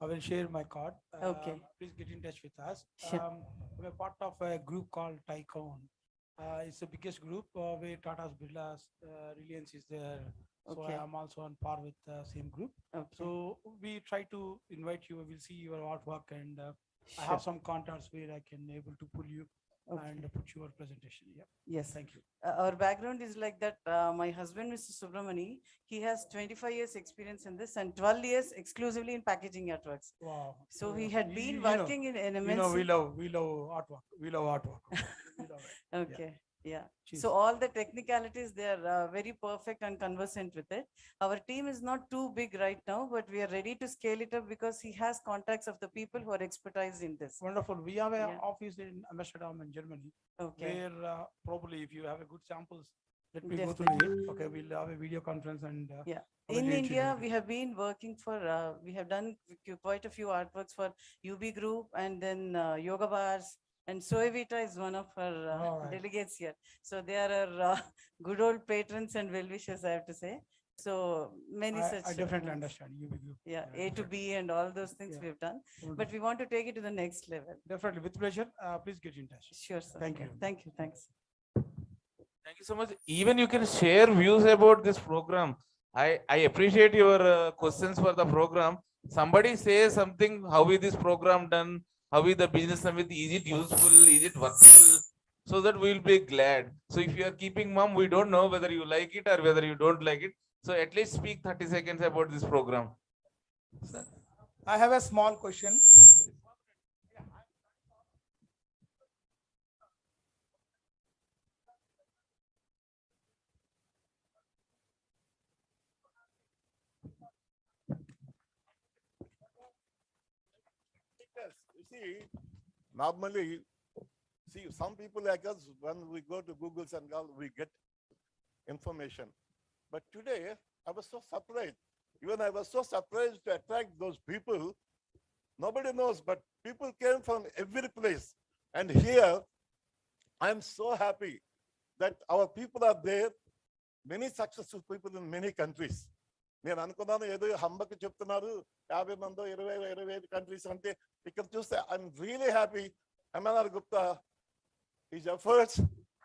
Speaker 10: I will share my card.
Speaker 16: Okay.
Speaker 10: Please get in touch with us.
Speaker 16: Sure.
Speaker 10: I'm a part of a group called Tycoon. It's the biggest group where Tata's, Birla's, Reliance is there. So
Speaker 16: Okay.
Speaker 10: I am also on par with the same group.
Speaker 16: Okay.
Speaker 10: So we try to invite you. We'll see your artwork, and I
Speaker 16: Sure.
Speaker 10: have some contacts where I can able to pull you and
Speaker 16: Okay.
Speaker 10: put your presentation. Yeah.
Speaker 16: Yes.
Speaker 10: Thank you.
Speaker 16: Our background is like that. My husband, Mr. Subramani, he has 25 years experience in this and 12 years exclusively in packaging artworks.
Speaker 10: Wow.
Speaker 16: So he had been
Speaker 10: You know,
Speaker 16: working in an
Speaker 10: You know,
Speaker 16: MNC.
Speaker 10: we love artwork. We love artwork. We love it.
Speaker 16: Okay, yeah.
Speaker 10: Cheers.
Speaker 16: So all the technicalities, they are very perfect and conversant with it. Our team is not too big right now, but we are ready to scale it up because he has contacts of the people who are expertise in this.
Speaker 10: Wonderful. We have an
Speaker 16: Yeah.
Speaker 10: office in Amsterdam in Germany.
Speaker 16: Okay.
Speaker 10: Where probably if you have a good samples, let me go through
Speaker 16: Definitely.
Speaker 10: it. Okay, we'll have a video conference and.
Speaker 16: Yeah.
Speaker 10: I will
Speaker 16: In
Speaker 10: introduce
Speaker 16: India,
Speaker 10: you.
Speaker 16: we have been working for, we have done quite a few artworks for UB Group and then Yoga Bars. And Soevita is one of our
Speaker 10: All right.
Speaker 16: delegates here. So they are our good old patrons and well-wishers, I have to say. So many such.
Speaker 10: I definitely understand. You will.
Speaker 16: Yeah, A to B and all those things
Speaker 10: Yeah.
Speaker 16: we've done. But
Speaker 10: Wonderful.
Speaker 16: we want to take it to the next level.
Speaker 10: Definitely, with pleasure. Please get in touch.
Speaker 16: Sure, sir.
Speaker 10: Thank you.
Speaker 16: Thank you. Thanks.
Speaker 6: Thank you so much. Even you can share views about this program. I appreciate your questions for the program. Somebody says something, how is this program done? How is the business summit? Is it useful? Is it workable? So that we will be glad. So if you are keeping mum, we don't know whether you like it or whether you don't like it. So at least speak 30 seconds about this program.
Speaker 11: I have a small question.
Speaker 9: You see, normally, see, some people like us, when we go to Google's and all, we get information. But today, I was so surprised. Even I was so surprised to attract those people. Nobody knows, but people came from every place. And here, I'm so happy that our people are there, many successful people in many countries. నేను అనుకున్నాను ఏదో హంబకు చెప్తున్నారు 50 మందో 25 countries అంటే ఇక్కడ చూస్తే I'm really happy MNR Gupta his efforts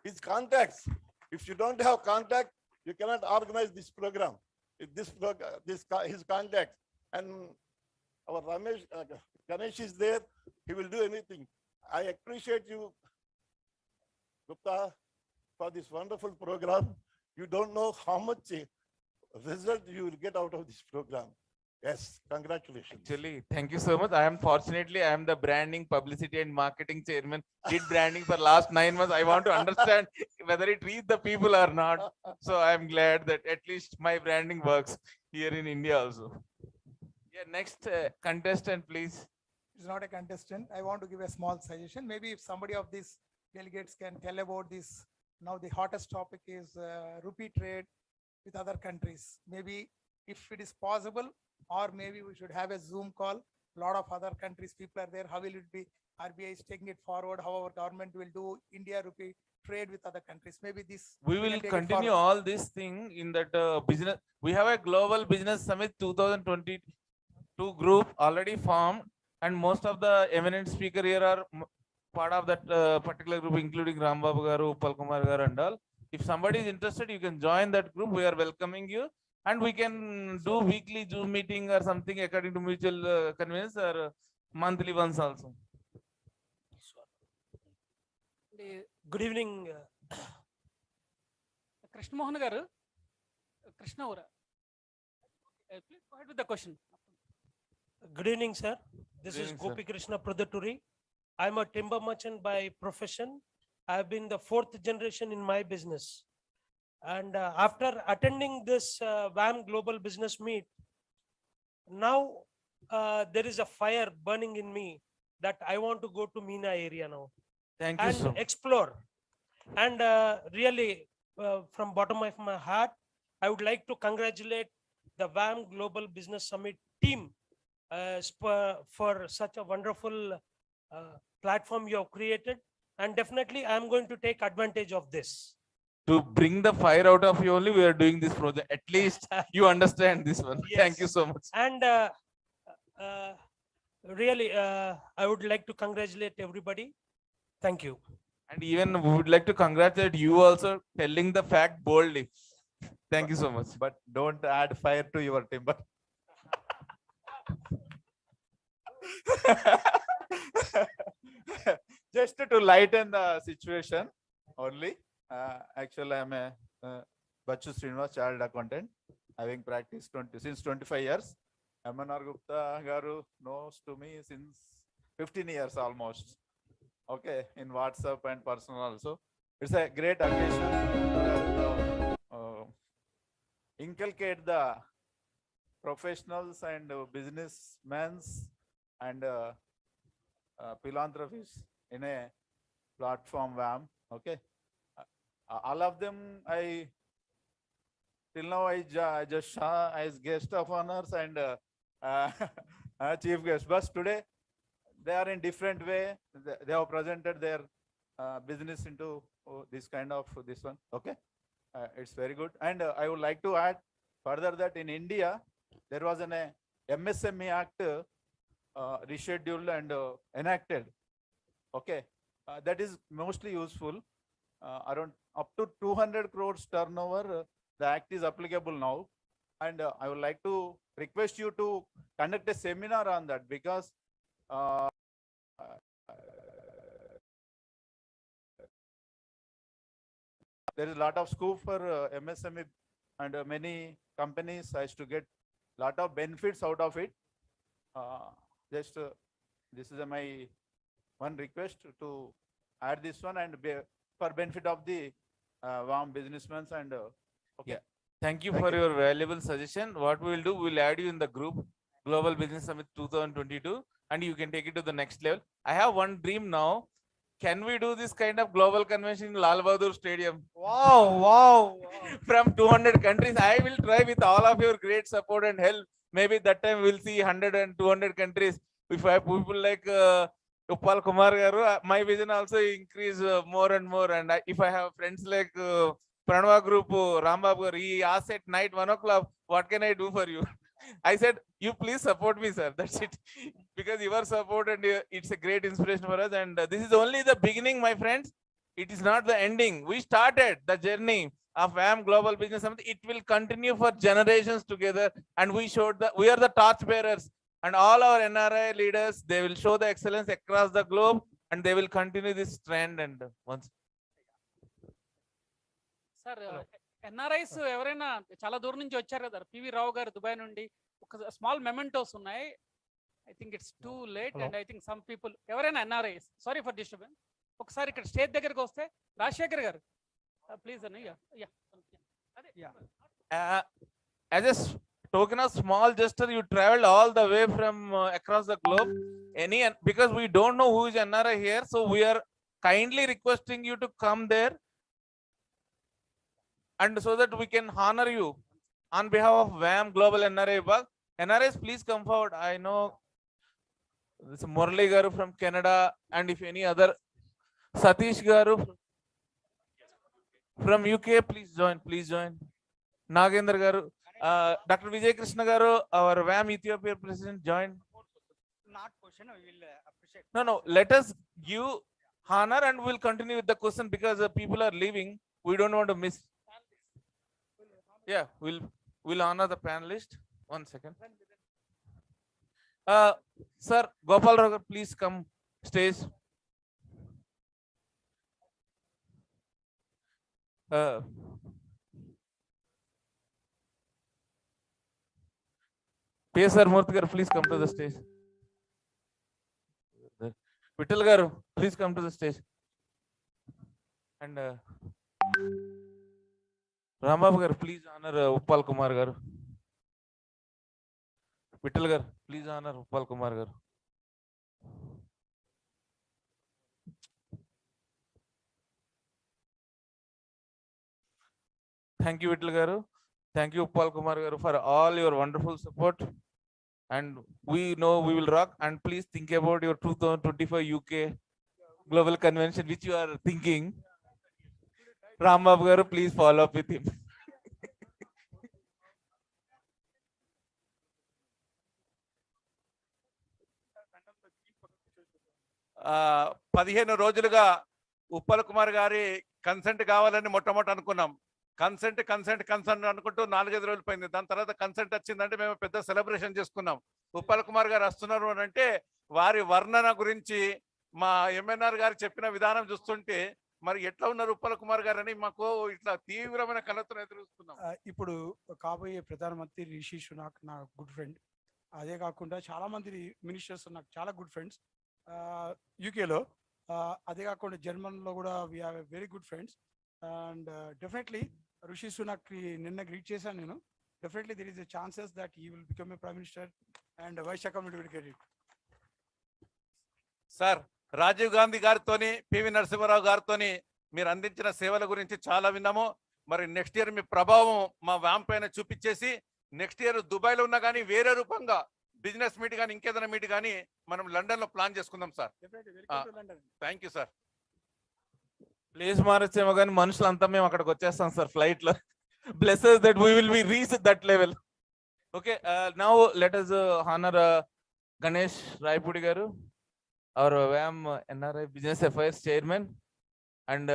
Speaker 9: his contacts if you don't have contact you cannot organise this programme his contact and Our Ramesh, Ganesh is there. He will do anything. I appreciate you, Gupta, for this wonderful program. You don't know how much result you will get out of this program. Yes, congratulations.
Speaker 6: Actually, thank you so much. I am the branding, publicity and marketing chairman. Did branding for last 9 months. I want to understand whether it reaches the people or not. So I am glad that at least my branding works here in India also. Yeah, next contestant, please.
Speaker 11: It's not a contestant. I want to give a small suggestion. Maybe if somebody of these delegates can tell about this. Now the hottest topic is rupee trade with other countries. Maybe if it is possible, or maybe we should have a Zoom call. A lot of other countries, people are there. How will it be? RBI is taking it forward. How our government will do India rupee trade with other countries. Maybe this.
Speaker 6: We
Speaker 11: can
Speaker 6: will
Speaker 11: take it
Speaker 6: continue
Speaker 11: forward.
Speaker 6: all this thing in that business. We have a global business summit 2022 group already formed, and most of the eminent speaker here are part of that particular group, including Rambabu Garu, Uppal Kumar Garu and all. If somebody is interested, you can join that group. We are welcoming you, and we can do weekly Zoom meeting or something according to mutual convenience, or monthly ones also.
Speaker 17: Good evening.
Speaker 3: Krishna Mohan garu, Krishna Ora. Please go ahead with the question.
Speaker 17: Good evening, sir. This
Speaker 6: Good
Speaker 17: is
Speaker 6: evening, sir.
Speaker 17: Gopi Krishna Pradaturi. I'm a timber merchant by profession. I've been the 4th generation in my business. And after attending this WAM Global Business Meet, now there is a fire burning in me that I want to go to MENA area now.
Speaker 6: Thank you,
Speaker 17: and
Speaker 6: sir.
Speaker 17: explore. And really, from bottom of my heart, I would like to congratulate the WAM Global Business Summit team for such a wonderful platform you have created. And definitely, I'm going to take advantage of this.
Speaker 6: To bring the fire out of you only, we are doing this project. At least you understand this one. Thank you
Speaker 17: Yes.
Speaker 6: so much.
Speaker 17: And really, I would like to congratulate everybody. Thank you.
Speaker 6: And even we would like to congratulate you also telling the fact boldly. Thank you so much.
Speaker 22: But don't add fire to your timber.
Speaker 6: Just to lighten the situation only. Actually, I'm a Bachu Srinivas Child Accountant, having practiced since 25 years. MNR Gupta Garu knows to me since 15 years almost. Okay, in WhatsApp and personal also. It's a great occasion to inculcate the professionals and businessmen and philanthropists in a platform WAM. Okay, all of them till now I just saw as guest of honors and chief guest. But today they are in different way. They have presented their business into this kind of this one. Okay, it's very good. And I would like to add further that in India there was an MSME Act rescheduled and enacted. Okay, that is mostly useful. Around up to 200 crores turnover, the act is applicable now. And I would like to request you to conduct a seminar on that, because there is a lot of scope for MSME, and many companies has to get lot of benefits out of it. This is my one request to add this one, and for benefit of the WAM businessmen and okay. Yeah. Thank you for your valuable suggestion. What we will do, we will add you in the group Global Business Summit 2022, and you can take it to the next level. I have one dream now. Can we do this kind of global convention in Lal Bahadur Stadium? Wow. From 200 countries. I will try with all of your great support and help. Maybe that time we'll see 100 and 200 countries. If I have people like Uppal Kumar Garu, my vision also increase more and more. And if I have friends like Pranava Group, Rambabu Garu, he asked at night 1 o'clock, what can I do for you? I said, you please support me, sir. That's it. Because your support and it's a great inspiration for us. And this is only the beginning, my friends. It is not the ending. We started the journey of WAM Global Business Summit. It will continue for generations together. And we showed that we are the torch bearers. And all our NRI leaders, they will show the excellence across the globe, and they will continue this trend. And once
Speaker 3: sir NRIs ఎవరైనా చాలా దూరం నుంచి వచ్చారు కదా, PV రావు గారు Dubai నుండి, ఒక small mementos ఉన్నాయి. I think it's too late and I think some people ఎవరైనా ఎన్ఆర్ఐస్, సారీ ఫర్ డిస్టర్బెన్స్, ఒకసారి ఇక్కడ స్టేజ్ దగ్గరికి వస్తే రాజశేఖర్ గారు ప్లీజ్ అని.
Speaker 6: as a token of small gesture, you traveled all the way from across the globe. Because we don't know who is NRI here, so we are kindly requesting you to come there, and so that we can honor you on behalf of VAM Global NRI Bug. NRIs, please come forward. I know this Murali Garu from Canada, and if any other Satish Garu from UK, please join. Please join. Nagendra Garu, Dr. Vijay Krishna Garu, our VAM Ethiopia president, joined.
Speaker 1: Not question, we will appreciate.
Speaker 6: No, let us give honor and we'll continue with the question because people are leaving. We don't want to miss. Yeah, we'll honor the panelist. 1 second. Sir, Gopal Rao, please come stage. PSR Murthy garu, please come to the stage. Vittal garu, please come to the stage. And Rambabu garu, please honor Uppal Kumar garu. Vittal garu, please honor Uppal Kumar garu. Thank you, Vittal garu. Thank you, Uppal Kumar garu, for all your wonderful support. And we know we will rock. And please think about your 2025 UK Global Convention, which you are thinking. Rambabu garu, please follow up with him.
Speaker 22: 15 రోజులుగా ఉప్పల్ కుమార్ గారి consent కావాలని మొట్టమొదటి అనుకున్నాం. Consent అనుకుంటూ 4-5 రోజులు పోయింది. దాని తర్వాత కన్సెంట్ వచ్చిందంటే మేము పెద్ద సెలబ్రేషన్ చేసుకున్నాం. ఉప్పల్ కుమార్ గారు వస్తున్నారు అని అంటే వారి వర్ణన గురించి మా ఎంఎన్ఆర్ గారు చెప్పిన విధానం చూస్తుంటే మరి ఎట్లా ఉన్నారు ఉప్పల్ కుమార్ గారు అని మాకు ఇట్లా తీవ్రమైన కళ్ళతో ఎదురుస్తున్నాం.
Speaker 10: ఇప్పుడు కాబోయే ప్రధానమంత్రి రిషి సునాక్ నా గుడ్ ఫ్రెండ్. అదే కాకుండా చాలా మంది మినిస్టర్స్ నాకు చాలా గుడ్ ఫ్రెండ్స్ యూకేలో. అదే కాకుండా జర్మన్లో కూడా we have a very good friends. And definitely Rishi Sunak నిన్న గ్రీట్ చేశాను నేను. Definitely there is a chances that he will become a prime minister and vice committee will get it.
Speaker 22: Sir, Rajiv Gandhi గారితోని పివి నరసింహారావు గారితోని మీరు అందించిన సేవల గురించి చాలా విన్నాము. మరి నెక్స్ట్ ఇయర్ మీ ప్రభావం మా వ్యామ్ పైన చూపించేసి నెక్స్ట్ ఇయర్ దుబాయ్లో ఉన్నా కానీ వేరే రూపంగా బిజినెస్ మీట్ కానీ ఇంకేదైనా మీట్ కానీ మనం లండన్లో ప్లాన్ చేసుకుందాం sir. Thank you sir.
Speaker 6: Place మారచ్చేమో కానీ మనుషులంతా మేము అక్కడికి వచ్చేస్తాం సార్ ఫ్లైట్ లో. Blesses that we will be reached at that level. Okay, now let us honor Ganesh Raipudi garu, our VAM NRI Business Affairs Chairman, and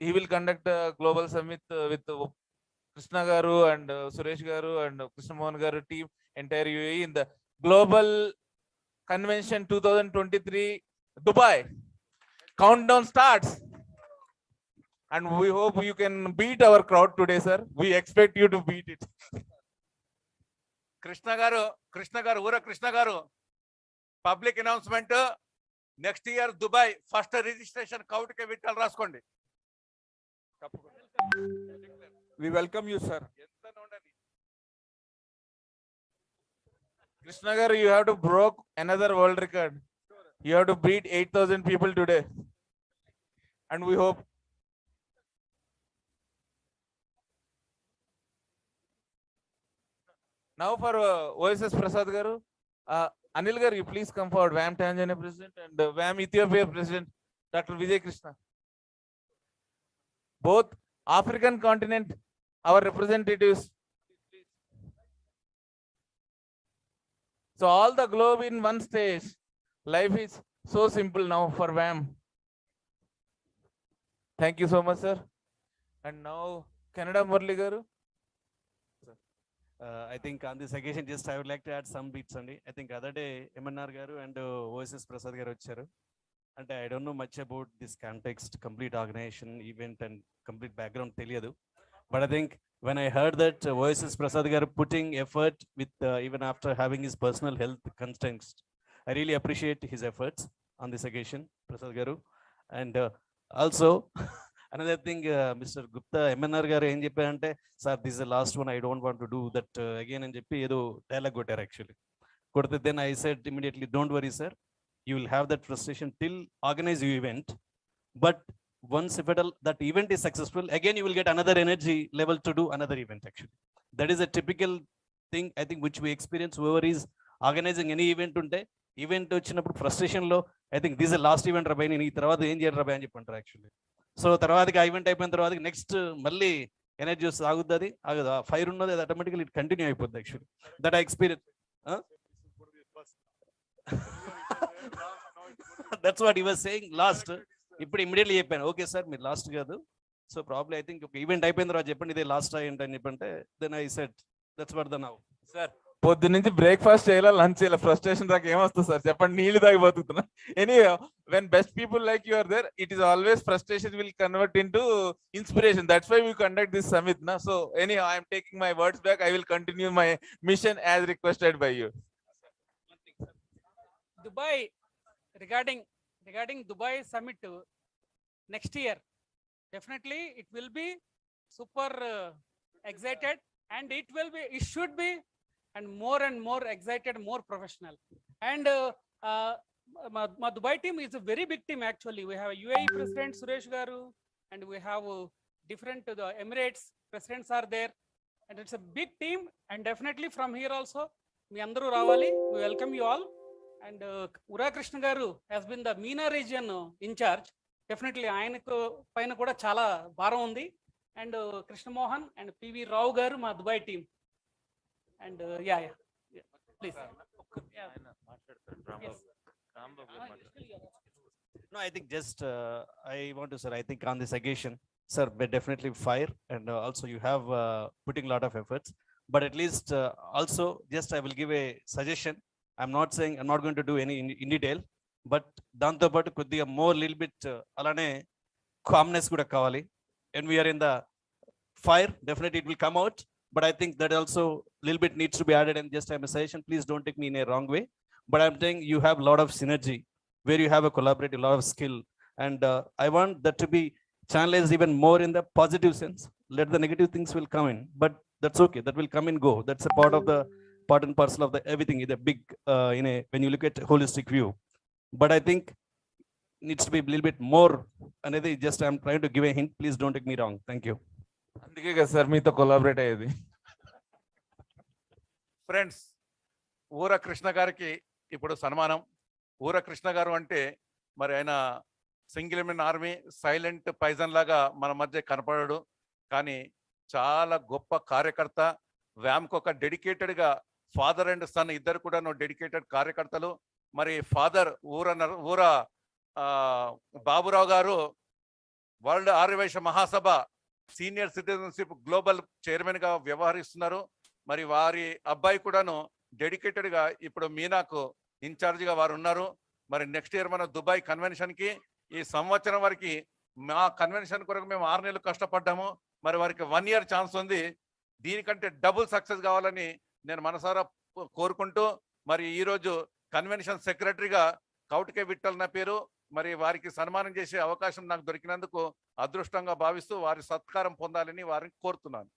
Speaker 6: he will conduct a global summit with Krishna garu and Suresh garu and Krishna Mohan garu team, entire UAE in the Global Convention 2023 Dubai. Countdown starts. And we hope you can beat our crowd today, sir. We expect you to beat it.
Speaker 22: Krishna గారు ఊర కృష్ణ గారు public announcement next year Dubai first registration కౌట్కే విట్టాలు రాసుకోండి.
Speaker 12: We welcome you, sir.
Speaker 6: Krishna garu, you have to broke another world record. You have to beat 8,000 people today. And we hope. Now for OSS Prasad garu, Anil garu, you please come forward. VAM Tanzania President and VAM Ethiopia President, Dr. Vijay Krishna. Both African continent, our representatives. So all the globe in one stage. Life is so simple now for VAM. Thank you so much, sir. And now Canada Murali garu.
Speaker 7: I think on this occasion, just I would like to add some bits on it. I think other day, MNR Garu and OSS Prasad Garu వచ్చారు. And I don't know much about this context, complete organization, event, and complete background తెలియదు. But I think when I heard that OSS Prasad Garu putting effort with even after having his personal health constraints, I really appreciate his efforts on this occasion, Prasad Garu. And also, another thing, Mr. Gupta, MNR Garu ఏం చెప్పారంటే, sir, this is the last one, I don't want to do that again అని చెప్పి ఏదో dialogue కొట్టారు actually. కొడితే then I said immediately, don't worry, sir. You will have that frustration till organize your event. But once if at all that event is successful, again you will get another energy level to do another event actually. That is a typical thing, I think, which we experience whoever is organizing any event ఉంటే event వచ్చినప్పుడు ఫ్రస్ట్రేషన్లో I think this last event రాబాయ్, నేను ఈ తర్వాత ఏం చేయాలి రాబాయ్ అని చెప్పంటారు యాక్చువల్లీ. సో తర్వాతకి ఆ ఈవెంట్ అయిపోయిన తర్వాత నెక్స్ట్ మళ్ళీ ఎనర్జీ వస్తుంది, ఆగుతుంది, ఆగదు, ఆ ఫైర్ ఉన్నది, అది ఆటోమేటిక్లీ ఇట్ కంటిన్యూ అయిపోద్ది actually. That I experience. That's what he was saying last. ఇప్పుడు ఇమీడియట్లీ చెప్పాను, ఓకే సార్ మీరు లాస్ట్ కాదు, సో ప్రాబ్లీ ఐ థింక్ ఒక ఈవెంట్ అయిపోయిన తర్వాత చెప్పండి ఇదే లాస్ట్ ఏంటి అని చెప్పంటే then I said that's what the now.
Speaker 6: Sir పొద్దు నుంచి బ్రేక్ఫాస్ట్ చేయాలా, లంచ్ చేయాలా, ఫ్రస్ట్రేషన్ దాకా ఏమొస్తుంది సార్ చెప్పండి, నీళ్ళు తాగి బతుకుతున్నా. Anyway, when best people like you are there, it is always frustration will convert into inspiration. That's why we conduct this summit నా. So any I am taking my words back. I will continue my mission as requested by you.
Speaker 3: Dubai, regarding Dubai summit next year, definitely it will be super excited, and it should be and more excited, more professional. And my Dubai team is a very big team actually. We have UAE President Suresh Garu, and we have different the Emirates presidents are there, and it's a big team. And definitely from here also, మీ అందరూ రావాలి. We welcome you all. And Ura Krishna Garu has been the MENA region in charge. Definitely ఆయనకు పైన కూడా చాలా భారం ఉంది. And Krishna Mohan and PV Rao Garu మా Dubai team. And yeah, please.
Speaker 7: No, I think just I want to say, I think on this occasion, sir, but definitely fire, and also you have putting a lot of efforts. But at least also, just I will give a suggestion. I'm not saying I'm not going to do any in detail, but దాంతో పాటు కొద్దిగా more little bit అలానే calmness కూడా కావాలి. And we are in the fire, definitely it will come out. But I think that also little bit needs to be added. And just I'm a suggestion, please don't take me in a wrong way. But I'm saying you have a lot of synergy where you have a collaborative, lot of skill. And I want that to be channelized even more in the positive sense. Let the negative things will come in, but that's okay. That will come and go. That's a part of the part and parcel of the everything. Is a big, when you look at holistic view. But I think needs to be a little bit more. Another, just I'm trying to give a hint. Please don't take me wrong. Thank you.
Speaker 6: అందుకే కదా sir మీతో collaborate అయ్యేది.
Speaker 22: Friends, ఊర కృష్ణ గారికి ఇప్పుడు సన్మానం. ఊర కృష్ణ గారు అంటే మరి ఆయన సింగిల్ మెన్ ఆర్మీ, సైలెంట్ పైజన్ లాగా మన మధ్య కనపడాడు, కానీ చాలా గొప్ప కార్యకర్త. వ్యామ్కి ఒక డెడికేటెడ్గా ఫాదర్ అండ్ సన్ ఇద్దరు కూడా డెడికేటెడ్ కార్యకర్తలు. మరి ఫాదర్ ఊర బాబురావు గారు వరల్డ్ ఆర్యవైశ్య మహాసభ సీనియర్ సిటిజన్షిప్ గ్లోబల్ చైర్మన్గా వ్యవహరిస్తున్నారు. మరి వారి అబ్బాయి కూడాను డెడికేటెడ్గా ఇప్పుడు మీనాకు ఇన్ఛార్జిగా వారు ఉన్నారు. మరి నెక్స్ట్ ఇయర్ మన దుబాయ్ కన్వెన్షన్కి ఈ సంవత్సరం వరకు మా కన్వెన్షన్ కొరకు మేము 6 నెలలు కష్టపడ్డాము. మరి వారికి 1 year ఛాన్స్ ఉంది. దీనికంటే డబుల్ సక్సెస్ కావాలని నేను మనసారా కోరుకుంటూ, మరి ఈరోజు కన్వెన్షన్ సెక్రటరీగా కౌటికే విఠల్ నా పేరు, మరి వారికి సన్మానం చేసే అవకాశం నాకు దొరికినందుకు అదృష్టంగా భావిస్తూ వారి సత్కారం పొందాలని వారిని కోరుతున్నాను.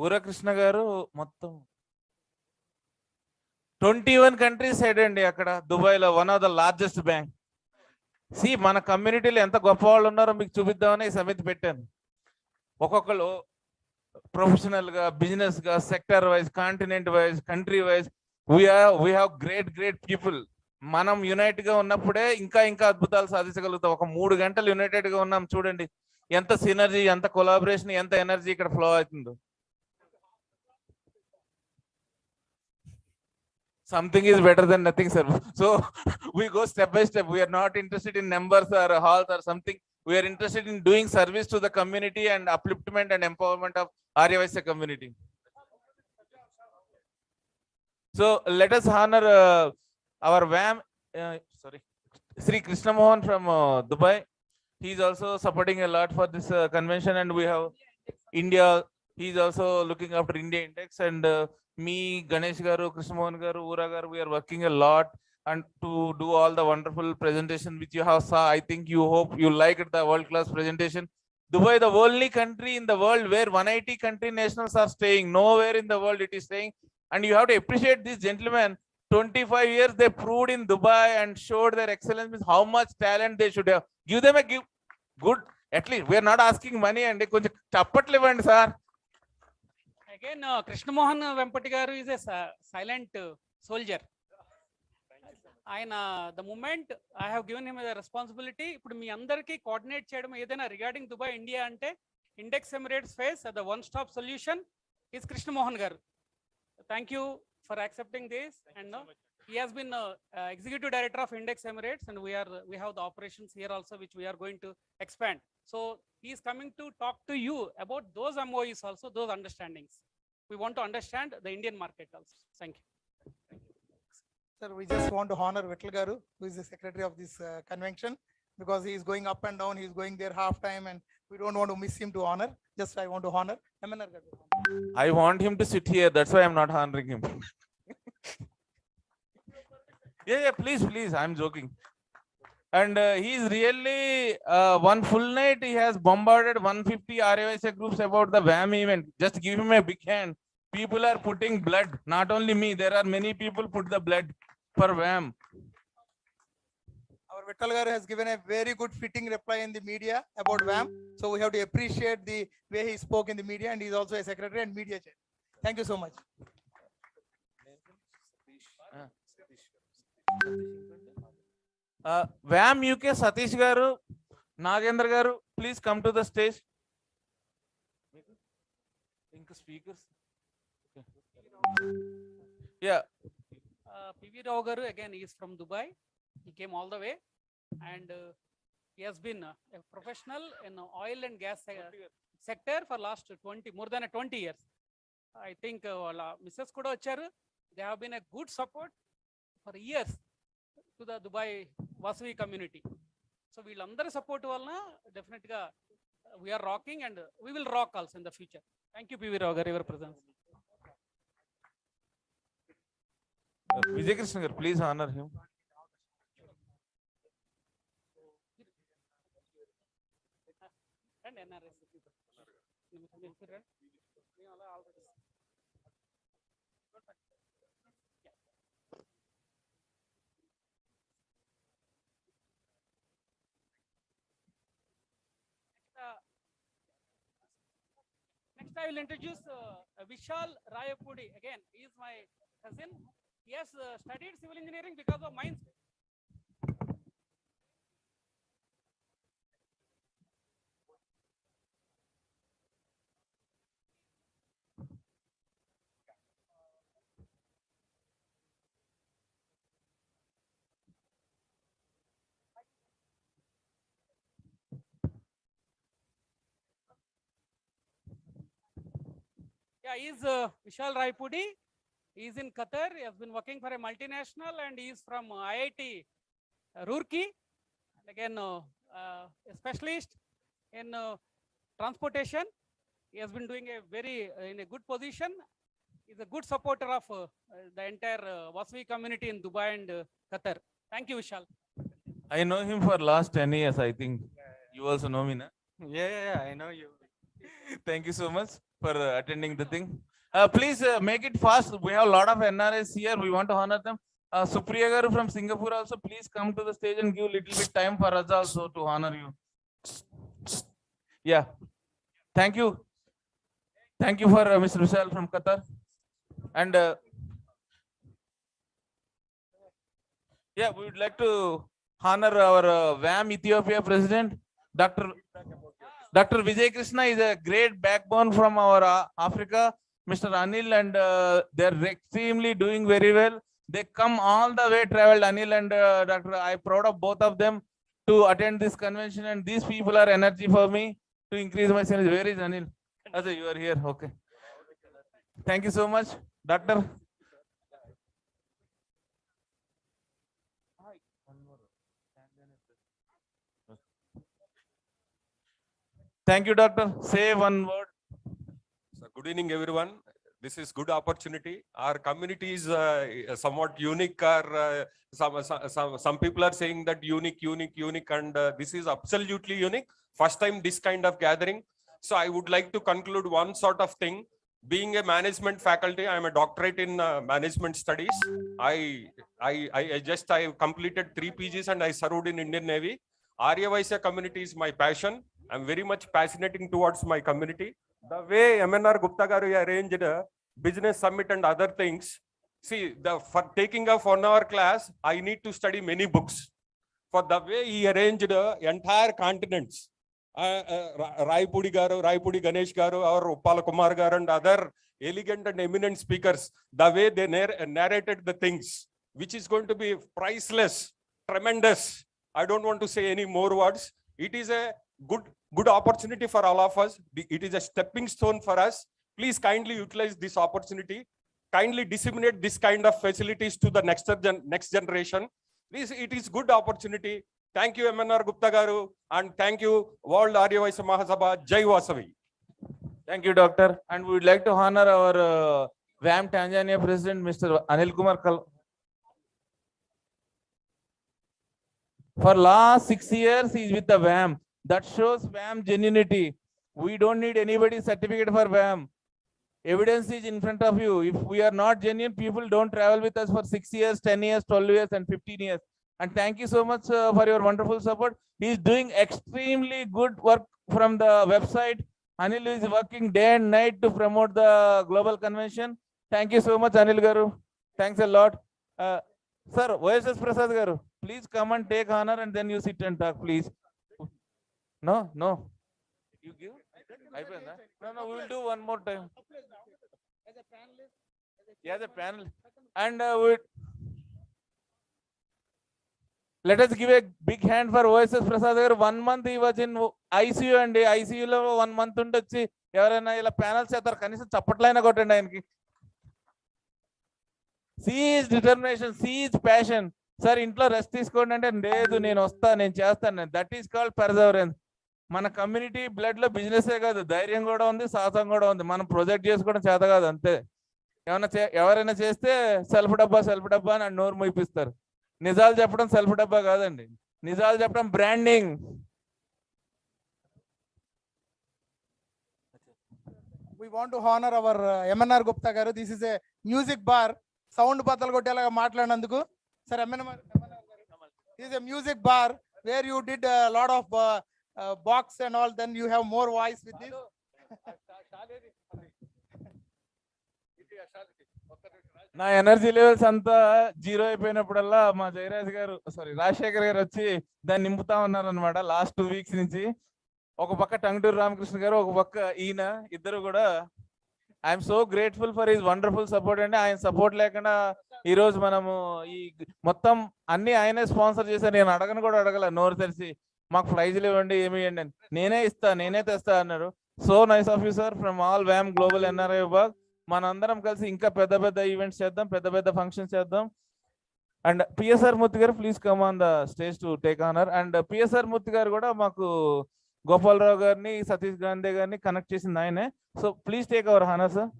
Speaker 6: ఊర కృష్ణ గారు మొత్తం 21 కంట్రీస్ హెడ్ అండి అక్కడ దుబాయ్లో, one of the largest bank. మన కమ్యూనిటీలో ఎంత గొప్ప వాళ్ళు ఉన్నారో మీకు చూపిద్దామని ఈ సమితి పెట్టాను. ఒక్కొక్కరు ప్రొఫెషనల్గా, బిజినెస్గా, sector wise, continent wise, country wise, we have great people. మనం యునైట్ గా ఉన్నప్పుడే ఇంకా అద్భుతాలు సాధించగలుగుతాం. ఒక 3 గంటలు యునైటెడ్ గా ఉన్నాం, చూడండి ఎంత సినర్జీ, ఎంత కొలాబరేషన్, ఎంత ఎనర్జీ ఇక్కడ ఫ్లో అవుతుందో. Something is better than nothing, sir. So we go step by step. We are not interested in numbers or halls or something. We are interested in doing service to the community and upliftment and empowerment of Arya Vaisya community. So let us honor our VAM, sorry, Sri Krishna Mohan from Dubai. He is also supporting a lot for this convention, and we have India. He is also looking after India Index, and me, Ganesh Garu, Krishna Mohan Garu, Ura Garu, we are working a lot and to do all the wonderful presentation which you have saw. I think you hope you liked the world-class presentation. Dubai, the only country in the world where 180 country nationals are staying. Nowhere in the world it is staying. And you have to appreciate these gentlemen. 25 years they proved in Dubai and showed their excellence with how much talent they should have. Give them a good, at least we are not asking money and konచెం చప్పట్లు ఇవ్వండి sir.
Speaker 3: Again, Krishna Mohan Vempati garu is a silent soldier. The moment I have given him the responsibility, ఇప్పుడు మీ అందరికీ coordinate చేయడం ఏదైనా regarding Dubai India అంటే index Emirates face the one stop solution is Krishna Mohan garu. Thank you for accepting this. And he has been executive director of Index Emirates, and we have the operations here also, which we are going to expand. So he is coming to talk to you about those MOUs also, those understandings. We want to understand the Indian market also. Thank you.
Speaker 11: Sir, we just want to honor Vittal Garu, who is the secretary of this convention, because he is going up and down. He is going there half time, and we don't want to miss him to honor. Just I want to honor MNR Garu.
Speaker 6: I want him to sit here. That's why I'm not honoring him. Yeah, please, I'm joking. And he's really one full night he has bombarded 150 RAISA groups about the VAM event. Just give him a big hand. People are putting blood, not only me, there are many people put the blood for VAM.
Speaker 11: Our Vittal Garu has given a very good fitting reply in the media about VAM. So we have to appreciate the way he spoke in the media, and he's also a secretary and media chair. Thank you so much.
Speaker 6: VAM UK Satish Garu, Nagendra Garu, please come to the stage. Speakers. Yeah.
Speaker 3: PV Rao garu, again, he is from Dubai. He came all the way, and he has been a professional in oil and gas sector for last more than 20 years. I think Mrs. Kuda vacharu. They have been a good support for years to the Dubai Vasavi community. So వీళ్ళందరి support వలన definitely గా we are rocking, and we will rock also in the future. Thank you, PV Rao garu, your presence.
Speaker 6: Vijay Krishna garu, please honor him.
Speaker 3: And NRS people. Next, I will introduce Vishal Rayapudi. Again, he is my cousin. He has studied civil engineering because of mines. Yeah, he is Vishal Raipudi. He is in Qatar. He has been working for a multinational, and he is from IIT Roorkee. Again, a specialist in transportation. He has been doing in a good position. He is a good supporter of the entire Vasavi community in Dubai and Qatar. Thank you, Vishal.
Speaker 6: I know him for last 10 years, I think. You also know me, na?
Speaker 8: Yeah, I know you.
Speaker 6: Thank you so much for attending the thing. Please make it fast. We have a lot of NRS here. We want to honor them. Supriya Garu from Singapore also, please come to the stage and give a little bit time for us also to honor you. Yeah. Thank you. Thank you for Mr. Vishal from Qatar. And yeah, we would like to honor our VAM Ethiopia president, Dr. Vijay Krishna is a great backbone from our Africa. Mr. Anil, and they're extremely doing very well. They come all the way, traveled, Anil and Dr. I'm proud of both of them to attend this convention, and these people are energy for me to increase my sales. Where is Anil? Ajay, you are here. Okay. Thank you so much, Doctor. Thank you, doctor. Say one word.
Speaker 8: So good evening, everyone. This is good opportunity. Our community is somewhat unique. Or some people are saying that unique, and this is absolutely unique. First time this kind of gathering. So I would like to conclude one sort of thing. Being a management faculty, I am a doctorate in management studies. I completed 3 PGs and I served in Indian Navy. Arya Vaisya community is my passion. I'm very much fascinating towards my community. The way MNR Gupta garu arranged a business summit and other things. See, for taking of 1 hour class, I need to study many books. For the way he arranged entire continents. Raipudi Ganesh garu, or Uppala Kumar garu and other elegant and eminent speakers, the way they narrated the things, which is going to be priceless, tremendous. I don't want to say any more words. It is a good opportunity for all of us. It is a stepping stone for us. Please kindly utilize this opportunity. Kindly disseminate this kind of facilities to the next generation. It is good opportunity. Thank you, MNR Gupta garu, and thank you, World Arya Vaisya Mahasabha. Jai Vasavi.
Speaker 6: Thank you, doctor. And we would like to honor our VAM Tanzania President, Mr. Anil Kumar Kal. For last 6 years, he is with the VAM. That shows VAM genuinity. We don't need anybody's certificate for VAM. Evidence is in front of you. If we are not genuine, people don't travel with us for 6 years, 10 years, 12 years, and 15 years. And thank you so much for your wonderful support. He is doing extremely good work from the website. Anil is working day and night to promote the global convention. Thank you so much, Anil Garu. Thanks a lot. Sir, OSS Prasad Garu, please come and take honor and then you sit and talk, please. No. You give? No, we will do one more time. Yeah, the panel. And let us give a big hand for OSS Prasad Garu. 1 month he was in ICU and ICU lo 1 month undochi ఎవరైనా ఇలా panel చేస్తారు కనీసం చప్పట్లైనా కొట్టండి ఆయనకి. See his determination, see his passion. Sir ఇంట్లో rest తీసుకోండి అంటే లేదు నేను వస్తా నేను చేస్తాను. That is called perseverance. మన కమ్యూనిటీ బ్లడ్ లో బిజినెసే కాదు, ధైర్యం కూడా ఉంది, సాహసం కూడా ఉంది. మనం ప్రొజెక్ట్ చేసుకోవడం చేత కాదు అంతే. ఎవరైనా చేస్తే సెల్ఫ్ డబ్బా అని నోరు మూయిపిస్తారు. నిజాలు చెప్పడం సెల్ఫ్ డబ్బా కాదండి, నిజాలు చెప్పడం branding.
Speaker 11: We want to honor our MNR Gupta garu. This is a music bar. Sound బద్దలు కొట్టేలాగా మాట్లాడినందుకు. Sir, MNR this is a music bar where you did a lot of box and all. Then you have more voice with this.
Speaker 6: నా energy levels అంతా zero అయిపోయినప్పుడల్లా మా జయరాజ్ గారు రాజశేఖర్ గారు వచ్చి దాన్ని నింపుతా ఉన్నారు అనమాట. లాస్ట్ 2 weeks నుంచి ఒక పక్క టంగుటూరు రామకృష్ణ గారు, ఒక పక్క ఈయన, ఇద్దరు కూడా I'm so grateful for his wonderful support అండి. ఆయన సపోర్ట్ లేకుండా ఈ రోజు మనము ఈ మొత్తం అన్ని ఆయనే స్పాన్సర్ చేశారు. నేను అడగల, నోరు తెరిచి మాకు ప్రైజ్లు ఇవ్వండి ఏమి ఇవ్వండి అని. నేనే తెస్తా అన్నారు. So nice of you sir from all వ్యామ్ global NRI vibhag. మనందరం కలిసి ఇంకా పెద్ద ఈవెంట్స్ చేద్దాం, పెద్ద ఫంక్షన్స్ చేద్దాం. అండ్ పిఎస్ఆర్ మూర్తి గారు please come on the stage to take honour. And PSR Murthy గారు కూడా మాకు గోపాలరావు గారిని, సతీష్ గాంధీ గారిని కనెక్ట్ చేసింది ఆయనే. So please take our honour sir.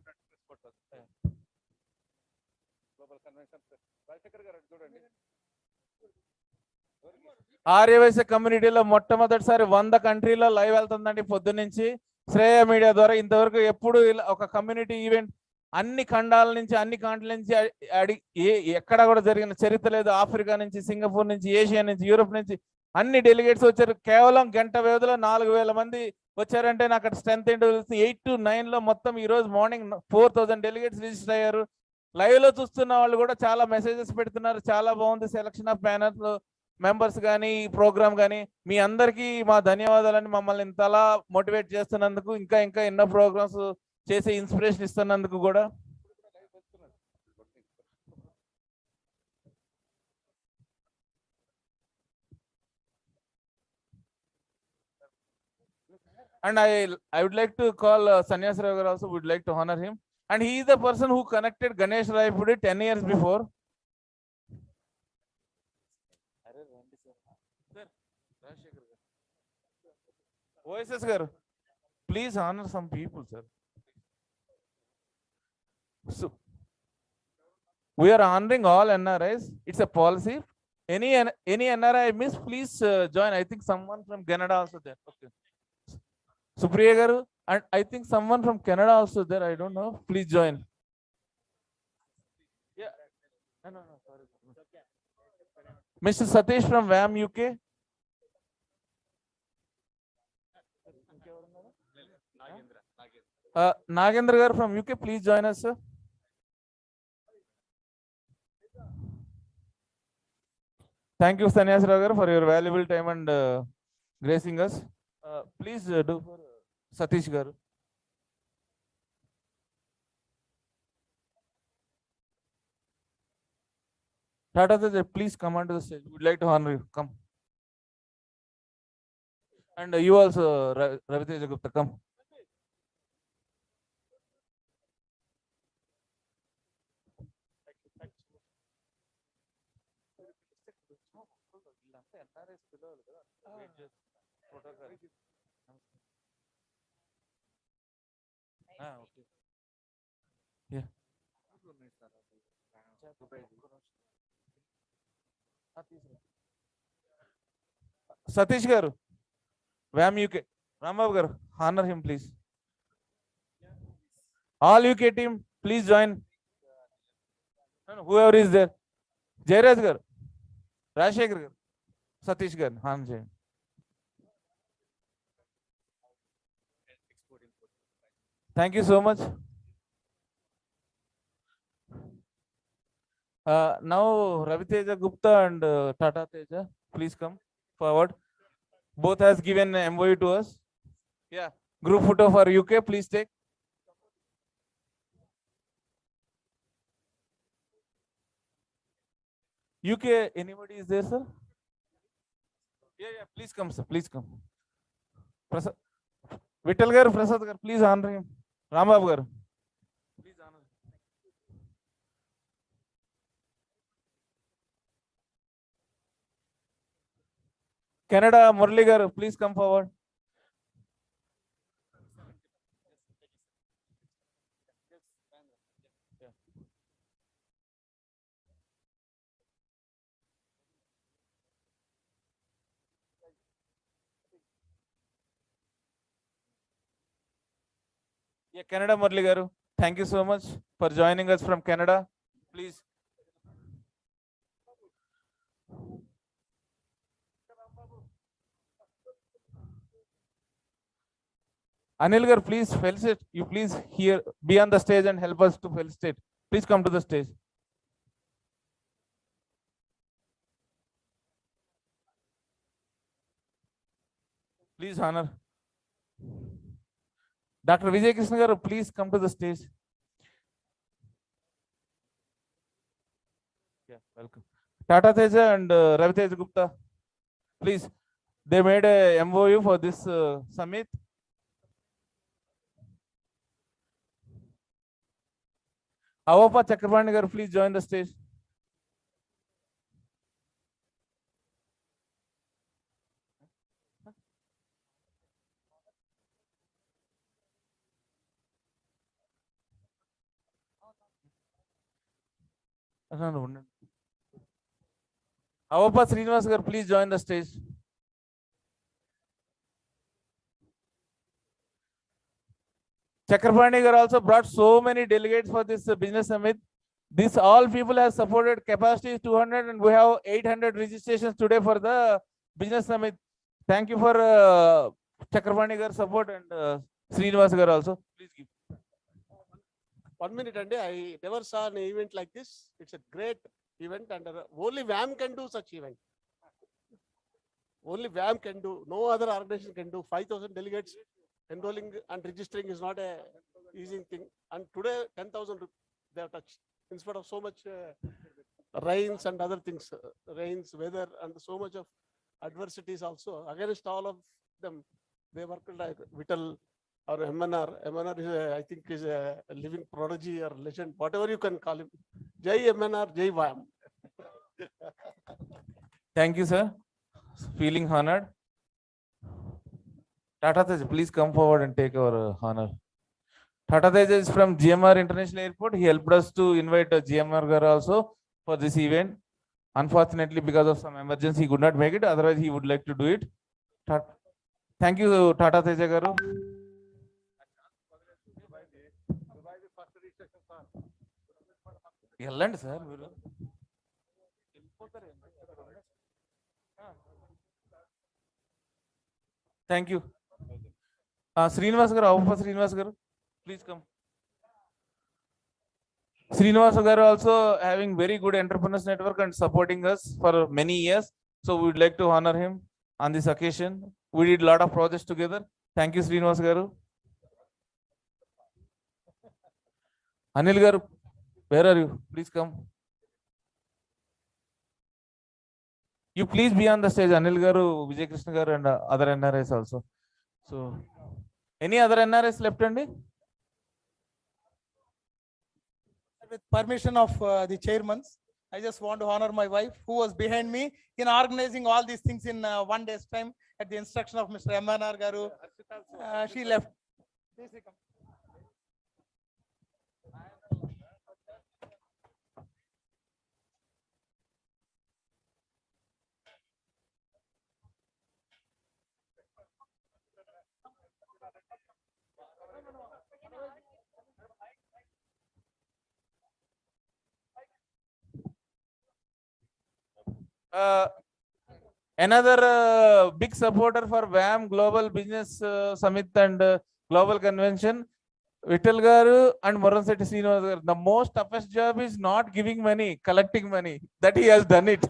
Speaker 6: Arya Vysya కమ్యూనిటీలో మొట్టమొదటిసారి 100 కంట్రీలో లైవ్ వెళ్తుందండి పొద్దున్నుంచి శ్రేయ మీడియా ద్వారా. ఇంతవరకు ఎప్పుడు ఇలా ఒక కమ్యూనిటీ ఈవెంట్ అన్ని ఖండాల నుంచి, అన్ని కాంట్రీల నుంచి ఎక్కడ కూడా జరిగిన చరిత్ర లేదు. ఆఫ్రికా నుంచి, సింగపూర్ నుంచి, ఏషియా నుంచి, యూరోప్ నుంచి అన్ని డెలిగేట్స్ వచ్చారు. కేవలం గంట వ్యవధిలో 4000 మంది వచ్చారంటే నాకు అక్కడ స్ట్రెంత్ ఏంటో తెలుస్తుంది. 8 to 9 లో మొత్తం ఈ రోజు మార్నింగ్ 4000 డెలిగేట్స్ రిజిస్టర్ అయ్యారు. లైవ్ లో చూస్తున్న వాళ్ళు కూడా చాలా మెసేజెస్ పెడుతున్నారు. చాలా బాగుంది సెలక్షన్ ఆఫ్ ప్యానల్ మెంబర్స్ కానీ, ఈ ప్రోగ్రామ్ కానీ. మీ అందరికీ మా ధన్యవాదాలని, మమ్మల్ని ఇంతలా మోటివేట్ చేస్తున్నందుకు, ఇంకా ఎన్నో ప్రోగ్రామ్స్ చేసి ఇన్స్పిరేషన్ ఇస్తున్నందుకు కూడా. And I would like to call Sanyas Rao also, would like to honor him. And he is the person who connected Ganesh Raipudi 10 years before. OSS garu, Please honor some people, sir. So we are honoring all NRIs. It's a policy. Any NRI miss, please join. I think someone from Canada also there. Okay. Supriya garu, and I think someone from Canada also there. I don't know. Please join. Yeah. No, sorry. Mr. Satish from VAM UK. Nagendra garu from UK, please join us, sir. Thank you, Sanyas Ragar, for your valuable time and gracing us. Please do for Satish garu. Tata Teja, please come onto the stage. We'd like to honor you. Come. And you also, Ravi Teja Gupta, come. Okay. Yeah. Satish garu, VAM UK, Rambabu garu, honor him, please. All UK team, please join. No, whoever is there. Jairaj garu, Rajshekhar garu, Satish garu, honor him. Thank you so much. Now Ravi Teja Gupta and Tata Teja, please come forward. Both has given MOU to us. Yeah. Group photo for UK, please take. UK, anybody is there, sir? Yeah, please come, sir. Please come. Prasad, Vittal garu, Prasad garu, please honor him. Rambabu garu. Please honor. Canada, Murli garu, please come forward. Yeah, Canada, Murli garu. Thank you so much for joining us from Canada. Please. Anil garu, please felicitate. You please here be on the stage and help us to felicitate. Please come to the stage. Please honor. Dr. Vijay Krishna garu, please come to the stage. Yeah, welcome. Tata Teja and Ravi Teja Gupta, please. They made a MOU for this summit. Avapa Chakrabarti garu, please join the stage. Avapa Srinivas garu, please join the stage. Chakrabarti garu also brought so many delegates for this business summit. This all people have supported. Capacity is 200 and we have 800 registrations today for the business summit. Thank you for Chakrabarti garu support and Srinivas garu also. Please give.
Speaker 4: 1 minute, and I never saw an event like this. It's a great event, and only VAM can do such event. Only VAM can do. No other organization can do. 5,000 delegates enrolling and registering is not a easy thing. And today, 10,000 they have touched. In spite of so much rains and other things, rains, weather, and so much of adversities also. Against all of them, they worked like Vittal or MNR. MNR is, I think, is a living prodigy or legend, whatever you can call him. Jai MNR, Jai VAM.
Speaker 6: Thank you, sir. Feeling honored. Tata Teja, please come forward and take our honor. Tata Teja is from GMR International Airport. He helped us to invite GMR Garu also for this event. Unfortunately, because of some emergency, he could not make it. Otherwise, he would like to do it. Thank you, Tata Teja Garu. వెళ్ళండి sir మీరు thank you Srinivas గారు అవుప శ్రీనివాస్ గారు please come Srinivas garu also having very good entrepreneurs network and supporting us for many years. So we would like to honor him on this occasion. We did a lot of projects together. Thank you, Srinivas garu. Anil garu, where are you? Please come. You please be on the stage. Anil garu, Vijay Krishna garu and other NRIs also. So any other NRIs left, Andy?
Speaker 11: With permission of the chairman, I just want to honor my wife who was behind me in organizing all these things in 1 day's time at the instruction of Mr. MNR Garu. She left.
Speaker 6: Another big supporter for VAM Global Business Summit and Global Convention, Vittal garu and Moransetti Srinivas garu. The most toughest job is not giving money, collecting money. That he has done it.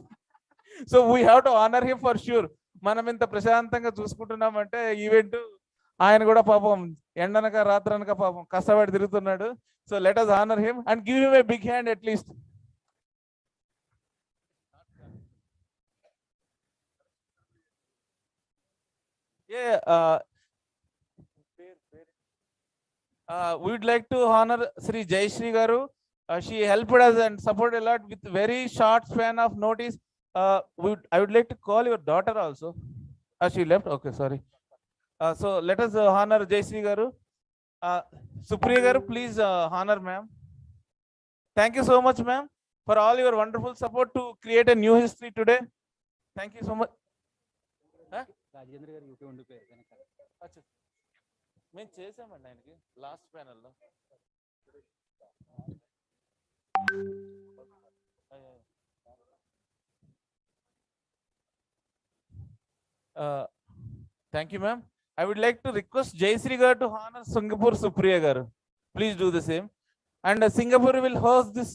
Speaker 6: So we have to honor him for sure. మనం ఇంత ప్రశాంతంగా చూసుకుంటున్నామంటే event ఆయన కూడా పాపం ఎండనక రాత్రనక పాపం కష్టపడి తిరుగుతున్నాడు. So let us honor him and give him a big hand at least. Yeah, we would like to honor Sri Jayashree garu. She helped us and supported a lot with very short span of notice. I would like to call your daughter also. She left. Okay, sorry. So let us honor Jayashree garu. Supriya garu, please honor ma'am. Thank you so much, ma'am, for all your wonderful support to create a new history today. Thank you so much. Rajendra గారు UK ఉండిపోయారు కనుక మేము చేసామండి ఆయనకి last ప్యానల్లో. Thank you, ma'am. I would like to request Jayashree garu to honor Singapore Supriya garu. Please do the same. And Singapore will host this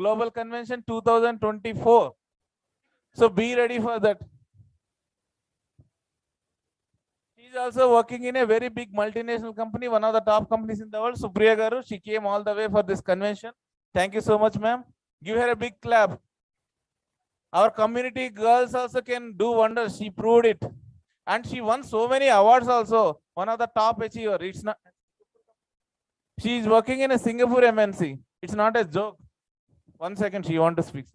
Speaker 6: global convention 2024. So be ready for that. She is also working in a very big multinational company, one of the top companies in the world. Supriya garu, she came all the way for this convention. Thank you so much, ma'am. Give her a big clap. Our community girls also can do wonders. She proved it. And she won so many awards also. One of the top achiever. It's not. She is working in a Singapore MNC. It's not a joke. 1 second, she want to speak.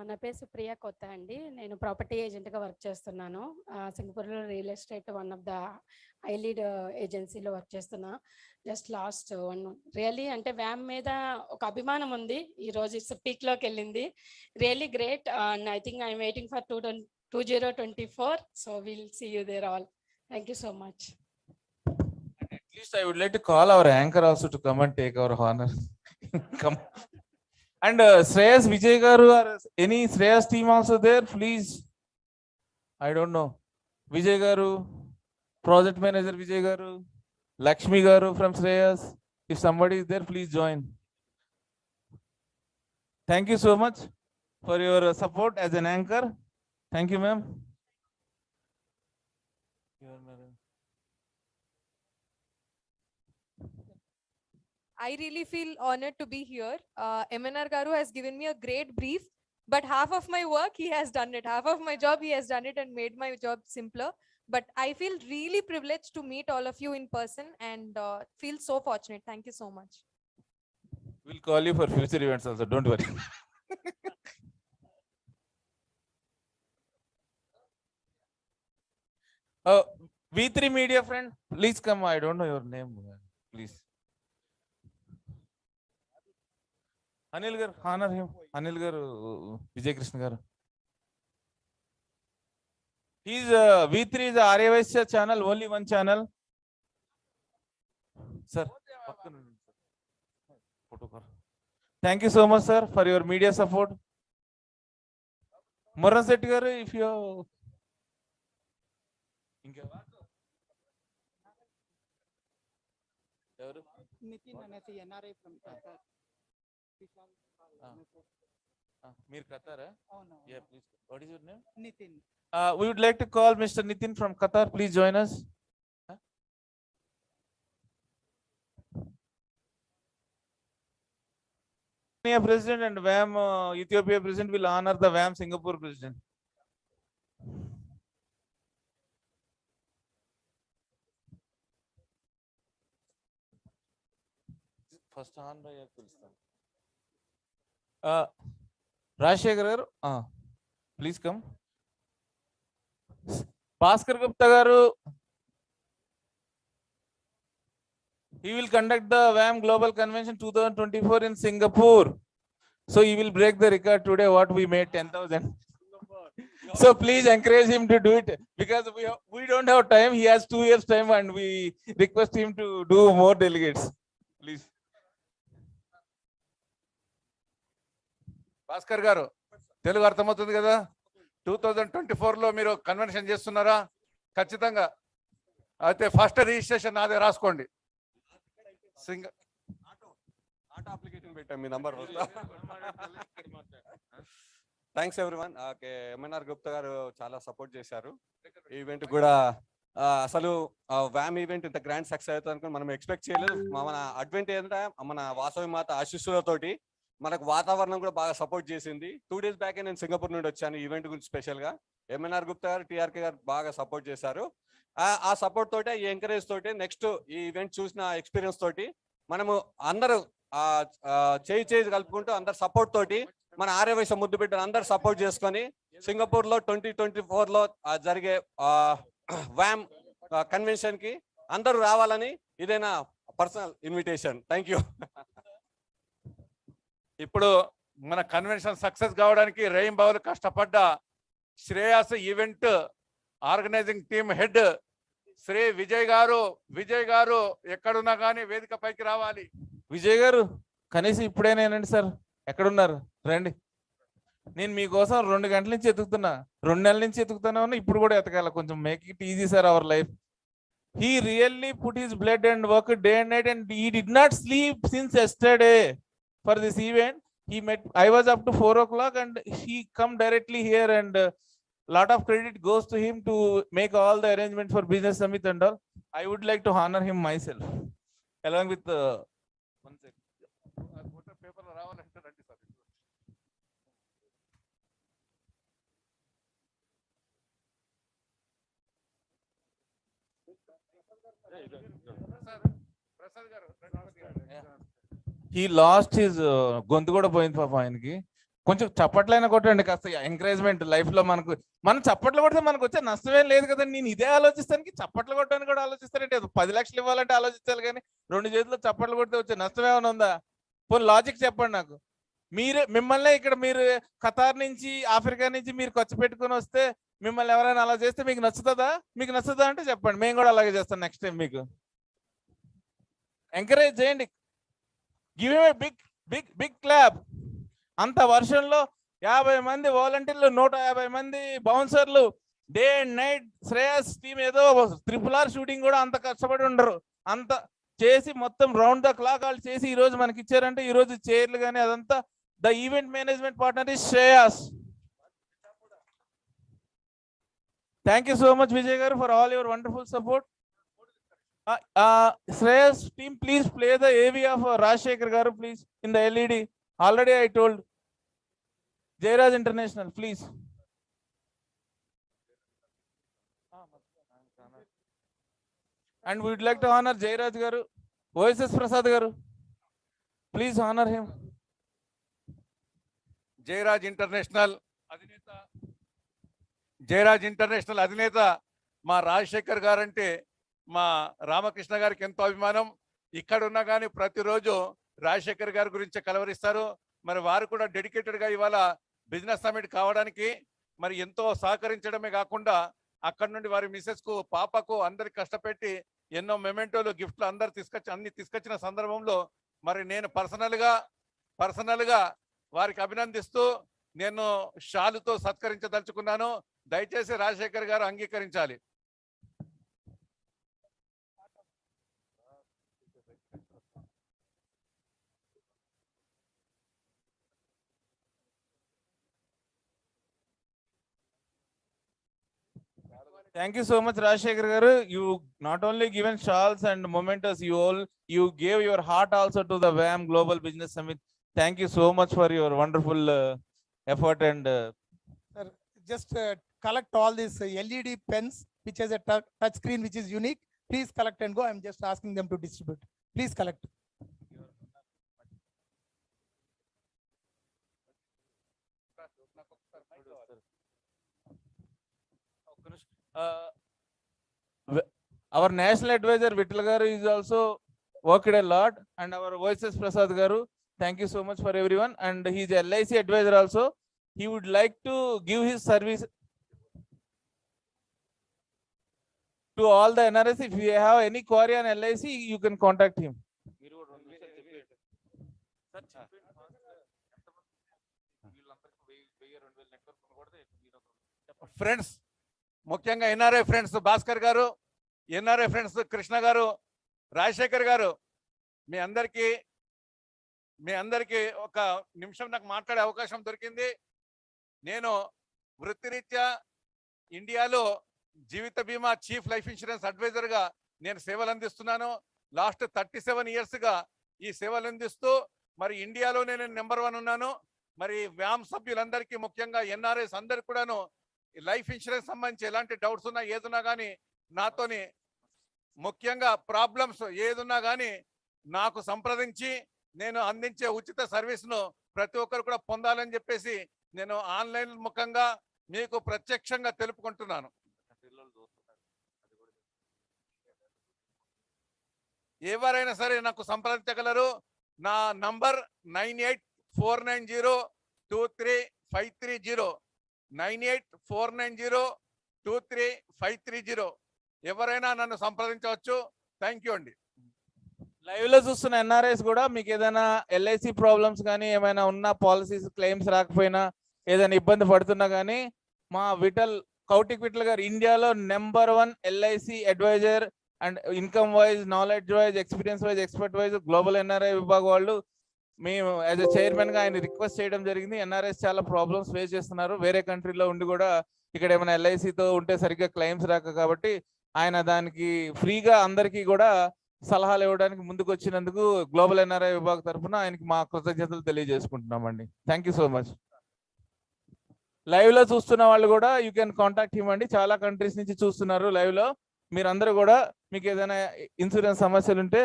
Speaker 13: నా పేరు సుప్రియ కొత్త అండి. నేను property ఏజెంట్గా work చేస్తున్నాను. సింగపూర్లో real estate one of the I lead ఏజెన్సీలో work చేస్తున్నా. జస్ట్ లాస్ట్ రియల్లీ అంటే వ్యామ్ మీద ఒక అభిమానం ఉంది. ఈరోజు ఇట్స్ పీక్లోకి వెళ్ళింది. Really great. And I think I'm waiting for 2024. So will see you there all. Thank you so much.
Speaker 6: At least I would like to call our anchor also to come and take our honor. Come. And Shreyas Vijay garu or any Shreyas team also there, please. I don't know. Vijay garu, project manager Vijay garu, Lakshmi garu from Shreyas. If somebody is there, please join. Thank you so much for your support as an anchor. Thank you, ma'am.
Speaker 2: I really feel honored to be here. MNR Garu has given me a great brief, but half of my work he has done it. Half of my job he has done it and made my job simpler. But I feel really privileged to meet all of you in person and feel so fortunate. Thank you so much.
Speaker 6: We'll call you for future events also. Don't worry. V3 media friend, please come. I don't know your name, please. Anil garu, honor him. Anil garu, Vijay Krishna garu. He's V3 is a Arya channel, only one channel. Sir, thank you so much, sir, for your media support. Moran Sethi garu, if you
Speaker 18: Nitin అనేసి NRI from Qatar.
Speaker 6: Mir Qatar, eh?
Speaker 18: అవును.
Speaker 6: Yeah, please. What is your name?
Speaker 18: Nitin.
Speaker 6: We would like to call Mr. Nitin from Qatar. Please join us. Kenya President and WAM Ethiopia President will honor the WAM Singapore President. First honor Rajshekar garu, please come. Bhaskar Gupta garu, he will conduct the WAM Global Convention 2024 in Singapore. So he will break the record today what we made 10,000. So please encourage him to do it because we don't have time. He has 2 years time and we request him to do more delegates. Please.
Speaker 22: Bhaskar గారు తెలుగు అర్థమవుతుంది కదా 2024లో మీరు convention చేస్తున్నారా ఖచ్చితంగా అయితే first registration నాదే రాసుకోండి
Speaker 8: auto application పెట్టాం మీ number thanks everyone. MNR Gupta గారు చాలా సపోర్ట్ చేశారు ఈ ఈవెంట్ కూడా. అసలు వ్యామ్ ఈవెంట్ ఇంత గ్రాండ్ సక్సెస్ అవుతుంది అనుకుని మనం ఎక్స్పెక్ట్ చేయలేదు. మన అడ్వెంట్ ఏంటంటే మన వాసవి మాత ఆశీస్సులతోటి మనకు వాతావరణం కూడా బాగా సపోర్ట్ చేసింది. 2 days బ్యాక్ నేను సింగపూర్ నుండి వచ్చాను ఈవెంట్ గురించి స్పెషల్గా. ఎంఎన్ఆర్ గుప్తా గారు టీఆర్కే గారు బాగా సపోర్ట్ చేశారు. ఆ సపోర్ట్ తోటి ఈ ఎంకరేజ్ తోటి నెక్స్ట్ ఈ ఈవెంట్ చూసిన ఎక్స్పీరియన్స్ తోటి మనము అందరూ చేయి కలుపుకుంటూ అందరు సపోర్ట్ తోటి మన ఆర్యవైశ్య ముద్దు బిడ్డలు అందరు సపోర్ట్ చేసుకొని సింగపూర్లో 2024లో జరిగే వ్యామ్ కన్వెన్షన్ కి అందరూ రావాలని ఇదేనా పర్సనల్ ఇన్విటేషన్. Thank you.
Speaker 22: ఇప్పుడు మన కన్వెన్షన్ సక్సెస్ కావడానికి రెయిన్బోలు కష్టపడ్డ Shreyas event organising team head Shri Vijay గారు ఎక్కడున్నా కానీ వేదిక పైకి రావాలి.
Speaker 6: విజయ్ గారు కనీసం ఇప్పుడేనేనండి సార్, ఎక్కడున్నారు రండి. నేను మీకోసం 2 గంటల నుంచి ఎతుకుతున్నా, 2 నెలల నుంచి ఎతుకుతున్నా ఉన్నా, ఇప్పుడు కూడా ఎతకాల. కొంచెం make it easy sir our life. He really put his blood and worked day and night and he did not sleep since yesterday for this event. I was up to 4 o'clock and he come directly here and lot of credit goes to him to make all the arrangements for business summit and all. I would like to honor him myself along with one second. He lost his గొంతు కూడా పోయింది పాప ఆయనకి. కొంచెం చప్పట్లైనా కొట్టండి కాస్త encouragement life లో. మనం చప్పట్లు కొడితే మనకు వచ్చే నష్టమేం లేదు కదండి. నేను ఇదే ఆలోచిస్తానికి చప్పట్లు కొట్టడానికి కూడా ఆలోచిస్తానంటే 10 లక్షలు ఇవ్వాలంటే ఆలోచించాలి కానీ 2 చేతుల్లో చప్పట్లు కొడితే వచ్చే నష్టం ఏమైనా ఉందా? పోనీ లాజిక్ చెప్పండి నాకు. మిమ్మల్ని ఇక్కడ మీరు ఖతార్ నుంచి ఆఫ్రికా నుంచి మీరు ఖర్చు పెట్టుకుని వస్తే మిమ్మల్ని ఎవరైనా అలా చేస్తే మీకు నచ్చుతుందా? మీకు నచ్చుతుందా అంటే చెప్పండి, మేము కూడా అలాగే చేస్తాం నెక్స్ట్ టైం. మీకు ఎంకరేజ్ చేయండి. Give him a big clap. అంత వర్షంలో 50 మంది వాలంటీర్లు, 150 మంది బౌన్సర్లు, day and night. Shreyas team ఏదో RRR షూటింగ్ కూడా అంత కష్టపడి ఉండరు. అంత చేసి మొత్తం రౌండ్ ద క్లాక్ వాళ్ళు చేసి ఈ రోజు మనకి ఇచ్చారంటే ఈ రోజు చైర్లు కానీ అదంతా the event management partner is Shreyas. Thank you so much Vijay గారు for all your wonderful support. Shreyas team, please play the AV of Rajshekar garu, please, in the LED. Already I told. Jairaj International, please. And we would like to honor Jairaj garu, OSS Prasad garu. Please honor him.
Speaker 22: Jayaraj international అధినేత మా రాజశేఖర్ గారు అంటే మా రామకృష్ణ గారికి ఎంతో అభిమానం. ఇక్కడ ఉన్నా కానీ ప్రతిరోజు రాజశేఖర్ గారి గురించి కలవరిస్తారు. మరి వారు కూడా డెడికేటెడ్గా ఇవాళ బిజినెస్ సమిట్ కావడానికి మరి ఎంతో సహకరించడమే కాకుండా అక్కడ నుండి వారి మిసెస్కు పాపకు అందరికి కష్టపెట్టి ఎన్నో మెమెంటోలు గిఫ్ట్లు అందరు తీసుకొచ్చిన సందర్భంలో మరి నేను పర్సనల్గా వారికి అభినందిస్తూ నేను షాలుతో సత్కరించదలుచుకున్నాను. దయచేసి రాజశేఖర్ గారు అంగీకరించాలి.
Speaker 6: Thank you so much, Rajshekhar garu. You not only given shawls and mementos, you gave your heart also to the WAM Global Business Summit. Thank you so much for your wonderful effort and.
Speaker 11: Sir, just collect all these LED pens, which has a touch screen, which is unique. Please collect and go. I'm just asking them to distribute. Please collect.
Speaker 6: Our national advisor Vittal garu is also worked a lot, and our voices Prasad garu, thank you so much for everyone. And he is LIC advisor also. He would like to give his service to all the NRS. If you have any query on LIC, you can contact him.
Speaker 22: Friends, ముఖ్యంగా NRI friends Bhaskar గారు, NRI friends Krishna గారు, రాజశేఖర్ గారు, మీ అందరికీ ఒక నిమిషం నాకు మాట్లాడే అవకాశం దొరికింది. నేను వృత్తిరీత్యా ఇండియాలో జీవిత బీమా చీఫ్ లైఫ్ ఇన్సూరెన్స్ అడ్వైజర్గా నేను సేవలు అందిస్తున్నాను. లాస్ట్ 37 ఇయర్స్గా ఈ సేవలు అందిస్తూ మరి ఇండియాలోనే నేను నెంబర్ 1 ఉన్నాను. మరి వ్యామ్ సభ్యులందరికీ, ముఖ్యంగా ఎన్ఆర్ఐస్ అందరికి కూడాను లైఫ్ ఇన్సూరెన్స్ సంబంధించి ఎలాంటి డౌట్స్ ఉన్నా ఏదున్నా కానీ నాతోని, ముఖ్యంగా ప్రాబ్లమ్స్ ఏదున్నా కానీ నాకు సంప్రదించి నేను అందించే ఉచిత సర్వీస్ను ప్రతి ఒక్కరు కూడా పొందాలని చెప్పేసి నేను ఆన్లైన్ ముఖంగా మీకు ప్రత్యక్షంగా తెలుపుకుంటున్నాను. ఎవరైనా సరే నాకు సంప్రదించగలరు. నా నంబర్ 9849023530, 9849023530. ఎవరైనా నన్ను సంప్రదించవచ్చు. థ్యాంక్ యూ అండి.
Speaker 6: లైవ్ లో చూస్తున్న ఎన్ఆర్ఐస్ కూడా మీకు ఏదైనా ఎల్ఐసి ప్రాబ్లమ్స్ కానీ ఏమైనా ఉన్న పాలసీస్ క్లెయిమ్స్ రాకపోయినా ఏదైనా ఇబ్బంది పడుతున్నా కానీ మా కౌటిక్ విఠల్ గారు ఇండియాలో number 1 LIC advisor and income wise, knowledge wise, experience wise, expert wise global NRI విభాగం వాళ్ళు మేము యాజ్ ఎ చైర్మన్ గా ఆయన రిక్వెస్ట్ చేయడం జరిగింది. ఎన్ఆర్ఐస్ చాలా ప్రాబ్లమ్స్ ఫేస్ చేస్తున్నారు. వేరే కంట్రీలో ఉండి కూడా ఇక్కడ ఏమైనా ఎల్ఐసితో ఉంటే సరిగ్గా క్లెయిమ్స్ రాక, కాబట్టి ఆయన దానికి ఫ్రీగా అందరికీ కూడా సలహాలు ఇవ్వడానికి ముందుకు వచ్చినందుకు గ్లోబల్ ఎన్ఆర్ఐ విభాగం తరఫున ఆయనకి మా కృతజ్ఞతలు తెలియజేసుకుంటున్నామండి. Thank you so much. Live లో చూస్తున్న వాళ్ళు కూడా యూ కెన్ కాంటాక్ట్ ఇవ్వండి. చాలా కంట్రీస్ నుంచి చూస్తున్నారు లైవ్ లో. మీరందరూ కూడా మీకు ఏదైనా ఇన్సూరెన్స్ సమస్యలు ఉంటే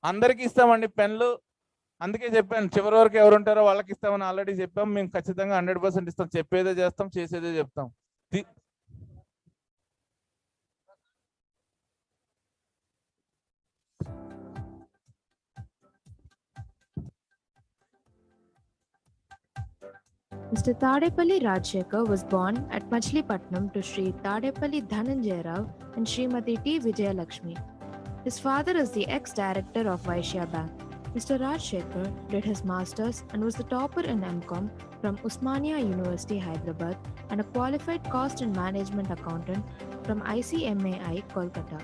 Speaker 6: అందరికి ఇస్తామండి పెన్లు. అందుకే చెప్పాను చివరి వరకు ఎవరు ఉంటారో వాళ్ళకి ఇస్తామని ఆల్రెడీ చెప్పాం. మేము ఖచ్చితంగా 100% ఇస్తాం. చెప్పేదే చేస్తాం, చేసేదే చెప్తాం.
Speaker 19: Mr. Tadepalli Rajshekhar was born at Machilipatnam to Sri Tadepalli Dhananjay Rao and Srimati T. Vijayalakshmi. His father is the ex-director of Vaishya Bank. Mr. Rajshekhar did his masters and was the topper in MCOM from Usmania University, Hyderabad, and a qualified cost and management accountant from ICMAI, Kolkata.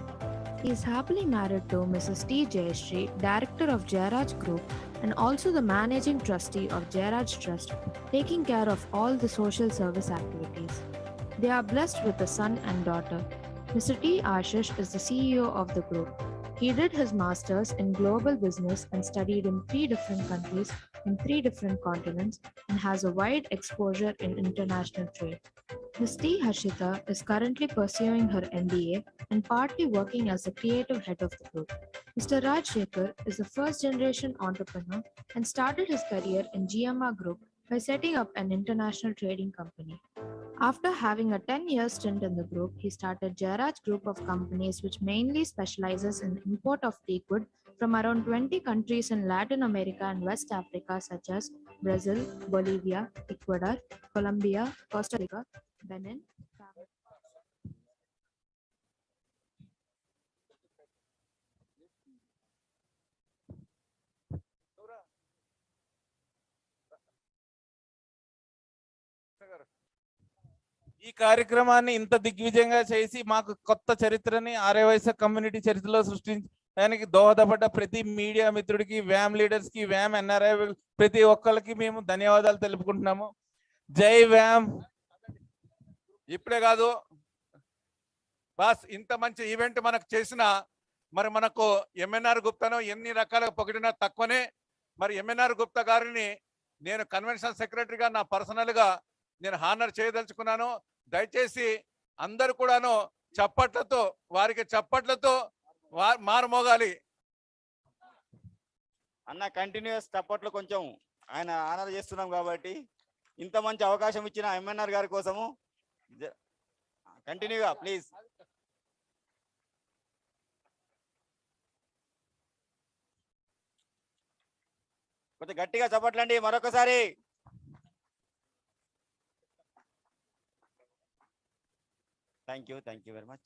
Speaker 19: He is happily married to Mrs. T. Jayashree, director of Jairaj Group and also the managing trustee of Jairaj Trust, taking care of all the social service activities. They are blessed with a son and daughter. Mr. T. Ashish is the CEO of the group. He did his masters in global business and studied in 3 different countries in 3 different continents and has a wide exposure in international trade. Ms. T. Harshita is currently pursuing her MBA and partly working as the creative head of the group. Mr. Rajshekhar is a first-generation entrepreneur and started his career in GMR Group by setting up an international trading company. After having a 10-year stint in the group, he started Jairaj Group of companies, which mainly specializes in import of teakwood from around 20 countries in Latin America and West Africa, such as Brazil, Bolivia, Ecuador, Colombia, Costa Rica, Benin.
Speaker 6: ఈ కార్యక్రమాన్ని ఇంత దిగ్విజయంగా చేసి మాకు కొత్త చరిత్రని Aryavysya community చరిత్రలో సృష్టించడానికి దోహదపడ్డ ప్రతి మీడియా మిత్రుడికి, వ్యామ్ లీడర్స్ కి, వ్యామ్ ఎన్ఆర్ఐ ప్రతి ఒక్కరికి మేము ధన్యవాదాలు తెలుపుకుంటున్నాము. జై వ్యామ్.
Speaker 22: ఇప్పుడే కాదు బాస్, ఇంత మంచి ఈవెంట్ మనకు చేసిన మరి మనకు ఎంఎన్ఆర్ గుప్తాను ఎన్ని రకాలుగా పొగిడినా తక్కువనే. మరి ఎంఎన్ఆర్ గుప్తా గారిని నేను కన్వెన్షన్ సెక్రటరీగా నా పర్సనల్గా నేను హానర్ చేయదలుచుకున్నాను. దయచేసి అందరు కూడాను చప్పట్లతో, వారికి చప్పట్లతో మారుమోగాలి.
Speaker 1: అన్న కంటిన్యూస్ చప్పట్లు కొంచెం ఆయన ఆనర్ చేస్తున్నాం కాబట్టి ఇంత మంచి అవకాశం ఇచ్చిన ఎంఎన్ఆర్ గారి కోసము కంటిన్యూగా ప్లీజ్. కొంచెం గట్టిగా చప్పట్లండి మరొకసారి. Thank you very much.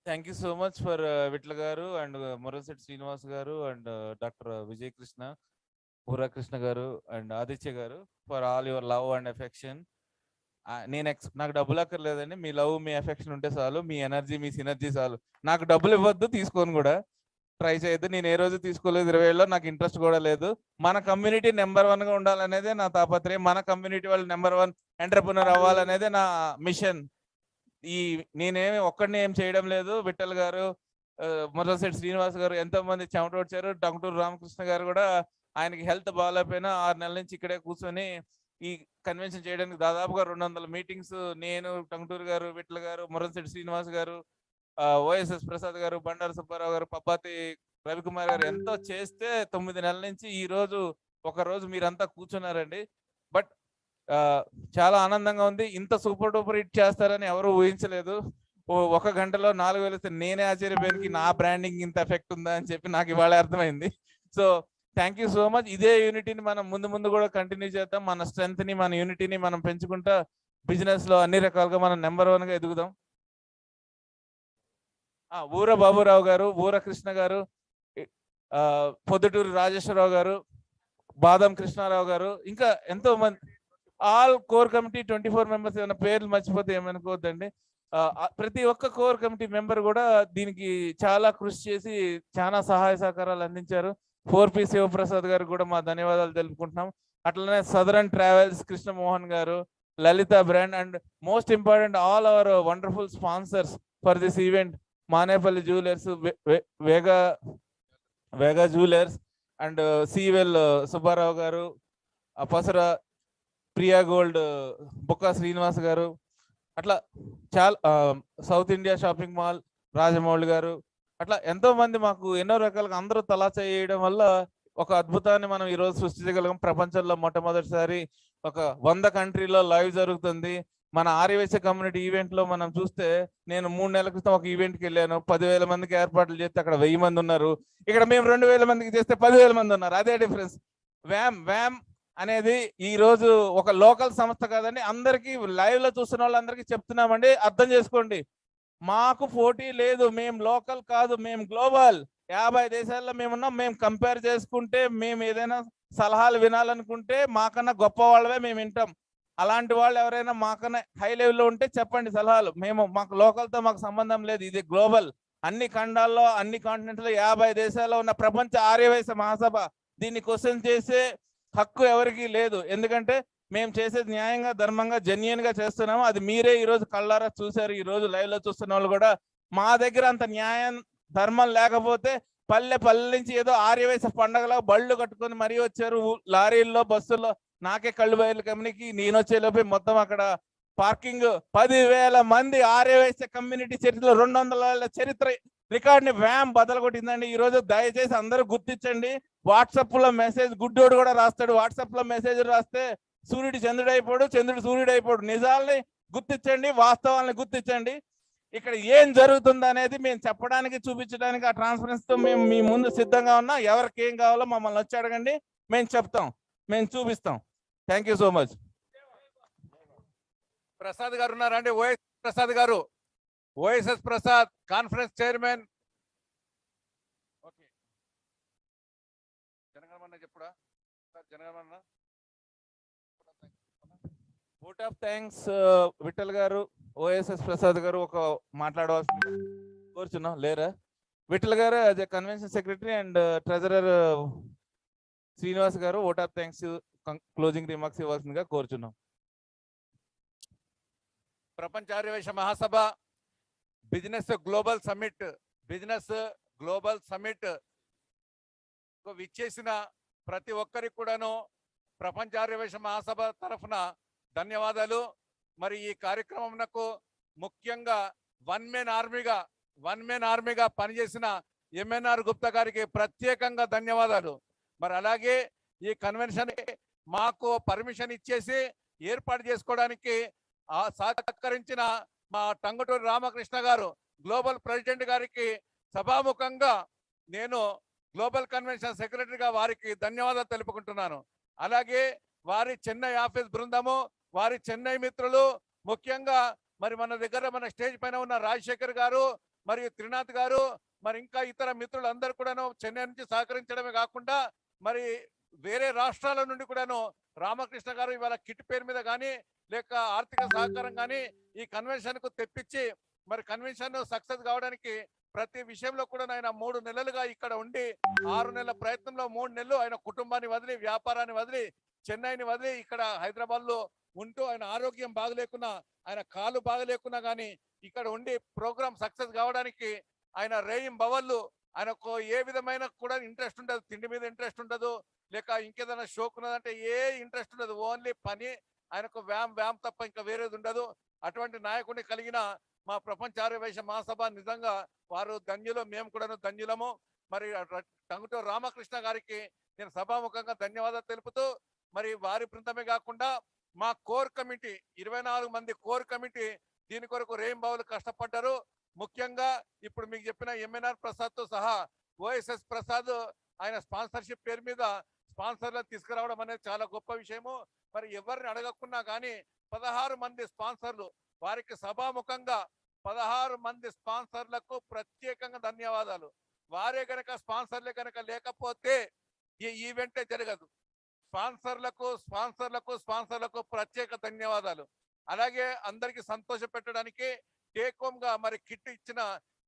Speaker 6: Thank you so much for Vitla గారు అండ్ మొరసెట్ శ్రీనివాస్ గారు అండ్ డాక్టర్ విజయ్ కృష్ణ, పూర్వకృష్ణ గారు అండ్ ఆదిత్య గారు for all your love and affection. నాకు డబ్బులు అక్కర్లేదండి, మీ లవ్ మీ ఎఫెక్షన్ ఉంటే చాలు, మీ ఎనర్జీ మీ సినర్జీ చాలు. నాకు డబ్బులు ఇవ్వద్దు, తీసుకోను కూడా, ట్రై చేయొద్దు. నేను ఏ రోజు తీసుకోలేదు 20 ఏళ్ళలో, నాకు ఇంట్రెస్ట్ కూడా లేదు. మన కమ్యూనిటీ నెంబర్ 1 గా ఉండాలనేదే నా తాపత్రయం. మన కమ్యూనిటీ వాళ్ళు నెంబర్ 1 ఎంటర్ప్రినర్ అవ్వాలనేదే నా మిషన్. నేనేమి ఒక్కడిని ఏం చేయడం లేదు. విఠల్ గారు, మొదలశెట్టి శ్రీనివాస్ గారు ఎంతో మంది చెమట వచ్చారు. టంగుటూరు రామకృష్ణ గారు కూడా ఆయనకి హెల్త్ బాగాలేకపోయినా 6 నెలల నుంచి ఇక్కడే కూర్చొని ఈ కన్వెన్షన్ చేయడానికి దాదాపుగా 200 మీటింగ్స్, నేను, టంగుటూరు గారు, విఠల్ గారు, మొదలశెట్టి శ్రీనివాస్ గారు, ఓఎస్ఎస్ ప్రసాద్ గారు, బండారు సుబ్బారావు గారు, పబ్బాతి రవికుమార్ గారు ఎంతో చేస్తే 9 నెలల నుంచి ఈ రోజు ఒక రోజు మీరంతా కూర్చున్నారండి. బట్ చాలా ఆనందంగా ఉంది. ఇంత సూపర్ డూపర్ హిట్ చేస్తారని ఎవరు ఊహించలేదు. 1 గంటలో 4000 వస్తే నేనే ఆశ్చర్యపోయానికి నా బ్రాండింగ్ ఇంత ఎఫెక్ట్ ఉందా అని చెప్పి నాకు ఇవాళ అర్థమైంది. So thank you so much. ఇదే యూనిటీని మనం ముందు కూడా కంటిన్యూ చేద్దాం. మన స్ట్రెంత్ ని, మన యూనిటీని మనం పెంచుకుంటా బిజినెస్ లో అన్ని రకాలుగా మనం నెంబర్ 1 గా ఎదుగుదాం. ఊర బాబురావు గారు, ఊర కృష్ణ గారు, పొద్దుటూరు రాజేశ్వరరావు గారు, బాదం కృష్ణారావు గారు, ఇంకా ఎంతో మంది, ఆల్ కోర్ కమిటీ 24 మెంబర్స్. ఏమైనా పేర్లు మర్చిపోతే ఏమనుకోవద్దండి. ప్రతి ఒక్క కోర్ కమిటీ మెంబర్ కూడా దీనికి చాలా కృషి చేసి చాలా సహాయ సహకారాలు అందించారు. 4P శివప్రసాద్ గారు కూడా మా ధన్యవాదాలు తెలుపుకుంటున్నాం. అట్లనే సదరన్ ట్రావెల్స్ కృష్ణమోహన్ గారు, Lalitha brand and most important all our wonderful sponsors for this event, Manepalli jewellers, Vega jewellers and Sivel Subbarao గారు, పసర ప్రియా గోల్డ్, బుక్కా శ్రీనివాస్ గారు, అట్లా చాలా south India shopping mall Rajamouli గారు, అట్లా ఎంతో మంది మాకు ఎన్నో రకాలుగా అందరూ తలా చేయడం వల్ల ఒక అద్భుతాన్ని మనం ఈరోజు సృష్టించగలం. ప్రపంచంలో మొట్టమొదటిసారి ఒక 100 కంట్రీలో లైవ్ జరుగుతుంది. మన ఆర్యవైశ్య కమ్యూనిటీ ఈవెంట్ లో మనం చూస్తే, నేను 3 నెలల క్రితం ఒక ఈవెంట్కి వెళ్ళాను. 10,000 మందికి ఏర్పాట్లు చేస్తే అక్కడ 1000 మంది ఉన్నారు. ఇక్కడ మేము 2000 మందికి చేస్తే 10,000 మంది ఉన్నారు. అదే డిఫరెన్స్. వ్యామ్ అనేది ఈ రోజు ఒక లోకల్ సంస్థ కాదండి, అందరికీ లైవ్ లో చూస్తున్న వాళ్ళందరికీ చెప్తున్నామండి, అర్థం చేసుకోండి. మాకు పోటీ లేదు, మేము లోకల్ కాదు, మేము గ్లోబల్. 50 దేశాల్లో మేమున్నాం. మేము కంపేర్ చేసుకుంటే, మేము ఏదైనా సలహాలు వినాలనుకుంటే మాకన్నా గొప్ప వాళ్ళవే మేము వింటాం. అలాంటి వాళ్ళు ఎవరైనా మాకన్నా హై లెవెల్లో ఉంటే చెప్పండి సలహాలు. మాకు లోకల్తో మాకు సంబంధం లేదు. ఇది గ్లోబల్. అన్ని ఖండాల్లో, అన్ని కాంటినెంట్లో 50 దేశాల్లో ఉన్న ప్రపంచ ఆర్యవైశ్య మహాసభ. దీన్ని క్వశ్చన్ చేసే హక్కు ఎవరికి లేదు. ఎందుకంటే మేము చేసేది న్యాయంగా, ధర్మంగా, జెన్యున్ గా చేస్తున్నాము. అది మీరే ఈ రోజు కళ్ళారా చూశారు. ఈ రోజు లైవ్ లో చూస్తున్న వాళ్ళు కూడా మా దగ్గర అంత న్యాయం, ధర్మం లేకపోతే పల్లె నుంచి ఏదో ఆర్యవైశ్య పండగలో బళ్ళు కట్టుకొని మరీ వచ్చారు. లారీల్లో, బస్సుల్లో. నాకే కళ్ళు బయలు కమ్యూనికి నేను వచ్చే లోపే మొత్తం అక్కడ పార్కింగ్ 10,000 మంది ఆర్యవైశ్య కమ్యూనిటీ చరిత్రలో 200 ఏళ్ల చరిత్ర రికార్డ్ని వ్యామ్ బదలగొట్టిందండి. ఈ రోజు దయచేసి అందరూ గుర్తించండి. వాట్సాప్ లో మెసేజ్ గుడ్డోడు కూడా రాస్తాడు. వాట్సాప్ లో మెసేజ్ రాస్తే సూర్యుడు చంద్రుడు అయిపోడు, చంద్రుడు సూర్యుడు అయిపోడు. నిజాల్ని గుర్తించండి, వాస్తవాల్ని గుర్తించండి. ఇక్కడ ఏం జరుగుతుంది అనేది మేము చెప్పడానికి, చూపించడానికి ఆ ట్రాన్స్పరెన్సీతో మేము మీ ముందు సిద్ధంగా ఉన్నాం. ఎవరికి ఏం కావాలో మమ్మల్ని వచ్చి అడగండి, మేము చెప్తాం, మేము చూపిస్తాం. Thank you so much.
Speaker 22: Prasad గారు ఉన్నారండి, ఓఎస్ ప్రసాద్ గారు, OSS Prasad conference chairman. Okay, జనగణమన్న చెప్పుడా సార్, జనగణమన్న.
Speaker 6: ఓట్ ఆఫ్ థ్యాంక్స్ విఠల్ గారు, ఓఎస్ఎస్ ప్రసాద్ గారు ఒక మాట్లాడవలసింది కోరుచున్నాం. లేరా విఠల్ గారు as a convention secretary and treasurer Srinivas గారు vote of thanks closing remarks ఇవ్వాల్సిందిగా కోరుచున్నాం.
Speaker 22: Prapancha Aryavysya Mahasabha business global summit విచ్చేసిన ప్రతి ఒక్కరికి కూడాను ప్రపంచ ఆర్యవైశ్య మహాసభ తరఫున ధన్యవాదాలు. మరి ఈ కార్యక్రమంకు ముఖ్యంగా వన్ మెన్ ఆర్మీగా పనిచేసిన ఎంఎన్ఆర్ గుప్తా గారికి ప్రత్యేకంగా ధన్యవాదాలు. మరి అలాగే ఈ కన్వెన్షన్ మాకు పర్మిషన్ ఇచ్చేసి ఏర్పాటు చేసుకోవడానికి సహకరించిన మా టంగుటూరి రామకృష్ణ గారు గ్లోబల్ ప్రెసిడెంట్ గారికి సభాముఖంగా నేను గ్లోబల్ కన్వెన్షన్ సెక్రటరీగా వారికి ధన్యవాదాలు తెలుపుకుంటున్నాను. అలాగే వారి చెన్నై ఆఫీస్ బృందము, వారి చెన్నై మిత్రులు, ముఖ్యంగా మరి మన దగ్గర మన స్టేజ్ పైన ఉన్న రాజశేఖర్ గారు మరియు త్రినాథ్ గారు, మరి ఇంకా ఇతర మిత్రులు అందరూ కూడాను చెన్నై నుంచి సహకరించడమే కాకుండా మరి వేరే రాష్ట్రాల నుండి కూడాను రామకృష్ణ గారు ఇవాళ కిట్ పేరు మీద కానీ లేక ఆర్థిక సహకారం కానీ ఈ కన్వెన్షన్ కు తెప్పించి మరి కన్వెన్షన్ సక్సెస్ కావడానికి ప్రతి విషయంలో కూడా ఆయన 3 నెలలుగా ఇక్కడ ఉండి 6 నెలల ప్రయత్నంలో 3 నెలలు ఆయన కుటుంబాన్ని వదిలి, వ్యాపారాన్ని వదిలి, చెన్నైని వదిలి ఇక్కడ హైదరాబాద్ లో ఉంటూ ఆయన ఆరోగ్యం బాగలేకున్నా, ఆయన కాలు బాగలేకున్నా కానీ ఇక్కడ ఉండి ప్రోగ్రామ్ సక్సెస్ కావడానికి ఆయన రేయింబవళ్ళు బవళ్ళు, ఆయనకు ఏ విధమైన కూడా ఇంట్రెస్ట్ ఉండదు, తిండి మీద ఇంట్రెస్ట్ ఉండదు, లేక ఇంకేదైనా షోక్ ఉన్నదంటే ఏ ఇంట్రెస్ట్ ఉండదు, ఓన్లీ పని. ఆయనకు వ్యామ్ తప్ప ఇంకా వేరేది ఉండదు. అటువంటి నాయకుడిని కలిగిన మా ప్రపంచ ఆర్యవైశ్య మహాసభ నిజంగా వారు ధన్యులు, మేము కూడా ధన్యులము. మరి టంగుటూరి రామకృష్ణ గారికి నేను సభాముఖంగా ధన్యవాదాలు తెలుపుతూ, మరి వారి బృందమే కాకుండా మా కోర్ కమిటీ 24 మంది కోర్ కమిటీ దీని కొరకు రేయింబవళ్ళు కష్టపడ్డారు. ముఖ్యంగా ఇప్పుడు మీకు చెప్పిన ఎంఎన్ఆర్ ప్రసాద్ తో సహా ఓఎస్ఎస్ ప్రసాద్ ఆయన స్పాన్సర్షిప్ పేరు మీద స్పాన్సర్లను తీసుకురావడం అనేది చాలా గొప్ప విషయము. మరి ఎవరిని అడగకున్నా కానీ 16 మంది స్పాన్సర్లు, వారికి సభాముఖంగా 16 మంది స్పాన్సర్లకు ప్రత్యేకంగా ధన్యవాదాలు. వారే గనక స్పాన్సర్లే గనక లేకపోతే ఈ ఈవెంటే జరగదు. స్పాన్సర్లకు ప్రత్యేక ధన్యవాదాలు. అలాగే అందరికి సంతోష పెట్టడానికి టేక్ హోమ్ గా మరి కిట్ ఇచ్చిన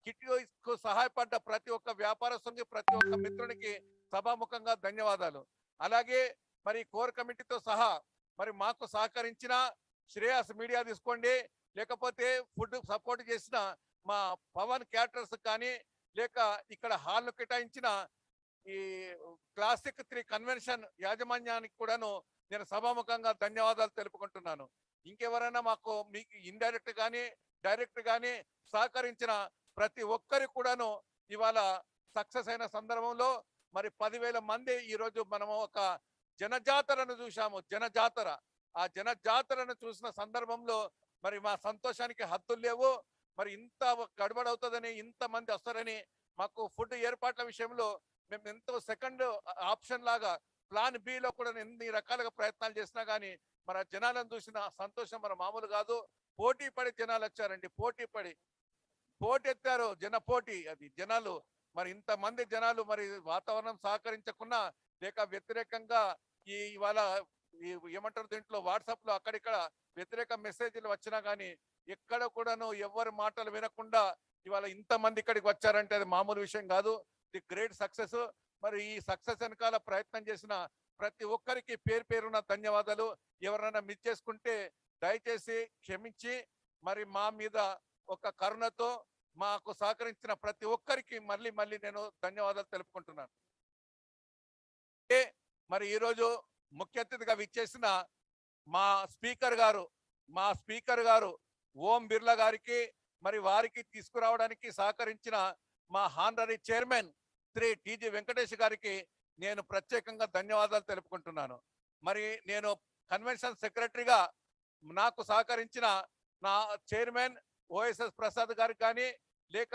Speaker 22: కిట్కు సహాయపడ్డ ప్రతి ఒక్క వ్యాపారస్తునికి, ప్రతి ఒక్క మిత్రునికి సభాముఖంగా ధన్యవాదాలు. అలాగే మరి కోర్ కమిటీతో సహా మరి మాకు సహకరించిన శ్రేయస్ మీడియా తీసుకోండి, లేకపోతే ఫుడ్ సపోర్ట్ చేసిన మా పవన్ క్యాటరర్స్ కానీ, లేక ఇక్కడ హాల్ను కేటాయించిన ఈ క్లాసిక్ 3 కన్వెన్షన్ యాజమాన్యానికి కూడాను నేను సభాముఖంగా ధన్యవాదాలు తెలుపుకుంటున్నాను. ఇంకెవరైనా మాకు మీకు ఇండైరెక్ట్ కానీ డైరెక్ట్ కానీ సహకరించిన ప్రతి ఒక్కరికి కూడాను ఇవాళ సక్సెస్ అయిన సందర్భంలో మరి 10,000 మంది ఈరోజు మనము ఒక జనజాతరను చూసాము. ఆ జనజాతరను చూసిన సందర్భంలో మరి మా సంతోషానికి హద్దులు లేవు. మరి ఇంత గడబడవుతుందని, ఇంతమంది వస్తారని మాకు ఫుడ్ ఏర్పాట్ల విషయంలో మేము ఎంతో సెకండ్ ఆప్షన్ లాగా ప్లాన్ బిలో కూడా ఎన్ని రకాలుగా ప్రయత్నాలు చేసినా కానీ మరి ఆ జనాలను చూసిన సంతోషం మన మామూలు కాదు. పోటీ పడి జనాలు వచ్చారండి, పోటీ ఎత్తారు, అది జనాలు. మరి ఇంతమంది జనాలు మరి వాతావరణం సహకరించకున్నా లేక వ్యతిరేకంగా ఇవాళ ఏమంటారు దీంట్లో వాట్సాప్ లో అక్కడిక్కడ వ్యతిరేక మెసేజ్లు వచ్చినా కానీ ఎక్కడ కూడాను ఎవరి మాటలు వినకుండా ఇవాళ ఇంతమంది ఇక్కడికి వచ్చారంటే అది మామూలు విషయం కాదు. The great success. మరి ఈ సక్సెస్ వెనకాల ప్రయత్నం చేసిన ప్రతి ఒక్కరికి పేరున ధన్యవాదాలు. ఎవరైనా మిస్ చేసుకుంటే దయచేసి క్షమించి మరి మా మీద ఒక కరుణతో మాకు సహకరించిన ప్రతి ఒక్కరికి మళ్ళీ నేను ధన్యవాదాలు తెలుపుకుంటున్నాను. మరి ఈరోజు ముఖ్య అతిథిగా విచ్చేసిన మా స్పీకర్ గారు మా స్పీకర్ గారు ఓం బిర్లా గారికి మరి వారికి తీసుకురావడానికి సహకరించిన మా honorary chairman Shri TG Venkatesh గారికి నేను ప్రత్యేకంగా ధన్యవాదాలు తెలుపుకుంటున్నాను. మరి నేను కన్వెన్షన్ సెక్రటరీగా నాకు సహకరించిన నా చైర్మన్ ఓఎస్ఎస్ ప్రసాద్ గారికి కానీ, లేక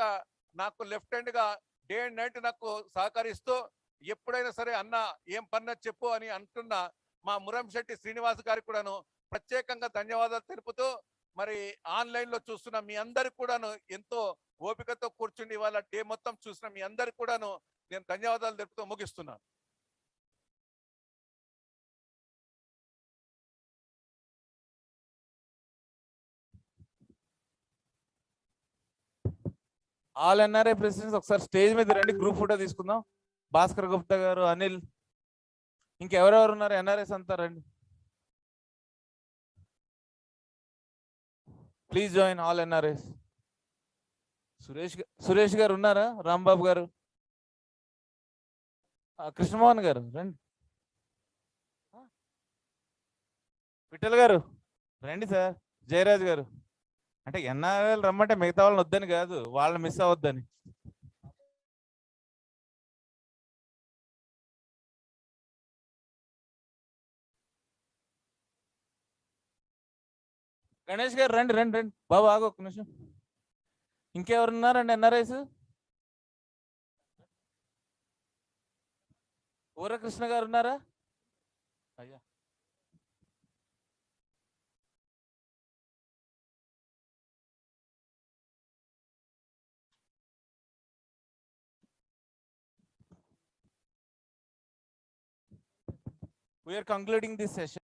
Speaker 22: నాకు లెఫ్ట్ హ్యాండ్ గా డే అండ్ నైట్ నాకు సహకరిస్తూ ఎప్పుడైనా సరే అన్న ఏం పన్న చెప్పు అని అంటున్న మా మురంశెట్టి శ్రీనివాస్ గారికి కూడాను ప్రత్యేకంగా ధన్యవాదాలు తెలుపుతూ, మరి ఆన్లైన్ లో చూస్తున్న మీ అందరికి కూడాను ఎంతో ఓపికతో కూర్చుండి వాళ్ళ డే మొత్తం చూసిన మీ అందరికి కూడాను నేను ధన్యవాదాలు తెలుపుతూ ముగిస్తున్నాను.
Speaker 6: ఆల్ ఎన్ఆర్ఐ ప్రెసిడెంట్స్ ఒకసారి స్టేజ్ మీద రండి, గ్రూప్ ఫోటో తీసుకుందాం. భాస్కర్ గుప్తా గారు, అనిల్, ఇంకెవరెవరు ఉన్నారు ఎన్ఆర్ఐస్ అంతా రండి. Please join all NRIs. Suresh గారు ఉన్నారా? రాంబాబు గారు, కృష్ణమోహన్ గారు రండి. విఠల్ గారు రండి సార్. జయరాజ్ గారు, అంటే ఎన్ఆర్ఐలు రమ్మంటే మిగతా వాళ్ళని వద్దని కాదు, వాళ్ళని మిస్ అవ్వద్దని. గణేష్ గారు రండి రండి రండి. బాబు ఆగు ఒక్క నిమిషం. ఇంకెవరున్నారండి ఎన్ఆర్ఐస్? ఊరకృష్ణ గారు ఉన్నారా? అయ్యా we are concluding this session.